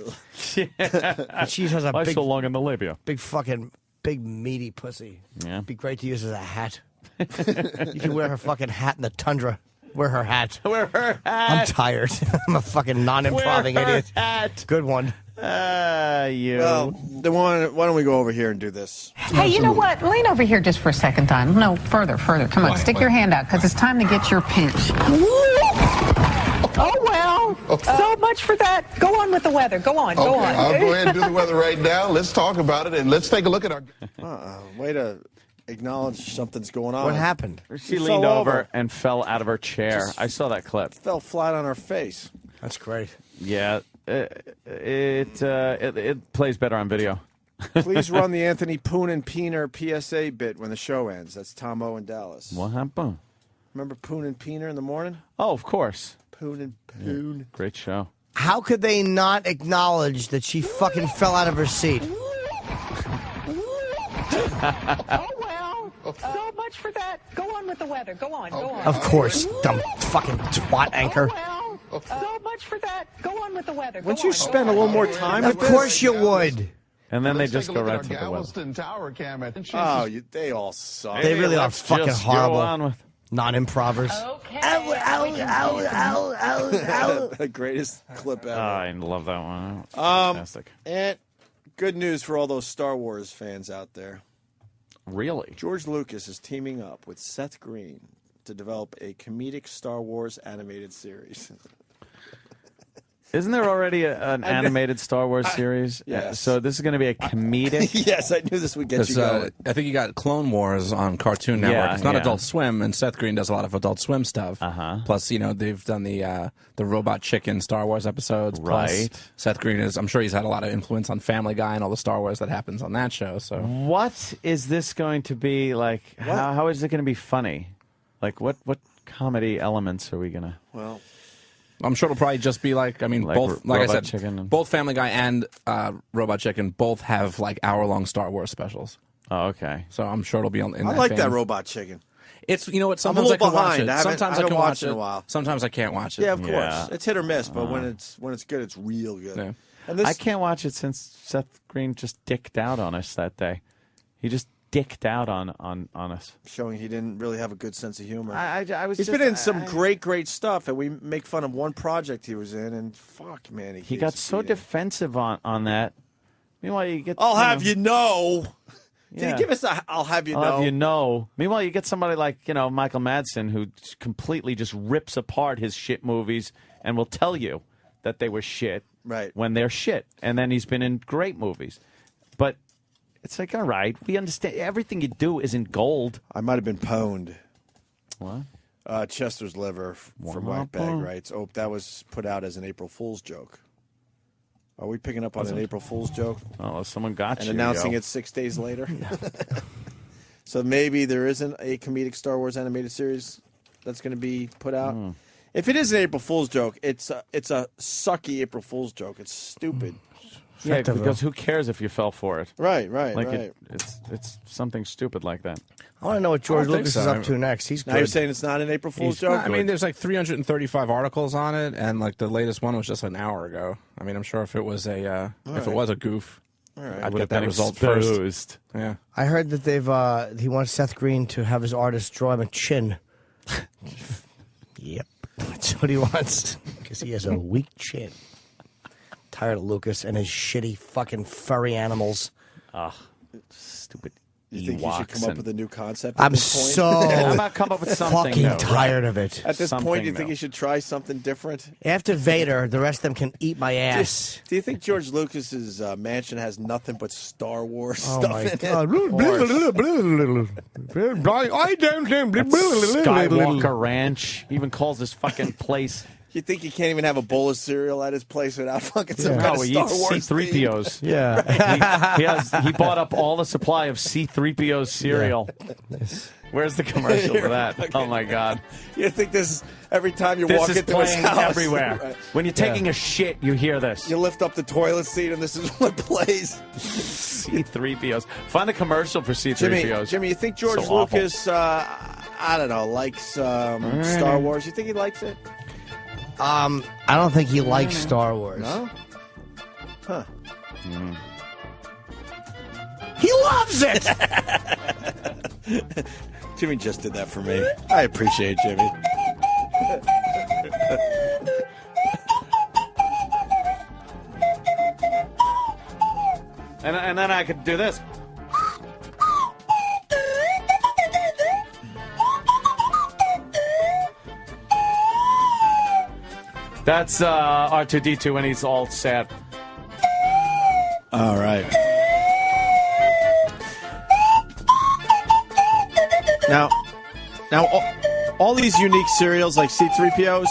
But she has a Why big, so long in the labia? big fucking, big meaty pussy. Yeah. Be great to use as a hat. You can wear her fucking hat in the tundra. Wear her hat. Wear her hat. I'm tired. I'm a fucking non-improving Wear her idiot. hat. Good one. You. Well, then why don't we go over here and do this? Hey, you know what? Lean over here just for a second, Don. No, further. Come on, stick your hand out, because it's time to get your pinch. Oh, well, so much for that. Go on with the weather. Go on. I'll go ahead and do the weather right now. Let's talk about it, and let's take a look at our... Way to acknowledge something's going on. What happened? She fell leaned over over. and fell out of her chair. I saw that clip. Fell flat on her face. That's great. Yeah, it plays better on video. Please run the Anthony Poon and Peener PSA bit when the show ends. That's Tom O in Dallas. What happened? Remember Poon and Peener in the morning? Oh, of course. Poon and Poon. Great show. How could they not acknowledge that she fucking fell out of her seat? Oh, well, so much for that. Go on with the weather. Go on. Of course, dumb fucking twat anchor. So much for that. Go on with the weather. Wouldn't you spend a little more time Of with this? course you would. And then Let's they just take a go look at right our to the weather. Galveston Tower cam. Oh, they all suck. They really are let's fucking just go horrible. on with- Non-improvers. Okay. The greatest clip ever. I love that one. Fantastic. And good news for all those Star Wars fans out there. Really? George Lucas is teaming up with Seth Green to develop a comedic Star Wars animated series. Isn't there already an animated Star Wars series? yes. So this is going to be a comedic? Yes, I knew this would get you going. I think you got Clone Wars on Cartoon Network. Yeah, It's not yeah. Adult Swim, and Seth Green does a lot of Adult Swim stuff. Plus, they've done the Robot Chicken Star Wars episodes. Right. Plus, Seth Green I'm sure he's had a lot of influence on Family Guy and all the Star Wars that happens on that show. So What is this going to be like? How is it going to be funny? Like, what comedy elements are we going to... Well... I'm sure it'll probably just be like both. Like I Robot said, Chicken and- both Family Guy and Robot Chicken both have like hour-long Star Wars specials. Oh, okay. So I'm sure it'll be in I that like vein. that Robot Chicken. It's I'm a sometimes little I can watch behind. it. Sometimes I I can haven't watch watched it in a while. Sometimes I can't watch it. Yeah, of course. Yeah. It's hit or miss, but when it's good, it's real good. Yeah. And this, I can't watch it since Seth Green just dicked out on us that day. He just dicked out on us. showing he didn't really have a good sense of humor. I was. He's just, been in some great stuff, and we make fun of one project he was in, and fuck, man, He got so defensive on that. Meanwhile, you get. I'll have you know. Did Yeah. he give us a I'll have you know? I'll have you know. Meanwhile, you get somebody like, Michael Madsen, who completely just rips apart his shit movies and will tell you that they were shit when they're shit. And then he's been in great movies. But it's like, all right, we understand. Everything you do isn't gold. I might have been pwned. What? Chester's liver from Whack Bag writes, oh, that was put out as an April Fool's joke. Are we picking up on Was an it? April Fool's joke? Oh, someone got and you. announcing yo. it 6 days later? So maybe there isn't a comedic Star Wars animated series that's going to be put out. If it is an April Fool's joke, it's a sucky April Fool's joke. It's stupid. Yeah, because who cares if you fell for it? Right. Like it's something stupid like that. I want to know what George Lucas is up to next. He's good. Now you're saying it's not an April Fool's joke? I mean, there's like 335 articles on it, and like the latest one was just an hour ago. I mean, I'm sure if it was a goof, I'd get that result first. Yeah. I heard that he wants Seth Green to have his artist draw him a chin. Yep, that's what he wants because he has a weak chin. Tired of Lucas and his shitty fucking furry animals. Stupid. You think you should come up with a new concept? I'm this point? so How about come up with something fucking tired of it. At this Something point, you think new. you should try something different? After Vader, the rest of them can eat my ass. Do you think George Lucas's mansion has nothing but Star Wars Oh stuff my in God. it? I don't think. Skywalker Ranch. He even calls this fucking place. You think you can't even have a bowl of cereal at his place without fucking some No, kind of he Star eats Wars C-3POs. theme? Yeah. He bought up all the supply of C-3PO cereal. Where's the commercial for that? Oh my God! You think this every time you This walk is into his playing house everywhere. Right. When you're taking a shit, you hear this. You lift up the toilet seat and this is what plays. C-3POs. Find a commercial for C-3POs. Jimmy, you think George So awful. Lucas? I don't know, likes Star Wars? You think he likes it? I don't think he likes Star Wars. No. Huh. He loves it. Jimmy just did that for me. I appreciate Jimmy. And then I could do this. That's R2-D2 when he's all sad. All right. Now, all these unique cereals like C-3POs,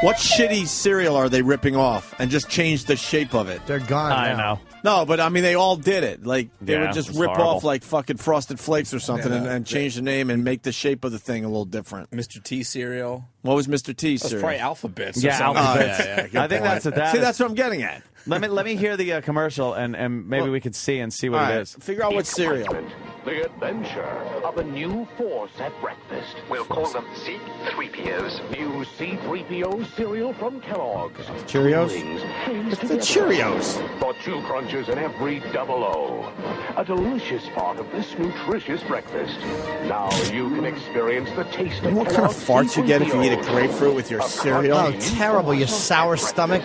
what shitty cereal are they ripping off and just change the shape of it? They're gone I now. know. No, but I mean, they all did it. Like, they Yeah, would just it's rip horrible. off like fucking Frosted Flakes or something and change the name and make the shape of the thing a little different. Mr. T cereal. What was Mr. T That's cereal? probably alphabets. Yeah, alphabets. good I think point. that's See, that's what I'm getting at. Let me hear the commercial and maybe we could see what All right, it is. figure out what cereal. The adventure of a new force at breakfast. We'll call them C-3POs. New C-3PO cereal from Kellogg's. Cheerios? It's the Cheerios. For 2 crunches in every double O. A delicious part of this nutritious breakfast. Now you can experience the taste of What kind of Kellogg's farts you get if you eat a C-3PO. grapefruit with your cereal? Oh, terrible, you sour stomach.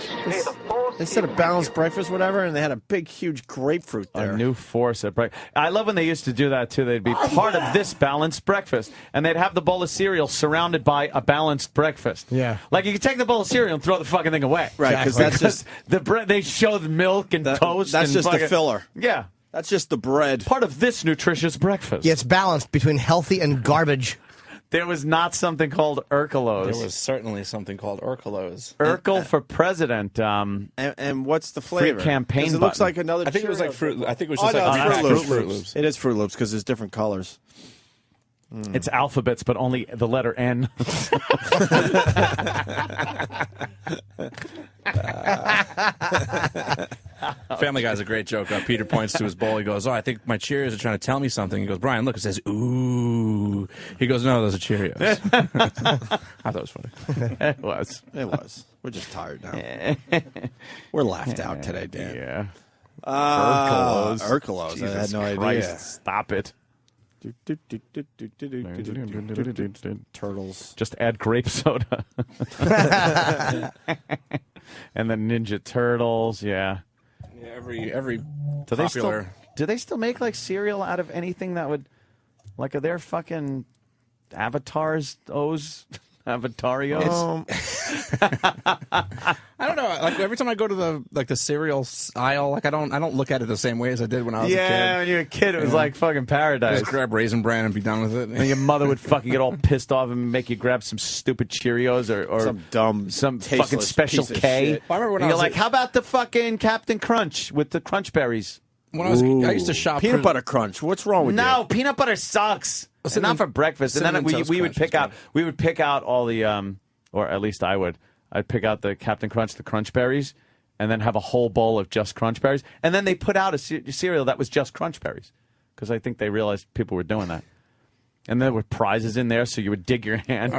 They said a balanced breakfast, whatever, and they had a big, huge grapefruit there. A new force at breakfast. I love when they used to do that, too. They'd be part of this balanced breakfast, and they'd have the bowl of cereal surrounded by a balanced breakfast. Yeah. Like, you could take the bowl of cereal and throw the fucking thing away. Right, because that's just the bread. They show the milk and toast. That's and just the fucking- filler. Yeah. That's just the bread. Part of this nutritious breakfast. Yeah, it's balanced between healthy and garbage. There was not something called Urkelos. There was certainly something called Urkelos. Urkel for president. And what's the flavor? campaign 'Cause it looks button. like another. I think it was like Cheerio. Fruit. I think it was just no, like it's Fruit Fruit Loops. Loops. It is Fruit Loops because there's different colors. It's alphabets, but only the letter N. Family Guy's a great joke. Peter points to his bowl. He goes, "Oh, I think my Cheerios are trying to tell me something." He goes, "Brian, look." It says, "Ooh." He goes, "No, those are Cheerios." I thought it was funny. It was. It was. We're just tired now. We're laughed out today, Dan. Yeah. Urkelos. I Jesus had no Christ, idea. Stop it. Turtles. Just add grape soda. And then Ninja Turtles, yeah. Yeah, every Do they popular. still make like cereal out of anything that would, like, are there fucking avatars? Avatarios? I don't know. Like every time I go to the cereal aisle, like I don't look at it the same way as I did when I was a kid. Yeah, when you were a kid, it was like fucking paradise. Just grab Raisin Bran and be done with it. And your mother would fucking get all pissed off and make you grab some stupid Cheerios or some fucking tasteless Special piece of K. shit. Well, I remember when And I you're was like, how about the fucking Captain Crunch with the Crunch Berries? When I used to shop Peanut for, butter crunch. What's wrong with you? No, peanut butter sucks. Cinnamon- Not for breakfast. And then Cinnamon Toast we would Crunch was pick out all the or at least I'd pick out the Captain Crunch, the Crunch Berries, and then have a whole bowl of just Crunch Berries. And then they put out a cereal that was just Crunch Berries because I think they realized people were doing that. And there were prizes in there, so you would dig your hand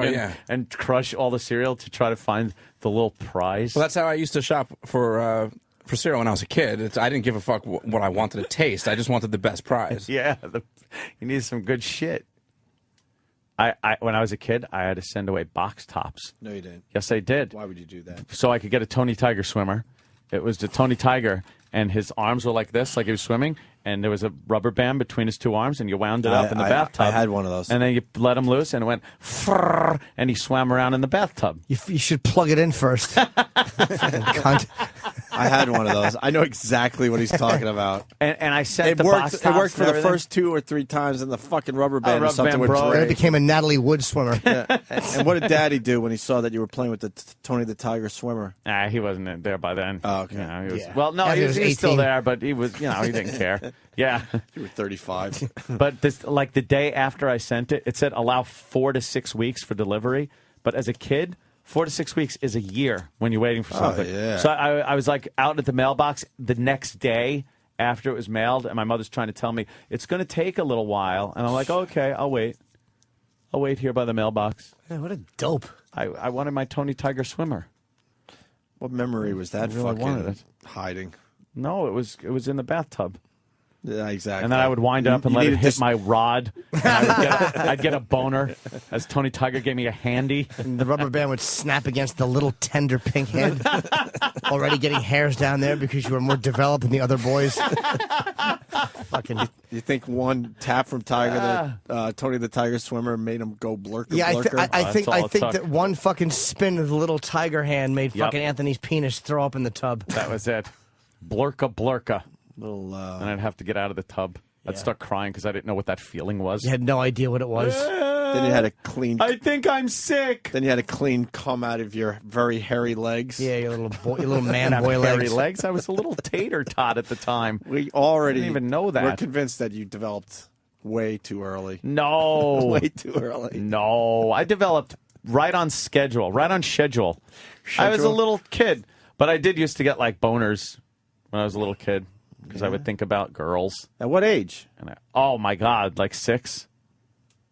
and crush all the cereal to try to find the little prize. Well, that's how I used to shop for cereal when I was a kid. I didn't give a fuck what I wanted to taste. I just wanted the best prize. Yeah, you need some good shit. When I was a kid, I had to send away box tops. No, you didn't. Yes, I did. Why would you do that? So I could get a Tony Tiger swimmer. It was the Tony Tiger, and his arms were like this, like he was swimming, and there was a rubber band between his two arms, and you wound it up in the bathtub. I had one of those. And then you let him loose, and it went, frrrr, and he swam around in the bathtub. You should plug it in first. Cunt. I had one of those. I know exactly what he's talking about. And I sent it the worked. box It tops worked for and the everything. first 2 or 3 times, and the fucking rubber band or rubber something band would broke. Then it break. became a Natalie Wood swimmer. Yeah. And what did Daddy do when he saw that you were playing with the Tony the Tiger swimmer? Nah, he wasn't there by then. Oh, okay. You know, he was, Yeah. Well, no, After he he was was still 18. there, but he was, he didn't care. Yeah. You were 35. But this, like the day after I sent it, it said allow 4 to 6 weeks for delivery. But as a kid, 4 to 6 weeks is a year when you're waiting for something. yeah. So I was like out at the mailbox the next day after it was mailed, and my mother's trying to tell me it's going to take a little while, and I'm like, okay, I'll wait. I'll wait here by the mailbox. Man, what a dope. I wanted my Tony Tiger swimmer. What memory was that really wanted fucking it. hiding? No, it was in the bathtub. Yeah, exactly. And then I would wind it up and You let it needed hit to- my rod. And I'd get a boner as Tony Tiger gave me a handy. And the rubber band would snap against the little tender pink head. Already getting hairs down there because you were more developed than the other boys. Fucking. You think one tap from Tiger, the Tony the Tiger swimmer, made him go blurker? Yeah, blurker? I think all it took. that one fucking spin of the little tiger hand made fucking Anthony's penis throw up in the tub. That was it. Blurka, blurka. Little, And I'd have to get out of the tub. I'd start crying because I didn't know what that feeling was. You had no idea what it was. Then you had a clean. I think I'm sick. Then you had a clean cum out of your very hairy legs. Yeah, your little boy, your little man Have boy hairy legs. legs. I was a little tater tot at the time. We already didn't even know that. We're convinced that you developed way too early. No. Way too early. No. I developed right on schedule. Right on schedule. I was a little kid, but I did used to get like boners when I was a little kid because I would think about girls. At what age? And oh my God, like 6.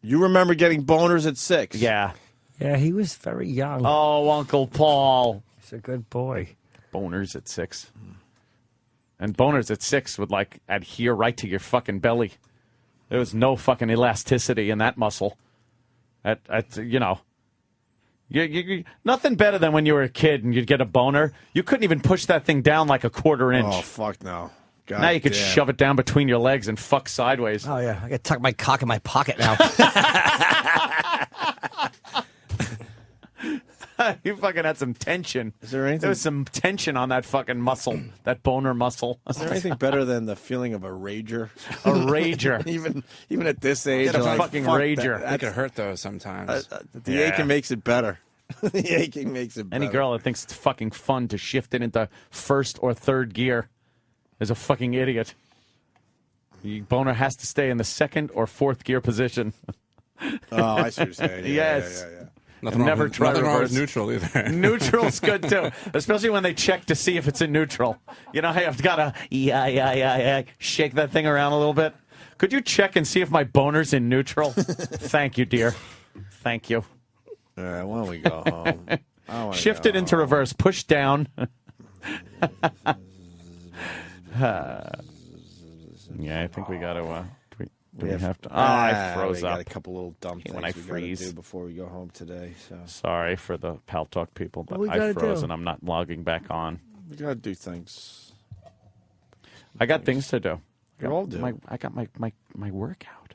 You remember getting boners at 6? Yeah. Yeah, he was very young. Oh, Uncle Paul. He's a good boy. Boners at 6. And boners at 6 would like adhere right to your fucking belly. There was no fucking elasticity in that muscle. Nothing better than when you were a kid and you'd get a boner. You couldn't even push that thing down like a 1/4 inch. Oh, fuck no. God now you could damn. shove it down between your legs and fuck sideways. Oh, yeah. I got to tuck my cock in my pocket now. You fucking had some tension. Is there anything? There was some tension on that fucking muscle, that boner muscle. Is there anything better than the feeling of a rager? A rager. even at this age, Get a you're like, fucking fuck rager. That could hurt though sometimes. The aching makes it better. The aching makes it better. Any girl that thinks it's fucking fun to shift it into 1st or 3rd gear is a fucking idiot. Your boner has to stay in the 2nd or 4th gear position. Oh, I see what you're saying. Yeah, Yes. Yeah. Nothing wrong never with- try nothing wrong with reverse. neutral either. Neutral's good too, especially when they check to see if it's in neutral. You know, hey, I've got to shake that thing around a little bit. Could you check and see if my boner's in neutral? Thank you, dear. Thank you. All right, why don't we go home? I wanna Shift go it into home. reverse. Push down. Yeah, I think we got to. Do we have to? Oh, I froze we up. got a couple little dumb things When I we freeze. gotta do before we go home today. So Sorry for the Pal Talk people, but What we I gotta froze do? and I'm not logging back on. we gotta do things. I got things to do. We all do. I got my workout.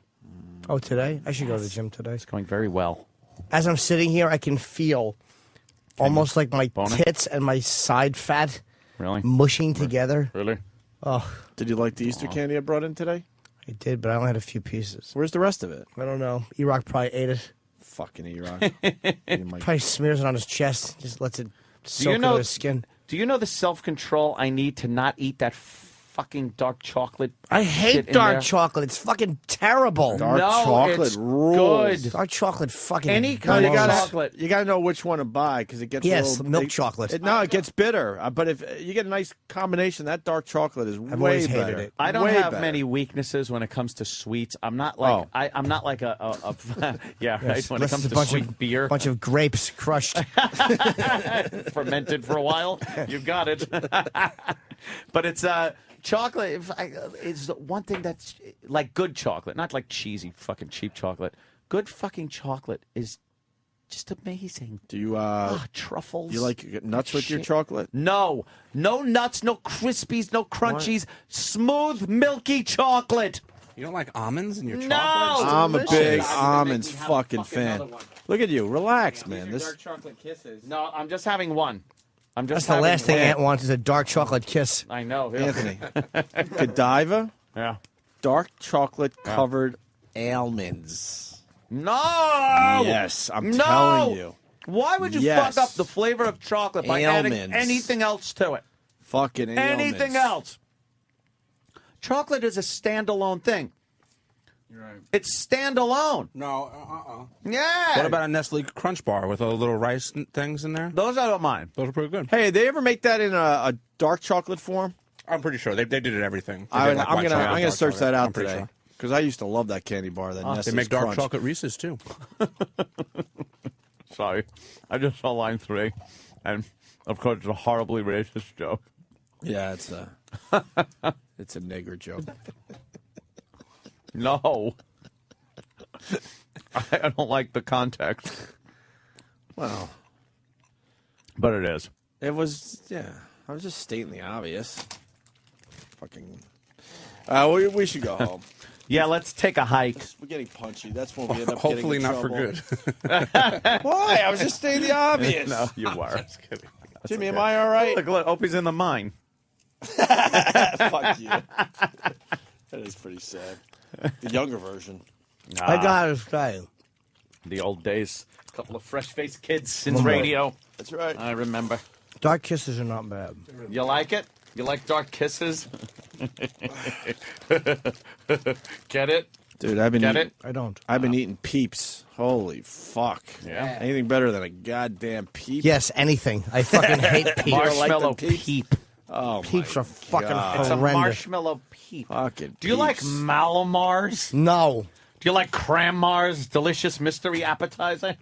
Oh, today? I should go to the gym today. It's going very well. As I'm sitting here, I can feel almost like my boner? tits and my side fat Really? mushing together. Really? Oh, Did you like the Easter candy I brought in today? I did, but I only had a few pieces. Where's the rest of it? I don't know. E-Rock probably ate it. Fucking E-Rock. Probably smears it on his chest. Just lets it soak know- into his skin. Do you know the self-control I need to not eat that fucking dark chocolate. I shit hate in dark there. chocolate. It's fucking terrible. Dark No, chocolate it's rules. good. Dark chocolate fucking Any kind of blows. chocolate. You got to know which one to buy because it gets Yes, a little, milk chocolate. It gets bitter. But if you get a nice combination, that dark chocolate is I've way always hated better. it. I don't Way have better. many weaknesses when it comes to sweets. I'm not like I'm not like a yeah, right. Yes, When it comes a to bunch sweet of, beer, bunch of grapes crushed. fermented for a while. You got it. But it's chocolate. Is one thing that's like good chocolate, not like cheesy fucking cheap chocolate. Good fucking chocolate is just amazing. Do you truffles? You like nuts with your chocolate? No nuts, no crispies, no crunchies. Smooth, milky chocolate. You don't like almonds in your No! chocolate? I'm a delicious. big I almonds fucking fan. Look at you, relax, man. This Dark chocolate kisses. No, I'm just having one. I'm That's just the having last thing one. Aunt wants is a dark chocolate kiss. I know. Anthony, Godiva, Yeah. dark chocolate covered almonds. No. Yes, I'm No! telling you. Why would you Yes. fuck up the flavor of chocolate by adding Almonds. anything else to it? Fucking Anything else? Chocolate is a standalone thing. You're right. It's standalone. No, Yeah. What about a Nestle Crunch Bar with a little rice things in there? Those I don't mind. Those are pretty good. Hey, they ever make that in a dark chocolate form? I'm pretty sure they did it everything. They I'm did, like, white chocolate, gonna dark search chocolate. that out I'm pretty today sure. because I used to love that candy bar. That Nestle's They make dark Crunch. chocolate Reese's too. Sorry. I just saw line 3. And, of course, it's a horribly racist joke. Yeah, it's a it's a nigger joke. No. I don't like the context. Well, but it is. It was, yeah. I was just stating the obvious. Fucking. We should go home. Yeah, let's take a hike. We're getting punchy. That's when we end up Hopefully getting in not for trouble. good. Why? I was just stating the obvious. No, you were. Just kidding. Jimmy, am I all right? Look, Opie's in the mine. Fuck you. That is pretty sad. The younger version. I gotta say. The old days. A couple of fresh-faced kids in radio. That's right. I remember. Dark kisses are not bad. You like it? You like dark kisses? Get it? Dude, I've been Get eating, it? I don't. I've been eating Peeps. Holy fuck. Yeah. Anything better than a goddamn Peep? Yes, anything. I fucking hate peeps. Marshmallow them Peeps? peep. Oh, Peeps my are fucking God. It's a horrendous. marshmallow peep. Fucking Do you like Peeps. Malamars? No. Do you like Crammars? Delicious mystery appetizer?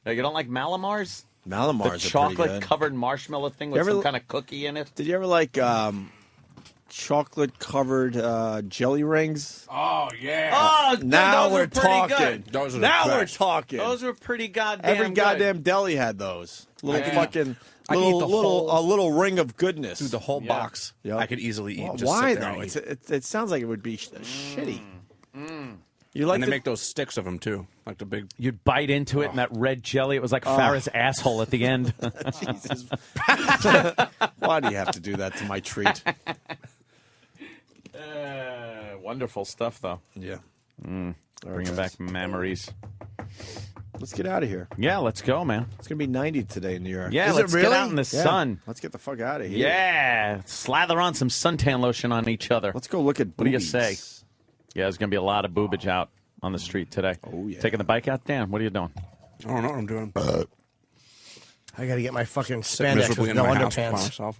No, you don't like Malamars? Malamars The are pretty chocolate-covered marshmallow thing with ever- some kind of cookie in it? good. Did you ever like chocolate-covered jelly rings? Oh yeah. Oh, dude, Now those we're were pretty talking. good. Those are the Now we're best. talking. Those were pretty goddamn Every good. goddamn deli had those. Little Yeah. fucking I can eat the a little ring of goodness. Dude, the whole Yeah. box. Yep. I could easily eat. Well, Just why sit there though? and eat. It sounds like it would be shitty. You like And they the- make those sticks of them too, like the big. You'd bite into it, and that red jelly, it was like Farrah's asshole at the end. Jesus. Why do you have to do that to my treat? Wonderful stuff, though. Yeah. Bringing back memories. Let's get out of here. Yeah, let's go, man. It's gonna be 90 today in New York. Yeah, Is it let's get really? out in the Yeah. sun. Let's get the fuck out of here. Yeah, slather on some suntan lotion on each other. Let's go look at What do you boobies. say? Yeah, there's going to be a lot of boobage out on the street today. Oh, yeah. Taking the bike out? Dan, what are you doing? I don't know what I'm doing. I gotta get my fucking Sit spandex miserably with in no my house by underpants. myself.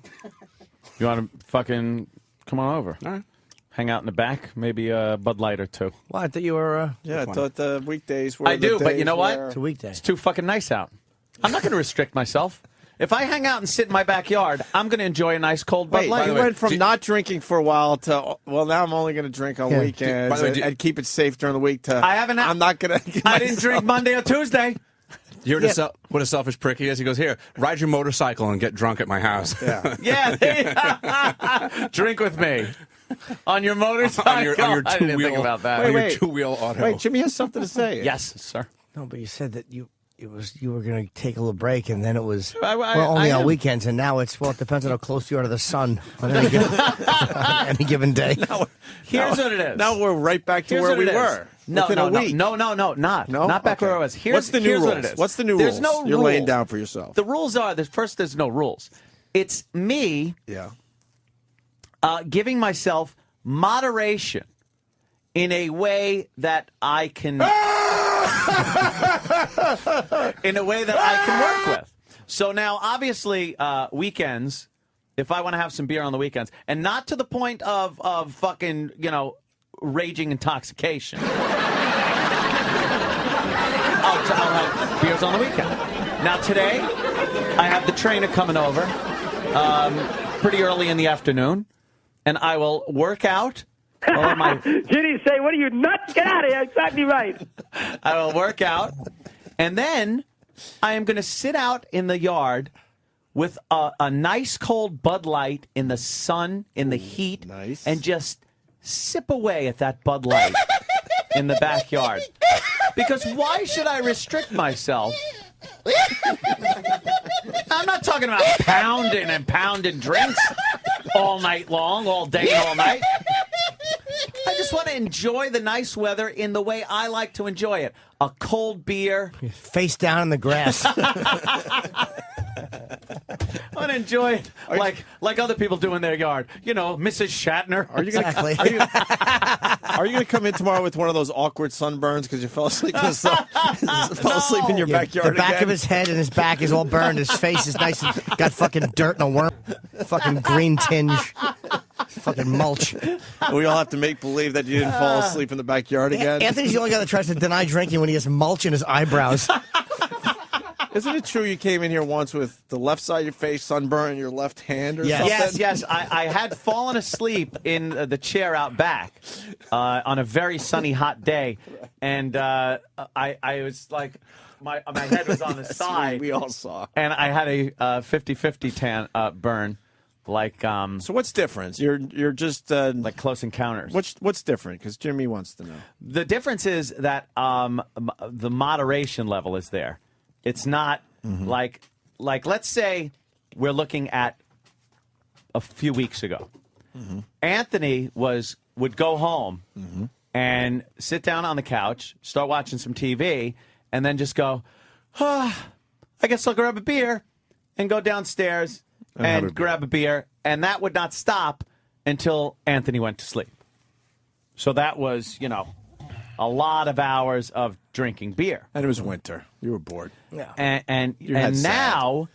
You want to fucking come on over? All right. Hang out in the back, maybe a Bud Light or two. Well, I thought you were. Yeah, I thought the weekdays were I the do, but you days know what? where- It's a weekday. It's too fucking nice out. I'm not going to restrict myself. If I hang out and sit in my backyard, I'm going to enjoy a nice cold Bud Wait, Light. you went from not drinking for a while to, well, now I'm only going to drink on Yeah. weekends By the way, and keep it safe during the week to, I haven't- I'm not going to. I didn't drink Monday or Tuesday. You heard what a selfish prick he is? He goes, here, ride your motorcycle and get drunk at my house. Yeah. Yeah, drink with me on your motorcycle. on your I didn't think about that. on your Wait. two-wheel auto. Wait, Jimmy has something to say. Yes, sir. No, but you said that you were going to take a little break, and then it was I only on am. weekends, and now it's it depends on how close you are to the sun on any given, on any given day. Here's what it is. Now we're right back to Here's where what we it is. were. No, within no, a no, week. no, not No? back Okay. where I was. What's the new here's rules? What it is. What's the new There's rules? no You're laying rules. down for yourself. The rules are first. There's no rules. It's me. Yeah. giving myself moderation in a way that I can work with. So now, obviously, weekends, if I want to have some beer on the weekends, and not to the point of fucking, raging intoxication. I'll have beers on the weekend. Now, today, I have the trainer coming over pretty early in the afternoon, and I will work out. Ginny say, what are you, nuts? Get out of here. Exactly right. I will work out, and then I am going to sit out in the yard with a nice cold Bud Light in the sun, in the heat, and just sip away at that Bud Light in the backyard. Because why should I restrict myself? I'm not talking about pounding drinks all night long, all day and all night. I just want to enjoy the nice weather in the way I like to enjoy it. A cold beer. Face down in the grass. I want to enjoy it like other people do in their yard. Mrs. Shatner. Are you going to come in tomorrow with one of those awkward sunburns because you fell asleep in in your backyard? The back of his head and his back is all burned. His face is nice and got fucking dirt and a worm. Fucking green tinge. Fucking mulch. We all have to make believe that you didn't fall asleep in the backyard again. Anthony's the only guy that tries to deny drinking when he has mulch in his eyebrows. Isn't it true you came in here once with the left side of your face sunburned in your left hand or something? Yes. I had fallen asleep in the chair out back on a very sunny, hot day. And I was like, my head was on the side. We all saw. And I had a 50-50 tan burn. So what's different? You're just like Close Encounters. What's different? Because Jimmy wants to know. The difference is that the moderation level is there. It's not like let's say we're looking at a few weeks ago. Anthony would go home and sit down on the couch, start watching some TV, and then just go, I guess I'll grab a beer, and go downstairs and grab a beer, and that would not stop until Anthony went to sleep. So that was, a lot of hours of drinking beer. And it was winter. You were bored. Yeah. And now,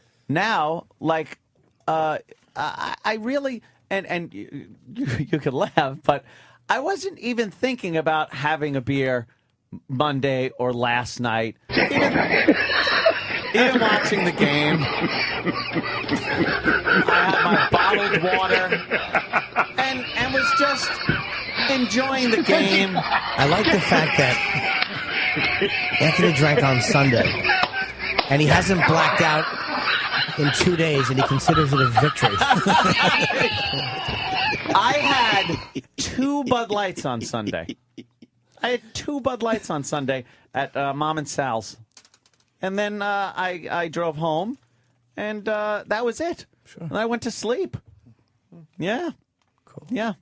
I really, and you could laugh, but I wasn't even thinking about having a beer Monday or last night. Even watching the game. I had my bottled water and was just enjoying the game. I like the fact that Anthony drank on Sunday, and he hasn't blacked out in 2 days, and he considers it a victory. I had 2 Bud Lights on Sunday. at Mom and Sal's. And then I drove home, and that was it. Sure. And I went to sleep. Yeah. Cool. Yeah.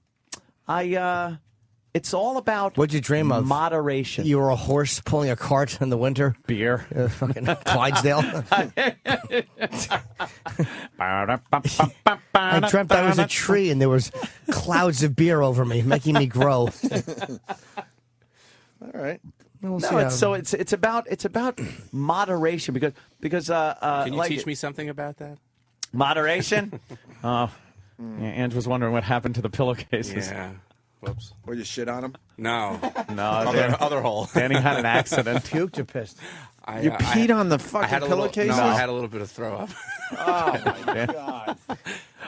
It's all about What'd you dream of? Moderation. You were a horse pulling a cart in the winter? Beer. Fucking Clydesdale. I dreamt I was a tree and there was clouds of beer over me, making me grow. All right. It's about moderation because can you teach me something about that? Moderation? Yeah, Ange was wondering what happened to the pillowcases. Yeah. Whoops. Were you shit on him? No. Other hole. Danny had an accident. Puked or pissed? You peed on the fucking pillowcases? No, I had a little bit of throw up. Oh, my God.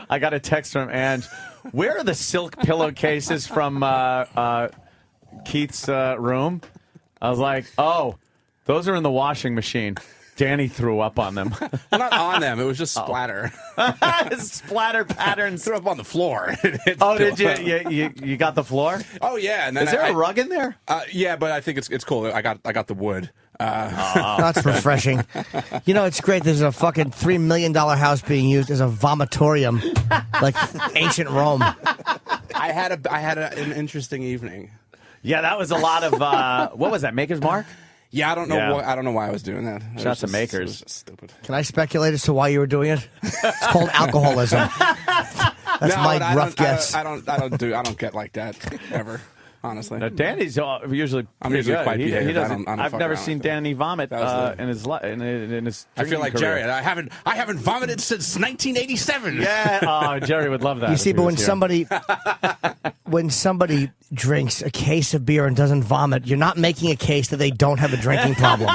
I got a text from Ange. Where are the silk pillowcases from Keith's room? I was like, oh, those are in the washing machine. Danny threw up on them. Well, not on them. It was just splatter. Splatter patterns. Threw up on the floor. Oh, did you? You got the floor? Oh, yeah. And then Is there a rug in there? Yeah, but I think it's cool. I got the wood. That's refreshing. You know, it's great. There's a fucking $3 million house being used as a vomitorium, like ancient Rome. I had an interesting evening. Yeah, that was a lot of what was that? Maker's Mark? Yeah, I don't know. Yeah. I don't know why I was doing that. Shots of Makers. It was just stupid. Can I speculate as to why you were doing it? It's called alcoholism. That's No, my I rough don't- guess. I don't get like that ever. Honestly, Now, Danny's usually I'm pretty usually good. quite He behaved. doesn't. I don't I've fuck never around seen like that. Danny vomit That was in his. I feel like drinking Jerry. career. I haven't vomited since 1987. Yeah. Oh, Jerry would love that. You if see, he but was here. when somebody drinks a case of beer and doesn't vomit, you're not making a case that they don't have a drinking problem.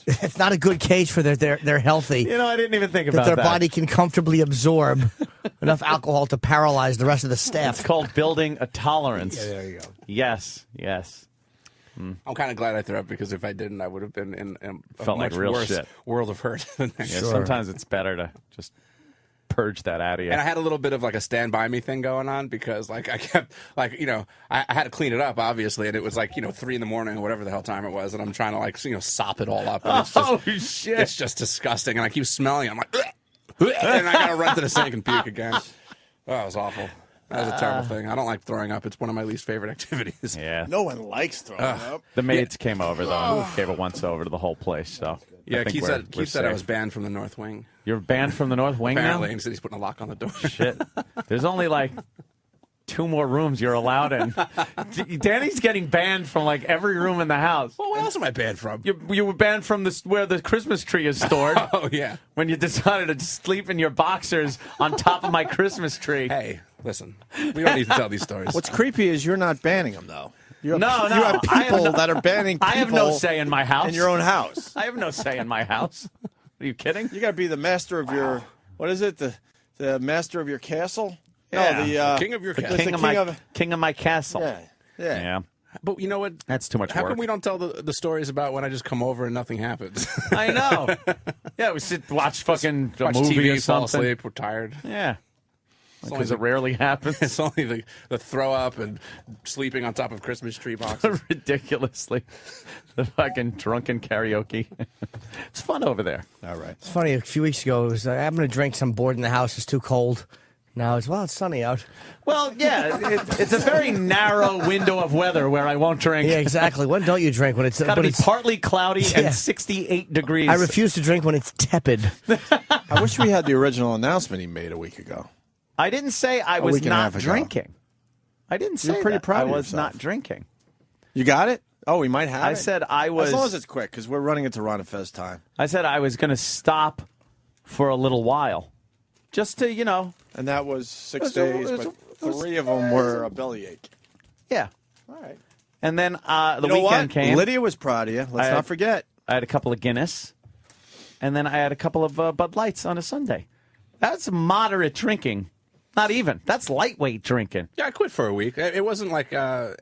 It's not a good case for they're healthy. You know, I didn't even think that about their that. body can comfortably absorb enough alcohol to paralyze the rest of the staff. It's called building a tolerance. Yeah, there you go. Yes. I'm kind of glad I threw up because if I didn't, I would have been in a Felt like much real worse shit. world of hurt. Than that. Yeah, sometimes it's better to just purge that out of you. And I had a little bit of like a stand by me thing going on because like I kept like, you know, I had to clean it up obviously, and it was like, you know, 3 a.m. or whatever the hell time it was, and I'm trying to like, you know, sop it all up. And it's just, shit. It's just disgusting, and I keep smelling it. I'm like, ugh, and I gotta run to the sink and puke again. Oh, it was awful. That was a terrible thing. I don't like throwing up. It's one of my least favorite activities. Yeah. No one likes throwing up. The maids came over though. Gave it once over to the whole place. So Yeah, I think Keith we're said I safe. was banned from the North Wing. You're banned from the North Wing Apparently, now? and he said he's putting a lock on the door. Shit. There's only like 2 more rooms you're allowed in. Danny's getting banned from like every room in the house. Well, what else am I banned from? You were banned from where the Christmas tree is stored. Oh, yeah. When you decided to sleep in your boxers on top of my Christmas tree. Hey, listen, we don't need to tell these stories. What's creepy is you're not banning them, though. You have, No, you have I have people no- that are banning people I have no say in my house. in your own house. I have no say in my house. Are you kidding? You got to be the master of your, what is it, the master of your castle? Yeah. No, the king of your castle. King of my castle. Yeah. But you know what? That's too much How work. come we don't tell the stories about when I just come over and nothing happens? I know. Yeah, we sit, watch fucking a Watch movie TV, or fall something. asleep, we're tired. Yeah. It's Because only it rarely happens. It's only the throw up and sleeping on top of Christmas tree boxes. Ridiculously. The fucking drunken karaoke. It's fun over there. All right. It's funny, a few weeks ago, it was, I'm going to drink, some bored in the house, it's too cold. Now it's, it's sunny out. Well, yeah, it's a very narrow window of weather where I won't drink. Yeah, exactly. When don't you drink? When it's got to be it's partly cloudy Yeah. and 68 degrees. I refuse to drink when it's tepid. I wish we had the original announcement he made a week ago. I didn't say I A was week and a not half ago. drinking. I didn't say You're pretty that. proud I of was yourself. not drinking. You got it? Oh, we might have I it. said I was. As long as it's quick, because we're running into Ron and Fez time. I said I was going to stop for a little while. Just to, you know. And that was 6 It days, was- but 3 of them were a bellyache. Yeah. All right. And then the You know weekend what? came. Lydia was proud of you. Let's not forget. I had a couple of Guinness. And then I had a couple of Bud Lights on a Sunday. That's moderate drinking. Not even. That's lightweight drinking. Yeah, I quit for a week. It wasn't like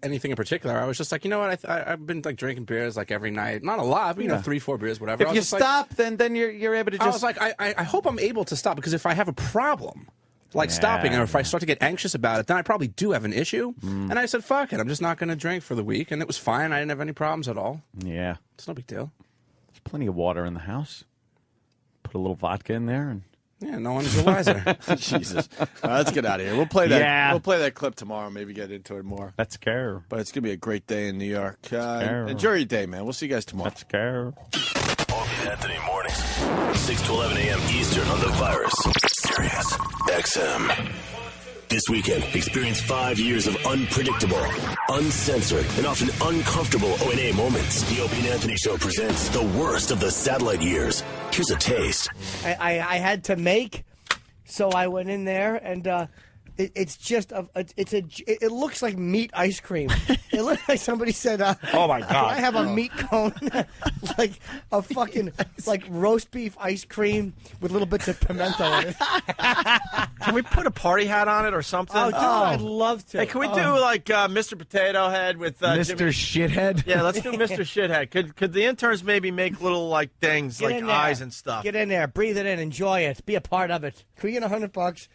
anything in particular. I was just like, you know what? I've been like drinking beers like every night. Not a lot, but you know, 3-4 beers, whatever. I If was you just like- stop, then you're able to just. I was like, I hope I'm able to stop because if I have a problem, like stopping, or if I start to get anxious about it, then I probably do have an issue. And I said, fuck it, I'm just not going to drink for the week, and it was fine. I didn't have any problems at all. Yeah. It's no big deal. There's plenty of water in the house. Put a little vodka in there and. Yeah, no one's the wiser. Jesus. All right, let's get out of here. We'll play that. Yeah. We'll play that clip tomorrow. Maybe get into it more. Let's go. But it's gonna be a great day in New York. go. Enjoy your day, man. We'll see you guys tomorrow. Let's go. Opie and Anthony mornings, 6 to 11 a.m. Eastern on the Virus, Sirius XM. This weekend, experience 5 years of unpredictable, uncensored, and often uncomfortable O&A moments. The Opie and Anthony Show presents the worst of the satellite years. Here's a taste. I had to make, so I went in there and it's just it looks like meat ice cream. It looks like somebody said, Oh, my God. Can I have a meat cone, like a fucking like roast beef ice cream with little bits of pimento in it. Can we put a party hat on it or something? Oh, dude, I'd love to. Hey, can we do like Mr. Potato Head with Mr. Jimmy? Shithead? Yeah, let's do Mr. Shithead. Could the interns maybe make little like things Get like in there. eyes and stuff? Get in there, breathe it in, enjoy it, be a part of it. Can we get $100?